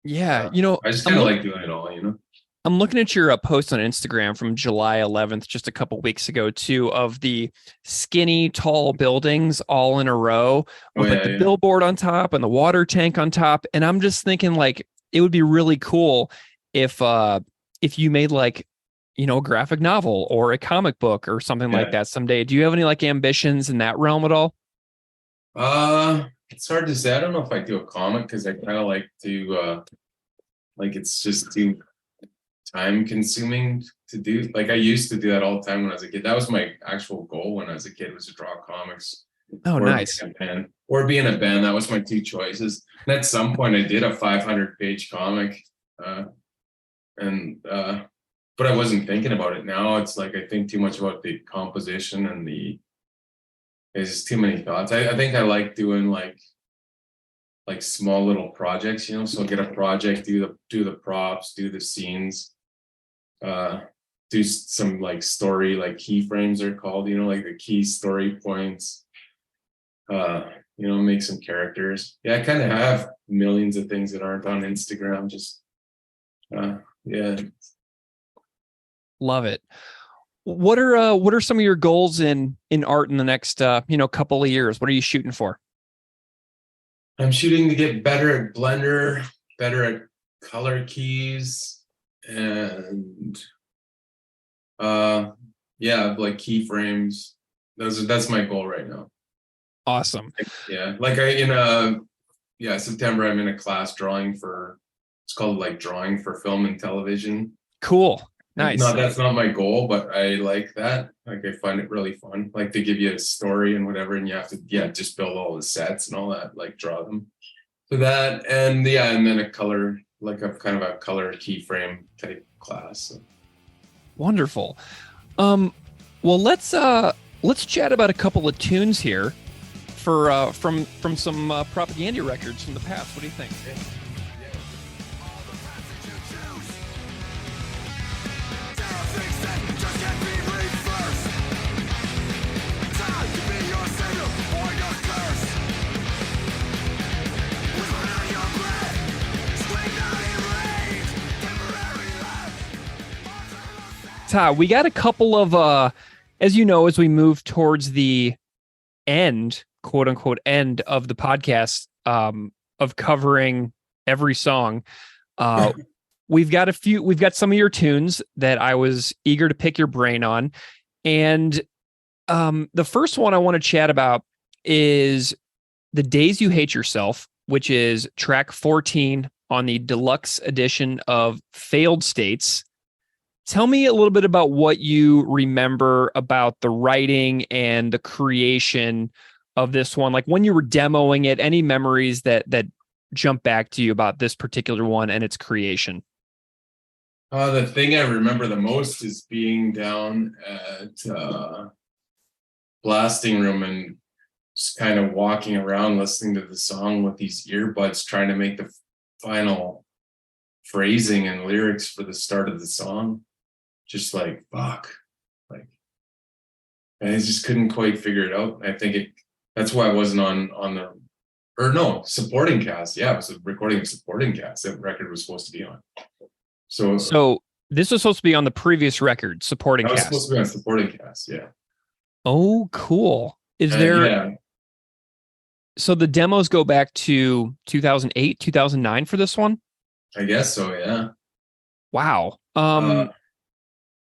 A: you know,
H: I just kind of like doing it all, you know.
A: I'm looking at your post on Instagram from July 11th, just a couple weeks ago, too, of the skinny, tall buildings all in a row with the billboard on top and the water tank on top. And I'm just thinking, like, it would be really cool if you made like, you know, a graphic novel or a comic book or something like that someday. Do you have any like ambitions in that realm at all?
H: It's hard to say. I don't know if I do a comic, because I kind of like to like it's just too time consuming to do. Like I used to do that all the time when I was a kid. That was my actual goal when I was a kid, was to draw comics.
A: Oh, nice.
H: Or be in a band. That was my two choices. And at some point I did a 500-page comic. But I wasn't thinking about it. Now it's like I think too much about the composition and there's too many thoughts. I think I like doing like small little projects, you know. So I'll get a project, do the props, do the scenes, do some like story, like keyframes are called, you know, like the key story points, you know, make some characters. Yeah, I kind of have millions of things that aren't on Instagram. Just yeah.
A: Love it. What are some of your goals in art in the next couple of years? What are you shooting for?
H: I'm shooting to get better at Blender, better at color keys, and like keyframes. That's my goal right now.
A: Awesome.
H: Yeah, like September I'm in a class it's called like drawing for film and television.
A: Cool. Nice.
H: That's not my goal, but I like that. Like I find it really fun. Like they give you a story and whatever, and you have to just build all the sets and all that, like draw them. So that and then a color, like a kind of a color keyframe type class. So.
A: Wonderful. Well, let's chat about a couple of tunes here from some propaganda records from the past. What do you think? Todd, we got a couple of as you know, as we move towards the end, quote unquote, end of the podcast, of covering every song, we've got some of your tunes that I was eager to pick your brain on. And the first one I want to chat about is The Days You Hate Yourself, which is track 14 on the deluxe edition of Failed States. Tell me a little bit about what you remember about the writing and the creation of this one. Like when you were demoing it, any memories that jump back to you about this particular one and its creation?
H: The thing I remember the most is being down at blasting room and just kind of walking around listening to the song with these earbuds, trying to make the final phrasing and lyrics for the start of the song. Just like, fuck. Like, I just couldn't quite figure it out. I think that's why I wasn't supporting cast. Yeah, it was a recording of supporting cast that record was supposed to be on. So
A: this was supposed to be on the previous record, supporting cast.
H: I was supposed to be on supporting cast, yeah.
A: Oh, cool. Yeah. So the demos go back to 2008, 2009 for this one?
H: I guess so, yeah.
A: Wow.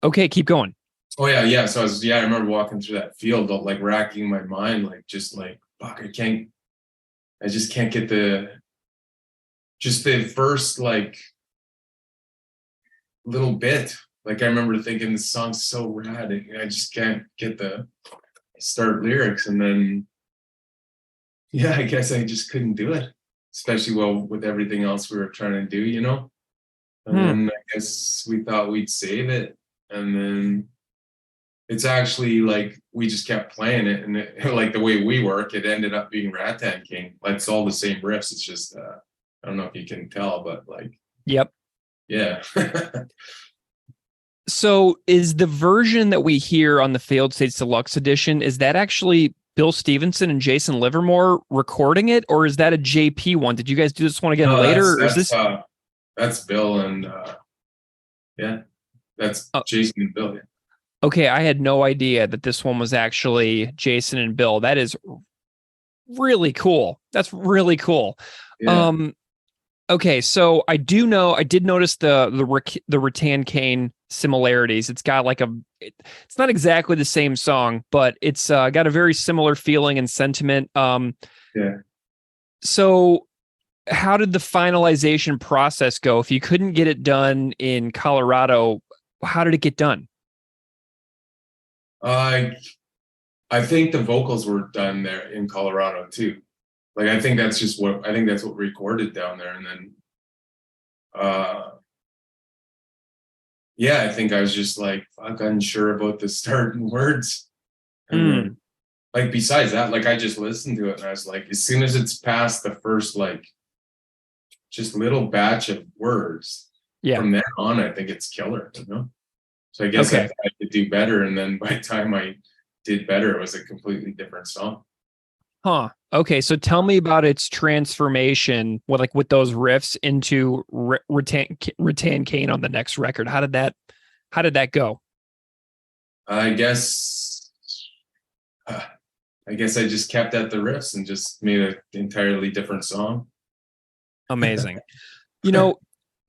A: Okay, keep going.
H: Oh yeah. So I remember walking through that field, like racking my mind, like just like, fuck, I just can't get the first like little bit. Like I remember thinking this song's so rad, I just can't get the start lyrics, and then I guess I just couldn't do it, especially with everything else we were trying to do, you know. And then I guess we thought we'd save it, and then it's actually like we just kept playing it, and like the way we work, it ended up being Rattan King. Like it's all the same riffs. It's just I don't know if you can tell, but like,
A: yep,
H: yeah.
A: So is the version that we hear on the Failed States Deluxe Edition, is that actually Bill Stevenson and Jason Livermore recording it, or is that a JP one? Did you guys do this one again later?
H: That's Bill and that's Jason and Bill. Yeah.
A: Okay, I had no idea that this one was actually Jason and Bill. That is really cool. That's really cool.
H: Yeah.
A: Okay, so I did notice the Rattan Kane similarities. It's got like it's not exactly the same song, but it's got a very similar feeling and sentiment.
H: Yeah.
A: So how did the finalization process go? If you couldn't get it done in Colorado, how did it get done?
H: I think the vocals were done there in Colorado too. Like I think that's what we recorded down there, and then I think I was just like, fuck, unsure about the start and words. And then, like besides that, like I just listened to it and I was like, as soon as it's past the first like just little batch of words, from there on, I think it's killer, you know? So I guess I thought I could do better, and then by the time I did better, it was a completely different song.
A: Huh. Okay, so tell me about its transformation with those riffs into Rattan Kane on the next record. How did that go?
H: I guess I just kept at the riffs and just made an entirely different song.
A: Amazing. Tell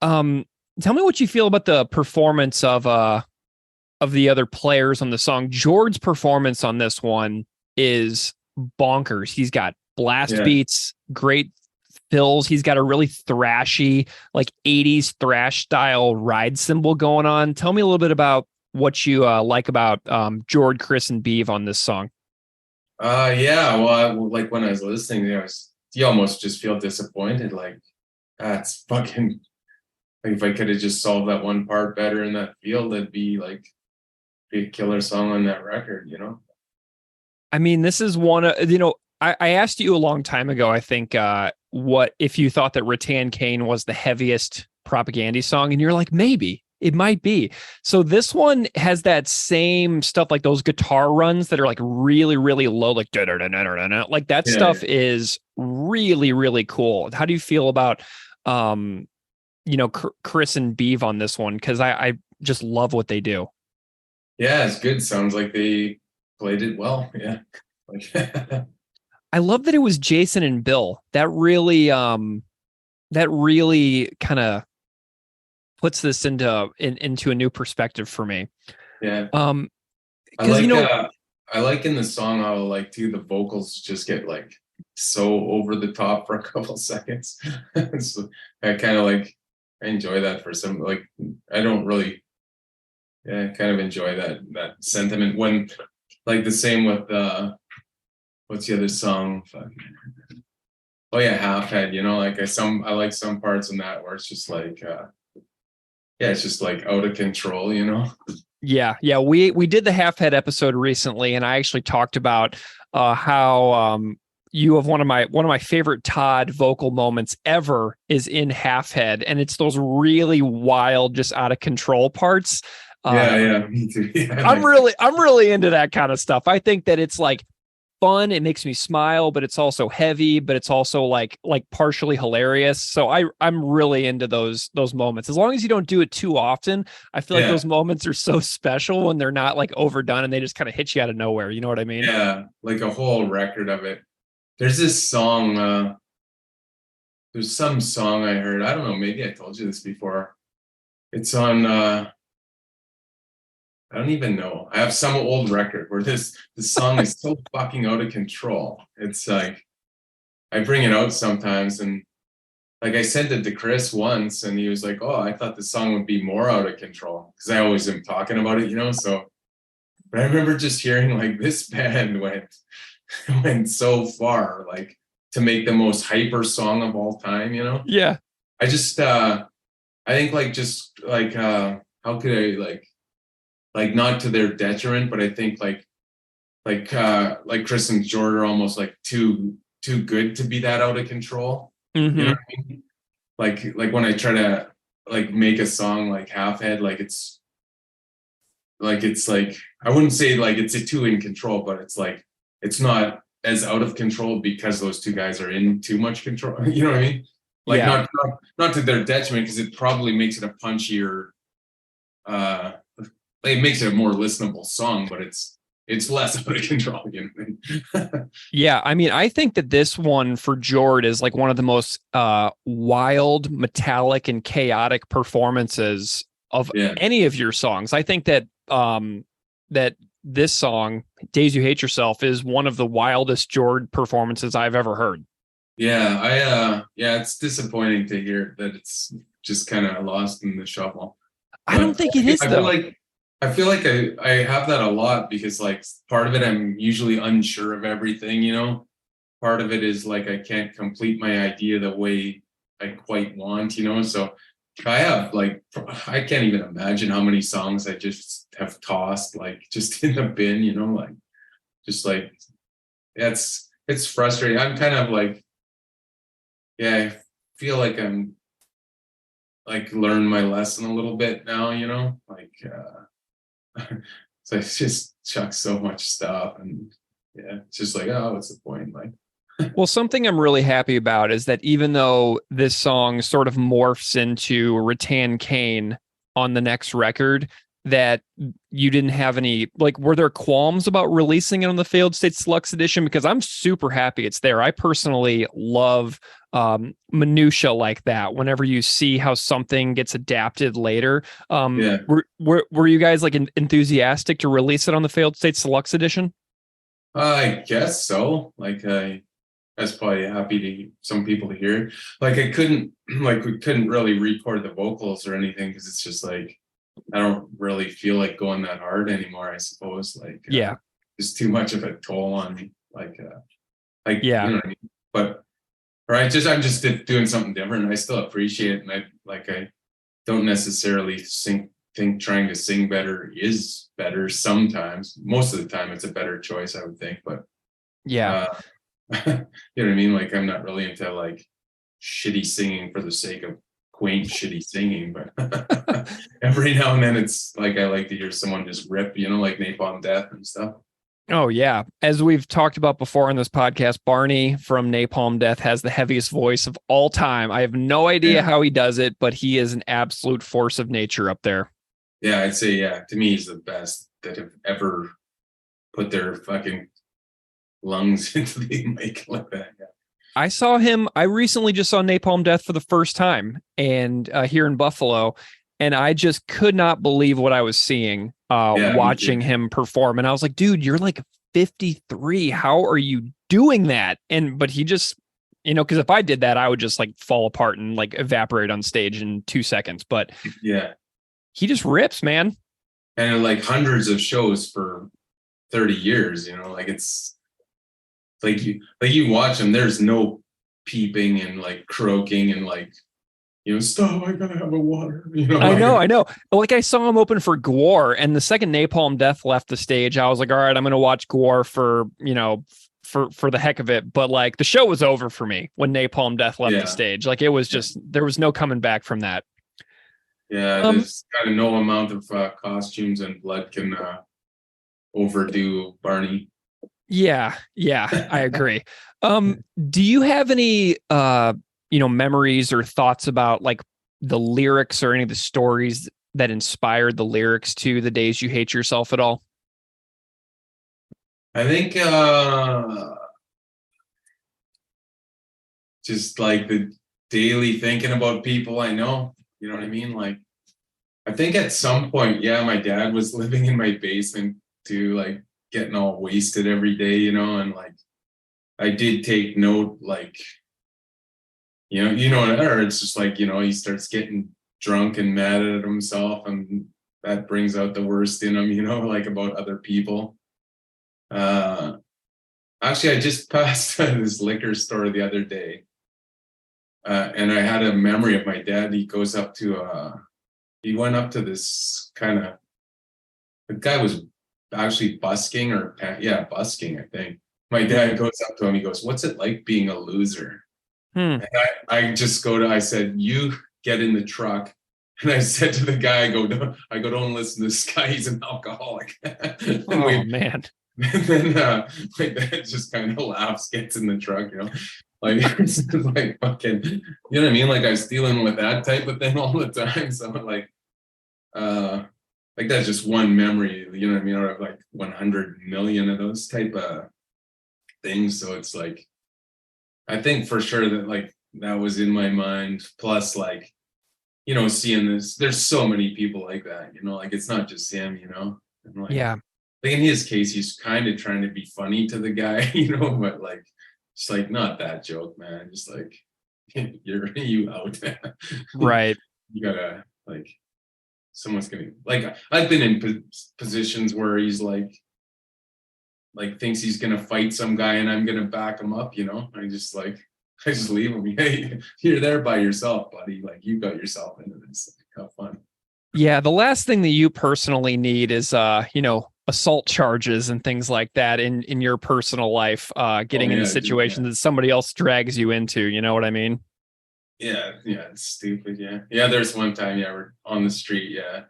A: me what you feel about the performance of the other players on the song. Jord's performance on this one is bonkers. He's got blast beats, great fills. He's got a really thrashy, like 80s thrash style ride cymbal going on. Tell me a little bit about what you like about Jord, Chris, and Beav on this song.
H: Well, like when I was listening, you almost just feel disappointed. Like, that's fucking, like if I could have just solved that one part better in that field, it'd be like a killer song on that record, you know?
A: I mean, this is one, I asked you a long time ago, I think, what if you thought that Rattan Kane was the heaviest Propaganda song, and you're like, maybe it might be. So this one has that same stuff, like those guitar runs that are like really, really low, like like that stuff is really, really cool. How do you feel about, Chris and Beav on this one? Because I just love what they do.
H: Yeah, it's good. Sounds like they played it well. Yeah. Like
A: I love that it was Jason and Bill. That really kind of puts this into a new perspective for me.
H: yeah. I
A: Because
H: like I like in the song how like too the vocals just get like so over the top for a couple seconds. So I kind of like I enjoy that for some like I don't really I kind of enjoy that sentiment when like the same with what's the other song? Oh yeah, Half Head, you know, like I like some parts in that where it's just like yeah, it's just like out of control, you know.
A: Yeah. We did the Half Head episode recently, and I actually talked about how you have one of my favorite Todd vocal moments ever is in Half Head, and it's those really wild, just out of control parts.
H: Yeah, me too. Yeah,
A: I'm really into that kind of stuff. I think that it's like fun. It makes me smile, but it's also heavy, but it's also like partially hilarious. So I'm really into those moments. As long as you don't do it too often, I feel like those moments are so special when they're not like overdone and they just kind of hit you out of nowhere. You know what I mean?
H: Yeah, like a whole record of it. There's this song, there's some song I heard. I don't know, maybe I told you this before. It's on I don't even know. I have some old record where the song is so fucking out of control. It's like I bring it out sometimes, and like I sent it to Chris once, and he was like, "Oh, I thought the song would be more out of control," because I always am talking about it, you know. So, but I remember just hearing like this band went so far, like to make the most hyper song of all time, you know.
A: Yeah.
H: I just I think like just like how could I like not to their detriment, but I think like Chris and Jord are almost like too good to be that out of control.
A: Mm-hmm.
H: You know what I mean? Like when I try to like make a song like Half Head, like it's like I wouldn't say like it's too in control, but it's like it's not as out of control because those two guys are in too much control. You know what I mean? Like not to their detriment, because it probably makes it a punchier it makes it a more listenable song, but it's less out of control, you know.
A: Yeah, I mean, I think that this one for Jord is like one of the most wild, metallic, and chaotic performances of any of your songs. I think that that this song, "Days You Hate Yourself," is one of the wildest Jord performances I've ever heard.
H: Yeah, it's disappointing to hear that it's just kind of lost in the shuffle.
A: I don't think it is, though.
H: I feel like I have that a lot because like part of it I'm usually unsure of everything, you know. Part of it is like I can't complete my idea the way I quite want, you know. So I have like I can't even imagine how many songs I just have tossed like just in the bin, you know, like just like it's frustrating. I'm kind of like I feel like I'm like learned my lesson a little bit now, you know, like so I just chuck so much stuff, and it's just like, oh, what's the point? Like,
A: well, something I'm really happy about is that even though this song sort of morphs into Rattan Cane on the next record, that you didn't have any, like, were there qualms about releasing it on the Failed States Deluxe Edition? Because I'm super happy it's there. I personally love minutia like that. Whenever you see how something gets adapted later, were you guys like enthusiastic to release it on the Failed States Deluxe Edition?
H: I guess so. Like I was probably happy to some people to hear it. Like we couldn't really record the vocals or anything because it's just like I don't really feel like going that hard anymore, I suppose. Like it's too much of a toll on me. Like you know what I mean? But I'm just doing something different. I still appreciate it, and I don't necessarily think trying to sing better is better sometimes. Most of the time it's a better choice, I would think. But you know what I mean? Like I'm not really into like shitty singing for the sake of quaint shitty singing, but every now and then it's like I like to hear someone just rip, you know, like Napalm Death and stuff.
A: Oh yeah, as we've talked about before on this podcast, Barney from Napalm Death has the heaviest voice of all time. I have no idea how he does it, but he is an absolute force of nature up there.
H: Yeah, I'd say to me he's the best that have ever put their fucking lungs into the mic like that. Yeah.
A: I recently just saw Napalm Death for the first time and here in Buffalo, and I just could not believe what I was seeing watching him perform. And I was like, dude, you're like 53. How are you doing that? But he just, because if I did that, I would just like fall apart and like evaporate on stage in 2 seconds. But
H: yeah,
A: he just rips, man.
H: And like hundreds of shows for 30 years, like it's like you watch him, there's no peeping and like croaking and like, stop, I gotta have a water.
A: I know. Like I saw him open for Gwar, and the second Napalm Death left the stage, I was like, all right, I'm gonna watch Gwar for for the heck of it. But like the show was over for me when Napalm Death left the stage. Like it was just, there was no coming back from that.
H: Yeah, there's kind of no amount of costumes and blood can overdo Barney.
A: Yeah, I agree. Do you have any memories or thoughts about like the lyrics or any of the stories that inspired the lyrics to The Days You Hate Yourself at all?
H: I think just like the daily thinking about people I know, you know what I mean? Like, I think at some point, my dad was living in my basement too, like getting all wasted every day, and like I did take note, like, or it's just like, he starts getting drunk and mad at himself, and that brings out the worst in him, like about other people. Actually, I just passed this liquor store the other day, and I had a memory of my dad. He went up to this the guy was actually busking busking, I think. My dad goes up to him, he goes, "What's it like being a loser?" And I said, "You get in the truck." And I said to the guy, don't listen to this guy, he's an alcoholic.
A: Man.
H: And then my dad just kind of laughs, gets in the truck, like it's like fucking, you know what I mean? Like I was dealing with that type of thing all the time. So like that's just one memory, you know what I mean? Out of like 100 million of those type of things. So it's like, I think for sure that like that was in my mind. Plus like, seeing this, there's so many people like that, like it's not just him, and like, like in his case, he's kind of trying to be funny to the guy, but like, it's like not that joke, man. Just like you out,
A: right?
H: You gotta like, someone's gonna like. I've been in positions where he's like thinks he's gonna fight some guy, and I'm gonna back him up. I just leave him. Hey, you're there by yourself, buddy. Like you got yourself into this. Like, have fun. Yeah,
A: the last thing that you personally need is assault charges and things like that in your personal life, getting into situations that somebody else drags you into, you know what I mean?
H: Yeah, it's stupid. Yeah, there's one time, we're on the street, I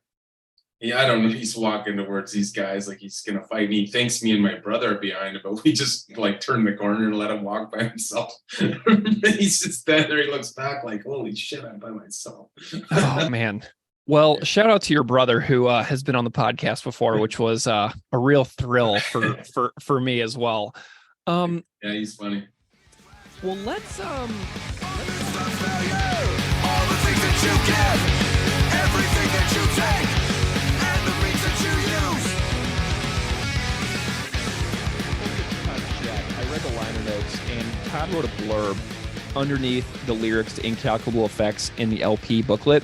H: don't know, he's walking towards these guys like he's gonna fight me. He thinks me and my brother are behind him, but we just like turn the corner and let him walk by himself. He's just there, he looks back like, holy shit, I'm by myself.
A: Oh man. Well, shout out to your brother who has been on the podcast before, which was a real thrill for me as well.
H: Yeah, he's funny.
A: Well, let's
I: all the things that you give, everything that you take, and the things that you use.
A: I read the liner notes, and Todd wrote a blurb underneath the lyrics to Incalculable Effects in the LP booklet.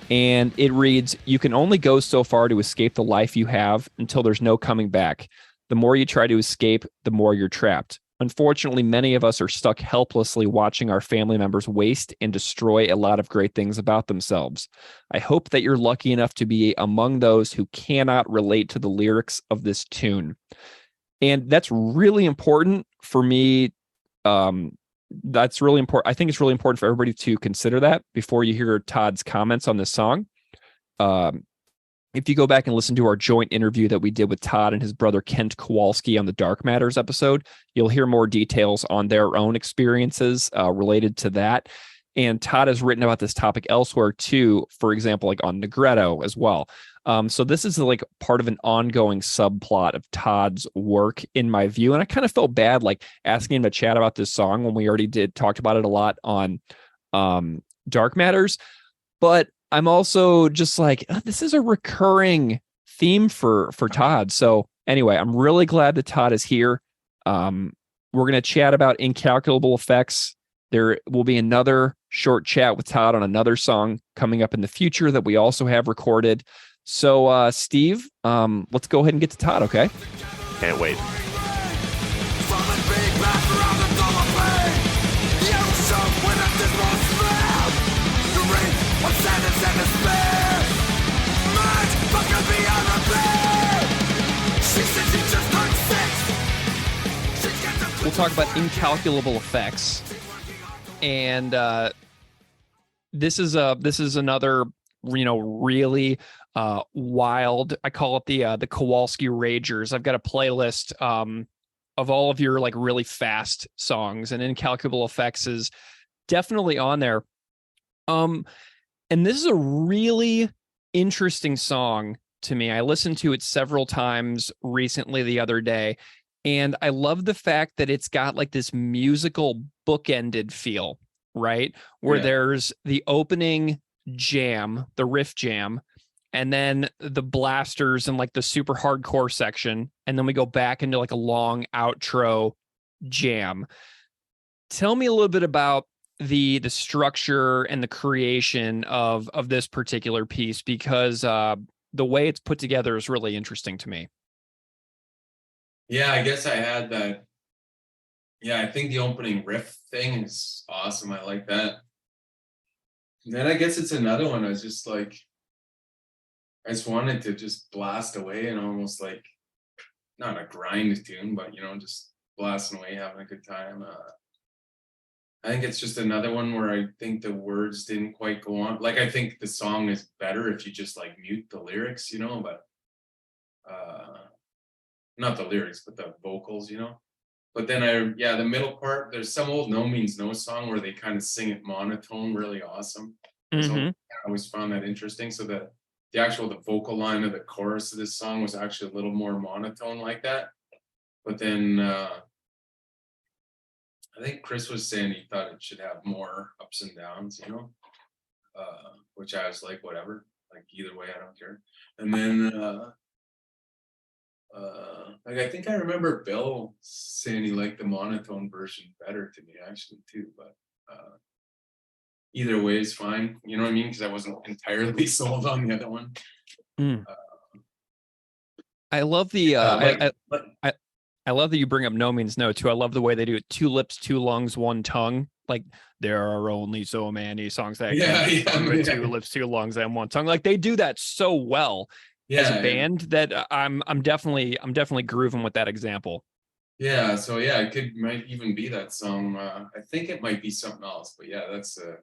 A: And it reads, "You can only go so far to escape the life you have until there's no coming back. The more you try to escape, the more you're trapped. Unfortunately, many of us are stuck helplessly watching our family members waste and destroy a lot of great things about themselves. I hope that you're lucky enough to be among those who cannot relate to the lyrics of this tune." And that's really important for me. That's really important. I think it's really important for everybody to consider that before you hear Todd's comments on this song. If you go back and listen to our joint interview that we did with Todd and his brother Kent Kowalski on the Dark Matters episode, you'll hear more details on their own experiences related to that. And Todd has written about this topic elsewhere too, for example, like on Negretto as well. So this is like part of an ongoing subplot of Todd's work, in my view. And I kind of felt bad like asking him to chat about this song when we already talked about it a lot on Dark Matters. But I'm also just like, this is a recurring theme for Todd. So anyway, I'm really glad that Todd is here. We're going to chat about Incalculable Effects. There will be another short chat with Todd on another song coming up in the future that we also have recorded. So, Steve, let's go ahead and get to Todd, okay?
J: Can't wait.
A: We'll talk about Incalculable Effects. And this is another, really wild. I call it the Kowalski Ragers. I've got a playlist of all of your like really fast songs, and Incalculable Effects is definitely on there. And this is a really interesting song to me. I listened to it several times recently the other day, and I love the fact that it's got like this musical bookended feel, right? Where there's the opening jam, the riff jam, and then the blasters and like the super hardcore section. And then we go back into like a long outro jam. Tell me a little bit about the structure and the creation of this particular piece, because the way it's put together is really interesting to me.
H: Yeah, I guess I had that. Yeah, I think the opening riff thing is awesome. I like that. And then I guess it's another one. I was just like, I just wanted to just blast away and almost like, not a grind tune, but just blasting away, having a good time. I think it's just another one where I think the words didn't quite go on. Like, I think the song is better if you just like mute the lyrics, but not the lyrics, but the vocals, But then the middle part, there's some old No Means No song where they kind of sing it monotone, really awesome. So I always found that interesting. So the vocal line of the chorus of this song was actually a little more monotone like that. But then I think Chris was saying he thought it should have more ups and downs, which I was like, whatever, like either way, I don't care. And then I think I remember Bill saying he liked the monotone version better to me actually too, but either way is fine. You know what I mean? Because I wasn't entirely sold on the other one.
A: I love the I love that you bring up No Means No too. I love the way they do it. 2 lips, 2 lungs, 1 tongue. Like, there are only so many songs that can with 2 lips, 2 lungs, and 1 tongue. Like, they do that so well as a band that I'm definitely grooving with that example.
H: Yeah, so it might even be that song. I think it might be something else, but that's a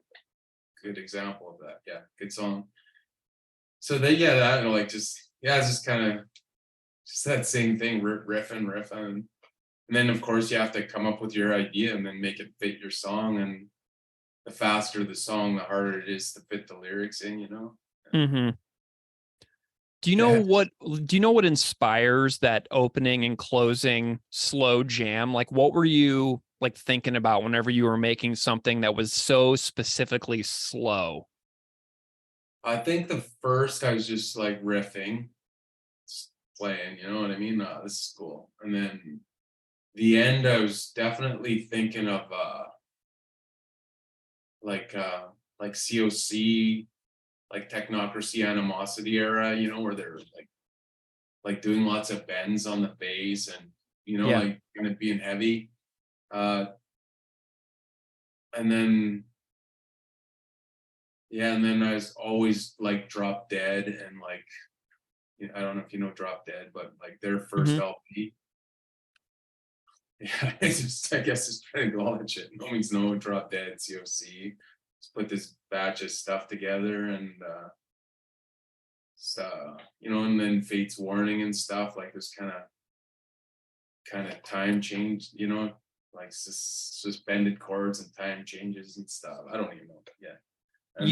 H: good example of that. Yeah, good song. So that like it's just kind of just that same thing, riffing, and then of course you have to come up with your idea and then make it fit your song. And the faster the song, the harder it is to fit the lyrics in.
A: Mm-hmm. Do you know what inspires that opening and closing slow jam? Like, what were you like thinking about whenever you were making something that was so specifically slow?
H: I think the first I was just like riffing, playing, you know what I mean? This is cool. And then the end, I was definitely thinking of like COC, like Technocracy Animosity era, where they're like doing lots of bends on the bass and like kind of being heavy. And then I was always like Drop Dead and like, I don't know if you know Drop Dead, but like their first LP. Yeah, I guess it's trying to go all that shit. No Means No, Drop Dead, COC. Just put this batch of stuff together and and then Fate's Warning and stuff. Like there's kind of time change, like suspended chords and time changes and stuff. I don't even know. Yeah. And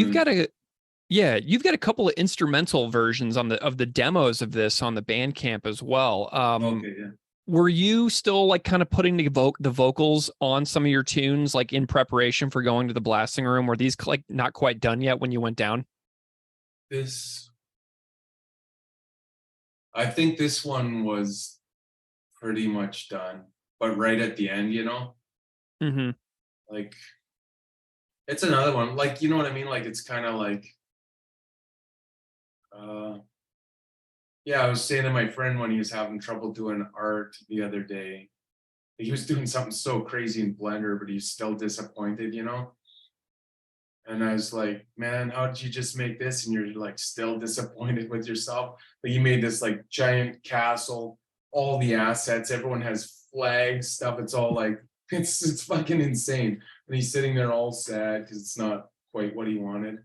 A: Yeah, you've got a couple of instrumental versions of the demos of this on the Bandcamp as well.
H: Okay, yeah.
A: Were you still like kind of putting the vocals on some of your tunes like in preparation for going to the blasting room? Were these like not quite done yet when you went down?
H: I think this one was pretty much done, but right at the end,
A: Mm-hmm.
H: like it's another one, like, you know what I mean? Like, it's kind of like, yeah, I was saying to my friend when he was having trouble doing art the other day, he was doing something so crazy in Blender, but he's still disappointed, And I was like, man, how did you just make this? And you're like still disappointed with yourself. Like, you made this like giant castle, all the assets, everyone has flags, stuff. It's all like, it's fucking insane. And he's sitting there all sad because it's not quite what he wanted.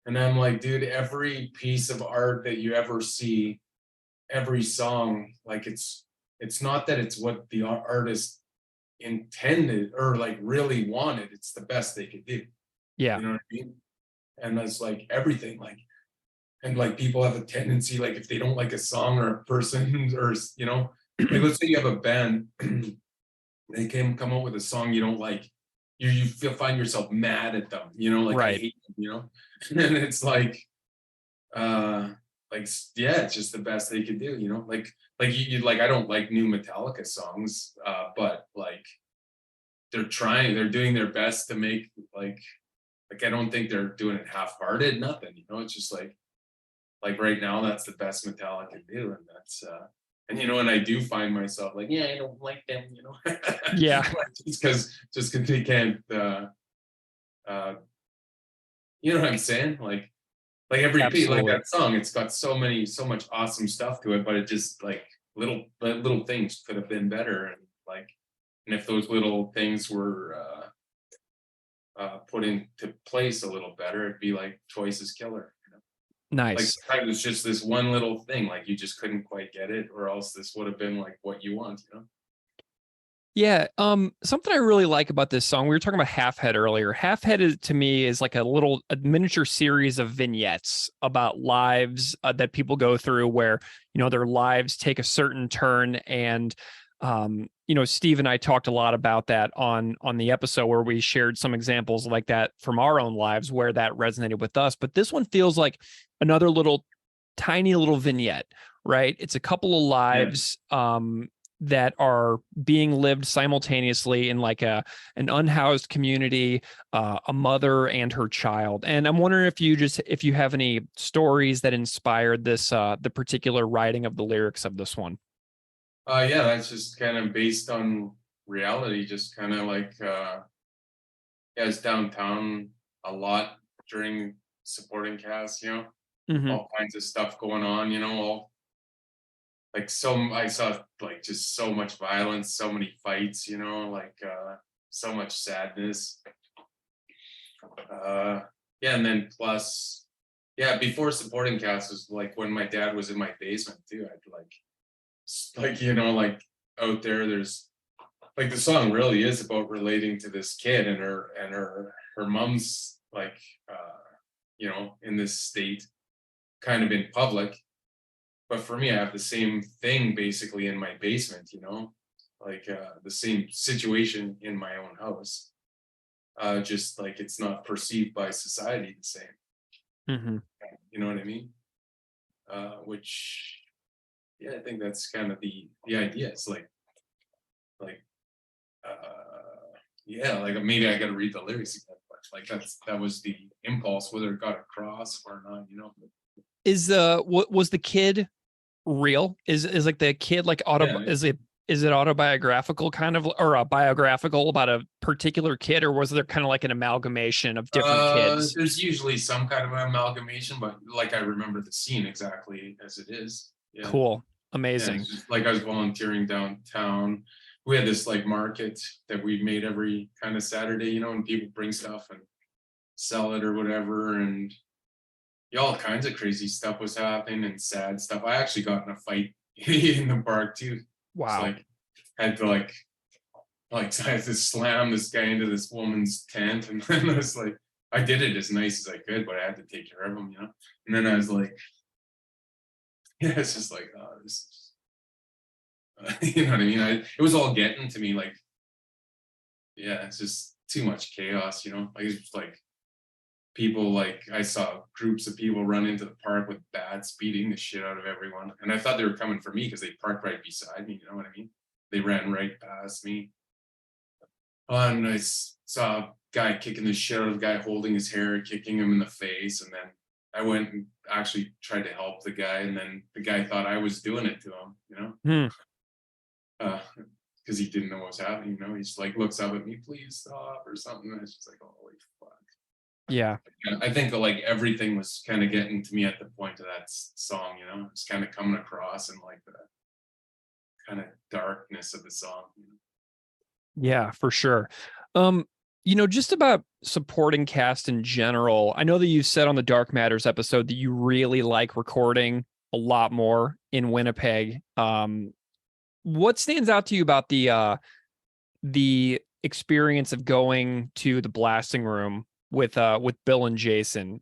H: And I'm like, dude, every piece of art that you ever see, every song, like it's not that it's what the artist intended or like really wanted. It's the best they could do.
A: Yeah.
H: You know what I mean? And that's like everything, like, and like people have a tendency, like if they don't like a song or a person or, like let's say you have a band, they come up with a song you don't like, you find yourself mad at them, like
A: Right.
H: I hate them, and it's like, yeah, it's just the best they could do, like you like, I don't like new Metallica songs, but like they're doing their best to make like I don't think they're doing it half-hearted, nothing, it's just like right now that's the best Metallica do, and that's and and I do find myself like, yeah, I don't like them,
A: Yeah.
H: just because they can't you know what I'm saying? Like every piece, like that song, it's got so much awesome stuff to it, but it just like little things could have been better, and if those little things were put into place a little better, it'd be like Choice is Killer.
A: Nice.
H: Like it was just this one little thing, like you just couldn't quite get it, or else this would have been like what you want,
A: Yeah. Something I really like about this song, we were talking about Half Head earlier. Half Head to me is like a miniature series of vignettes about lives that people go through where, their lives take a certain turn. And, Steve and I talked a lot about that on the episode where we shared some examples like that from our own lives where that resonated with us. But this one feels like another tiny little vignette, right? It's a couple of lives, that are being lived simultaneously in like an unhoused community, a mother and her child. And I'm wondering if you have any stories that inspired this, the particular writing of the lyrics of this one.
H: Yeah, that's just kind of based on reality, just kind of like, it's downtown a lot during supporting cast,
A: Mm-hmm.
H: all kinds of stuff going on, all like I saw like just so much violence, so many fights, so much sadness. Yeah, and then plus, yeah, before supporting cast was like when my dad was in my basement too. I'd like out there's like the song really is about relating to this kid and her mom's like in this state, kind of in public. But for me, I have the same thing basically in my basement, the same situation in my own house. Just like it's not perceived by society the same.
A: Mm-hmm.
H: You know what I mean? Which, yeah, I think that's kind of the idea. It's yeah, like maybe I got to read the lyrics again, but like that was the impulse, whether it got across or not,
A: Is what was the kid real? Is like the kid like is it autobiographical kind of, or a biographical about a particular kid, or was there kind of like an amalgamation of different kids?
H: There's usually some kind of amalgamation, but like I remember the scene exactly as it is. Yeah.
A: Cool. Amazing.
H: Yeah, just, like I was volunteering downtown. We had this like market that we made every kind of Saturday, and people bring stuff and sell it or whatever, and all kinds of crazy stuff was happening and sad stuff. I actually got in a fight in the park too.
A: Wow.
H: So, had to I had to slam this guy into this woman's tent, and then I I did it as nice as I could, but I had to take care of them, you know. And then I was like, yeah, it's just like, oh, this is, you know what I mean? It was all getting to me, like, yeah, it's just too much chaos, you know. Like, it's just like people, like, I saw groups of people run into the park with bats beating the shit out of everyone, and I thought they were coming for me because they parked right beside me, you know what I mean? They ran right past me. And I saw a guy kicking the shit out of a guy holding his hair, kicking him in the face. And then I went and actually tried to help the guy. And then the guy thought I was doing it to him, you know? Because he didn't know what was happening, you know? He just like looks up at me, please stop or something. And it's just like, holy fuck.
A: Yeah.
H: I think like everything was kind of getting to me at the point of that song, you know? It's kind of coming across in like the kind of darkness of the song, you know?
A: Yeah, for sure. Just about supporting cast in general, I know that you said on the Dark Matters episode that you really like recording a lot more in Winnipeg. What stands out to you about the experience of going to the blasting room with Bill and Jason?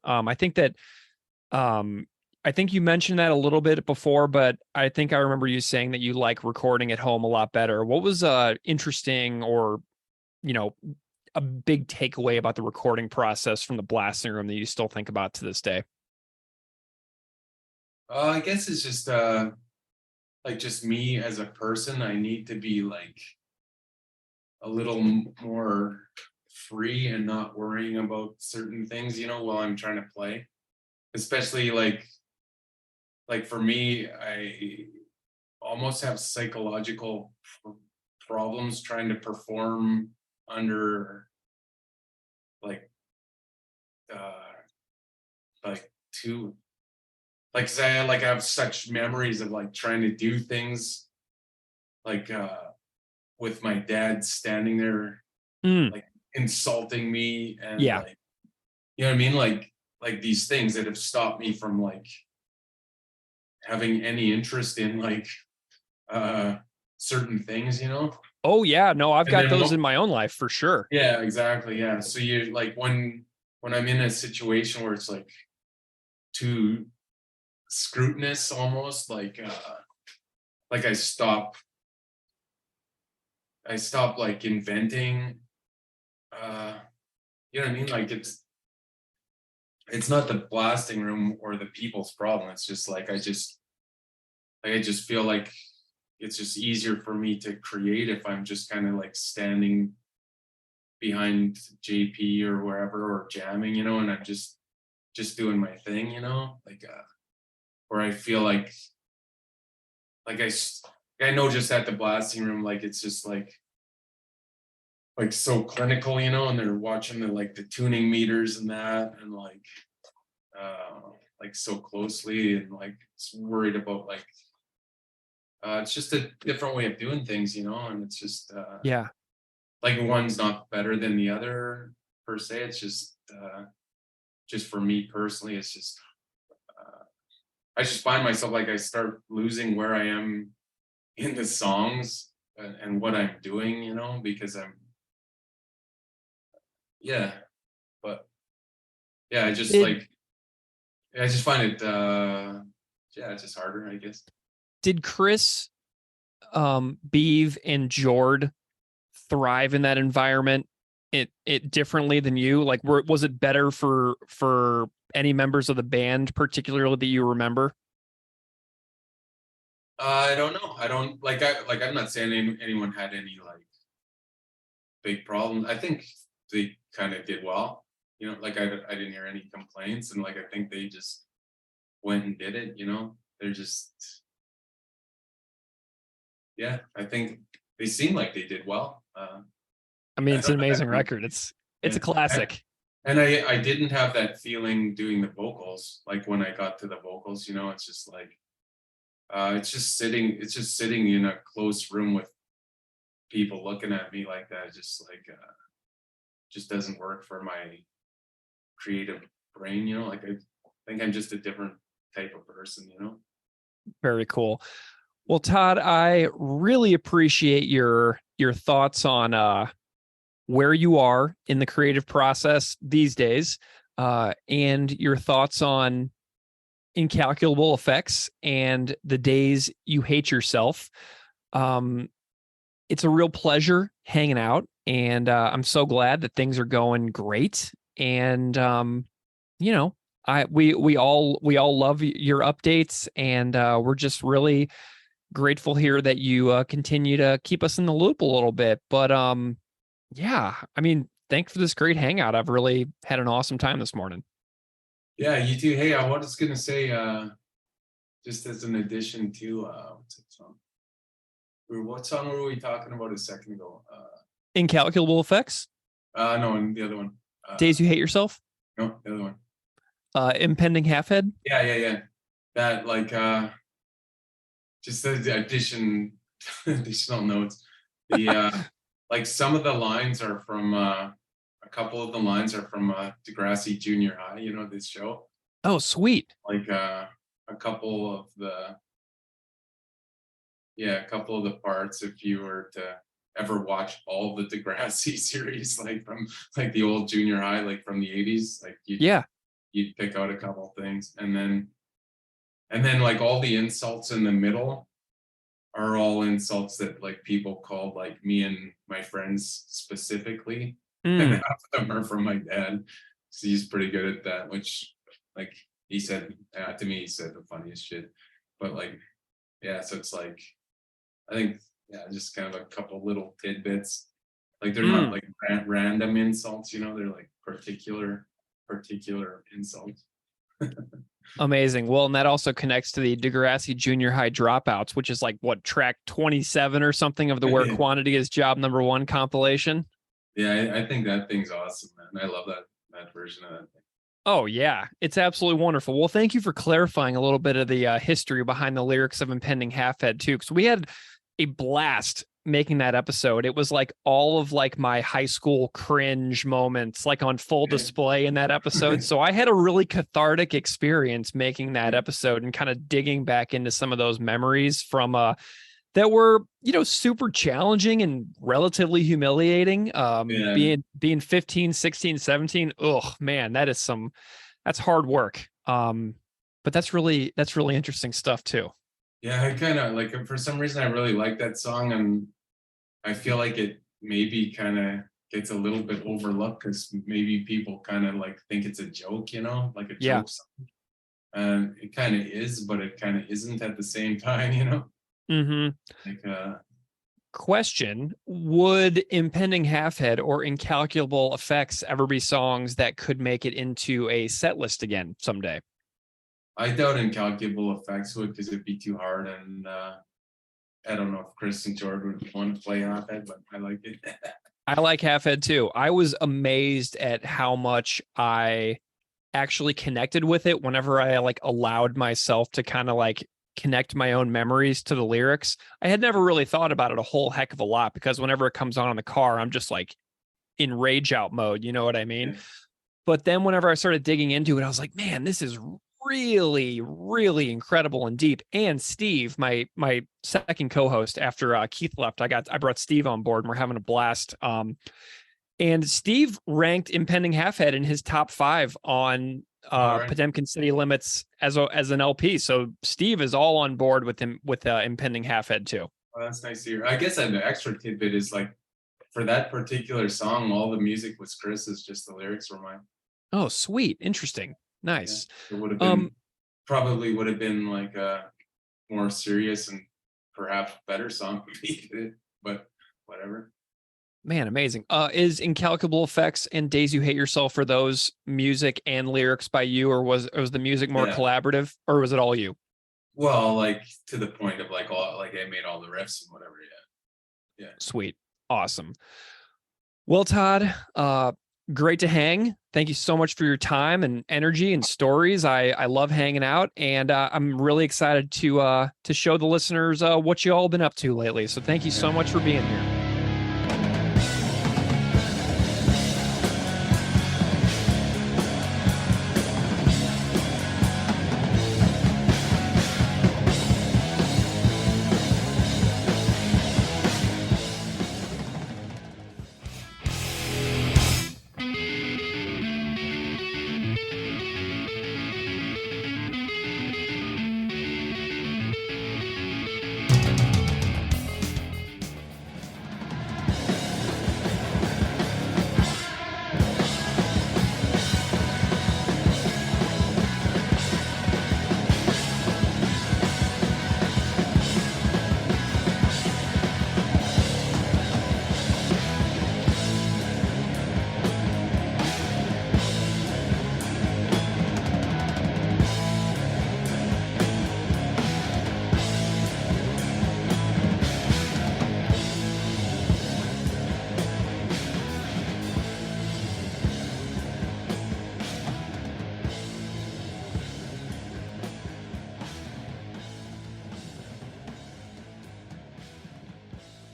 A: I think you mentioned that a little bit before, but I think I remember you saying that you like recording at home a lot better. What was interesting or, a big takeaway about the recording process from the blasting room that you still think about to this day?
H: I guess it's just like just me as a person. I need to be like a little more free and not worrying about certain things, you know, while I'm trying to play. Especially like for me, I almost have psychological problems trying to perform under like two, like say I have such memories of like trying to do things like with my dad standing there like insulting me and like, you know what I mean, like these things that have stopped me from like having any interest in like certain things, you know.
A: Oh yeah, no, I've got those in my own life for sure.
H: Yeah, exactly. Yeah, so you like when I'm in a situation where it's like too scrutinous almost, like I stop like inventing, you know what I mean, like it's not the blasting room or the people's problem. It's just like I just feel like it's just easier for me to create if I'm just kind of like standing behind JP or wherever or jamming, you know, and I'm just doing my thing, you know, like where I feel like I know just at the blasting room, like it's just like so clinical, you know, and they're watching the tuning meters and that, and like so closely, and like it's worried about like it's just a different way of doing things, you know, and it's just
A: yeah,
H: like one's not better than the other per se. It's just for me personally, it's just I just find myself like I start losing where I am in the songs and what I'm doing, you know, because I'm but yeah, I just find it it's just harder, I guess.
A: Did Chris, Beeve, and Jord thrive in that environment it differently than you? Like, was it better for any members of the band, particularly that you remember?
H: I don't know. I don't I'm not saying anyone had any like big problems. I think they kind of did well. You know, like I didn't hear any complaints, and like I think they just went and did it. You know, they're just I think they seem like they did well.
A: I mean, it's an amazing record. It's a classic.
H: And I didn't have that feeling doing the vocals. Like when I got to the vocals, you know, it's just like it's just sitting in a close room with people looking at me like that. Just like just doesn't work for my creative brain, you know. Like I think I'm just a different type of person, you know.
A: Very cool. Well, Todd, I really appreciate your thoughts on where you are in the creative process these days, and your thoughts on Incalculable Effects and the days you hate yourself. It's a real pleasure hanging out, and I'm so glad that things are going great. And we all love your updates, and we're just really grateful here that you continue to keep us in the loop a little bit. But yeah, I mean, thanks for this great hangout. I've really had an awesome time this morning.
H: Yeah, you too. Hey, I was gonna say, just as an addition to what's that song? What song were we talking about a second ago?
A: Incalculable Effects?
H: No, and the other one.
A: Days You Hate Yourself?
H: No, the other one.
A: Impending Half-Head?
H: Yeah. That like just the additional notes. The like some of the lines are from a couple of the lines are from Degrassi Junior High, you know, this show.
A: Oh, sweet.
H: Like a couple of the parts, if you were to ever watch all the Degrassi series, like from like the old Junior High, like from the 80s, like you'd pick out a couple things, and then like all the insults in the middle are all insults that like people called like me and my friends specifically. And half of them are from my dad. So he's pretty good at that, which like he said to me, he said the funniest shit. But like, yeah, so it's like, I think, yeah, just kind of a couple little tidbits. Like they're not like random insults, you know, they're like particular insults.
A: Amazing. Well, and that also connects to the Degrassi Junior High Dropouts, which is like what, track 27 or something of the Where Quantity is Job Number 1 compilation.
H: Yeah, I think that thing's awesome, man. I love that version of that thing.
A: Oh, yeah. It's absolutely wonderful. Well, thank you for clarifying a little bit of the history behind the lyrics of Impending Half-Head, too, because we had a blast making that episode. It was like all of like my high school cringe moments, like on full display in that episode. So I had a really cathartic experience making that episode and kind of digging back into some of those memories from that were, you know, super challenging and relatively humiliating. Being 15, 16, 17. Oh man, that's hard work. But that's really interesting stuff too.
H: Yeah, I kind of like, for some reason I really like that song, and I feel like it maybe kind of gets a little bit overlooked because maybe people kind of like think it's a joke, you know, like a joke song. And it kind of is, but it kind of isn't at the same time, you know. Like
A: question: would Impending Half-Head or Incalculable Effects ever be songs that could make it into a set list again someday?
H: I doubt Incalculable Effects would, because it'd be too hard, and I don't know if Chris and Jord would want to play Half-Head, but I like it.
A: I like Half-Head too. I was amazed at how much I actually connected with it whenever I like allowed myself to kind of like connect my own memories to the lyrics. I had never really thought about it a whole heck of a lot, because whenever it comes on in the car, I'm just like in rage out mode. You know what I mean? Yeah. But then whenever I started digging into it, I was like, man, this is really, really incredible and deep. And Steve, my second co-host after Keith left, I brought Steve on board and we're having a blast. And Steve ranked Impending Half-Head in his top 5 on Potemkin City Limits as an LP. So Steve is all on board with him with Impending Half-Head too.
H: Oh, that's nice to hear. I guess an extra tidbit is like, for that particular song, all the music was Chris's, just the lyrics were mine.
A: Oh, sweet. Interesting. Nice.
H: Yeah, it would have been probably would have been like a more serious and perhaps better song, but whatever.
A: Man, amazing. Is Incalculable Effects and Days You Hate Yourself, for those music and lyrics by you, or was the music more collaborative, or was it all you?
H: Well, like to the point of like all like I made all the riffs and whatever. Yeah.
A: Sweet. Awesome. Well, Todd, great to hang. Thank you so much for your time and energy and stories. I love hanging out, and I'm really excited to show the listeners what you all been up to lately. So thank you so much for being here.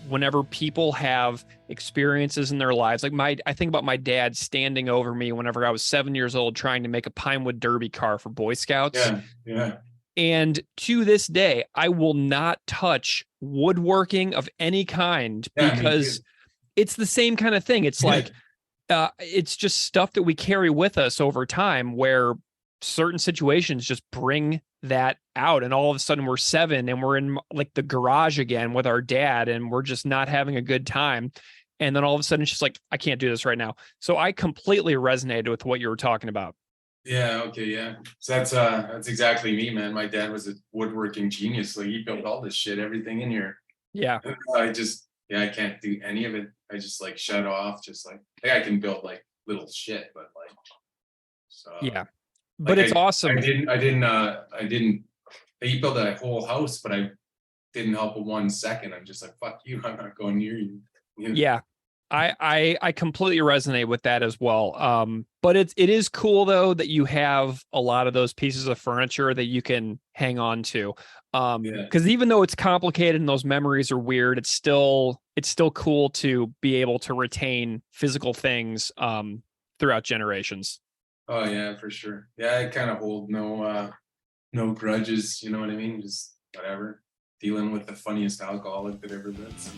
A: whenever people have experiences in their lives, like I think about my dad standing over me whenever I was 7 years old trying to make a Pinewood Derby car for Boy Scouts.
H: Yeah.
A: And to this day, I will not touch woodworking of any kind because it's the same kind of thing. It's like, it's just stuff that we carry with us over time where certain situations just bring that out. And all of a sudden we're 7 and we're in like the garage again with our dad and we're just not having a good time. And then all of a sudden it's just like, I can't do this right now. So I completely resonated with what you were talking about.
H: Yeah. Okay. Yeah. So that's exactly me, man. My dad was a woodworking genius. Like he built all this shit, everything in here.
A: Yeah.
H: I can't do any of it. I just like shut off. Just like I can build like little shit, but like, so
A: yeah. But like, it's awesome.
H: I didn't. He built a whole house, but I didn't help it 1 second. I'm just like, fuck you. I'm not going near you.
A: Yeah. I completely resonate with that as well. But it is cool though that you have a lot of those pieces of furniture that you can hang on to. Because even though it's complicated and those memories are weird, it's still cool to be able to retain physical things throughout generations.
H: Oh yeah, for sure. Yeah, I kind of hold no grudges. You know what I mean? Just whatever. Dealing with the funniest alcoholic that ever lived.